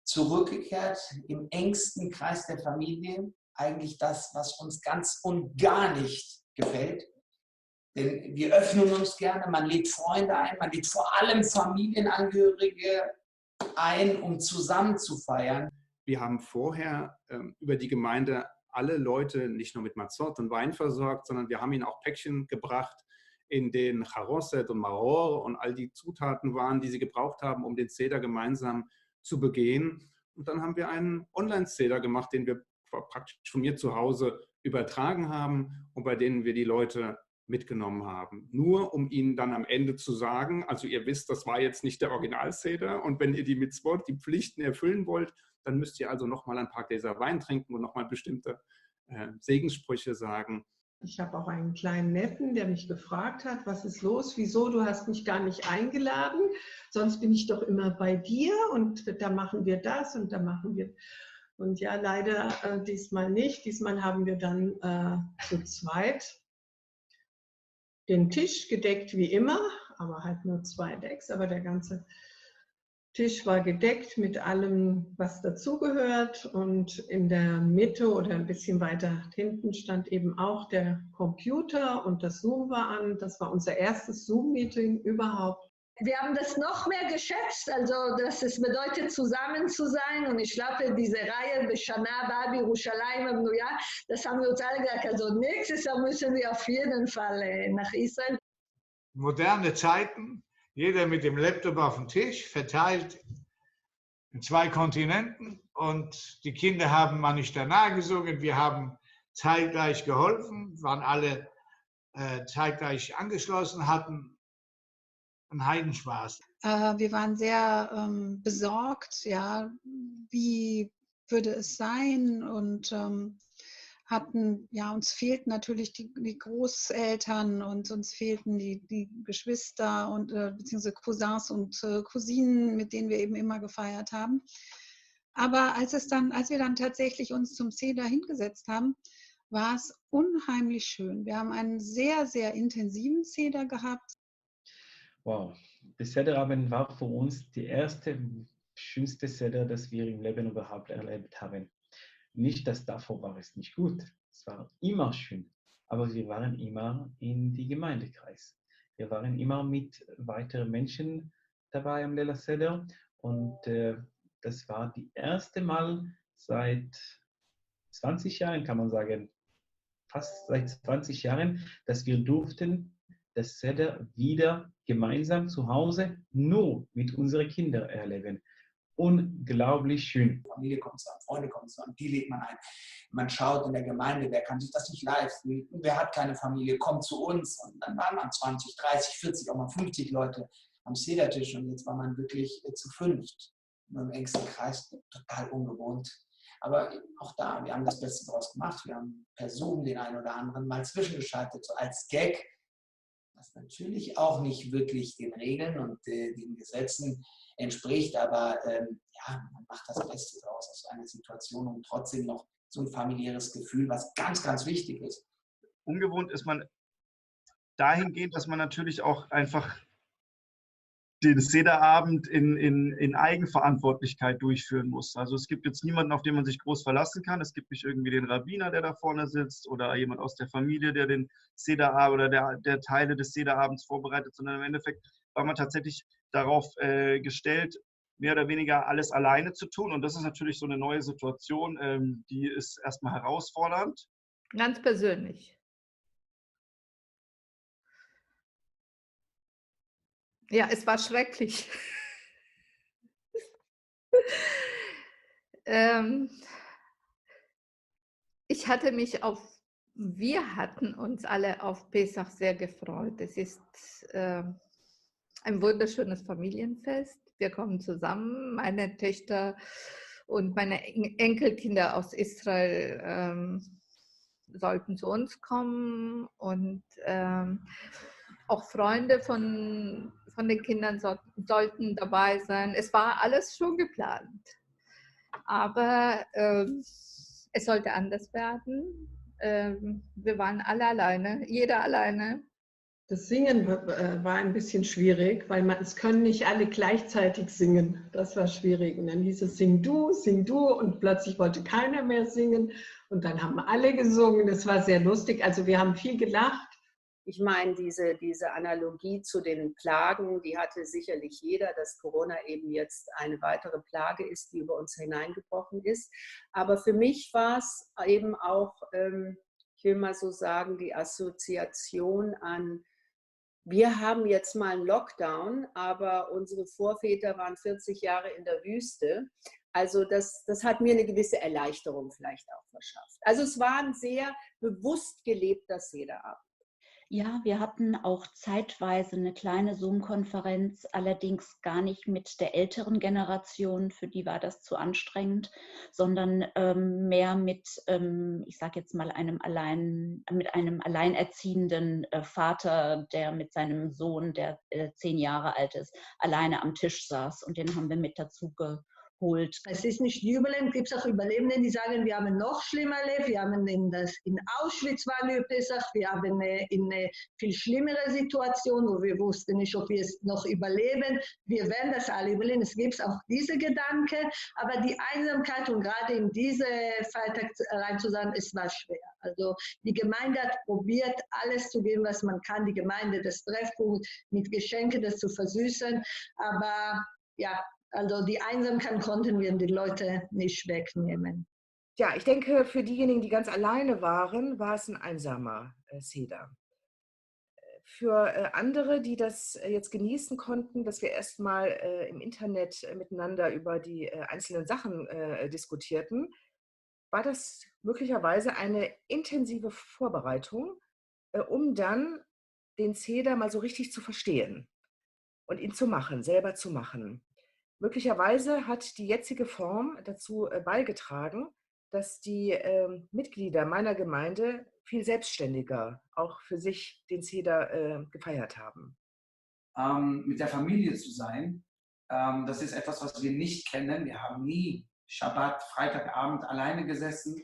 zurückgekehrt im engsten Kreis der Familie, eigentlich das, was uns ganz und gar nicht gefällt. Denn wir öffnen uns gerne, man lädt Freunde ein, man lädt vor allem Familienangehörige ein, um zusammen zu feiern.
Wir haben vorher über die Gemeinde alle Leute nicht nur mit Mazot und Wein versorgt, sondern wir haben ihnen auch Päckchen gebracht, in denen Charosset und Maror und all die Zutaten waren, die sie gebraucht haben, um den Seder gemeinsam zu begehen. Und dann haben wir einen Online-Seder gemacht, den wir praktisch von mir zu Hause übertragen haben und bei denen wir die Leute mitgenommen haben. Nur um ihnen dann am Ende zu sagen, also ihr wisst, das war jetzt nicht der Original-Seder und wenn ihr die Mitzvot, die Pflichten erfüllen wollt, dann müsst ihr also nochmal ein paar Gläser Wein trinken und nochmal bestimmte Segenssprüche sagen.
Ich habe auch einen kleinen Neffen, der mich gefragt hat, was ist los, wieso, du hast mich gar nicht eingeladen, sonst bin ich doch immer bei dir und da machen wir das und da machen wir... Und ja, leider diesmal nicht. Diesmal haben wir dann zu zweit den Tisch gedeckt wie immer, aber halt nur 2 Decks, aber der ganze Tisch war gedeckt mit allem, was dazugehört und in der Mitte oder ein bisschen weiter hinten stand eben auch der Computer und das Zoom war an. Das war unser erstes Zoom-Meeting überhaupt.
Wir haben das noch mehr geschätzt, also dass es bedeutet, zusammen zu sein. Und ich glaube, diese Reihe Beshana Babi Yerushalayim, ja, das haben wir uns alle gesagt. Also nächstes Jahr müssen wir auf jeden Fall nach Israel.
Moderne Zeiten, jeder mit dem Laptop auf dem Tisch, verteilt in 2 Kontinenten. Und die Kinder haben Manishtanah gesungen, wir haben zeitgleich geholfen, waren alle zeitgleich angeschlossen, hatten ein Heidenspaß.
Wir waren sehr besorgt, ja, wie würde es sein und hatten, ja, uns fehlten natürlich die Großeltern und uns fehlten die Geschwister und beziehungsweise Cousins und Cousinen, mit denen wir eben immer gefeiert haben. Aber als wir dann tatsächlich uns zum Seder hingesetzt haben, war es unheimlich schön. Wir haben einen sehr, sehr intensiven Seder gehabt.
Wow, der Sederabend war für uns die erste schönste Seder, das wir im Leben überhaupt erlebt haben. Nicht, dass davor war es nicht gut, es war immer schön, aber wir waren immer in die Gemeindekreis. Wir waren immer mit weiteren Menschen dabei am Leila Seder und das war die erste Mal seit 20 Jahren, kann man sagen, fast seit 20 Jahren, dass wir durften das Seder wieder gemeinsam zu Hause nur mit unseren Kindern erleben. Unglaublich schön.
Familie kommt zusammen, Freunde kommen zusammen, die lädt man ein. Man schaut in der Gemeinde, wer kann sich das nicht leisten, wer hat keine Familie, kommt zu uns. Und dann waren man 20, 30, 40, auch mal 50 Leute am Sedertisch und jetzt war man wirklich zu 5 im engsten Kreis, total ungewohnt. Aber auch da, wir haben das Beste daraus gemacht. Wir haben per Zoom den einen oder anderen mal zwischengeschaltet, so als Gag, was natürlich auch nicht wirklich den Regeln und den Gesetzen entspricht, aber ja, man macht das Beste daraus aus einer Situation und trotzdem noch so ein familiäres Gefühl, was ganz, ganz wichtig ist.
Ungewohnt ist man dahingehend, dass man natürlich auch einfach den Sederabend in Eigenverantwortlichkeit durchführen muss. Also es gibt jetzt niemanden, auf den man sich groß verlassen kann. Es gibt nicht irgendwie den Rabbiner, der da vorne sitzt oder jemand aus der Familie, der den Sederabend oder der Teile des Sederabends vorbereitet, sondern im Endeffekt war man tatsächlich darauf gestellt, mehr oder weniger alles alleine zu tun. Und das ist natürlich so eine neue Situation, die ist erstmal herausfordernd.
Ganz persönlich. Ja, es war schrecklich. Wir hatten uns alle auf Pesach sehr gefreut. Es ist ein wunderschönes Familienfest. Wir kommen zusammen, meine Töchter und meine Enkelkinder aus Israel sollten zu uns kommen und auch Freunde von den Kindern sollten dabei sein. Es war alles schon geplant. Aber es sollte anders werden. Wir waren alle alleine, jeder alleine.
Das Singen war ein bisschen schwierig, weil es können nicht alle gleichzeitig singen. Das war schwierig. Und dann hieß es sing du, und plötzlich wollte keiner mehr singen. Und dann haben alle gesungen. Das war sehr lustig. Also wir haben viel gelacht.
Ich meine, diese Analogie zu den Plagen, die hatte sicherlich jeder, dass Corona eben jetzt eine weitere Plage ist, die über uns hineingebrochen ist. Aber für mich war es eben auch, ich will mal so sagen, die Assoziation an, wir haben jetzt mal einen Lockdown, aber unsere Vorväter waren 40 Jahre in der Wüste. Also das hat mir eine gewisse Erleichterung vielleicht auch verschafft. Also es war ein sehr bewusst gelebter Sederabend.
Ja, wir hatten auch zeitweise eine kleine Zoom-Konferenz, allerdings gar nicht mit der älteren Generation, für die war das zu anstrengend, sondern mehr mit, ich sage jetzt mal, mit einem alleinerziehenden Vater, der mit seinem Sohn, der 10 Jahre alt ist, alleine am Tisch saß, und den haben wir mit dazu geholt.
Es ist nicht jubeln, es gibt auch Überlebende, die sagen, wir haben noch schlimmer erlebt, wir haben in Auschwitz waren wir Pesach, wir haben in eine viel schlimmere Situation, wo wir wussten nicht, ob wir es noch überleben, wir werden das alle überleben, es gibt auch diese Gedanke, aber die Einsamkeit und gerade in diese Feiertag rein zu sagen, es war schwer. Also die Gemeinde hat probiert, alles zu geben, was man kann, die Gemeinde, das Treffpunkt mit Geschenken, das zu versüßen, aber ja, also die Einsamkeit konnten wir die Leute nicht wegnehmen.
Ja, ich denke, für diejenigen, die ganz alleine waren, war es ein einsamer Seder. Für andere, die das jetzt genießen konnten, dass wir erstmal im Internet miteinander über die einzelnen Sachen diskutierten, war das möglicherweise eine intensive Vorbereitung, um dann den Seder mal so richtig zu verstehen und ihn zu machen, selber zu machen. Möglicherweise hat die jetzige Form dazu beigetragen, dass die Mitglieder meiner Gemeinde viel selbstständiger auch für sich den Seder gefeiert haben.
Mit der Familie zu sein, das ist etwas, was wir nicht kennen. Wir haben nie Schabbat, Freitagabend alleine gesessen.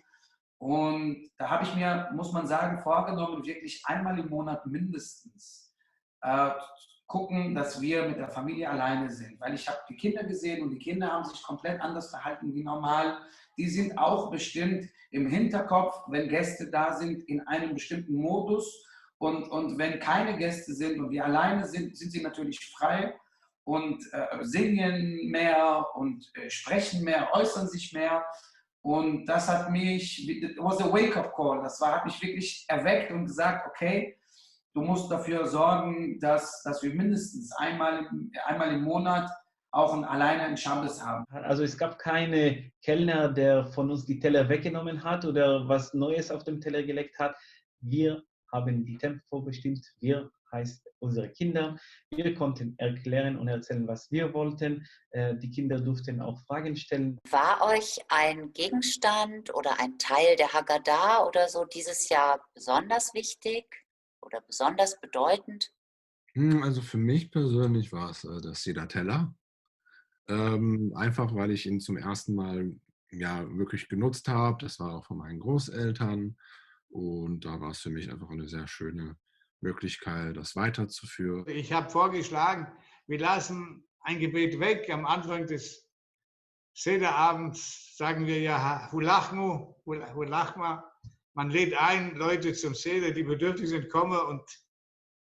Und da habe ich mir, muss man sagen, vorgenommen, wirklich einmal im Monat mindestens gucken, dass wir mit der Familie alleine sind. Weil ich habe die Kinder gesehen und die Kinder haben sich komplett anders verhalten wie normal. Die sind auch bestimmt im Hinterkopf, wenn Gäste da sind, in einem bestimmten Modus. Und wenn keine Gäste sind und wir alleine sind, sind sie natürlich frei und singen mehr und sprechen mehr, äußern sich mehr. Und das hat mich, it was a wake-up call, hat mich wirklich erweckt und gesagt, okay, du musst dafür sorgen, dass wir mindestens einmal im Monat auch alleine einen Schabbos haben.
Also es gab keine Kellner, der von uns die Teller weggenommen hat oder was Neues auf dem Teller gelegt hat. Wir haben die Tempo bestimmt. Wir heißt unsere Kinder. Wir konnten erklären und erzählen, was wir wollten. Die Kinder durften auch Fragen stellen.
War euch ein Gegenstand oder ein Teil der Haggadah oder so dieses Jahr besonders wichtig oder besonders bedeutend?
Also für mich persönlich war es der Seder-Teller. Einfach, weil ich ihn zum ersten Mal wirklich genutzt habe. Das war auch von meinen Großeltern. Und da war es für mich einfach eine sehr schöne Möglichkeit, das weiterzuführen.
Ich habe vorgeschlagen, wir lassen ein Gebet weg. Am Anfang des Sederabends sagen wir ja Hulachmu, Hulachma. Man lädt ein, Leute zum Seder, die bedürftig sind, kommen und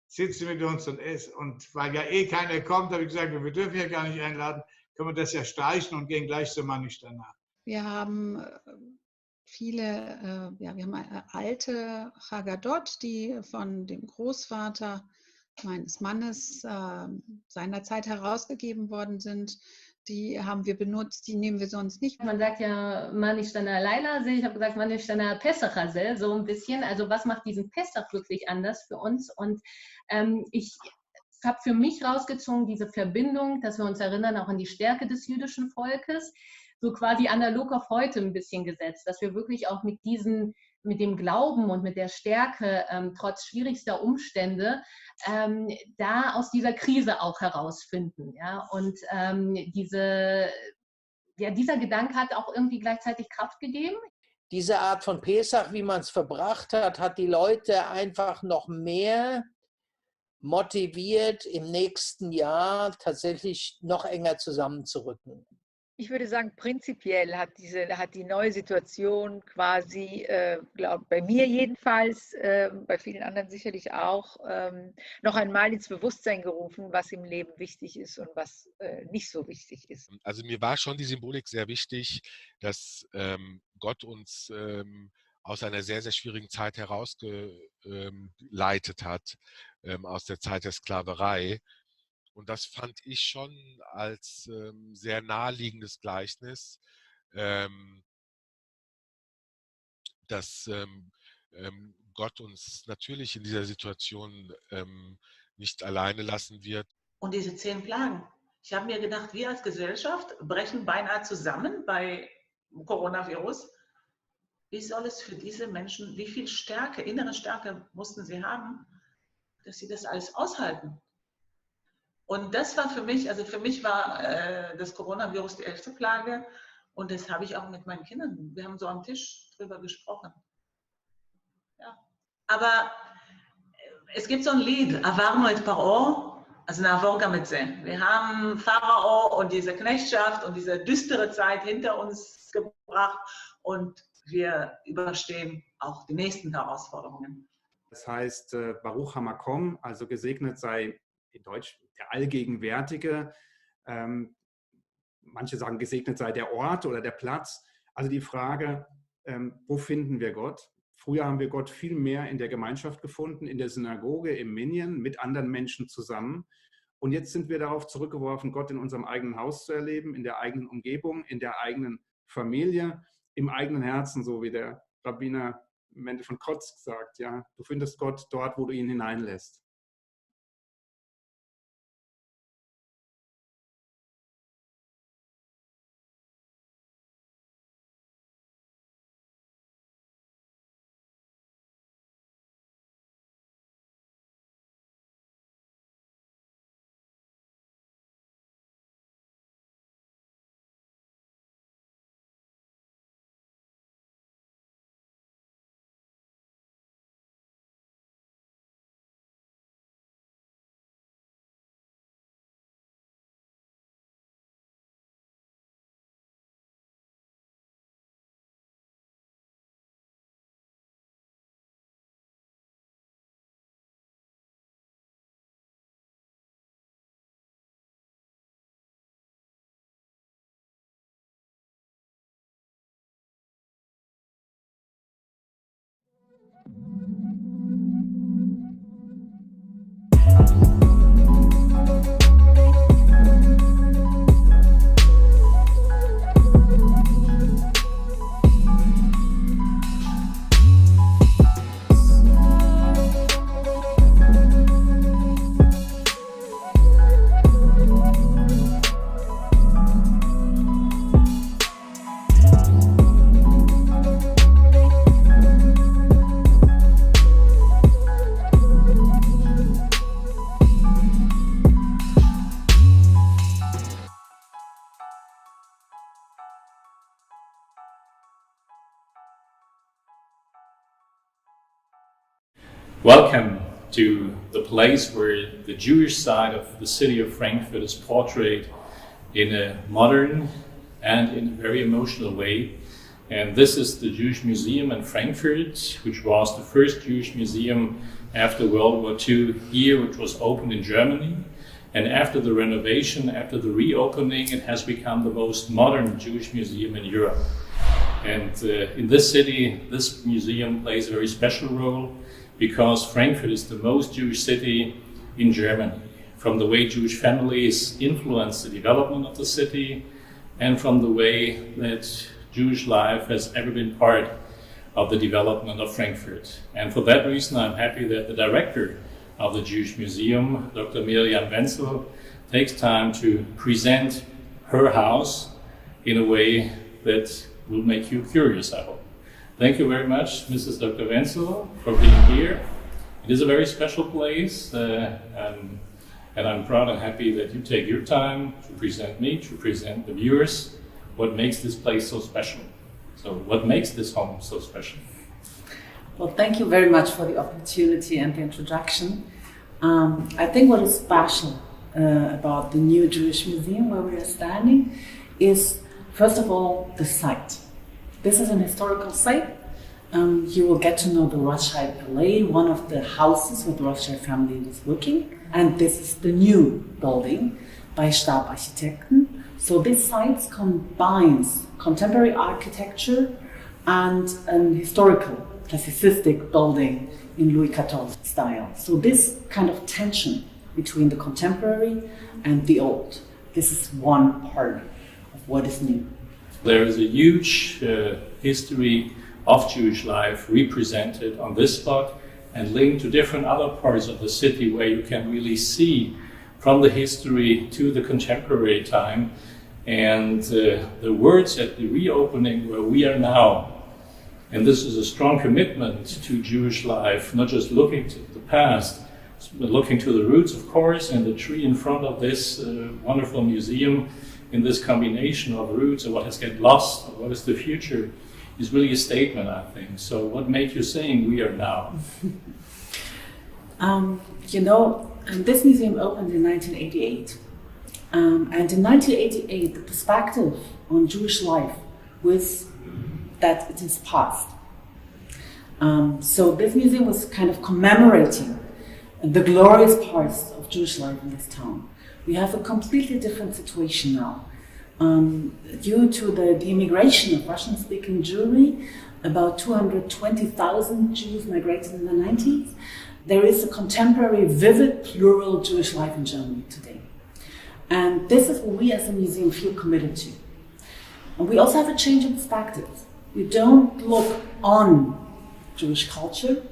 sitzen mit uns und essen. Und weil ja keiner kommt, habe ich gesagt, wir dürfen ja gar nicht einladen, können wir das ja streichen und gehen gleich zum Manisch danach.
Wir haben viele, wir haben alte Haggadot, die von dem Großvater meines Mannes seinerzeit herausgegeben worden sind. Die haben wir benutzt, die nehmen wir sonst nicht.
Man sagt ja Manish Dana Laila, ich habe gesagt Manish Dana Pesach, so ein bisschen. Also was macht diesen Pesach wirklich anders für uns? Und ich habe für mich rausgezogen diese Verbindung, dass wir uns erinnern auch an die Stärke des jüdischen Volkes, so quasi analog auf heute ein bisschen gesetzt, dass wir wirklich auch mit dem Glauben und mit der Stärke, trotz schwierigster Umstände, da aus dieser Krise auch herausfinden. Ja? Und dieser Gedanke hat auch irgendwie gleichzeitig Kraft gegeben.
Diese Art von Pesach, wie man es verbracht hat, hat die Leute einfach noch mehr
motiviert, im nächsten Jahr tatsächlich noch enger zusammenzurücken?
Ich würde sagen, prinzipiell hat die neue Situation quasi, bei mir jedenfalls, bei vielen anderen sicherlich auch, noch einmal ins Bewusstsein gerufen, was im Leben wichtig ist und was nicht so wichtig ist.
Also mir war schon die Symbolik sehr wichtig, dass Gott uns aus einer sehr, sehr schwierigen Zeit herausgeleitet hat, aus der Zeit der Sklaverei. Und das fand ich schon als sehr naheliegendes Gleichnis, dass Gott uns natürlich in dieser Situation nicht alleine lassen wird.
Und diese 10 Plagen. Ich habe mir gedacht, wir als Gesellschaft brechen beinahe zusammen bei Coronavirus. Wie soll es für diese Menschen, wie viel Stärke, innere Stärke mussten sie haben, dass sie das alles aushalten? Und das war für mich, also für mich war das Coronavirus die 11. Plage und das habe ich auch mit meinen Kindern, wir haben so am Tisch drüber gesprochen. Ja. Aber es gibt so ein Lied, Avarno et Paro, also Navor Gametze. Wir haben Pharao und diese Knechtschaft und diese düstere Zeit hinter uns gebracht und wir überstehen auch die nächsten Herausforderungen.
Das heißt, Baruch Hamakom, also gesegnet sei in Deutsch der Allgegenwärtige. Manche sagen, gesegnet sei der Ort oder der Platz. Also die Frage, wo finden wir Gott? Früher haben wir Gott viel mehr in der Gemeinschaft gefunden, in der Synagoge, im Minyan, mit anderen Menschen zusammen. Und jetzt sind wir darauf zurückgeworfen, Gott in unserem eigenen Haus zu erleben, in der eigenen Umgebung, in der eigenen Familie, im eigenen Herzen, so wie der Rabbiner Mendel von Kotsk sagt. Ja, du findest Gott dort, wo du ihn hineinlässt.
Welcome to the place where the Jewish side of the city of Frankfurt is portrayed in a modern and in a very emotional way. And this is the Jewish Museum in Frankfurt, which was the first Jewish museum after World War II here, which was opened in Germany. And after the renovation, after the reopening, it has become the most modern Jewish museum in Europe. And in this city, this museum plays a very special role, because Frankfurt is the most Jewish city in Germany, from the way Jewish families influence the development of the city, and from the way that Jewish life has ever been part of the development of Frankfurt. And for that reason, I'm happy that the director of the Jewish Museum, Dr. Mirjam Wenzel, takes time to present her house in a way that will make you curious, I hope. Thank you very much, Mrs. Dr. Wenzel, for being here. It is a very special place, and I'm proud and happy that you take your time to present me, to present the viewers, what makes this place so special. So what makes this home so special?
Well, thank you very much for the opportunity and the introduction.
I think what is special about the new Jewish Museum where we are standing is, first of all, the site. This is an historical site. You will get to know the Rothschild Palais, one of the houses where the Rothschild family was working. And this is the new building by Stab Architekten. So this site combines contemporary architecture and an historical, classicistic building in Louis XIV style. So this kind of tension between the contemporary and the old, this is one part of what is new.
There is a huge history of Jewish life represented on this spot and linked to different other parts of the city where you can really see from the history to the contemporary time. And the words at the reopening where we are now, and this is a strong commitment to Jewish life, not just looking to the past, but looking to the roots, of course, and the tree in front of this wonderful museum in this combination of roots and what has get lost, what is the future, is really a statement, I think. So what made you saying we are now?
You know, this museum opened in 1988. And in 1988, the perspective on Jewish life was that it is past. So this museum was kind of commemorating the glorious parts of Jewish life in this town. We have a completely different situation now. Due to the immigration of Russian-speaking Jewry, about 220,000 Jews migrated in the 90s. There is a contemporary, vivid, plural Jewish life in Germany today. And this is what we as a museum feel committed to. And we also have a change in perspective. We don't look on Jewish culture.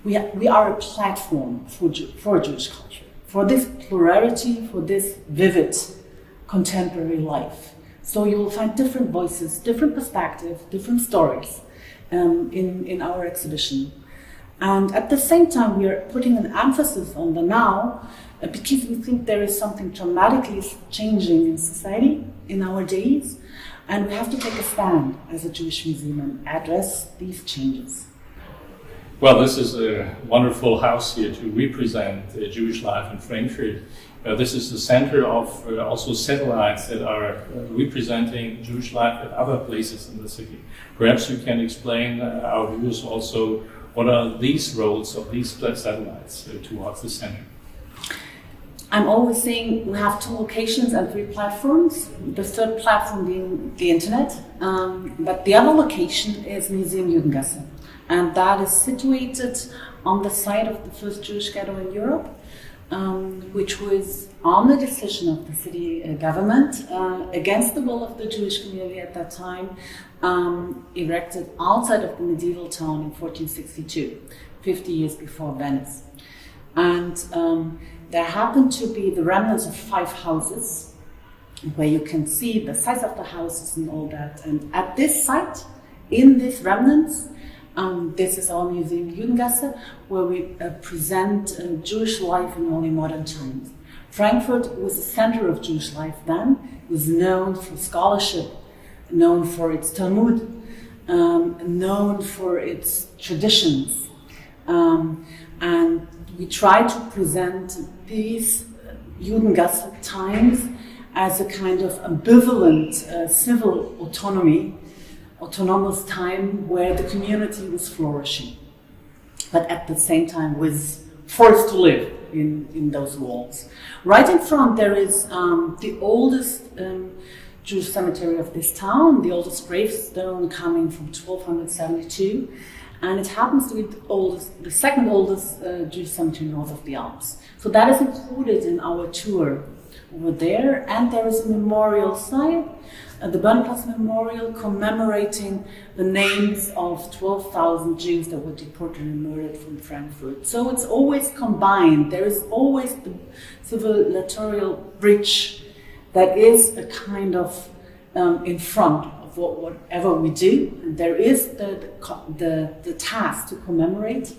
We are a platform for Jewish culture, for this plurality, for this vivid contemporary life. So you will find different voices, different perspectives, different stories in our exhibition. And at the same time, we are putting an emphasis on the now because we think there is something dramatically changing in society in our days, and we have to take a stand as a Jewish museum and address these changes.
Well, this is a wonderful house here to represent Jewish life in Frankfurt. This is the center of also satellites that are representing Jewish life at other places in the city. Perhaps you can explain our viewers also what are these roles of these satellites towards the center.
I'm always saying we have 2 locations and 3 platforms, the third platform being the internet, but the other location is Museum Judengasse, and that is situated on the site of the first Jewish ghetto in Europe, which was on the decision of the city government, against the will of the Jewish community at that time, erected outside of the medieval town in 1462, 50 years before Venice. And there happened to be the remnants of 5 houses, where you can see the size of the houses and all that. And at this site, in these remnants, this is our Museum Judengasse, where we present Jewish life in early modern times. Frankfurt was the center of Jewish life then. It was known for scholarship, known for its Talmud, known for its traditions. And we try to present these Judengasse times as a kind of ambivalent civil autonomous time where the community was flourishing, but at the same time was forced to live in those walls. Right in front there is the oldest Jewish cemetery of this town, the oldest gravestone coming from 1272, and it happens to be the second oldest Jewish cemetery north of the Alps. So that is included in our tour over there, and there is a memorial site, the Brenner Memorial, commemorating the names of 12,000 Jews that were deported and murdered from Frankfurt. So it's always combined. There is always the civilizatorial bridge that is a kind of in front of whatever we do. And there is the task to commemorate.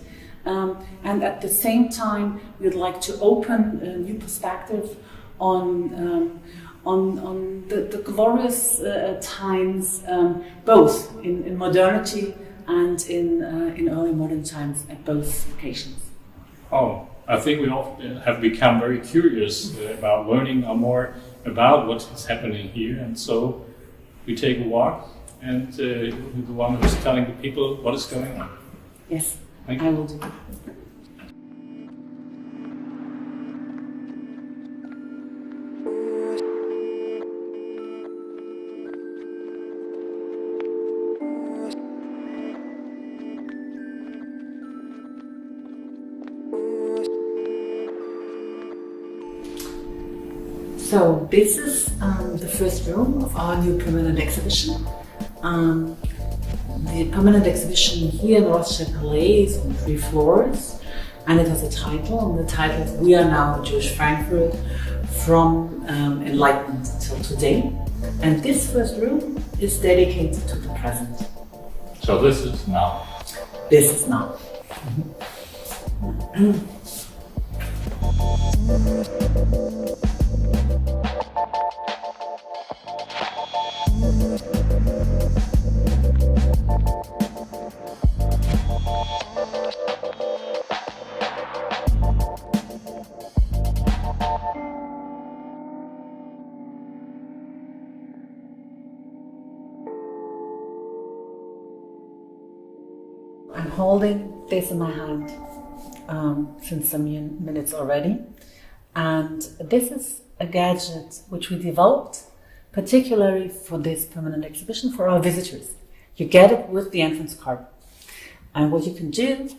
And at the same time, we'd like to open a new perspective on the glorious times, both in modernity and in early modern times at both locations.
Oh, I think we all have become very curious about learning more about what is happening here, and so we take a walk, and the one who's telling the people what is going on.
Yes,
Thank
I
you.
will do. So this is the first room of our new permanent exhibition. The permanent exhibition here in the Wasserstein Palais is on 3 floors, and it has a title, and the title is "We Are Now Jewish Frankfurt, from Enlightenment till Today." And this first room is dedicated to the present.
So this is now.
This is now. I'm holding this in my hand since some minutes already, and this is a gadget which we developed particularly for this permanent exhibition for our visitors. You get it with the entrance card, and what you can do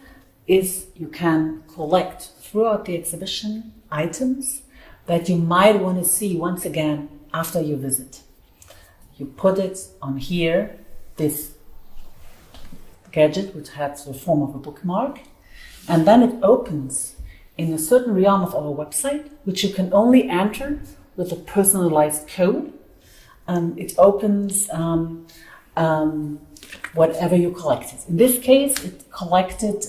is you can collect throughout the exhibition items that you might want to see once again after your visit. You put it on here, this gadget which has the form of a bookmark, and then it opens in a certain realm of our website, which you can only enter with a personalized code. It opens whatever you collected. In this case, it collected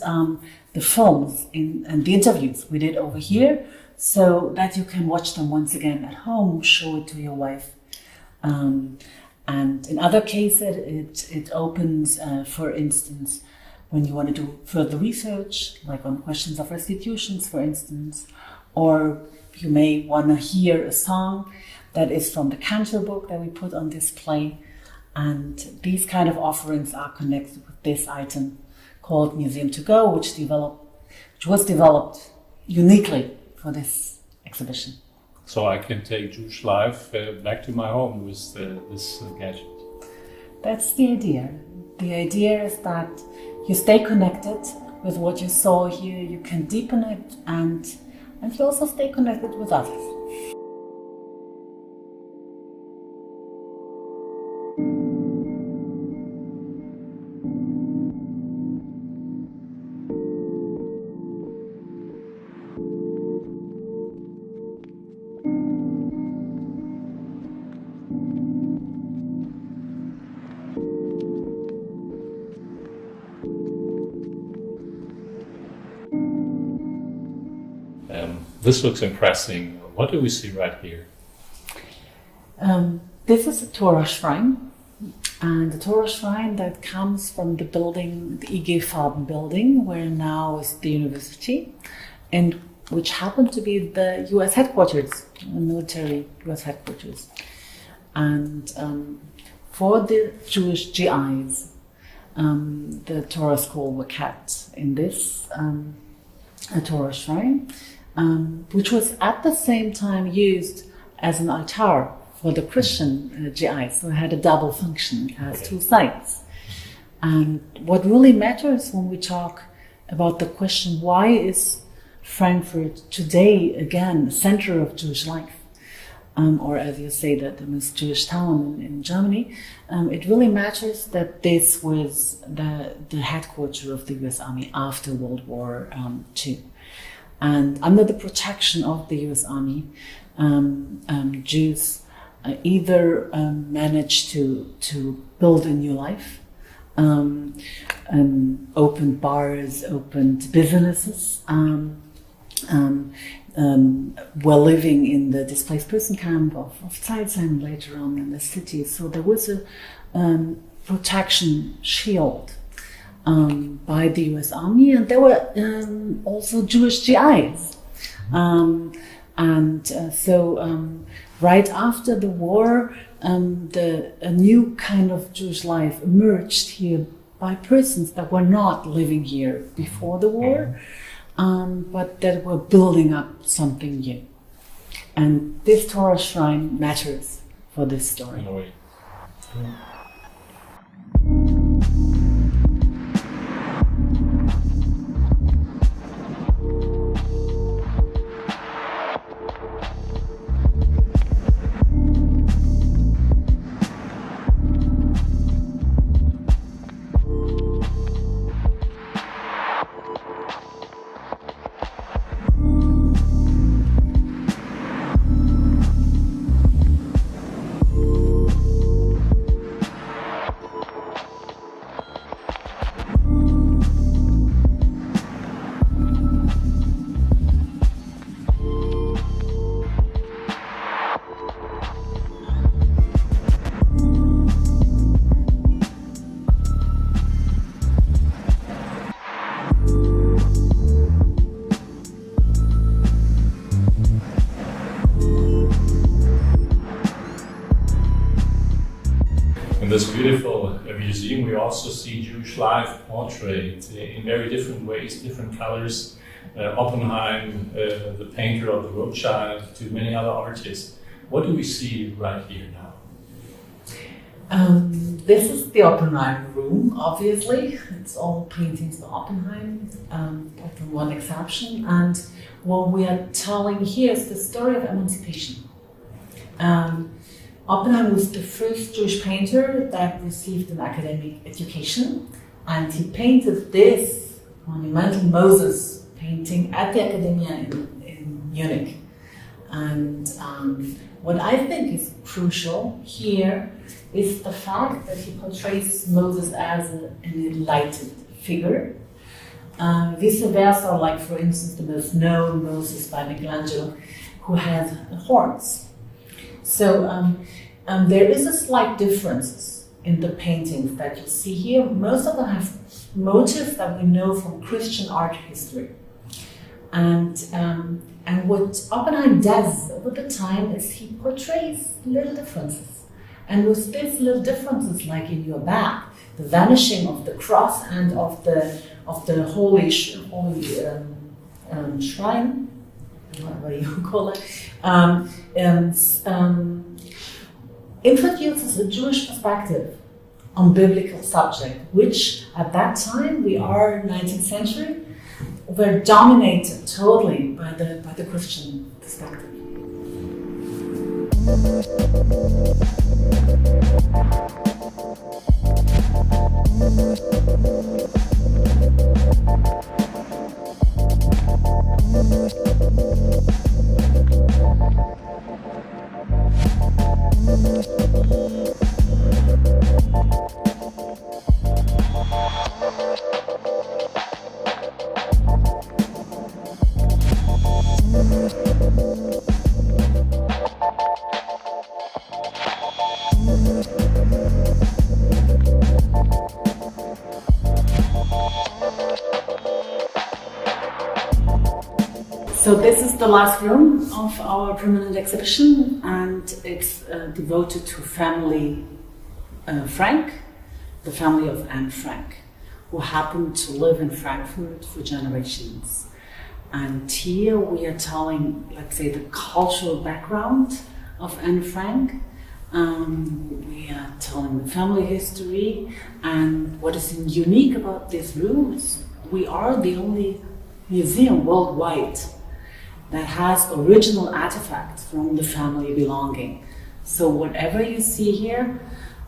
the films and the interviews we did over here, so that you can watch them once again at home, show it to your wife. And in other cases, it opens, for instance, when you want to do further research, like on questions of restitutions, for instance, or you may want to hear a song that is from the cantor book that we put on display. And these kind of offerings are connected with this item called Museum to Go, which was developed uniquely for this exhibition.
So I can take Jewish life back to my home with this gadget.
That's the idea. The idea is that you stay connected with what you saw here, you can deepen it, and you also stay connected with others.
This looks impressive. What do we see right here?
This is a Torah shrine, and the Torah shrine that comes from the building, the IG Farben building, where now is the university, and which happened to be the US headquarters, the military US headquarters. And for the Jewish GIs, the Torah school were kept in this Torah shrine, which was at the same time used as an altar for the Christian GIs. So it had a double function, it has two sides. And what really matters when we talk about the question, why is Frankfurt today again the center of Jewish life? Or as you say, the most Jewish town in Germany, it really matters that this was the headquarters of the US Army after World War II. And under the protection of the US Army, Jews either managed to build a new life, opened bars, opened businesses, were living in the displaced person camp of Zeitz later on in the city. So there was a protection shield by the US Army, and there were also Jewish GIs. Right after the war, a new kind of Jewish life emerged here by persons that were not living here before the war, but that were building up something new. And this Torah shrine matters for this story.
In this beautiful museum, we also see Jewish life portrayed in very different ways, different colors. Oppenheim, the painter of the Rothschild, to many other artists. What do we see right here now?
This is the Oppenheim room, obviously. It's all paintings by Oppenheim, with one exception. And what we are telling here is the story of emancipation. Oppenheim was the first Jewish painter that received an academic education, and he painted this monumental Moses painting at the Academia in Munich. And what I think is crucial here is the fact that he portrays Moses as an enlightened figure. Vice versa, like for instance the most known Moses by Michelangelo, who had horns. So there is a slight difference in the paintings that you see here. Most of them have motifs that we know from Christian art history. And what Oppenheim does over the time is he portrays little differences. And with these little differences, like in your back, the vanishing of the cross and of the holy shrine, whatever you call it, introduces a Jewish perspective on biblical subject, which at that time, we are 19th century, were dominated totally by the Christian perspective. So this is the last room of our permanent exhibition, and it's devoted to family Frank, the family of Anne Frank, who happened to live in Frankfurt for generations. And here we are telling, let's say, the cultural background of Anne Frank. We are telling the family history, and what is unique about this room is we are the only museum worldwide that has original artifacts from the family belonging. So whatever you see here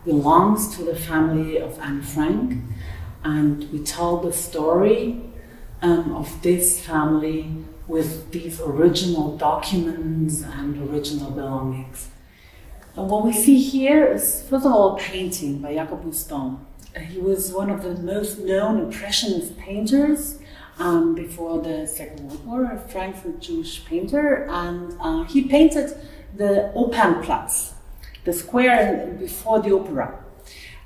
belongs to the family of Anne Frank, and we tell the story of this family with these original documents and original belongings. And what we see here is, first of all, a painting by Jacob Buston. He was one of the most known Impressionist painters before the Second World War, a Frankfurt Jewish painter, and he painted the Opernplatz, the square before the opera.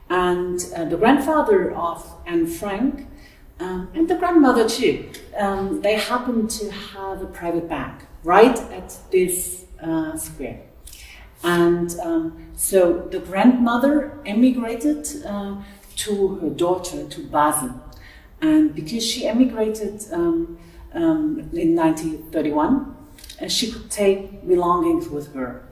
And the grandfather of Anne Frank and the grandmother too, they happened to have a private bank right at this square. And so the grandmother emigrated to her daughter to Basel. And because she emigrated in 1931, she could take belongings with her.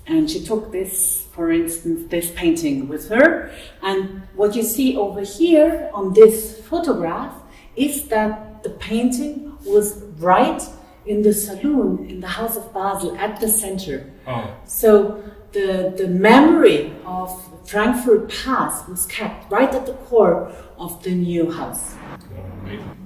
And she took this, for instance, this painting with her. And what you see over here on this photograph is that the painting was right in the saloon in the House of Basel at the center.
Oh.
So the memory of Frankfurt past was kept right at the core of the new house.
Amazing.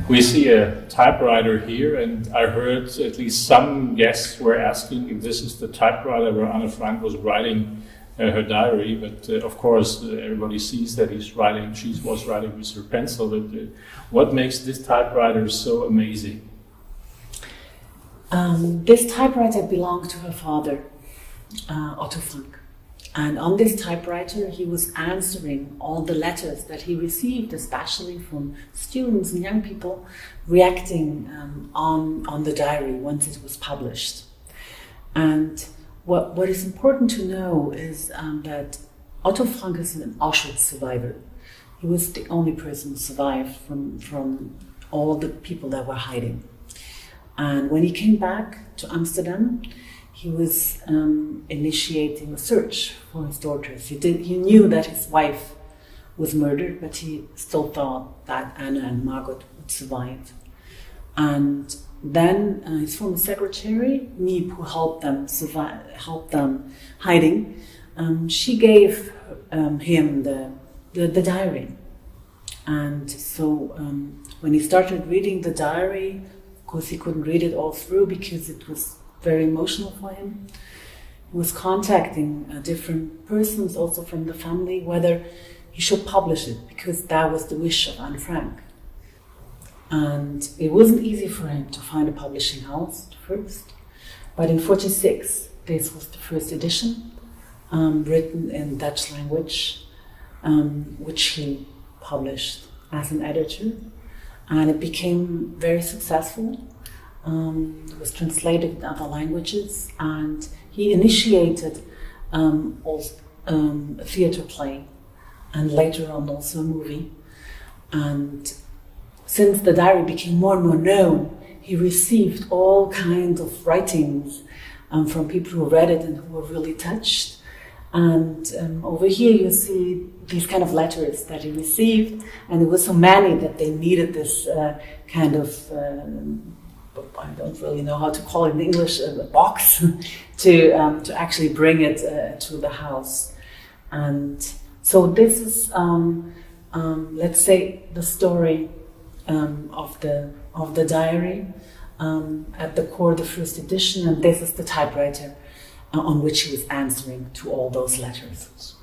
We see a typewriter here, and I heard at least some guests were asking if this is the typewriter where Anne Frank was writing her diary. But of course, everybody sees that she was writing with her pencil. But what makes this typewriter so amazing?
This typewriter belonged to her father, Otto Frank. And on this typewriter, he was answering all the letters that he received, especially from students and young people reacting on the diary once it was published. And what is important to know is that Otto Frank is an Auschwitz survivor. He was the only person who survived from all the people that were hiding. And when he came back to Amsterdam, he was initiating a search for his daughters. He knew that his wife was murdered, but he still thought that Anna and Margot would survive. And then his former secretary, Miep, who helped them hiding, she gave him the diary. And so when he started reading the diary, of course he couldn't read it all through because it was very emotional for him. He was contacting different persons also from the family whether he should publish it, because that was the wish of Anne Frank. And it wasn't easy for him to find a publishing house at first, but in 1946 this was the first edition, written in Dutch language, which he published as an editor, and it became very successful. It was translated in other languages, and he initiated a theater play, and later on also a movie. And since the diary became more and more known, he received all kinds of writings from people who read it and who were really touched. And over here you see these kind of letters that he received, and there were so many that they needed this kind of I don't really know how to call it in English, a box to actually bring it to the house. And so this is, let's say, the story of the diary, at the core, the first edition, and this is the typewriter on which he was answering to all those letters.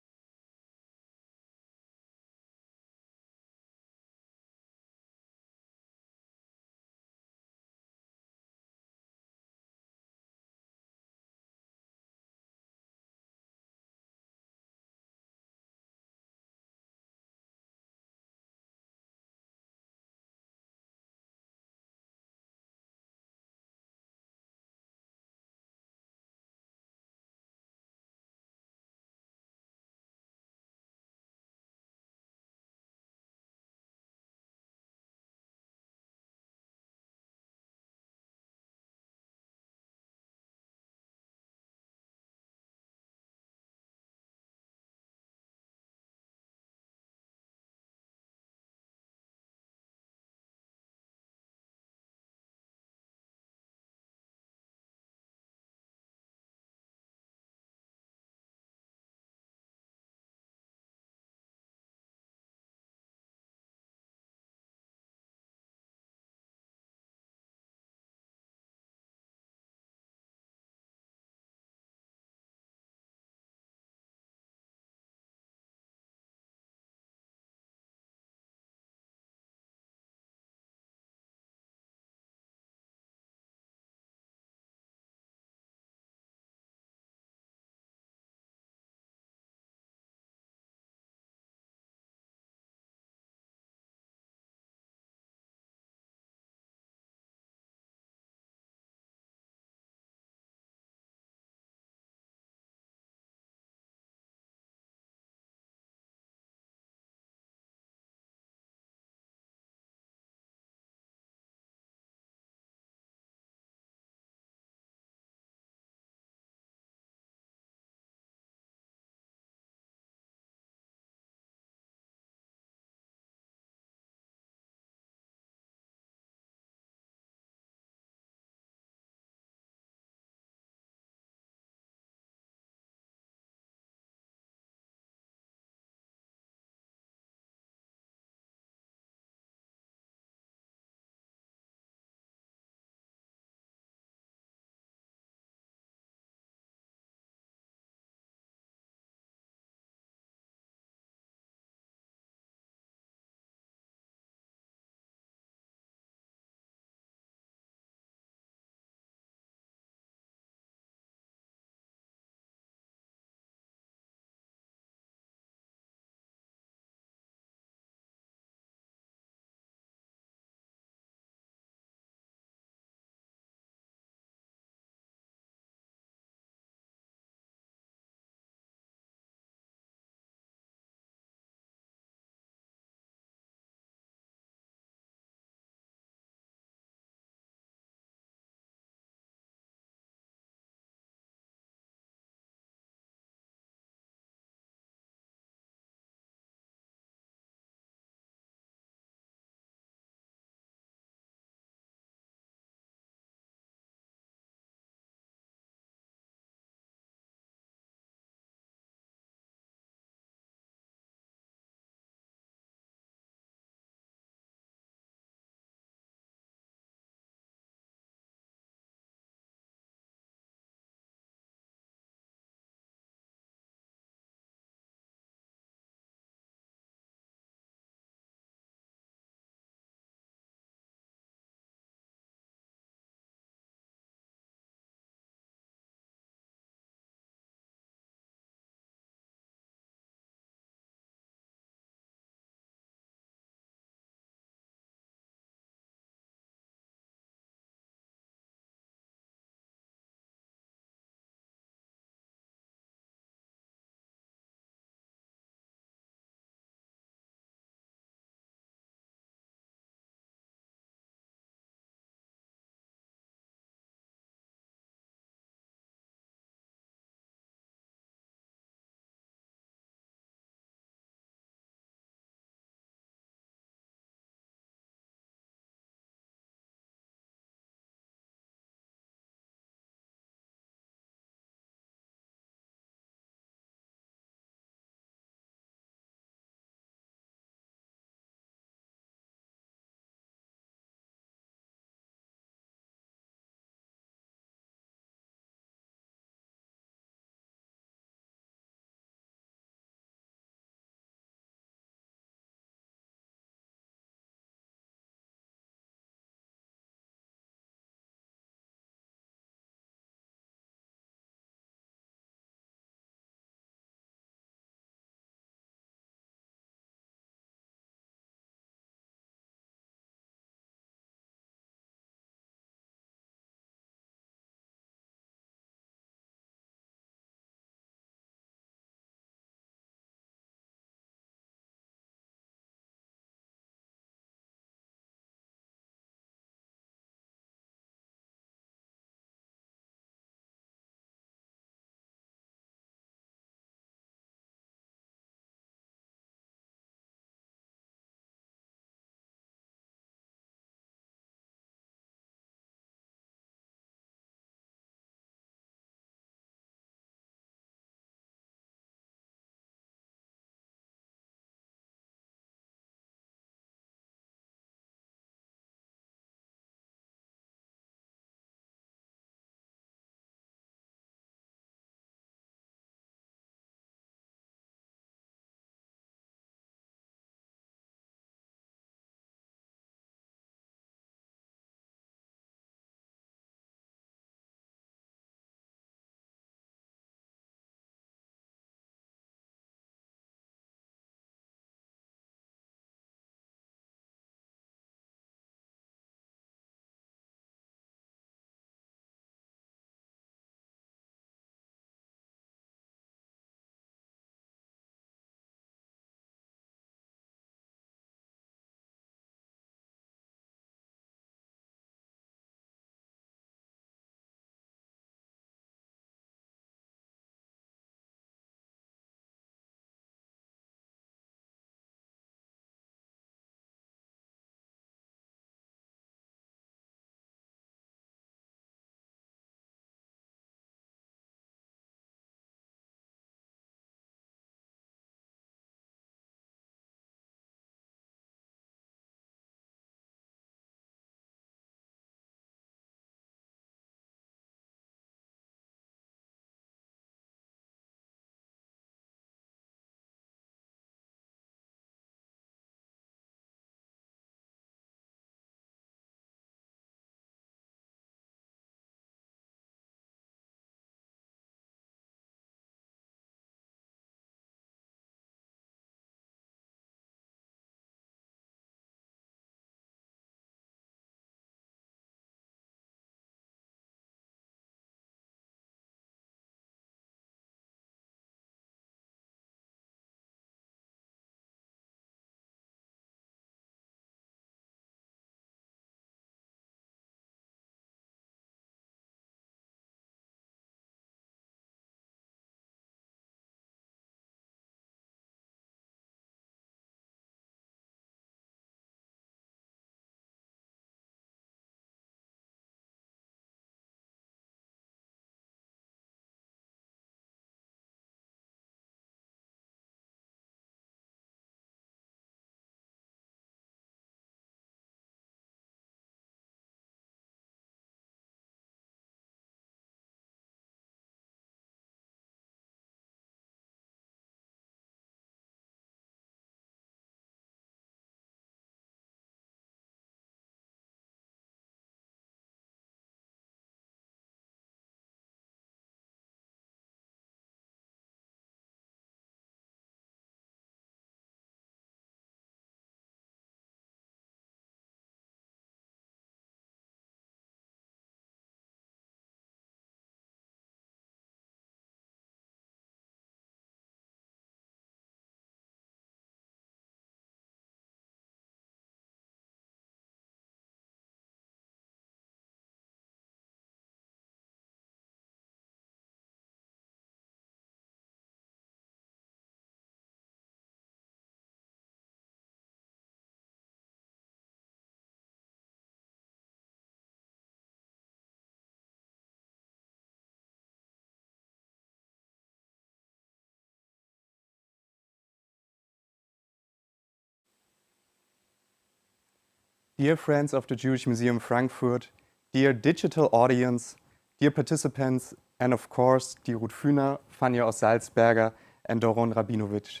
dear friends of the Jewish Museum Frankfurt, dear digital audience, dear participants, and of course, dear Ruth Fühner, Fania Salzberger, and Doron Rabinovich.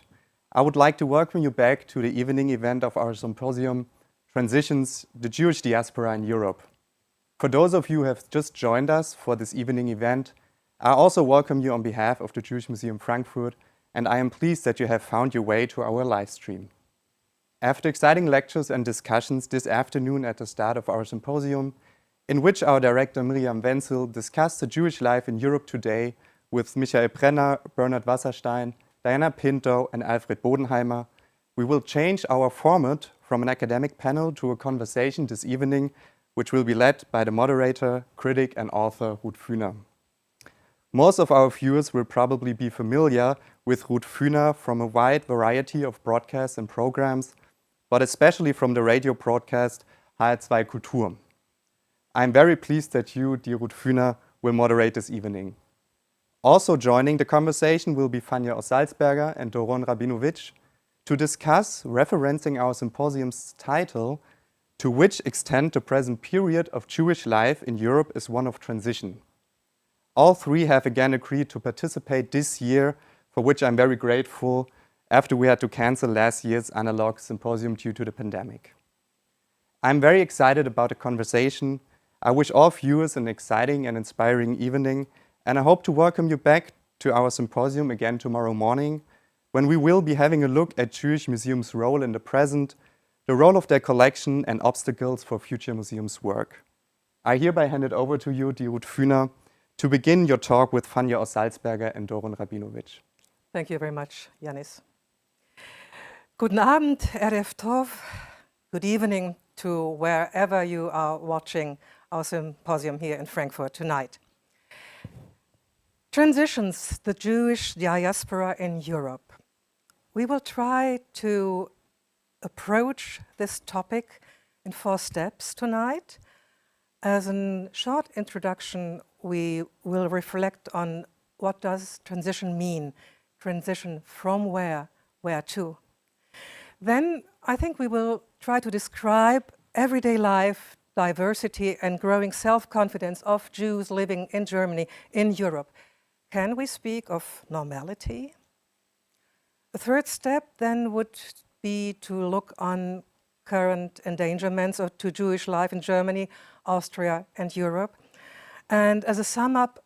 I would like to welcome you back to the evening event of our symposium, Transitions, the Jewish Diaspora in Europe. For those of you who have just joined us for this evening event, I also welcome you on behalf of the Jewish Museum Frankfurt, and I am pleased that you have found your way to our live stream. After exciting lectures and discussions this afternoon at the start of our symposium, in which our director Mirjam Wenzel discussed the Jewish life in Europe today with Michael Brenner, Bernard Wasserstein, Diana Pinto, and Alfred Bodenheimer, we will change our format from an academic panel to a conversation this evening, which will be led by the moderator, critic, and author Ruth Fühner. Most of our viewers will probably be familiar with Ruth Fühner from a wide variety of broadcasts and programs, but especially from the radio broadcast HR2 Kultur. I'm very pleased that you, dear Ruth Fühner, will moderate this evening. Also joining the conversation will be Fania Salzberger and Doron Rabinovich to discuss, referencing our symposium's title, to which extent the present period of Jewish life in Europe is one of transition. All three have again agreed to participate this year, for which I'm very grateful, after we had to cancel last year's analog symposium due to the pandemic. I'm very excited about the conversation. I wish all viewers an exciting and inspiring evening, and I hope to welcome you back to our symposium again tomorrow morning, when we will be having a look at Jewish museums' role in the present, the role of their collection, and obstacles for future museums' work. I hereby hand it over to you, dear Ruth Fühner, to begin your talk with Fania Salzberger and Doron Rabinovich.
Thank you very much, Yanis. Guten Abend, Erev Tov. Good evening to wherever you are watching our symposium here in Frankfurt tonight. Transitions, the Jewish diaspora in Europe. We will try to approach this topic in 4 steps tonight. As a short introduction, we will reflect on what does transition mean, transition from where to. Then I think we will try to describe everyday life, diversity, and growing self-confidence of Jews living in Germany, in Europe. Can we speak of normality? The 3rd step then would be to look on current endangerments to Jewish life in Germany, Austria, and Europe. And as a sum up,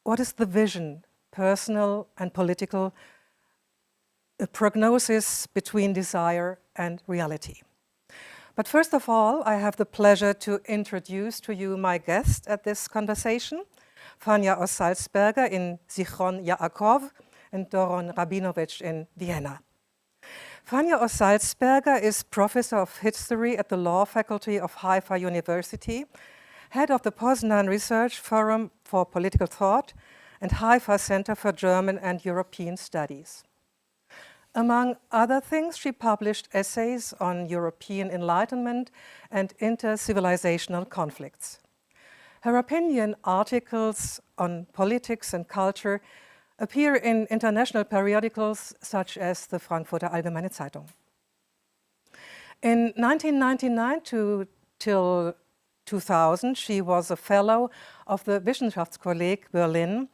what is the vision, personal and political, a prognosis between desire and reality? But first of all, I have the pleasure to introduce to you my guest at this conversation, Fania Salzberger in Zichron Yaakov and Doron Rabinovich in Vienna. Fania Salzberger is Professor of History at the Law Faculty of Haifa University, head of the Poznan Research Forum for Political Thought and Haifa Center for German and European Studies. Among other things, she published essays on European Enlightenment and inter-civilizational conflicts. Her opinion articles on politics and culture appear in international periodicals such as the Frankfurter Allgemeine Zeitung. In 1999 till 2000, she was a fellow of the Wissenschaftskolleg Berlin,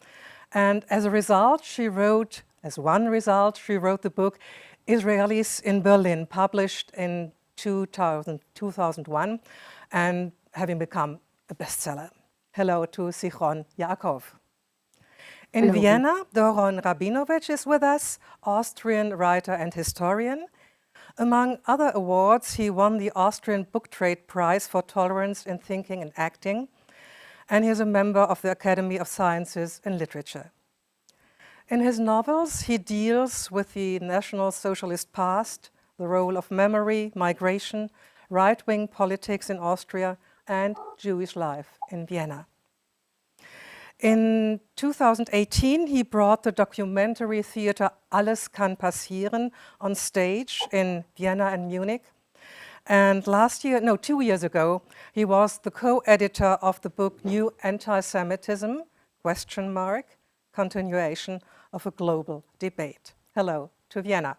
and as a result, she wrote the book Israelis in Berlin, published in 2001 and having become a bestseller. Hello to Zichron Yaakov. In
Hello.
Vienna, Doron Rabinovich is with us, Austrian writer and historian. Among other awards, he won the Austrian Book Trade Prize for Tolerance in Thinking and Acting, and he is a member of the Academy of Sciences and Literature. In his novels, he deals with the National Socialist past, the role of memory, migration, right-wing politics in Austria, and Jewish life in Vienna. In 2018, he brought the documentary theater Alles kann passieren on stage in Vienna and Munich. And 2 years ago, he was the co-editor of the book New Anti-Semitism, ? Continuation of a Global Debate. Hello to Vienna.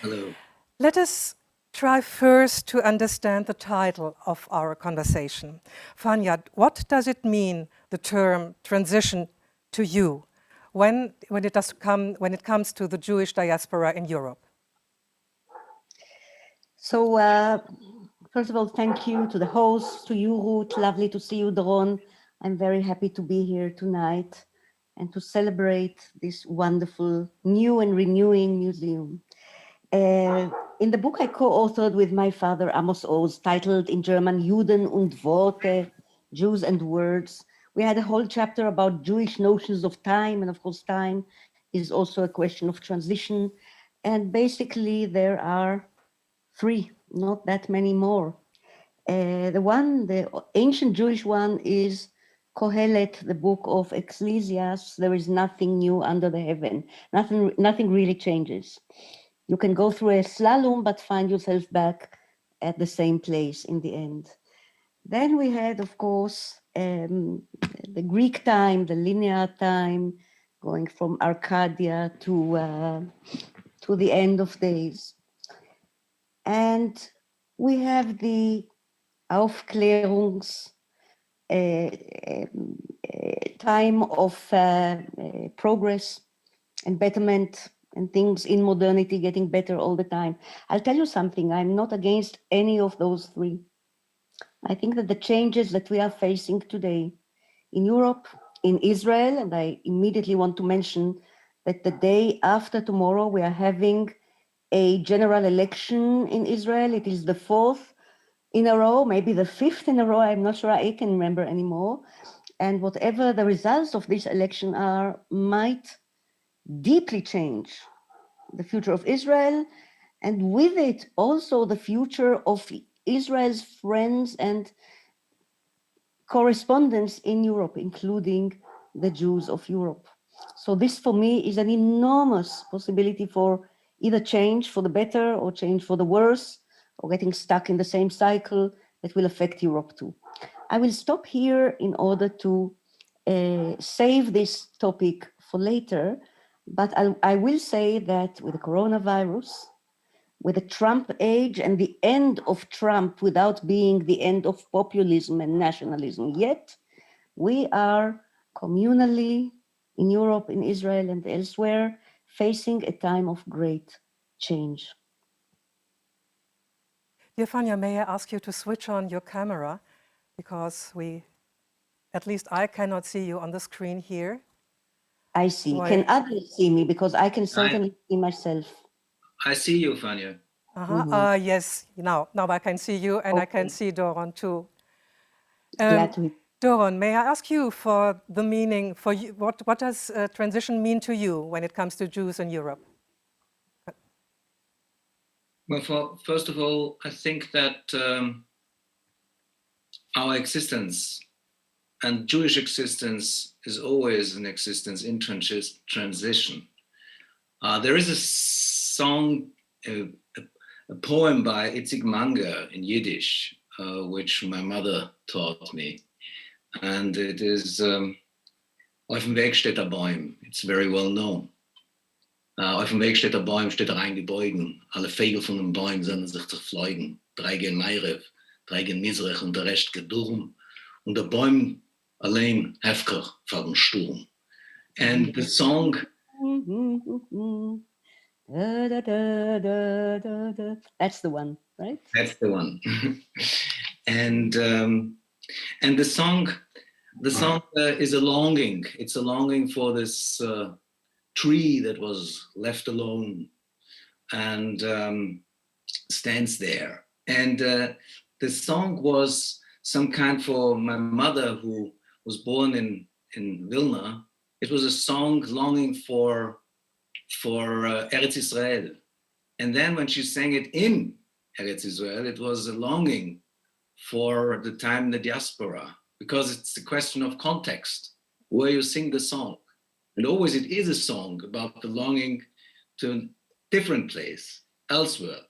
Hello.
Let us try first to understand the title of our conversation. Fania, what does it mean, the term transition, to you when it comes to the Jewish diaspora in Europe?
So, first of all, thank you to the host, to you, Ruth. Lovely to see you, Doron. I'm very happy to be here tonight and to celebrate this wonderful new and renewing museum. In the book I co-authored with my father, Amos Oz, titled in German Juden und Worte, Jews and Words, we had a whole chapter about Jewish notions of time, and of course time is also a question of transition. And basically there are three, not that many more. The ancient Jewish one is Kohelet, the book of Ecclesiastes. There is nothing new under the heaven. Nothing really changes. You can go through a slalom, but find yourself back at the same place in the end. Then we had, of course, the Greek time, the linear time, going from Arcadia to the end of days. And we have the Aufklärungs time of progress and betterment and things in modernity getting better all the time. I'll tell you something, I'm not against any of those three. I think that the changes that we are facing today in Europe, in Israel, and I immediately want to mention that the day after tomorrow, we are having a general election in Israel. It is the 4th in a row, maybe the 5th in a row, I'm not sure I can remember anymore. And whatever the results of this election are, might deeply change the future of Israel, and with it also the future of Israel's friends and correspondents in Europe, including the Jews of Europe. So this for me is an enormous possibility for either change for the better or change for the worse, or getting stuck in the same cycle that will affect Europe too. I will stop here in order to save this topic for later, but I will say that with the coronavirus, with the Trump age and the end of Trump without being the end of populism and nationalism yet, we are communally in Europe, in Israel and elsewhere, facing a time of great change.
Dear Fania, may I ask you to switch on your camera, because at least I cannot see you on the screen here.
I see.
Why?
Can others see me? Because I can certainly see myself.
I see you, Fania.
Yes, now I can see you, and I can see Doron too.
Glad to.
Doron, may I ask you for the meaning, for you, what does transition mean to you when it comes to Jews in Europe?
Well, first of all, I think that our existence and Jewish existence is always an existence in transition. There is a song, a poem by Itzik Manger in Yiddish, which my mother taught me. And it is Auf dem Weg steht der Baum. It's very well known. Auf dem Weg steht der Baum, steht reingebogen. Alle Vögel von dem Baum sollen sich zerfliegen. 3 gehen Meirev, 3 gehen Misrach und der Rest geht Durm. Und der Baum allein hefker vor dem Sturm. And the song...
That's the one, right?
That's the one. And the song is a longing. It's a longing for this tree that was left alone and stands there. And the song was some kind for my mother, who was born in Vilna. It was a song longing for Eretz Israel. And then when she sang it in Eretz Israel, it was a longing for the time in the diaspora, because it's a question of context, where you sing the song. And always it is a song about the longing to a different place, elsewhere.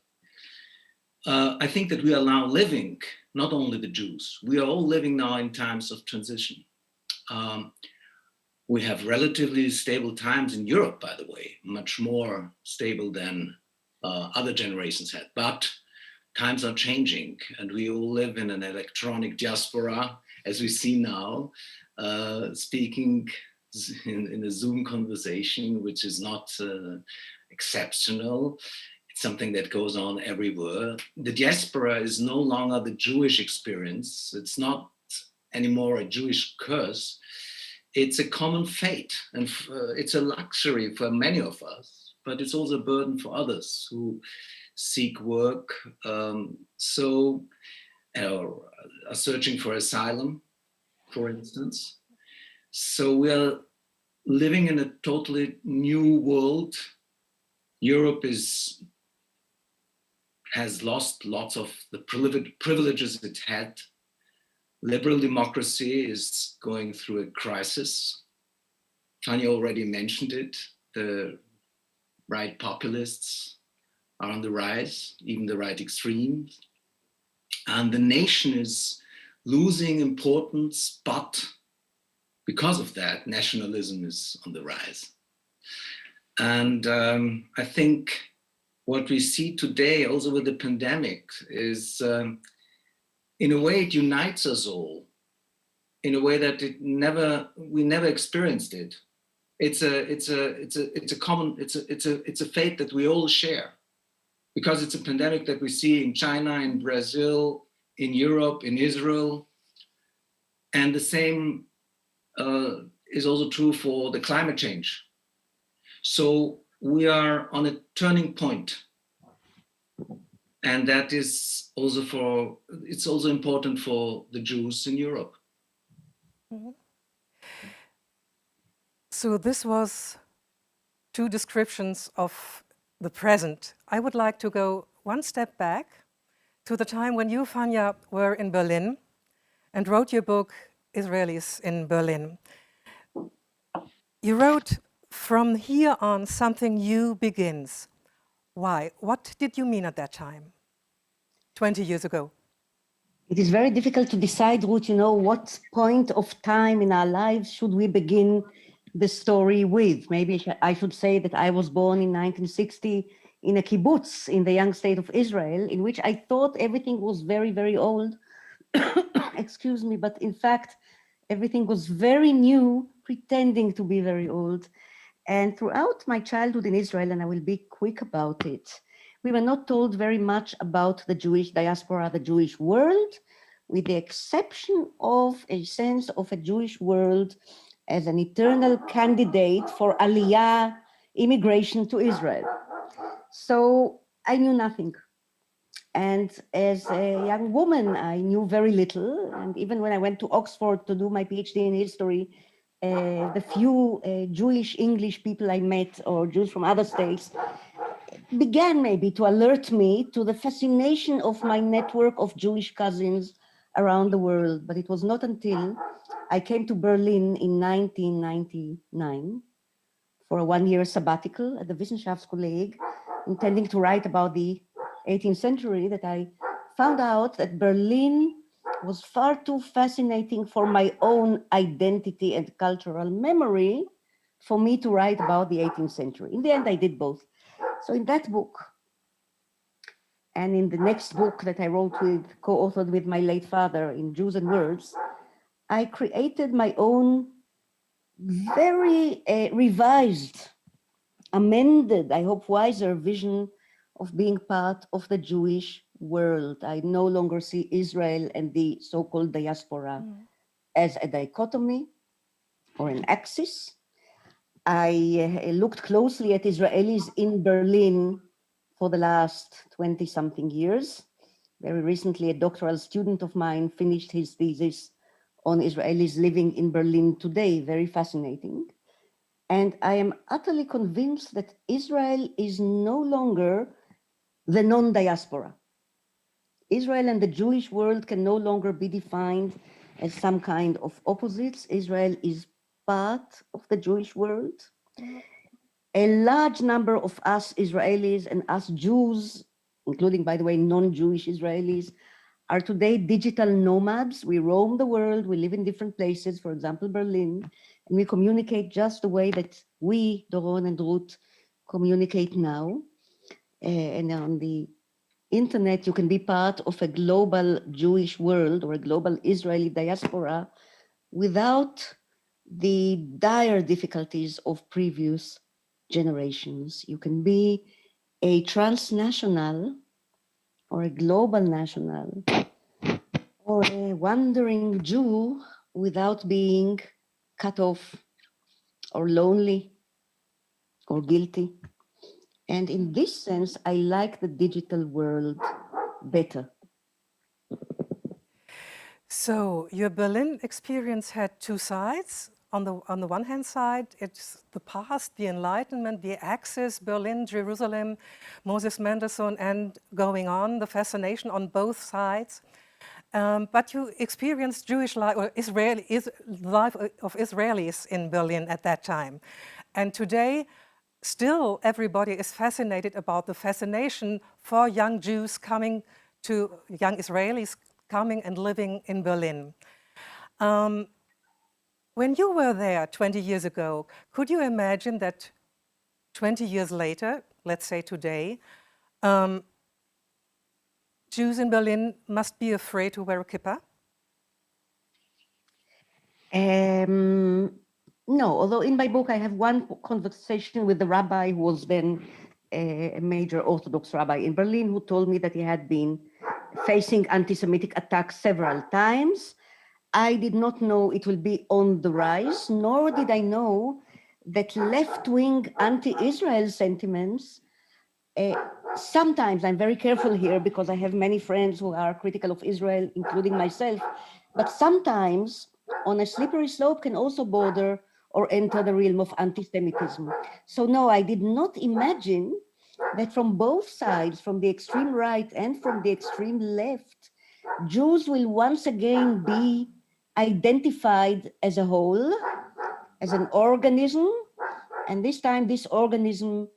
I think that we are now living, not only the Jews, we are all living now in times of transition. We have relatively stable times in Europe, by the way, much more stable than other generations had. But times are changing, and we all live in an electronic diaspora, as we see now, speaking in a Zoom conversation, which is not exceptional. It's something that goes on everywhere. The diaspora is no longer the Jewish experience. It's not anymore a Jewish curse. It's a common fate, and it's a luxury for many of us, but it's also a burden for others who seek work, are searching for asylum, for instance. So we are living in a totally new world. Europe has lost lots of the privileges it had. Liberal democracy is going through a crisis. Tanya already mentioned it. The right populists are on the rise, even the right extremes. And the nation is losing importance, but because of that, nationalism is on the rise. And I think what we see today, also with the pandemic, is in a way it unites us all in a way that we never experienced it. It's a fate that we all share, because it's a pandemic that we see in China, in Brazil, in Europe, in Israel. And the same is also true for the climate change. So we are on a turning point. And that is also it's also important for the Jews in Europe.
Mm-hmm. So this was two descriptions of the present. I would like to go one step back to the time when you, Fania, were in Berlin and wrote your book, Israelis in Berlin. You wrote, "From here on, something new begins." Why? What did you mean at that time, 20 years ago?
It is very difficult to decide, Ruth, what point of time in our lives should we begin the story with. Maybe I should say that I was born in 1960 in a kibbutz in the young state of Israel, in which I thought everything was very, very old. Excuse me, but in fact, everything was very new, pretending to be very old. And throughout my childhood in Israel, and I will be quick about it, we were not told very much about the Jewish diaspora, the Jewish world, with the exception of a sense of a Jewish world as an eternal candidate for Aliyah, immigration to Israel. So I knew nothing. And as a young woman, I knew very little. And even when I went to Oxford to do my PhD in history, the few Jewish English people I met, or Jews from other states, began maybe to alert me to the fascination of my network of Jewish cousins around the world. But it was not until I came to Berlin in 1999 for a one-year sabbatical at the Wissenschaftskolleg, intending to write about the 18th century, that I found out that Berlin was far too fascinating for my own identity and cultural memory for me to write about the 18th century. In the end, I did both. So in that book, and in the next book that I wrote co-authored with my late father in Jews and Words, I created my own very revised, amended, I hope wiser vision of being part of the Jewish world. I no longer see Israel and the so-called diaspora as a dichotomy or an axis. I looked closely at Israelis in Berlin for the last 20-something years. Very recently, a doctoral student of mine finished his thesis on Israelis living in Berlin today, very fascinating. And I am utterly convinced that Israel is no longer the non-diaspora. Israel and the Jewish world can no longer be defined as some kind of opposites. Israel is part of the Jewish world. A large number of us Israelis and us Jews, including, by the way, non-Jewish Israelis, are today digital nomads. We roam the world, we live in different places, for example, Berlin, and we communicate just the way that we, Doron and Ruth, communicate now. And on the internet, you can be part of a global Jewish world or a global Israeli diaspora without the dire difficulties of previous generations. You can be a transnational or a global national or a wandering Jew without being cut off or lonely or guilty. And in this sense, I like the digital world better.
So your Berlin experience had two sides. On the one hand side, it's the past, the Enlightenment, the Axis, Berlin, Jerusalem, Moses Mendelssohn, and going on, the fascination on both sides. But you experienced Jewish life, or life of Israelis in Berlin at that time. And today, still everybody is fascinated about the fascination for young Jews coming to, young Israelis coming and living in Berlin. When you were there 20 years ago, could you imagine that 20 years later, let's say today, Jews in Berlin must be afraid to wear a kippah?
No, although in my book I have one conversation with the rabbi who was then a major Orthodox rabbi in Berlin, who told me that he had been facing anti-Semitic attacks several times. I did not know it will be on the rise, nor did I know that left-wing anti-Israel sentiments, sometimes, I'm very careful here because I have many friends who are critical of Israel, including myself, but sometimes on a slippery slope can also border or enter the realm of anti-Semitism. So no, I did not imagine that from both sides, from the extreme right and from the extreme left, Jews will once again be identified as a whole, as an organism, and this time this organism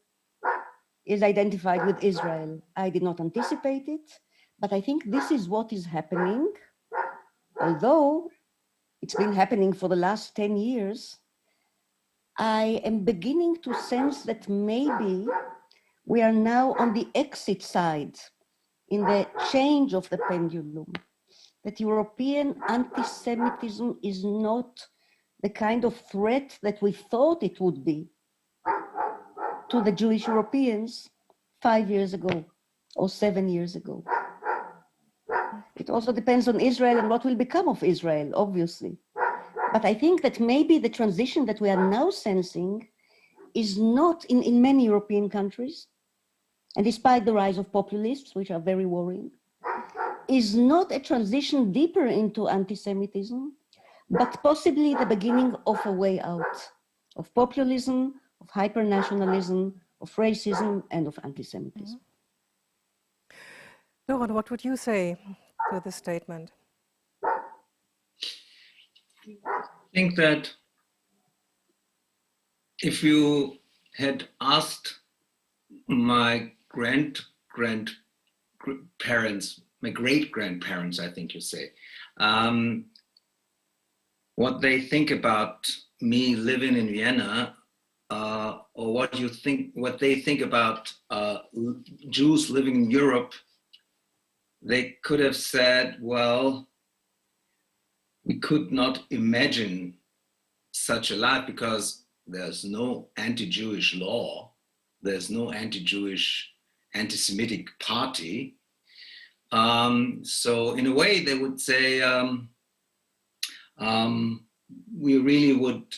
is identified with Israel. I did not anticipate it, but I think this is what is happening, although it's been happening for the last 10 years. I am beginning to sense that maybe we are now on the exit side in the change of the pendulum, that European anti-Semitism is not the kind of threat that we thought it would be to the Jewish Europeans 5 years ago or 7 years ago. It also depends on Israel and what will become of Israel, obviously. But I think that maybe the transition that we are now sensing is not in many European countries, and despite the rise of populists, which are very worrying, is not a transition deeper into anti-Semitism, but possibly the beginning of a way out of populism, of hyper-nationalism, of racism, and of anti-Semitism.
Doron, what would you say to this statement?
I think that if you had asked my great-grandparents, I think you say, what they think about me living in Vienna, or what they think about Jews living in Europe, they could have said, well, we could not imagine such a life because there's no anti-Jewish law, there's no anti-Jewish, anti-Semitic party. So in a way, they would say, we really would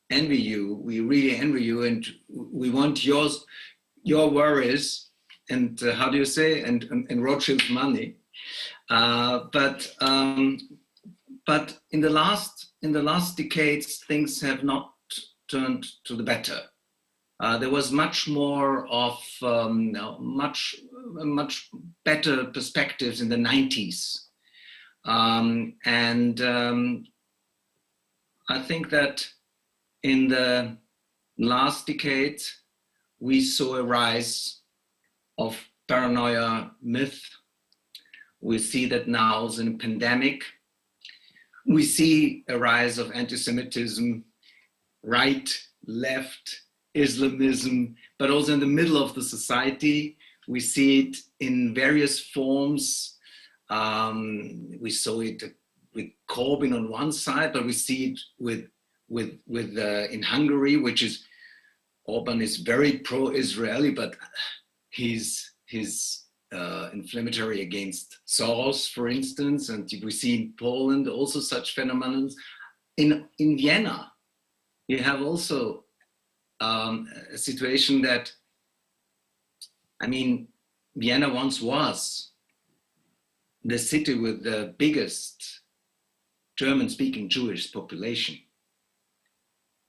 envy you. We really envy you, and we want your worries and how do you say, and Rothschild's money. But in the last decades, things have not turned to the better. There was much more of much better perspectives in the 90s, and I think that in the last decade we saw a rise of paranoia myth. We see that now in a pandemic. We see a rise of anti-Semitism, right, left, Islamism, but also in the middle of the society. We see it in various forms. We saw it with Corbyn on one side, but we see it in Hungary, which is Orban is very pro-Israeli, but he's inflammatory against Soros, for instance, and we see in Poland also such phenomena. In Vienna, you have also a situation that, I mean, Vienna once was the city with the biggest German-speaking Jewish population.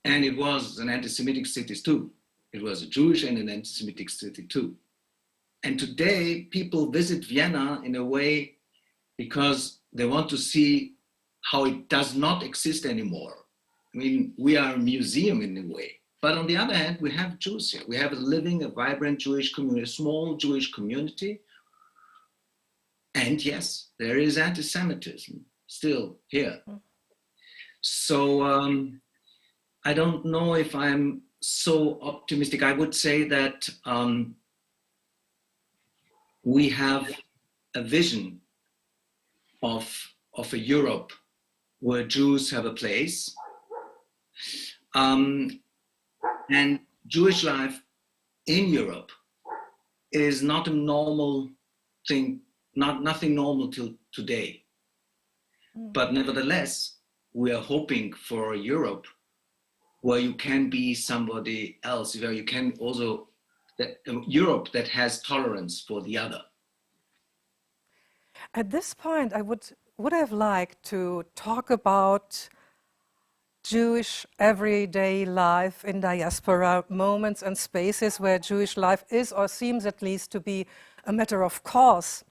And it was an anti-Semitic city too. It was a Jewish and an anti-Semitic city too. And today people visit Vienna in a way because they want to see how it does not exist anymore. I mean, we are a museum in a way. But on the other hand, we have Jews here. We have a vibrant Jewish community, a small Jewish community. And yes, there is anti-Semitism still here. So I don't know if I'm so optimistic. I would say that we have a vision of a Europe where Jews have a place. And Jewish life in Europe is not a normal thing, nothing normal till today. But nevertheless, we are hoping for a Europe where you can be somebody else, where you can also, Europe that has tolerance for the other.
At this point, I would have liked to talk about Jewish everyday life in diaspora, moments and spaces where Jewish life is or seems at least to be a matter of course.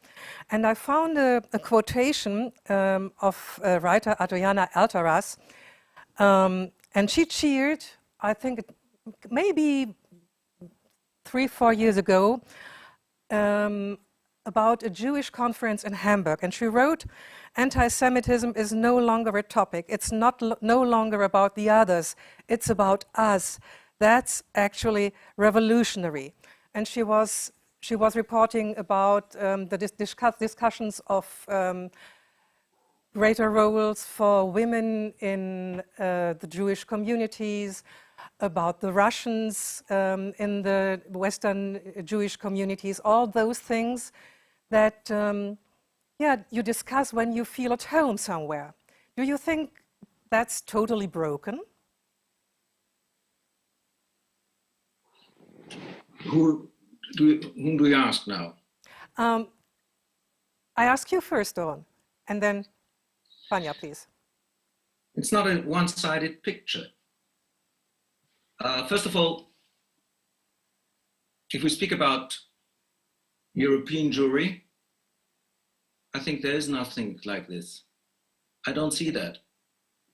And I found a quotation of writer Adriana Altaras, and she cheered, I think maybe 3-4 years ago, about a Jewish conference in Hamburg. And she wrote, "Anti-Semitism is no longer a topic. It's no longer about the others. It's about us. That's actually revolutionary." And she was reporting about the discussions of greater roles for women in the Jewish communities, about the Russians in the Western Jewish communities, all those things that you discuss when you feel at home somewhere. Do you think that's totally broken?
Whom do you ask now?
I ask you first, Doron, and then Vanya, please.
It's not a one-sided picture. First of all, if we speak about European Jewry, I think there is nothing like this. I don't see that.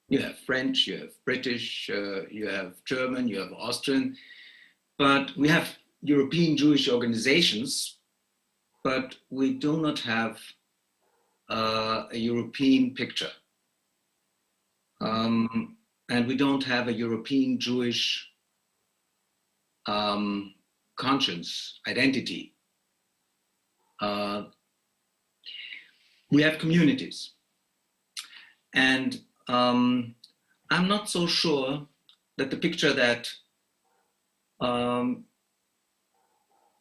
You have French, you have British, you have German, you have Austrian, but we have European Jewish organizations, but we do not have a European picture. And we don't have a European Jewish conscience, identity. We have communities. And I'm not so sure that the picture that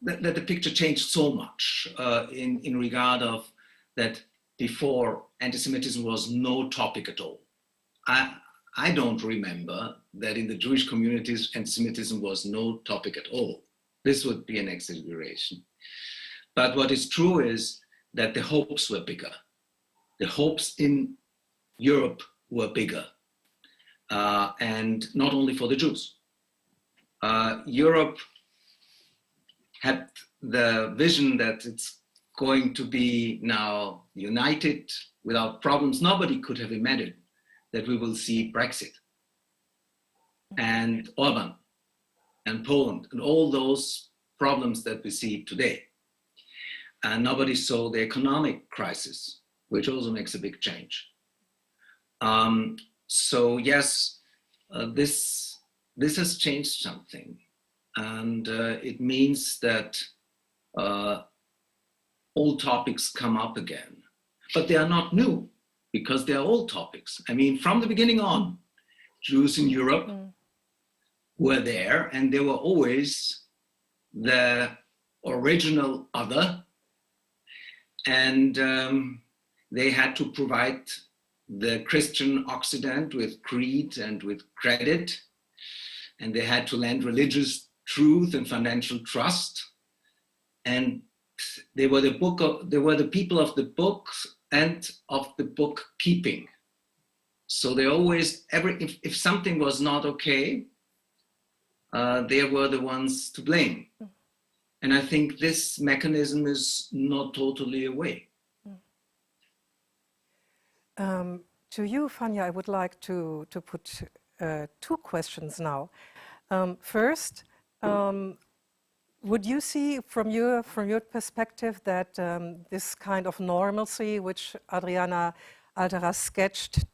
the picture changed so much in regard of that before anti-Semitism was no topic at all. I don't remember that in the Jewish communities anti-Semitism was no topic at all. This would be an exaggeration. But what is true is that the hopes were bigger. The hopes in Europe were bigger. And not only for the Jews. Europe had the vision that it's going to be now united without problems. Nobody could have imagined that we will see Brexit and Orban and Poland and all those problems that we see today. And nobody saw the economic crisis, which also makes a big change. So yes, this has changed something. And it means that old topics come up again. But they are not new, because they are old topics. I mean, from the beginning on, Jews in Europe were there, and they were always the original other, and they had to provide the Christian Occident with creed and with credit, and they had to lend religious truth and financial trust, and they were the people of the books and of the book keeping. So they always, if something was not okay, they were the ones to blame. And I think this mechanism is not totally away.
To you, Fania, I would like to put two questions now. First, would you see from your perspective that this kind of normalcy, which Adriana Alteras sketched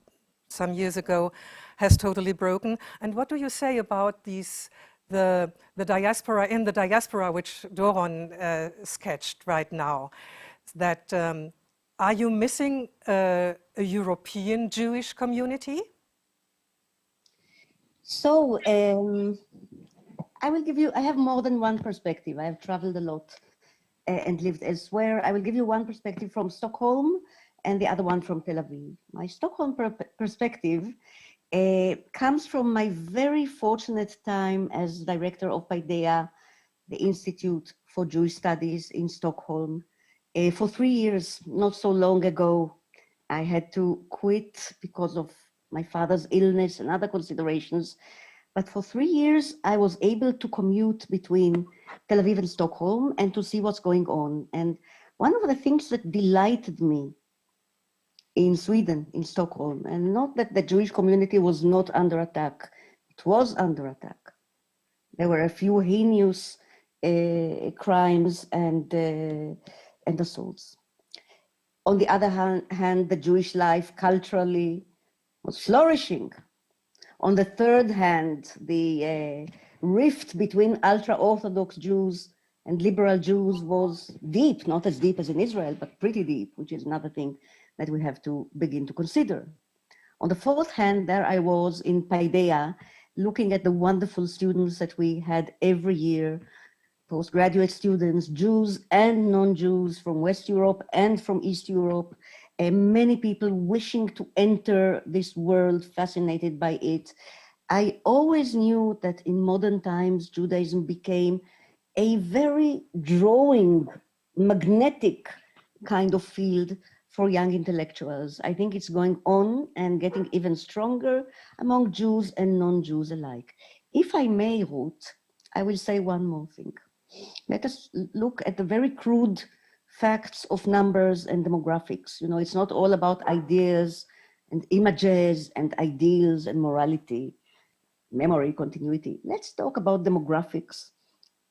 some years ago, has totally broken? And what do you say about the diaspora in the diaspora, which Doron sketched right now? That are you missing a European Jewish community?
So I have more than one perspective. I have traveled a lot and lived elsewhere. I will give you one perspective from Stockholm and the other one from Tel Aviv. My Stockholm perspective comes from my very fortunate time as director of Paideia, the Institute for Jewish Studies in Stockholm. For 3 years, not so long ago, I had to quit because of my father's illness and other considerations. But for 3 years, I was able to commute between Tel Aviv and Stockholm and to see what's going on. And one of the things that delighted me in Sweden, in Stockholm, and not that the Jewish community was not under attack, it was under attack. There were a few heinous crimes and assaults. On the other hand, the Jewish life culturally was flourishing. On the third hand, the rift between ultra-Orthodox Jews and liberal Jews was deep, not as deep as in Israel, but pretty deep, which is another thing that we have to begin to consider. On the fourth hand, there I was in Paideia, looking at the wonderful students that we had every year, postgraduate students, Jews and non-Jews from West Europe and from East Europe, and many people wishing to enter this world, fascinated by it. I always knew that in modern times, Judaism became a very drawing, magnetic kind of field for young intellectuals. I think it's going on and getting even stronger among Jews and non-Jews alike. If I may, Ruth, I will say one more thing. Let us look at the very crude facts of numbers and demographics. You know, it's not all about ideas and images and ideals and morality, memory, continuity. Let's talk about demographics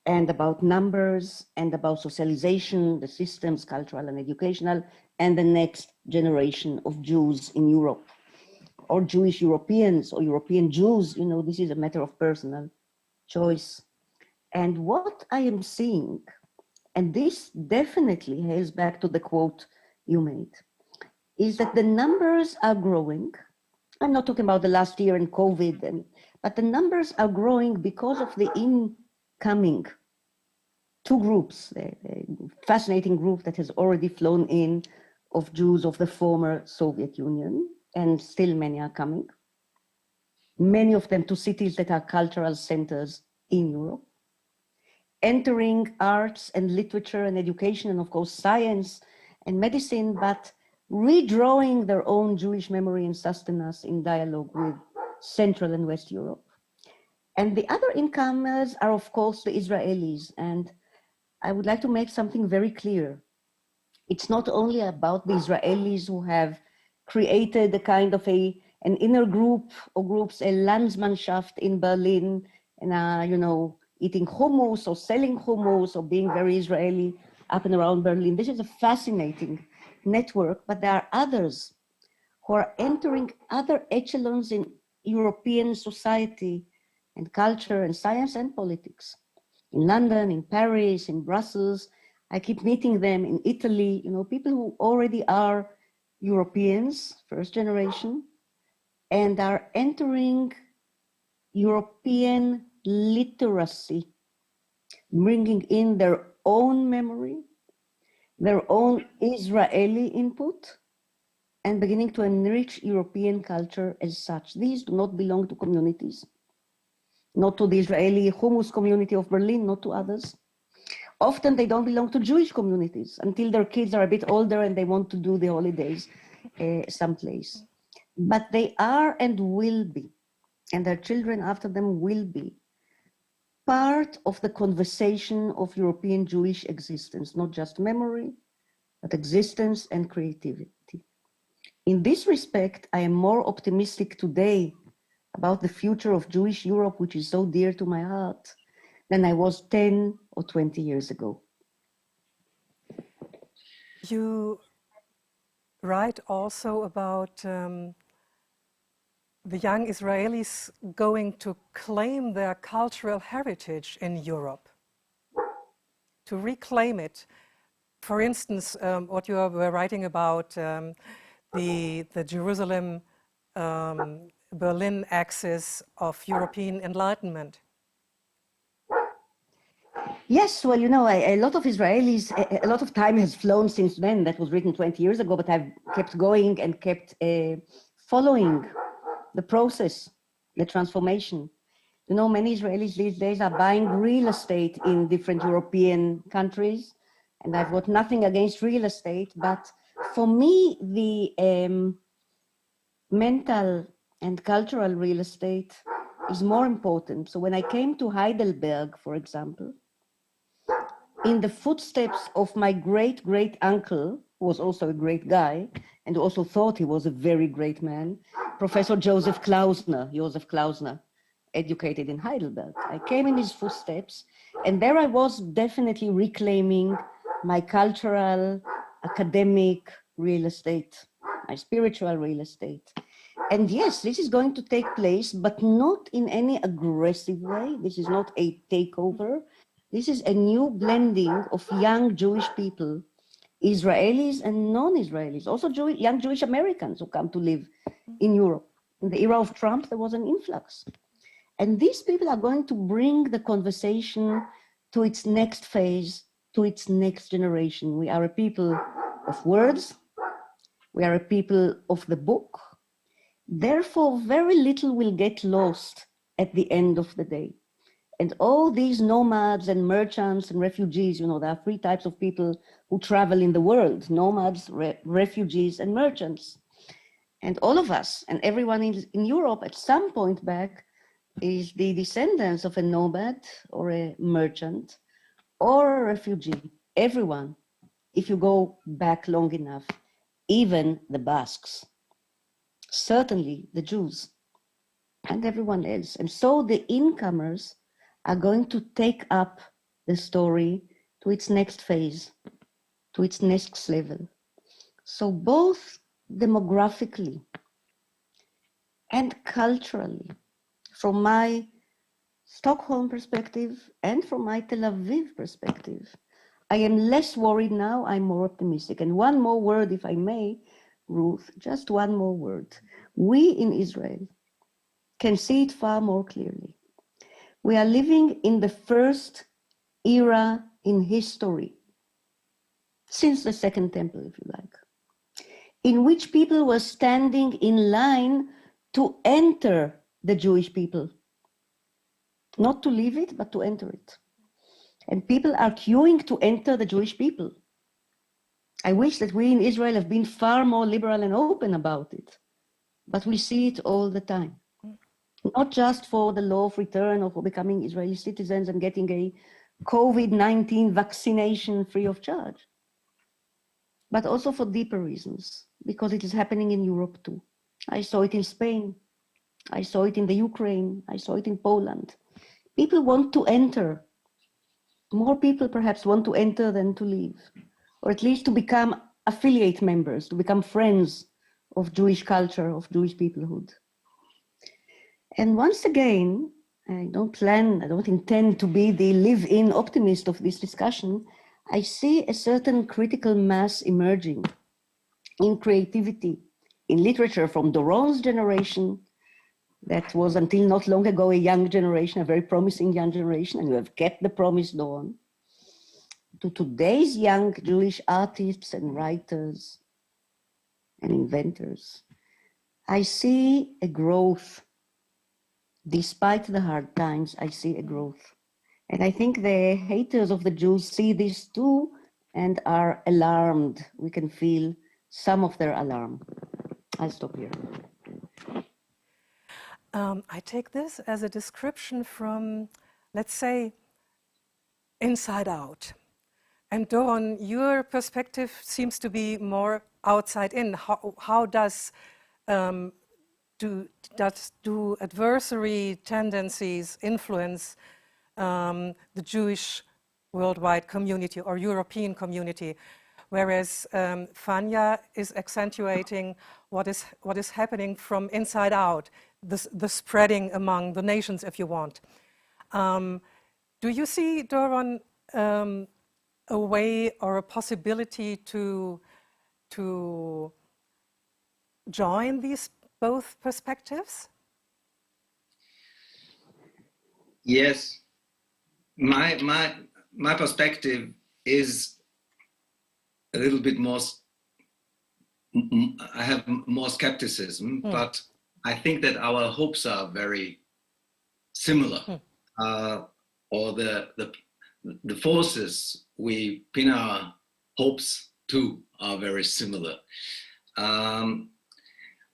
and about numbers and about socialization, the systems, cultural and educational, and the next generation of Jews in Europe, or Jewish Europeans or European Jews. You know, this is a matter of personal choice. And what I am seeing, and this definitely hails back to the quote you made, is that the numbers are growing. I'm not talking about the last year and COVID, but the numbers are growing because of the incoming two groups, a fascinating group that has already flown in of Jews of the former Soviet Union, and still many are coming. Many of them to cities that are cultural centers in Europe, entering arts and literature and education and of course science and medicine, but redrawing their own Jewish memory and sustenance in dialogue with Central and West Europe. And the other incomers are of course the Israelis. And I would like to make something very clear. It's not only about the Israelis who have created a kind of an inner group or groups, a Landsmannschaft in Berlin, and you know, eating hummus or selling hummus or being very Israeli up and around Berlin. This is a fascinating network, but there are others who are entering other echelons in European society and culture and science and politics. In London, in Paris, in Brussels, I keep meeting them in Italy, you know, people who already are Europeans, first generation, and are entering European literacy, bringing in their own memory, their own Israeli input, and beginning to enrich European culture as such. These do not belong to communities, not to the Israeli hummus community of Berlin, not to others. Often they don't belong to Jewish communities until their kids are a bit older and they want to do the holidays someplace. But they are and will be, and their children after them will be, part of the conversation of European Jewish existence, not just memory, but existence and creativity. In this respect, I am more optimistic today about the future of Jewish Europe, which is so dear to my heart, than I was 10 or 20 years ago.
You write also about the young Israelis going to claim their cultural heritage in Europe, to reclaim it. For instance, what you were writing about the Jerusalem-Berlin axis of European Enlightenment.
Yes, well, you know, a lot of Israelis, a lot of time has flown since then. That was written 20 years ago, but I've kept going and kept following the process, the transformation. You know, many Israelis these days are buying real estate in different European countries, and I've got nothing against real estate, but for me, the mental and cultural real estate is more important. So when I came to Heidelberg, for example, in the footsteps of my great-great-uncle, who was also a great guy, and also thought he was a very great man, Professor Joseph Klausner, educated in Heidelberg. I came in his footsteps, and there I was definitely reclaiming my cultural, academic real estate, my spiritual real estate. And yes, this is going to take place, but not in any aggressive way. This is not a takeover. This is a new blending of young Jewish people, Israelis and non-Israelis, also young Jewish Americans who come to live in Europe. In the era of Trump, there was an influx. And these people are going to bring the conversation to its next phase, to its next generation. We are a people of words. We are a people of the book. Therefore, very little will get lost at the end of the day. And all these nomads and merchants and refugees, you know, there are three types of people who travel in the world: nomads, refugees, and merchants. And all of us and everyone in Europe at some point back is the descendants of a nomad or a merchant or a refugee. Everyone, if you go back long enough, even the Basques, certainly the Jews, and everyone else. And so the incomers are going to take up the story to its next phase, to its next level. So both demographically and culturally, from my Stockholm perspective and from my Tel Aviv perspective, I am less worried now, I'm more optimistic. And one more word, if I may, Ruth, just one more word. We in Israel can see it far more clearly. We are living in the first era in history, since the Second Temple, if you like, in which people were standing in line to enter the Jewish people. Not to leave it, but to enter it. And people are queuing to enter the Jewish people. I wish that we in Israel have been far more liberal and open about it, but we see it all the time. Not just for the law of return or for becoming Israeli citizens and getting a COVID-19 vaccination free of charge, but also for deeper reasons, because it is happening in Europe too. I saw it in Spain. I saw it in the Ukraine. I saw it in Poland. People want to enter. More people perhaps want to enter than to leave, or at least to become affiliate members, to become friends of Jewish culture, of Jewish peoplehood. And once again, I don't intend to be the live-in optimist of this discussion. I see a certain critical mass emerging in creativity, in literature from Doron's generation, that was until not long ago a young generation, a very promising young generation, and you have kept the promise, Doron, to today's young Jewish artists and writers and inventors. I see a growth. Despite the hard times, I see a growth. And I think the haters of the Jews see this too and are alarmed. We can feel some of their alarm. I'll stop here.
I take this as a description from, let's say, inside out. And Doron, your perspective seems to be more outside in. How does do adversary tendencies influence the Jewish worldwide community or European community? Whereas Fania is accentuating what is happening from inside out, the spreading among the nations, if you want. Do you see, Doron, a way or a possibility to join these both perspectives?
Yes, my perspective is a little bit more. I have more skepticism, but I think that our hopes are very similar, or the forces we pin our hopes to are very similar. I'm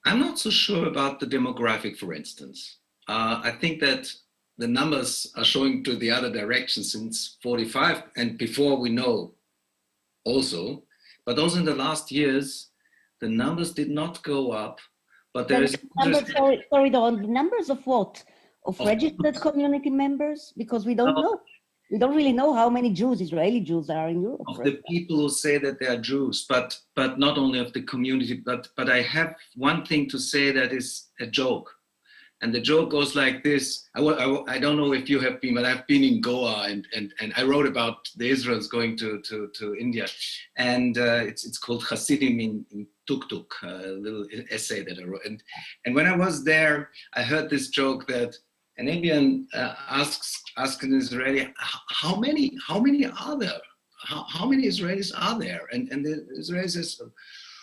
not so sure about the demographic, for instance. I think that the numbers are showing to the other direction since 45 and before we know also, but also in the last years, the numbers did not go up, but there is...
Sorry, Don, the numbers of what? Of registered community members? Because we don't know. We don't really know how many Jews, Israeli Jews, are in Europe.
Of the people who say that they are Jews, but not only of the community, but I have one thing to say that is a joke. And the joke goes like this. I don't know if you have been, but I've been in Goa and I wrote about the Israelis going to India. And it's called Hasidim in Tuk-Tuk, a little essay that I wrote. And when I was there, I heard this joke that an Indian asks an Israeli, how many are there? How many Israelis are there? And the Israeli says,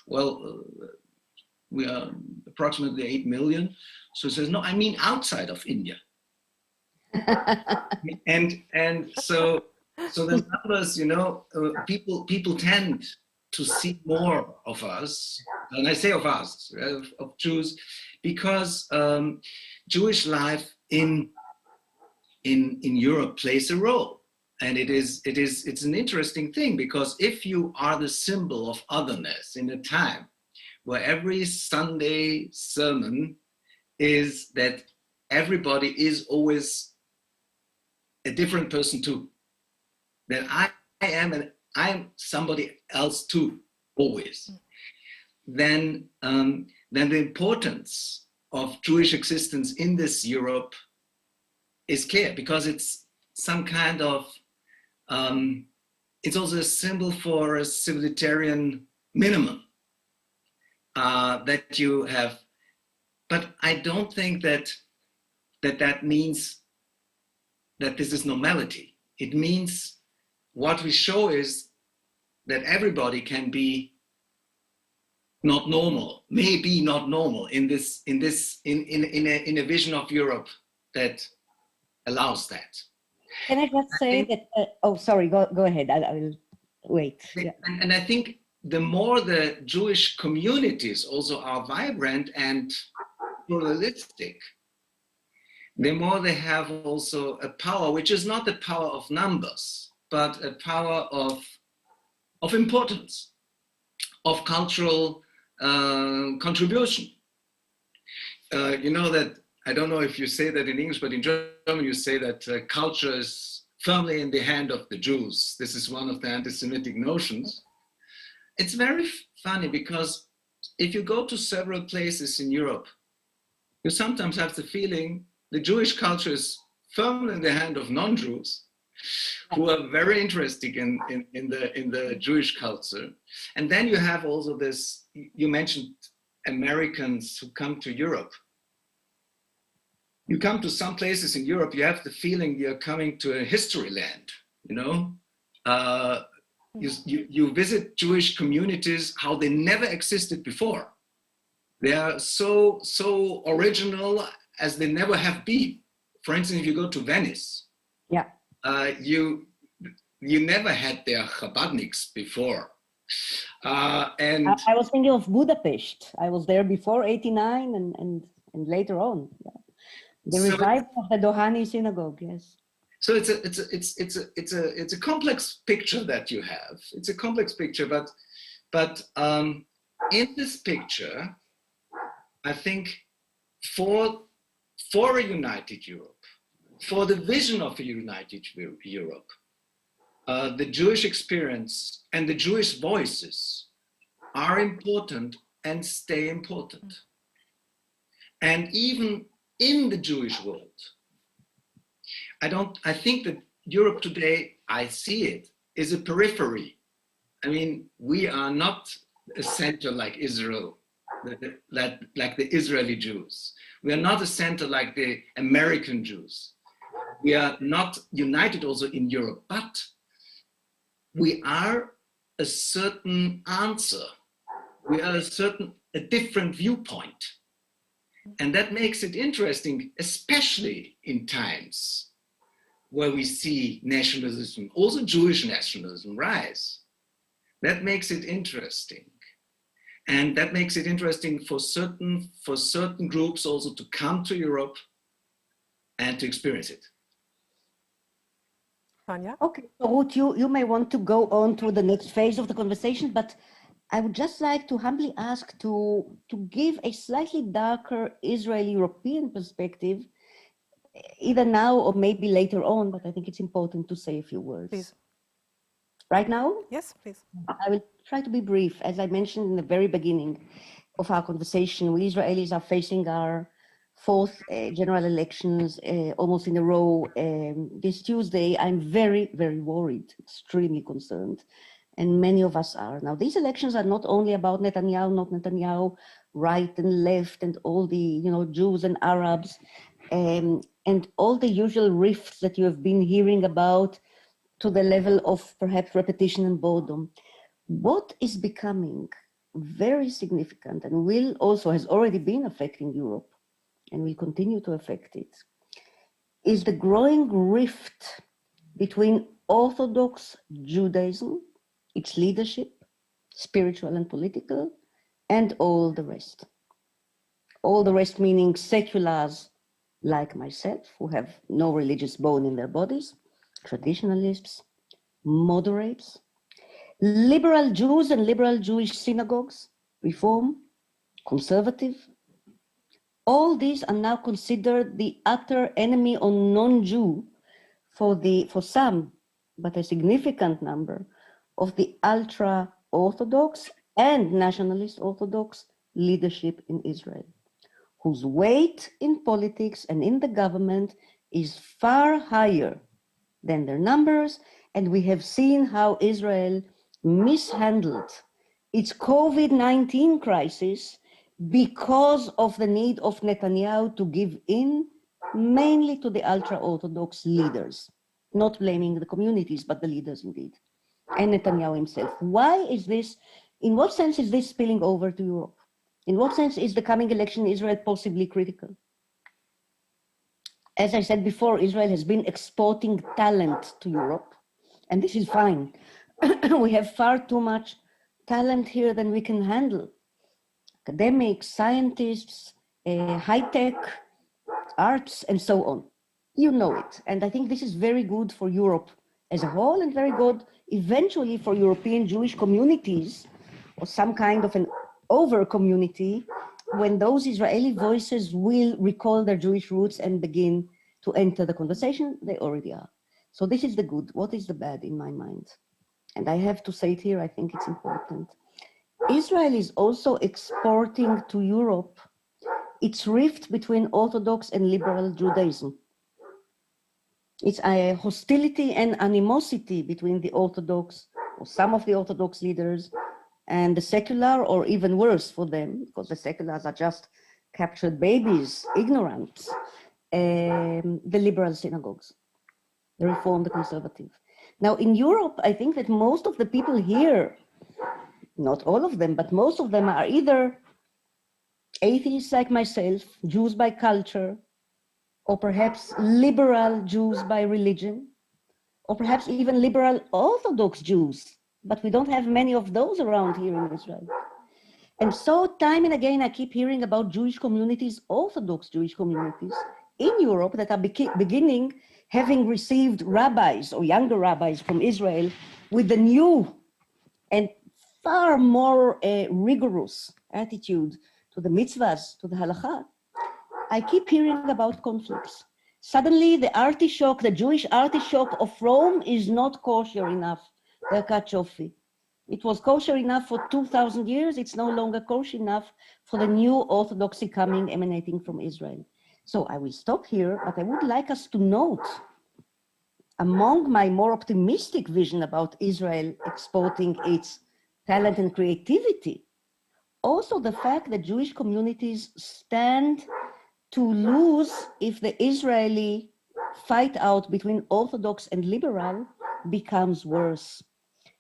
well, we are approximately 8 million. So he says, no, I mean outside of India. and so the numbers, you know, people tend to see more of us, and I say of us, of Jews, because Jewish life in Europe plays a role. And it's an interesting thing, because if you are the symbol of otherness in a time where every Sunday sermon is that everybody is always a different person too, that I am and I'm somebody else too, always, then the importance of Jewish existence in this Europe is clear, because it's some kind of, it's also a symbol for a civilitarian minimum that you have. But I don't think that means that this is normality. It means what we show is that everybody can be not normal, maybe not normal in a vision of Europe that allows that.
Can I just say that? Oh, sorry. Go ahead. I will wait. Yeah.
And I think the more the Jewish communities also are vibrant and pluralistic, the more they have also a power, which is not the power of numbers, but a power of importance, of cultural contribution. You know that, I don't know if you say that in English, but in German you say that culture is firmly in the hand of the Jews. This is one of the anti-Semitic notions. It's very funny, because if you go to several places in Europe, you sometimes have the feeling the Jewish culture is firmly in the hand of non-Jews, who are very interested in the Jewish culture. And then you have also this, you mentioned Americans who come to Europe. You come to some places in Europe, you have the feeling you're coming to a history land, you know? You visit Jewish communities, how they never existed before. They are so original as they never have been. For instance, if you go to Venice,
yeah,
you never had their Chabadniks before. And
I was thinking of Budapest. I was there before '89 and later on. Yeah. The revival of the Dohani synagogue, yes.
So it's a complex picture that you have. It's a complex picture, but in this picture, I think for a united Europe, for the vision of a united Europe, the Jewish experience and the Jewish voices are important and stay important. And even in the Jewish world, I think that Europe today, I see it, is a periphery. I mean, we are not a center like Israel, like the Israeli Jews. We are not a center like the American Jews. We are not united also in Europe, but we are a certain answer. We are a different viewpoint. And that makes it interesting, especially in times where we see nationalism, also Jewish nationalism, rise. That makes it interesting. And that makes it interesting for certain groups also to come to Europe and to experience it.
Tanya? Okay, so Ruth, you may want to go on to the next phase of the conversation, but I would just like to humbly ask to give a slightly darker Israeli-European perspective, either now or maybe later on, but I think it's important to say a few words.
Please.
Right now?
Yes, please.
I will try to be brief. As I mentioned in the very beginning of our conversation, we Israelis are facing our fourth general elections almost in a row. This Tuesday, I'm very, very worried, extremely concerned. And many of us are. Now, these elections are not only about Netanyahu, not Netanyahu, right and left, and all the Jews and Arabs, and all the usual rifts that you have been hearing about to the level of perhaps repetition and boredom. What is becoming very significant and has already been affecting Europe and will continue to affect it, is the growing rift between Orthodox Judaism, its leadership, spiritual and political, and all the rest. All the rest meaning seculars like myself, who have no religious bone in their bodies, traditionalists, moderates, liberal Jews and liberal Jewish synagogues, reform, conservative. All these are now considered the utter enemy or non-Jew for some, but a significant number, of the ultra-Orthodox and nationalist Orthodox leadership in Israel, whose weight in politics and in the government is far higher than their numbers. And we have seen how Israel mishandled its COVID-19 crisis because of the need of Netanyahu to give in mainly to the ultra-Orthodox leaders, not blaming the communities, but the leaders indeed. And Netanyahu himself. Why is this, in what sense is this spilling over to Europe? In what sense is the coming election in Israel possibly critical? As I said before, Israel has been exporting talent to Europe, and this is fine. We have far too much talent here than we can handle. Academics, scientists, high-tech, arts, and so on. You know it. And I think this is very good for Europe as a whole, and very good eventually for European Jewish communities, or some kind of an over-community, when those Israeli voices will recall their Jewish roots and begin to enter the conversation. They already are. So this is the good. What is the bad in my mind? And I have to say it here, I think it's important. Israel is also exporting to Europe its rift between Orthodox and liberal Judaism. It's a hostility and animosity between the Orthodox, or some of the Orthodox leaders, and the secular, or even worse for them, because the seculars are just captured babies, ignorant, the liberal synagogues, the Reform, the Conservative. Now, in Europe, I think that most of the people here, not all of them, but most of them are either atheists like myself, Jews by culture, or perhaps liberal Jews by religion, or perhaps even liberal Orthodox Jews, but we don't have many of those around here in Israel. And so time and again, I keep hearing about Jewish communities, Orthodox Jewish communities in Europe that are beginning, having received rabbis or younger rabbis from Israel with the new and far more rigorous attitude to the mitzvahs, to the halakha. I keep hearing about conflicts. Suddenly, the artichoke, the Jewish artichoke of Rome is not kosher enough, the kachofi. It was kosher enough for 2,000 years. It's no longer kosher enough for the new orthodoxy coming, emanating from Israel. So I will stop here, but I would like us to note, among my more optimistic vision about Israel exporting its talent and creativity, also the fact that Jewish communities stand to lose if the Israeli fight out between Orthodox and liberal becomes worse.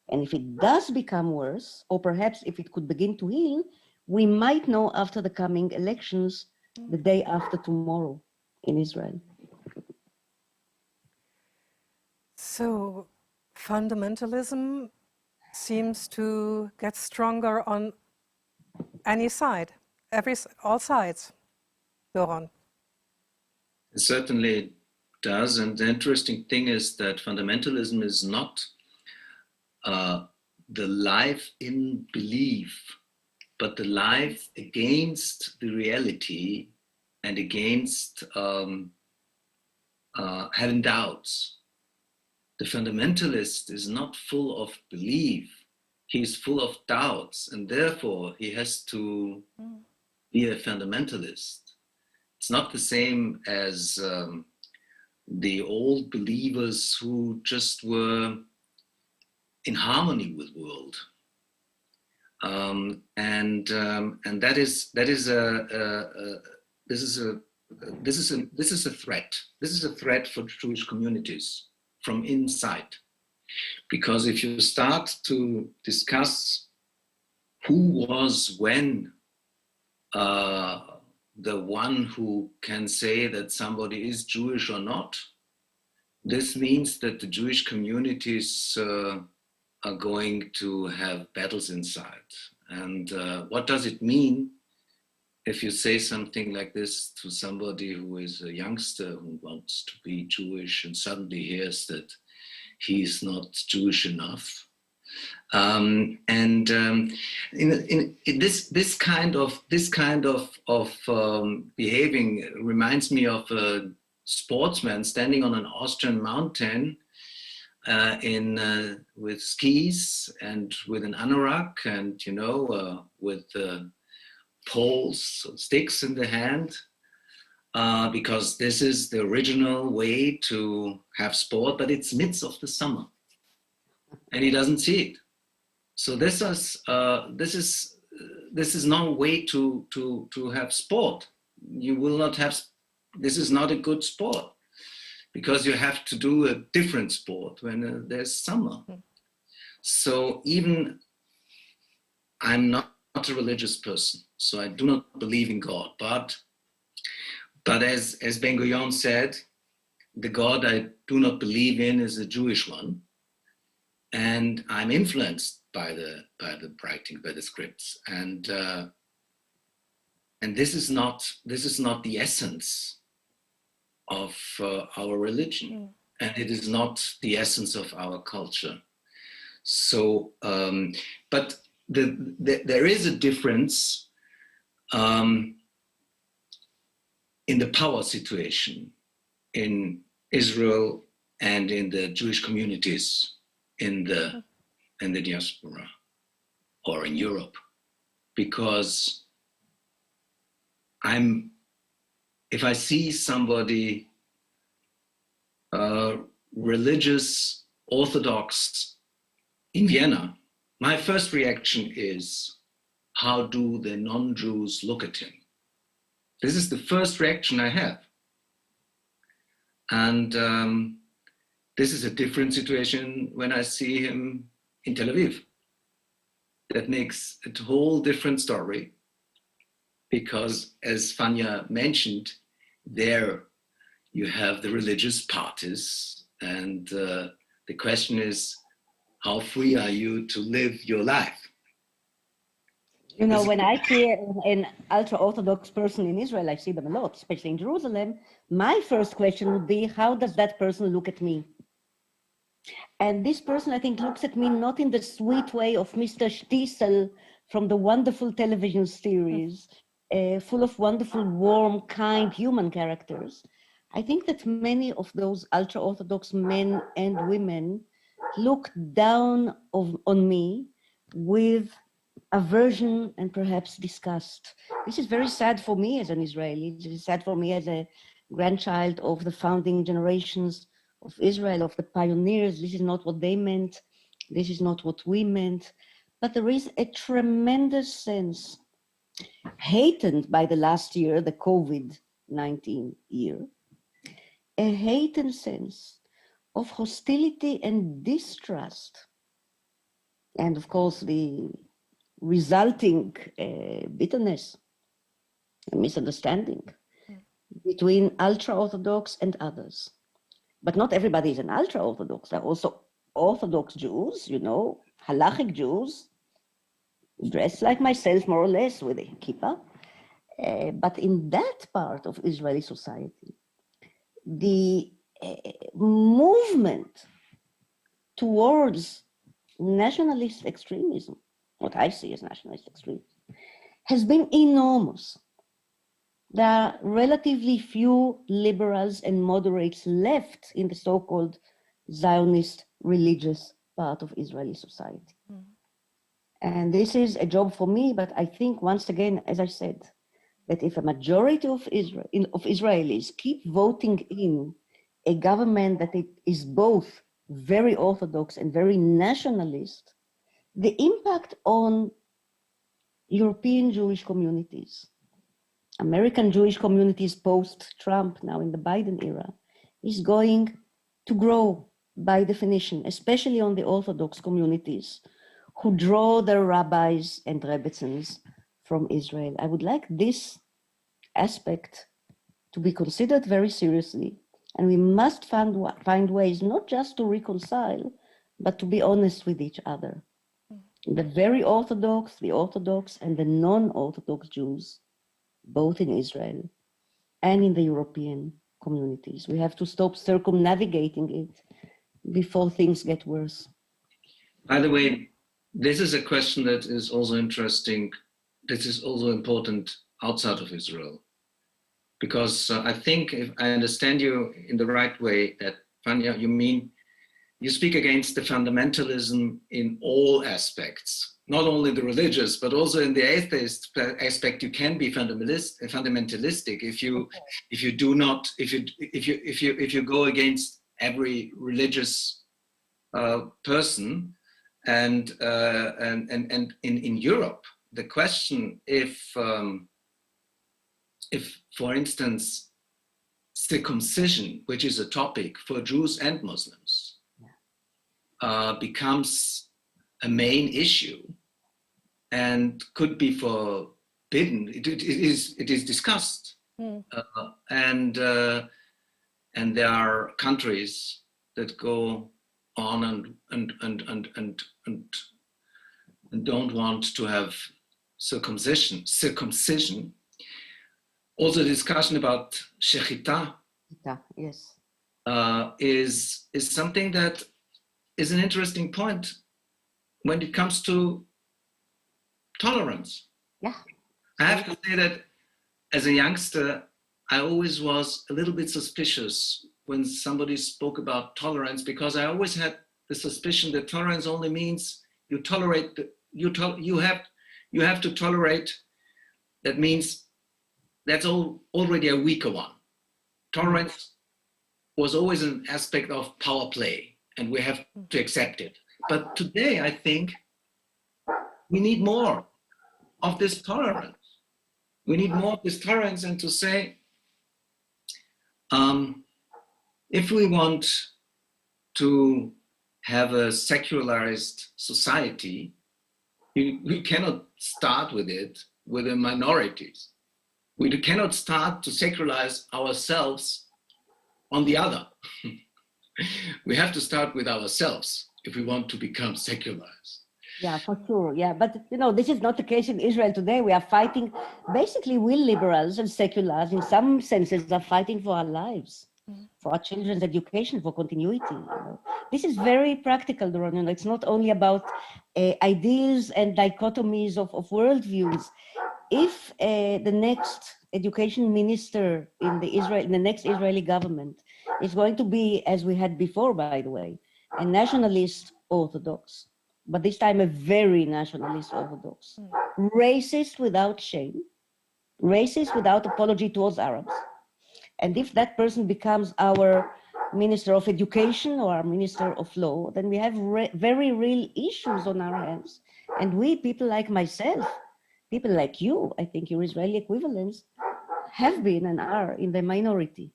And if it does become worse, or perhaps if it could begin to heal, we might know after the coming elections, the day after tomorrow in Israel.
So fundamentalism seems to get stronger on any side, all sides. Doron.
It certainly does. And the interesting thing is that fundamentalism is not the life in belief, but the life against the reality and against having doubts. The fundamentalist is not full of belief. He's full of doubts, and therefore he has to be a fundamentalist. It's not the same as the old believers who just were in harmony with the world, and that is a threat. This is a threat for Jewish communities from inside, because if you start to discuss who was when the one who can say that somebody is Jewish or not, this means that the Jewish communities are going to have battles inside. And what does it mean if you say something like this to somebody who is a youngster who wants to be Jewish and suddenly hears that he's not Jewish enough? This kind of behaving reminds me of a sportsman standing on an Austrian mountain with skis and with an anorak and with poles, sticks in the hand, because this is the original way to have sport, but it's midst of the summer. And he doesn't see it. So this is no way to have sport. You will not have. This is not a good sport, because you have to do a different sport when there's summer. So even I'm not a religious person, so I do not believe in God. But as Ben-Gurion said, the God I do not believe in is a Jewish one. And I'm influenced by the writing, by the scripts, and this is not the essence of our religion, and it is not the essence of our culture. So, but there is a difference in the power situation in Israel and in the Jewish communities in the diaspora or in Europe, because if I see somebody religious Orthodox in Vienna, my first reaction is, how do the non-Jews look at him? This is the first reaction I have. And this is a different situation when I see him in Tel Aviv. That makes a whole different story, because as Fania mentioned, there you have the religious parties, and the question is, how free are you to live your life?
You know, when I see an ultra-Orthodox person in Israel, I see them a lot, especially in Jerusalem, my first question would be, how does that person look at me? And this person, I think, looks at me not in the sweet way of Mr. Stiesel from the wonderful television series, full of wonderful, warm, kind human characters. I think that many of those ultra-Orthodox men and women look down on me with aversion and perhaps disgust. This is very sad for me as an Israeli. It is sad for me as a grandchild of the founding generations of Israel, of the pioneers. This is not what they meant. This is not what we meant. But there is a tremendous sense, heightened by the last year, the COVID-19 year, a heightened sense of hostility and distrust. And of course, the resulting bitterness and misunderstanding between ultra-Orthodox and others. But not everybody is an ultra-Orthodox. There are also Orthodox Jews, you know, halachic Jews, dressed like myself, more or less, with a kippah. But in that part of Israeli society, the movement towards nationalist extremism, what I see as nationalist extremism, has been enormous. There are relatively few liberals and moderates left in the so-called Zionist religious part of Israeli society. And this is a job for me, but I think, once again, as I said, that if a majority of Israelis keep voting in a government that is both very Orthodox and very nationalist, the impact on European Jewish communities, American Jewish communities post-Trump, now in the Biden era, is going to grow by definition, especially on the Orthodox communities who draw their rabbis and rebbetzins from Israel. I would like this aspect to be considered very seriously, and we must find ways not just to reconcile, but to be honest with each other. The very Orthodox, the Orthodox and the non-Orthodox Jews, both in Israel and in the European communities. We have to stop circumnavigating it before things get worse.
By the way, this is a question that is also interesting. This is also important outside of Israel. Because I think, if I understand you in the right way, that, Fania, you mean, you speak against the fundamentalism in all aspects, not only the religious, but also in the atheist aspect. You can be fundamentalistic if you go against every religious person. And in Europe, the question if, for instance, circumcision, which is a topic for Jews and Muslims, becomes a main issue and could be forbidden. It is discussed, and there are countries that go on and don't want to have circumcision. Also, the discussion about shechita,
yes,
is something that is an interesting point when it comes to tolerance.
Yeah.
I have to say that as a youngster, I always was a little bit suspicious when somebody spoke about tolerance, because I always had the suspicion that tolerance only means you tolerate, you have to tolerate. That means that's already a weaker one. Tolerance was always an aspect of power play, and we have to accept it. But today, I think we need more of this tolerance. We need more of this tolerance, and to say, if we want to have a secularized society, we cannot start with it with the minorities. We cannot start to secularize ourselves on the other. We have to start with ourselves if we want to become secularized.
Yeah, for sure. Yeah, but you know, this is not the case in Israel today. We are fighting, basically we liberals and seculars in some senses are fighting for our lives, for our children's education, for continuity. You know. This is very practical, Doron. You know, it's not only about ideals and dichotomies of worldviews. If the next education minister in the next Israeli government is going to be, as we had before, by the way, a nationalist Orthodox, but this time a very nationalist Orthodox, racist without shame, racist without apology towards Arabs. And if that person becomes our Minister of Education or our Minister of Law, then we have very real issues on our hands. And we, people like myself, people like you, I think your Israeli equivalents, have been and are in the minority.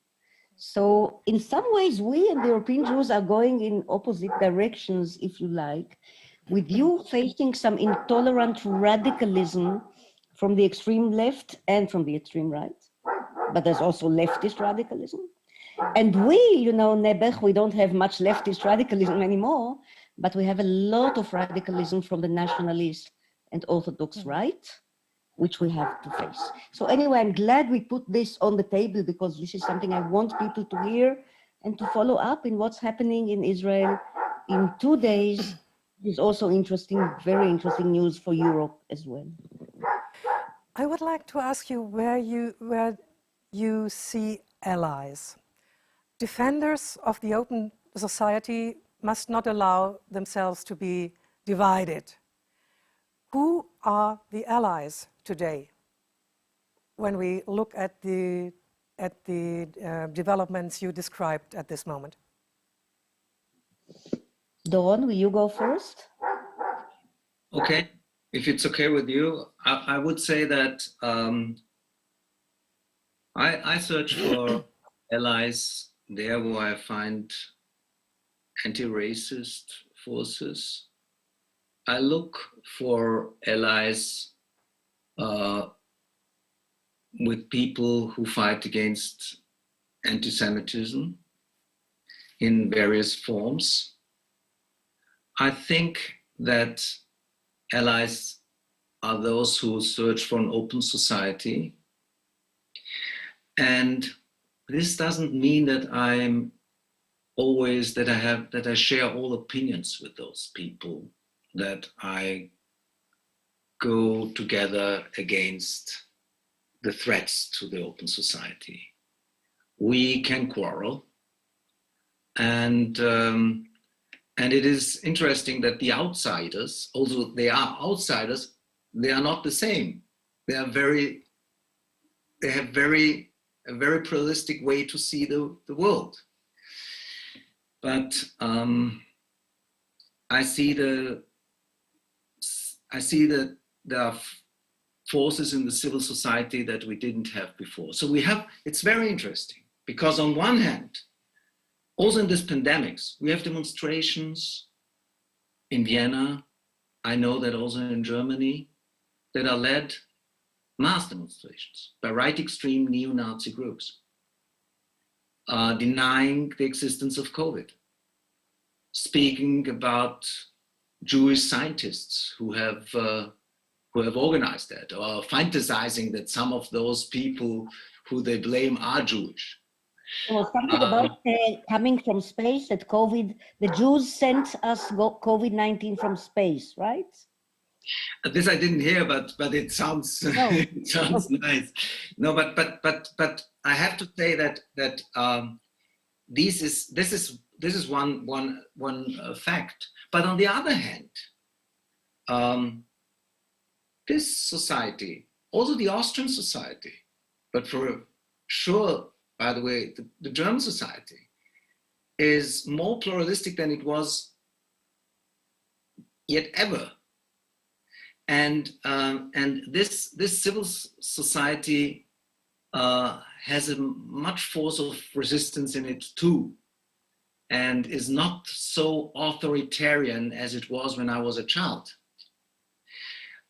So in some ways, we and the European Jews are going in opposite directions, if you like, with you facing some intolerant radicalism from the extreme left and from the extreme right. But there's also leftist radicalism. And we, you know, Nebuch, we don't have much leftist radicalism anymore, but we have a lot of radicalism from the nationalist and Orthodox right, which we have to face. So anyway, I'm glad we put this on the table because this is something I want people to hear and to follow up in what's happening in Israel in 2 days. Is also interesting, very interesting news for Europe as well.
I would like to ask you where you see allies. Defenders of the open society must not allow themselves to be divided. Who are the allies today when we look at the developments you described at this moment?
Doron, will you go first?
Okay, if it's okay with you, I would say that I search for allies there where I find anti-racist forces. I look for allies with people who fight against anti-Semitism in various forms. I think that allies are those who search for an open society. And this doesn't mean that I share all opinions with those people, that I go together against the threats to the open society. We can quarrel, and it is interesting that the outsiders, although they are outsiders, they are not the same. They have a very pluralistic way to see the world. But I see that there are forces in the civil society that we didn't have before. So it's very interesting because on one hand, also in this pandemics, we have demonstrations in Vienna. I know that also in Germany, that are led mass demonstrations by right extreme neo-Nazi groups, denying the existence of COVID, speaking about Jewish scientists who have organized that, or fantasizing that some of those people who they blame are Jewish.
Well, something about coming from space, that the Jews sent us COVID-19 from space, right?
This I didn't hear, but it sounds it sounds nice. No, but I have to say that this is one fact. But on the other hand, this society, also the Austrian society, but for sure, by the way, the German society, is more pluralistic than it was yet ever. And this civil society has a much force of resistance in it too, and is not so authoritarian as it was when I was a child.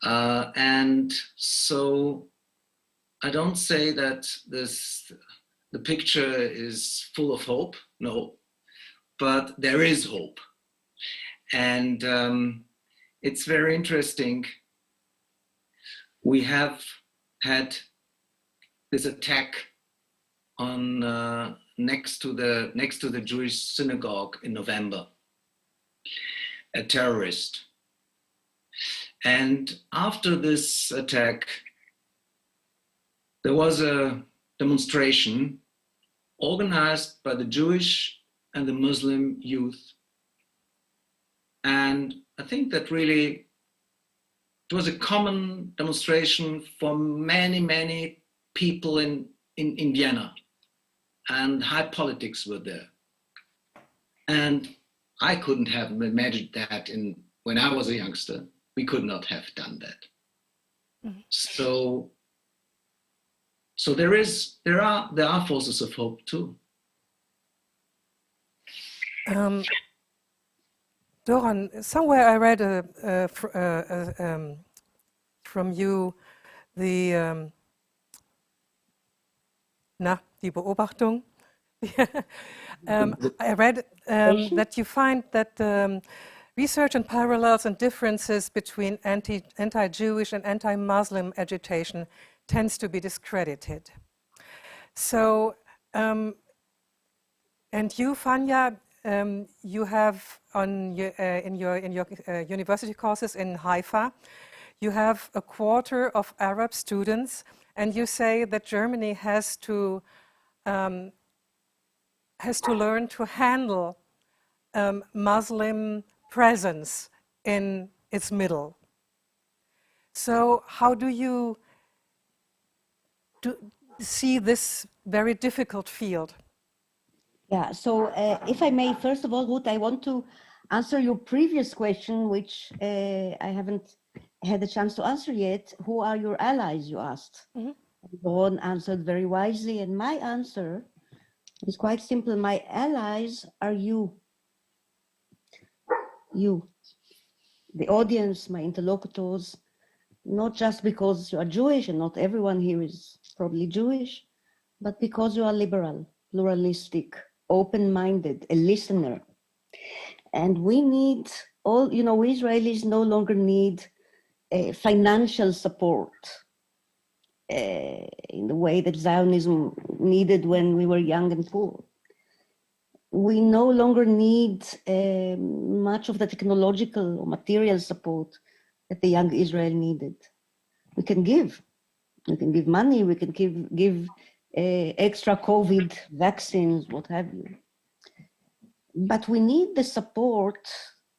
And so I don't say that the picture is full of hope, no, but there is hope. And it's very interesting. We have had this attack on next to the Jewish synagogue in November, a terrorist. And after this attack, there was a demonstration organized by the Jewish and the Muslim youth. And I think that really it was a common demonstration for many, many people in Vienna, and high politics were there. And I couldn't have imagined that when I was a youngster. We could not have done that. Mm-hmm. So there are forces of hope too.
Doron, somewhere I read from you die Beobachtung. I read that you find that research on parallels and differences between anti-Jewish and anti-Muslim agitation tends to be discredited. So, and you, Fania, you have in your university courses in Haifa, you have a quarter of Arab students, and you say that Germany has to learn to handle Muslim presence in its middle. So how do you see this very difficult field?
Yeah, so if I may, first of all, Ruth, I want to answer your previous question, which I haven't had a chance to answer yet. Who are your allies, you asked? Mm-hmm. Ron answered very wisely, and my answer is quite simple. My allies are you. You, the audience, my interlocutors, not just because you are Jewish, and not everyone here is probably Jewish, but because you are liberal, pluralistic, open-minded, a listener. And we need all, we Israelis no longer need financial support in the way that Zionism needed when we were young and poor. We no longer need much of the technological or material support that the young Israel needed. We can give money, we can give extra COVID vaccines, what have you. But we need the support,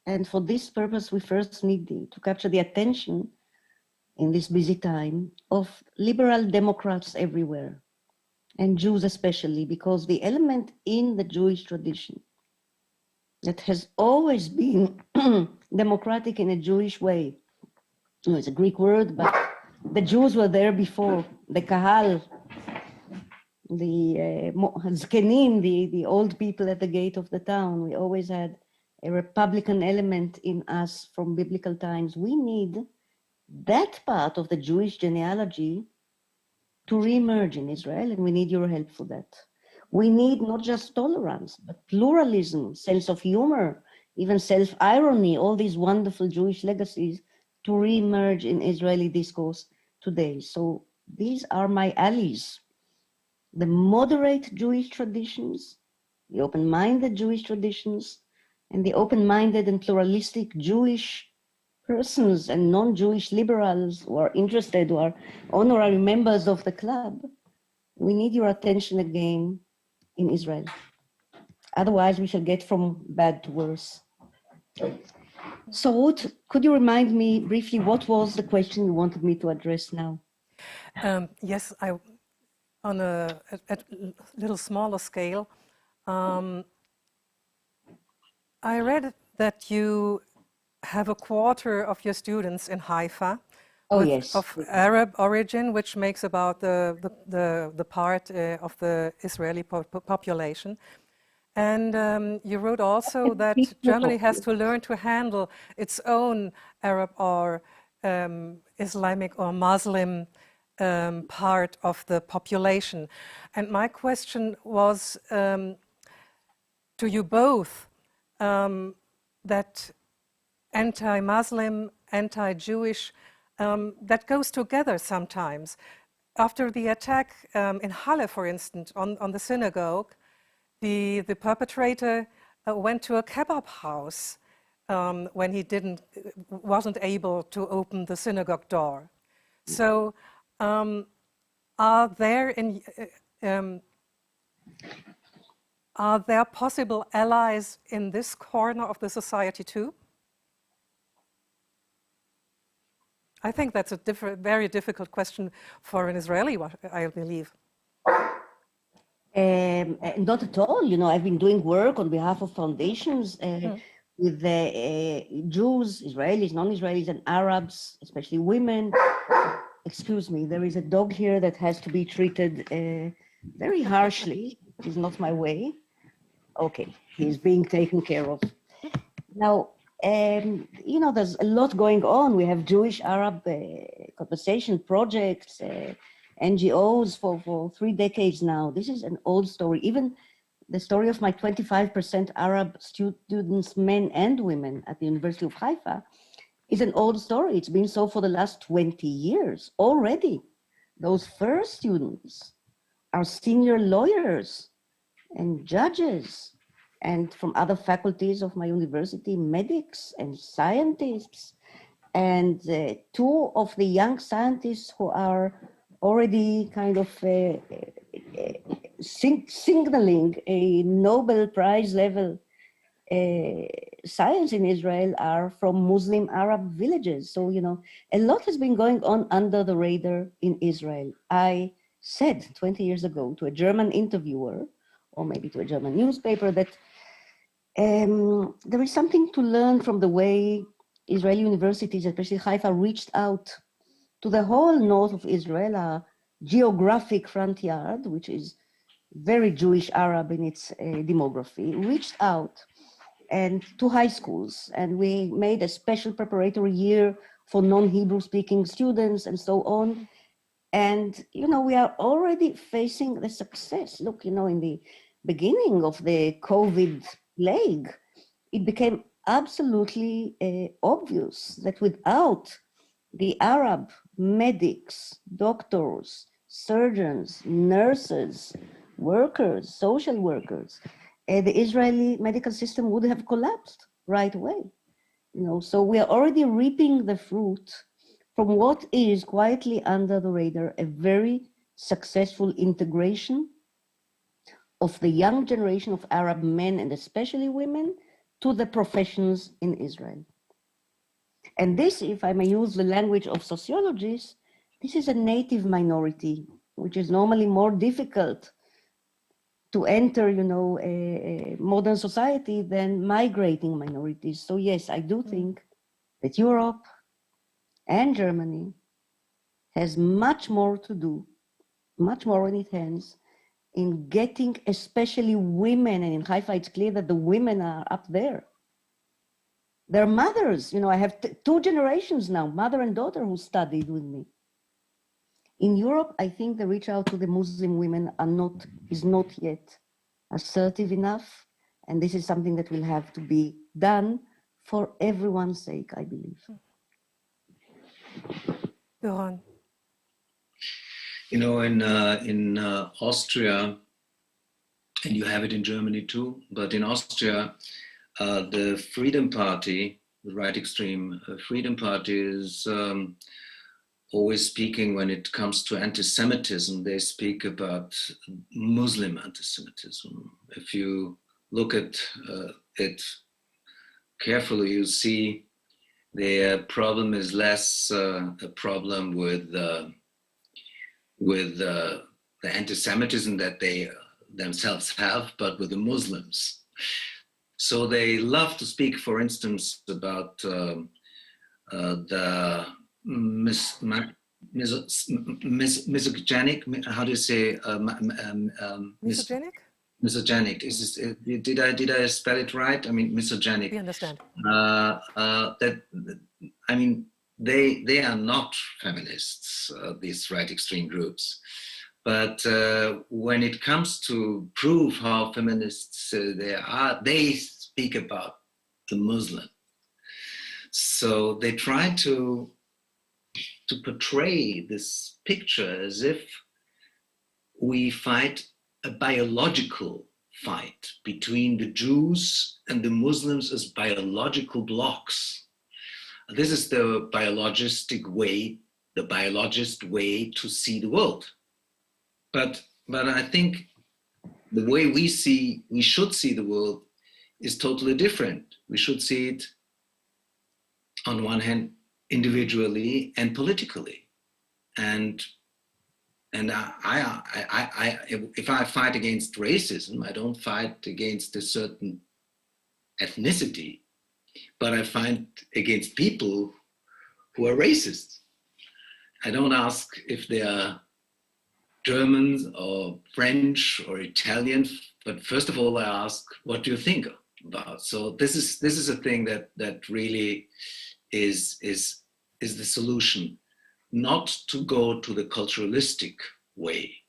and for this purpose, we first need to capture the attention in this busy time of liberal Democrats everywhere, and Jews especially, because the element in the Jewish tradition that has always been democratic in a Jewish way, it's a Greek word, but the Jews were there before, the Kahal, the Zkenim, the old people at the gate of the town. We always had a Republican element in us from biblical times. We need that part of the Jewish genealogy to re-emerge in Israel, and we need your help for that. We need not just tolerance, but pluralism, sense of humor, even self-irony, all these wonderful Jewish legacies to re-emerge in Israeli discourse today. So these are my allies. The moderate Jewish traditions, the open-minded Jewish traditions, and the open-minded and pluralistic Jewish persons and non-Jewish liberals who are interested, who are honorary members of the club. We need your attention again in Israel. Otherwise, we shall get from bad to worse. So, Ruth, could you remind me briefly what was the question you wanted me to address now?
Yes, on a little smaller scale. I read that you have a quarter of your students in Haifa of Arab origin, which makes about the part of the Israeli population. And you wrote also that Germany has to learn to handle its own Arab or Islamic or Muslim part of the population. And my question was to you both, that anti-Muslim, anti-Jewish, that goes together sometimes. After the attack in Halle, for instance, on the synagogue, the perpetrator went to a kebab house when he wasn't able to open the synagogue door. So are there possible allies in this corner of the society too? I think that's a very difficult question for an Israeli, I believe.
Not at all. You know, I've been doing work on behalf of foundations with Jews, Israelis, non-Israelis, and Arabs, especially women. Excuse me, there is a dog here that has to be treated very harshly. It's not my way. Okay, he's being taken care of. Now, you know, there's a lot going on. We have Jewish-Arab conversation projects, NGOs for 3 decades now. This is an old story. Even the story of my 25% Arab students, men and women at the University of Haifa, is an old story. It's been so for the last 20 years already. Those first students are senior lawyers and judges, and from other faculties of my university, medics and scientists. And 2 of the young scientists who are already kind of signaling a Nobel Prize level science in Israel are from Muslim Arab villages. So, you know, a lot has been going on under the radar in Israel. I said 20 years ago to a German interviewer, or maybe to a German newspaper, that there is something to learn from the way Israeli universities, especially Haifa, reached out to the whole north of Israel, a geographic front yard, which is very Jewish Arab in its demography, reached out and to high schools. And we made a special preparatory year for non-Hebrew speaking students and so on. And, you know, we are already facing the success. Look, you know, in the beginning of the COVID plague, it became absolutely obvious that without the Arab medics, doctors, surgeons, nurses, workers, social workers, the Israeli medical system would have collapsed right away. You know, so we are already reaping the fruit from what is quietly under the radar, a very successful integration of the young generation of Arab men, and especially women, to the professions in Israel. And this, if I may use the language of sociologists, this is a native minority, which is normally more difficult to enter, you know, a modern society than migrating minorities. So yes, I do think that Europe and Germany has much more to do, much more in its hands, in getting especially women, and in Haifa it's clear that the women are up there. Their mothers, you know, I have 2 generations now, mother and daughter, who studied with me. In Europe, I think the reach out to the Muslim women is not yet assertive enough, and this is something that will have to be done for everyone's sake, I believe.
Go on.
You know, in Austria, and you have it in Germany too, but in Austria, the Freedom Party, the right extreme Freedom Party, is always speaking, when it comes to anti-Semitism, they speak about Muslim anti-Semitism. If you look at it carefully, you see the problem is less a problem with the anti-Semitism that they themselves have, but with the Muslims. So they love to speak, for instance, about the misogynic, how do you say,
Misogynic?
Misogynic. Is this, did I spell it right? I mean, misogynic.
We understand.
That, I mean, they are not feminists, these right extreme groups. But when it comes to prove how feminists they are, they speak about the Muslim. So they try to portray this picture as if we fight a biological fight between the Jews and the Muslims as biological blocks. This is the biologist way to see the world. But I think the way we should see the world is totally different. We should see it on one hand individually and politically. And if I fight against racism, I don't fight against a certain ethnicity, but I fight against people who are racist. I don't ask if they are Germans or French or Italian, but first of all, I ask, what do you think about? So this is a thing that really is the solution, not to go to the culturalistic way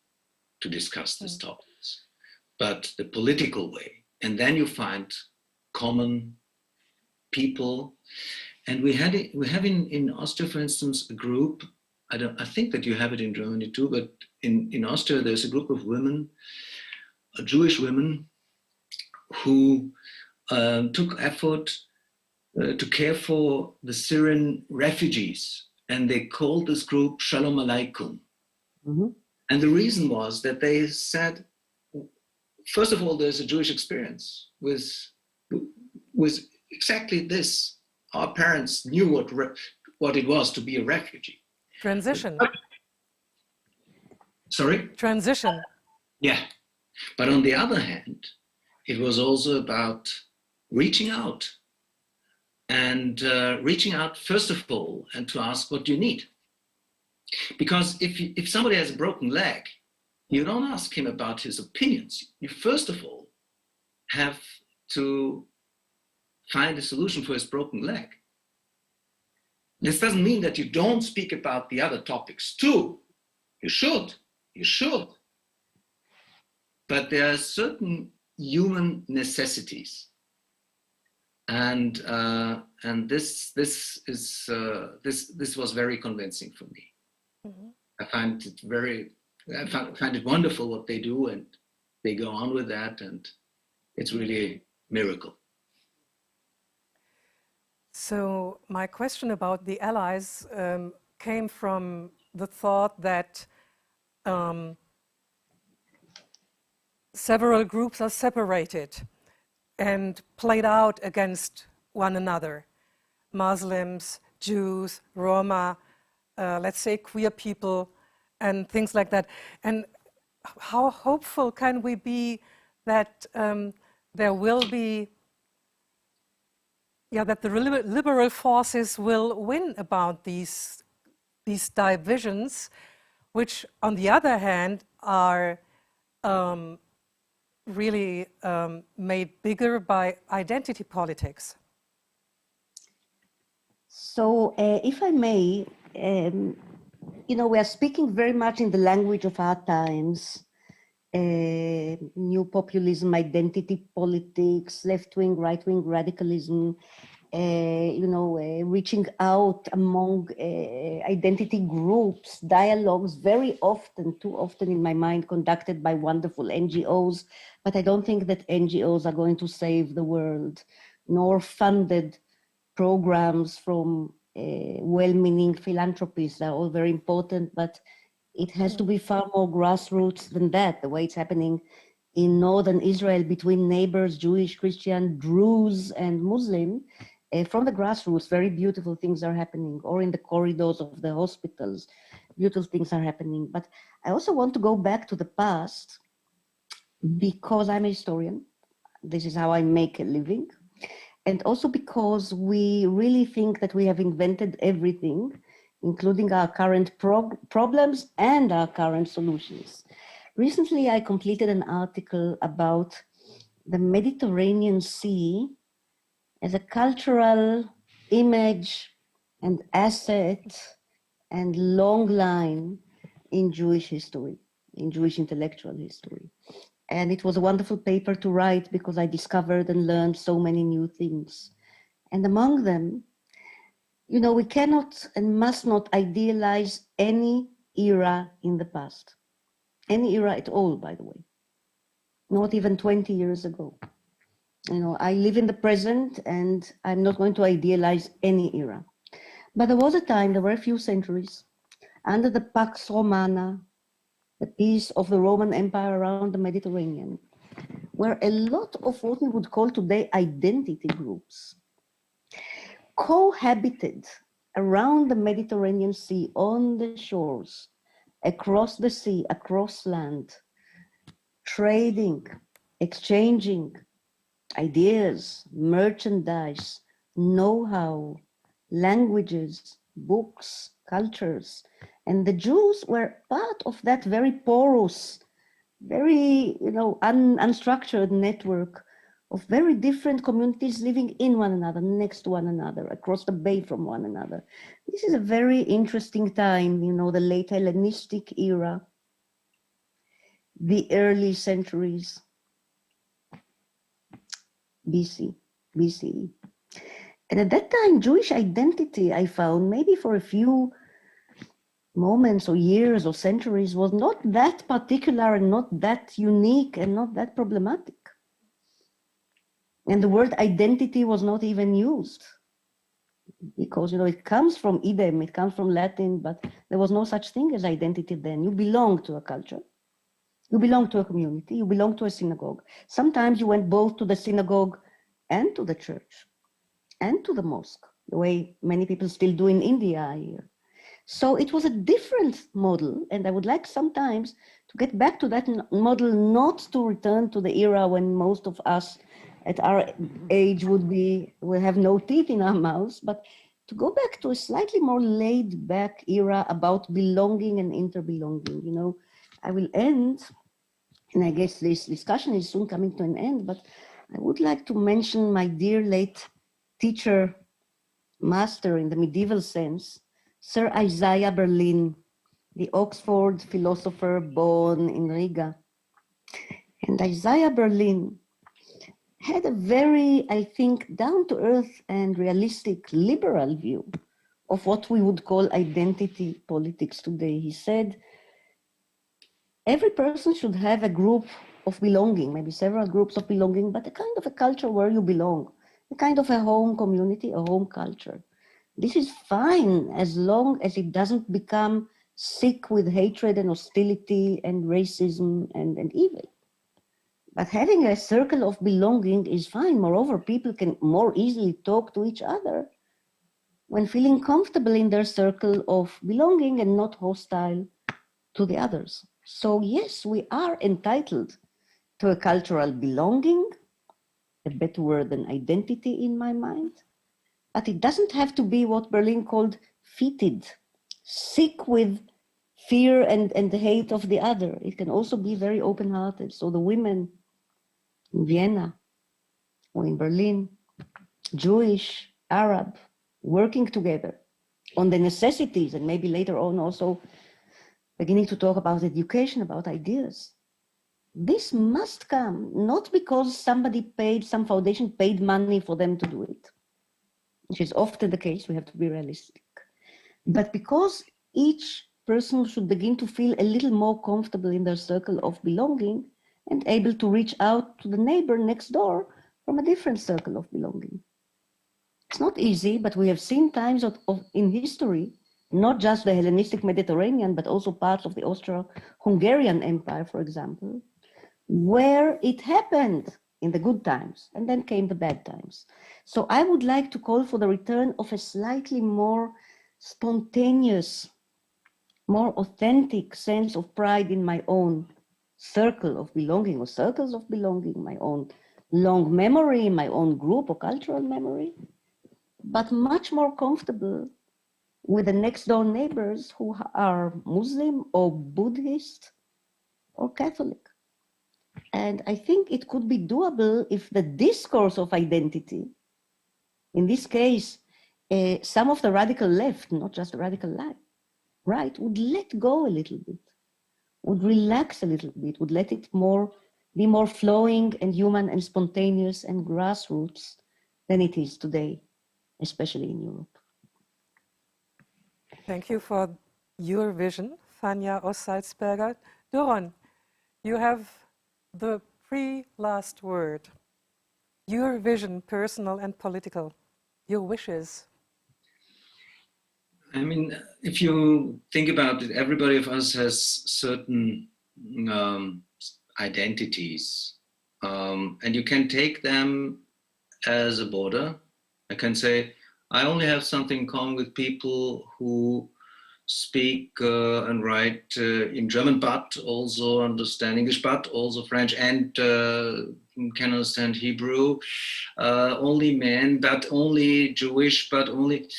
to discuss these topics, but the political way. And then you find common people. And we have in Austria, for instance, a group, I think that you have it in Germany too, but in Austria, there's a group of women, Jewish women, who took effort to care for the Syrian refugees. And they called this group Shalom Aleikum.
Mm-hmm.
And the reason was that they said, first of all, there's a Jewish experience with exactly this. Our parents knew what it was to be a refugee.
Transition.
Sorry?
Transition.
Yeah. But on the other hand, it was also about reaching out. And reaching out, first of all, and to ask, what do you need? Because if somebody has a broken leg, you don't ask him about his opinions. You first of all have to find a solution for his broken leg. This doesn't mean that you don't speak about the other topics too. You should. But there are certain human necessities. And this was very convincing for me. Mm-hmm. I find it wonderful what they do, and they go on with that, and it's really a miracle.
So my question about the allies came from the thought that several groups are separated and played out against one another. Muslims, Jews, Roma, let's say queer people, and things like that. And how hopeful can we be that there will be, that the liberal forces will win about these divisions, which on the other hand are really made bigger by identity politics?
So, if I may, we are speaking very much in the language of our times. New populism, identity politics, left-wing, right-wing radicalism, reaching out among identity groups, dialogues, very often, too often in my mind, conducted by wonderful NGOs. But I don't think that NGOs are going to save the world, nor funded programs from well-meaning philanthropists. They're all very important, but it has to be far more grassroots than that, the way it's happening in northern Israel between neighbors, Jewish, Christian, Druze, and Muslim. From the grassroots, very beautiful things are happening, or in the corridors of the hospitals, beautiful things are happening. But I also want to go back to the past, because I'm a historian. This is how I make a living. And also because we really think that we have invented everything, including our current problems and our current solutions. Recently, I completed an article about the Mediterranean Sea as a cultural image and asset and long line in Jewish history, in Jewish intellectual history. And it was a wonderful paper to write because I discovered and learned so many new things. And among them, you know, we cannot and must not idealize any era in the past. Any era at all, by the way. Not even 20 years ago. You know, I live in the present and I'm not going to idealize any era. But there was a time, there were a few centuries, under the Pax Romana, the peace of the Roman Empire around the Mediterranean, where a lot of what we would call today identity groups cohabited around the Mediterranean Sea, on the shores, across the sea, across land, trading, exchanging ideas, merchandise, know-how, languages, books, cultures. And the Jews were part of that very porous, very, you know, unstructured network of very different communities living in one another, next to one another, across the bay from one another. This is a very interesting time, you know, the late Hellenistic era, the early centuries, BCE. And at that time, Jewish identity, I found, maybe for a few moments or years or centuries, was not that particular and not that unique and not that problematic. And the word identity was not even used because, you know, it comes from idem, it comes from Latin, but there was no such thing as identity then. You belong to a culture, you belong to a community, you belong to a synagogue. Sometimes you went both to the synagogue and to the church and to the mosque, the way many people still do in India, I hear. So it was a different model, and I would like sometimes to get back to that model, not to return to the era when most of us at our age will have no teeth in our mouths, but to go back to a slightly more laid back era about belonging and interbelonging. You know, I will end, and I guess this discussion is soon coming to an end, but I would like to mention my dear late teacher, master in the medieval sense, Sir Isaiah Berlin, the Oxford philosopher born in Riga. And Isaiah Berlin had a very, I think, down-to-earth and realistic liberal view of what we would call identity politics today. He said, every person should have a group of belonging, maybe several groups of belonging, but a kind of a culture where you belong, a kind of a home community, a home culture. This is fine as long as it doesn't become sick with hatred and hostility and racism and evil. But having a circle of belonging is fine. Moreover, people can more easily talk to each other when feeling comfortable in their circle of belonging and not hostile to the others. So yes, we are entitled to a cultural belonging, a better word than identity in my mind. But it doesn't have to be what Berlin called fetid, sick with fear and the hate of the other. It can also be very open-hearted. So the women in Vienna or in Berlin, Jewish, Arab, working together on the necessities, and maybe later on also beginning to talk about education, about ideas. This must come, not because somebody paid, some foundation paid money for them to do it, which is often the case, we have to be realistic, but because each person should begin to feel a little more comfortable in their circle of belonging and able to reach out to the neighbor next door from a different circle of belonging. It's not easy, but we have seen times in history, not just the Hellenistic Mediterranean, but also parts of the Austro-Hungarian Empire, for example, where it happened in the good times, and then came the bad times. So I would like to call for the return of a slightly more spontaneous, more authentic sense of pride in my own circle of belonging or circles of belonging, my own long memory, my own group or cultural memory, but much more comfortable with the next door neighbors who are Muslim or Buddhist or Catholic. And I think it could be doable if the discourse of identity, in this case, some of the radical left, not just the radical right, would let go a little bit, would relax a little bit, would let it be more flowing and human and spontaneous and grassroots than it is today, especially in Europe.
Thank you for your vision, Fania Oss-Salzberger. Doron, you have the pre-last word. Your vision, personal and political, your wishes.
I mean, if you think about it, everybody of us has certain identities, and you can take them as a border. I can say, I only have something in common with people who speak and write in German, but also understand English, but also French, and can understand Hebrew. Only men, but only Jewish, but only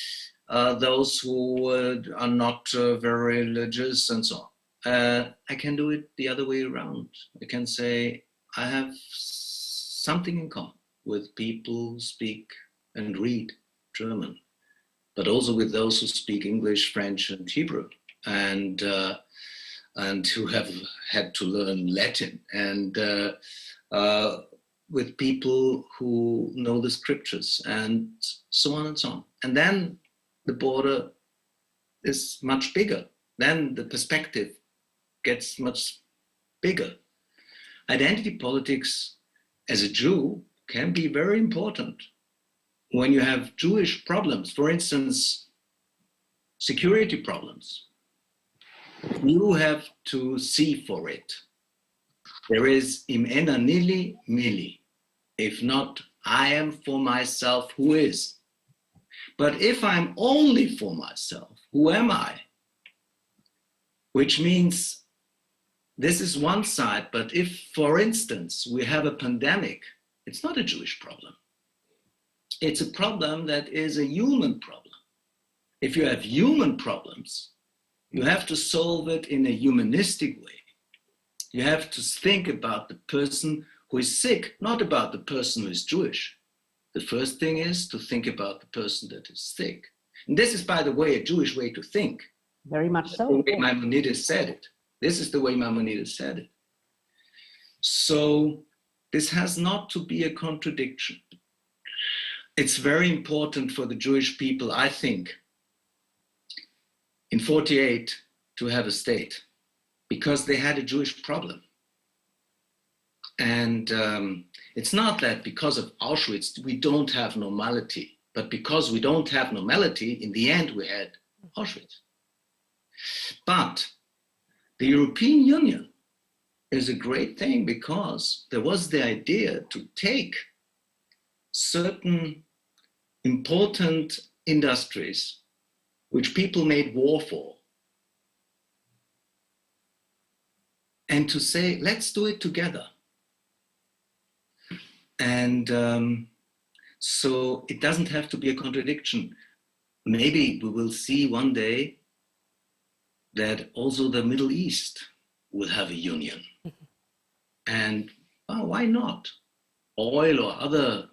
those who are not very religious, and so on. I can do it the other way around. I can say I have something in common with people who speak and read German, but also with those who speak English, French, and Hebrew, and who have had to learn Latin, and with people who know the scriptures, and so on and so on. And then the border is much bigger. Then the perspective gets much bigger. Identity politics as a Jew can be very important. When you have Jewish problems, for instance, security problems, you have to see for it. There is im ena nili mili. If not, I am for myself, who is? But if I'm only for myself, who am I? Which means this is one side, but if, for instance, we have a pandemic, it's not a Jewish problem. It's a problem that is a human problem. If you have human problems, you have to solve it in a humanistic way. You have to think about the person who is sick, not about the person who is Jewish. The first thing is to think about the person that is sick. And this is, by the way, a Jewish way to think.
Very much so.
The way Maimonides said it. This is the way Maimonides said it. So this has not to be a contradiction. It's very important for the Jewish people, I think, in 1948 to have a state, because they had a Jewish problem. And it's not that because of Auschwitz we don't have normality, but because we don't have normality, in the end we had Auschwitz. But the European Union is a great thing because there was the idea to take certain important industries which people made war for, and to say, let's do it together. And so it doesn't have to be a contradiction. Maybe we will see one day that also the Middle East will have a union. And why not? Oil or other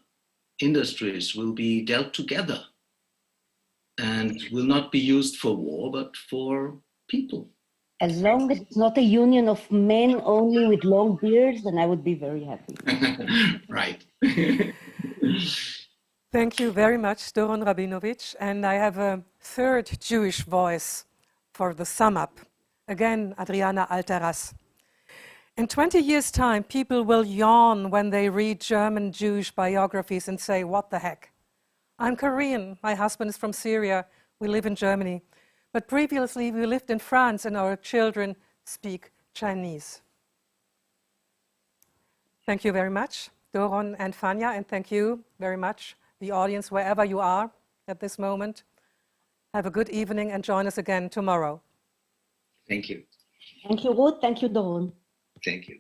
industries will be dealt together and will not be used for war, but for people.
As long as it's not a union of men only with long beards, then I would be very happy.
Right.
Thank you very much, Doron Rabinovich. And I have a third Jewish voice for the sum up. Again, Adriana Alteras. In 20 years' time, people will yawn when they read German Jewish biographies and say, what the heck? I'm Korean, my husband is from Syria, we live in Germany. But previously we lived in France and our children speak Chinese. Thank you very much, Doron and Fania, and thank you very much, the audience, wherever you are at this moment. Have a good evening and join us again tomorrow.
Thank you.
Thank you, Ruth. Thank you, Doron.
Thank you.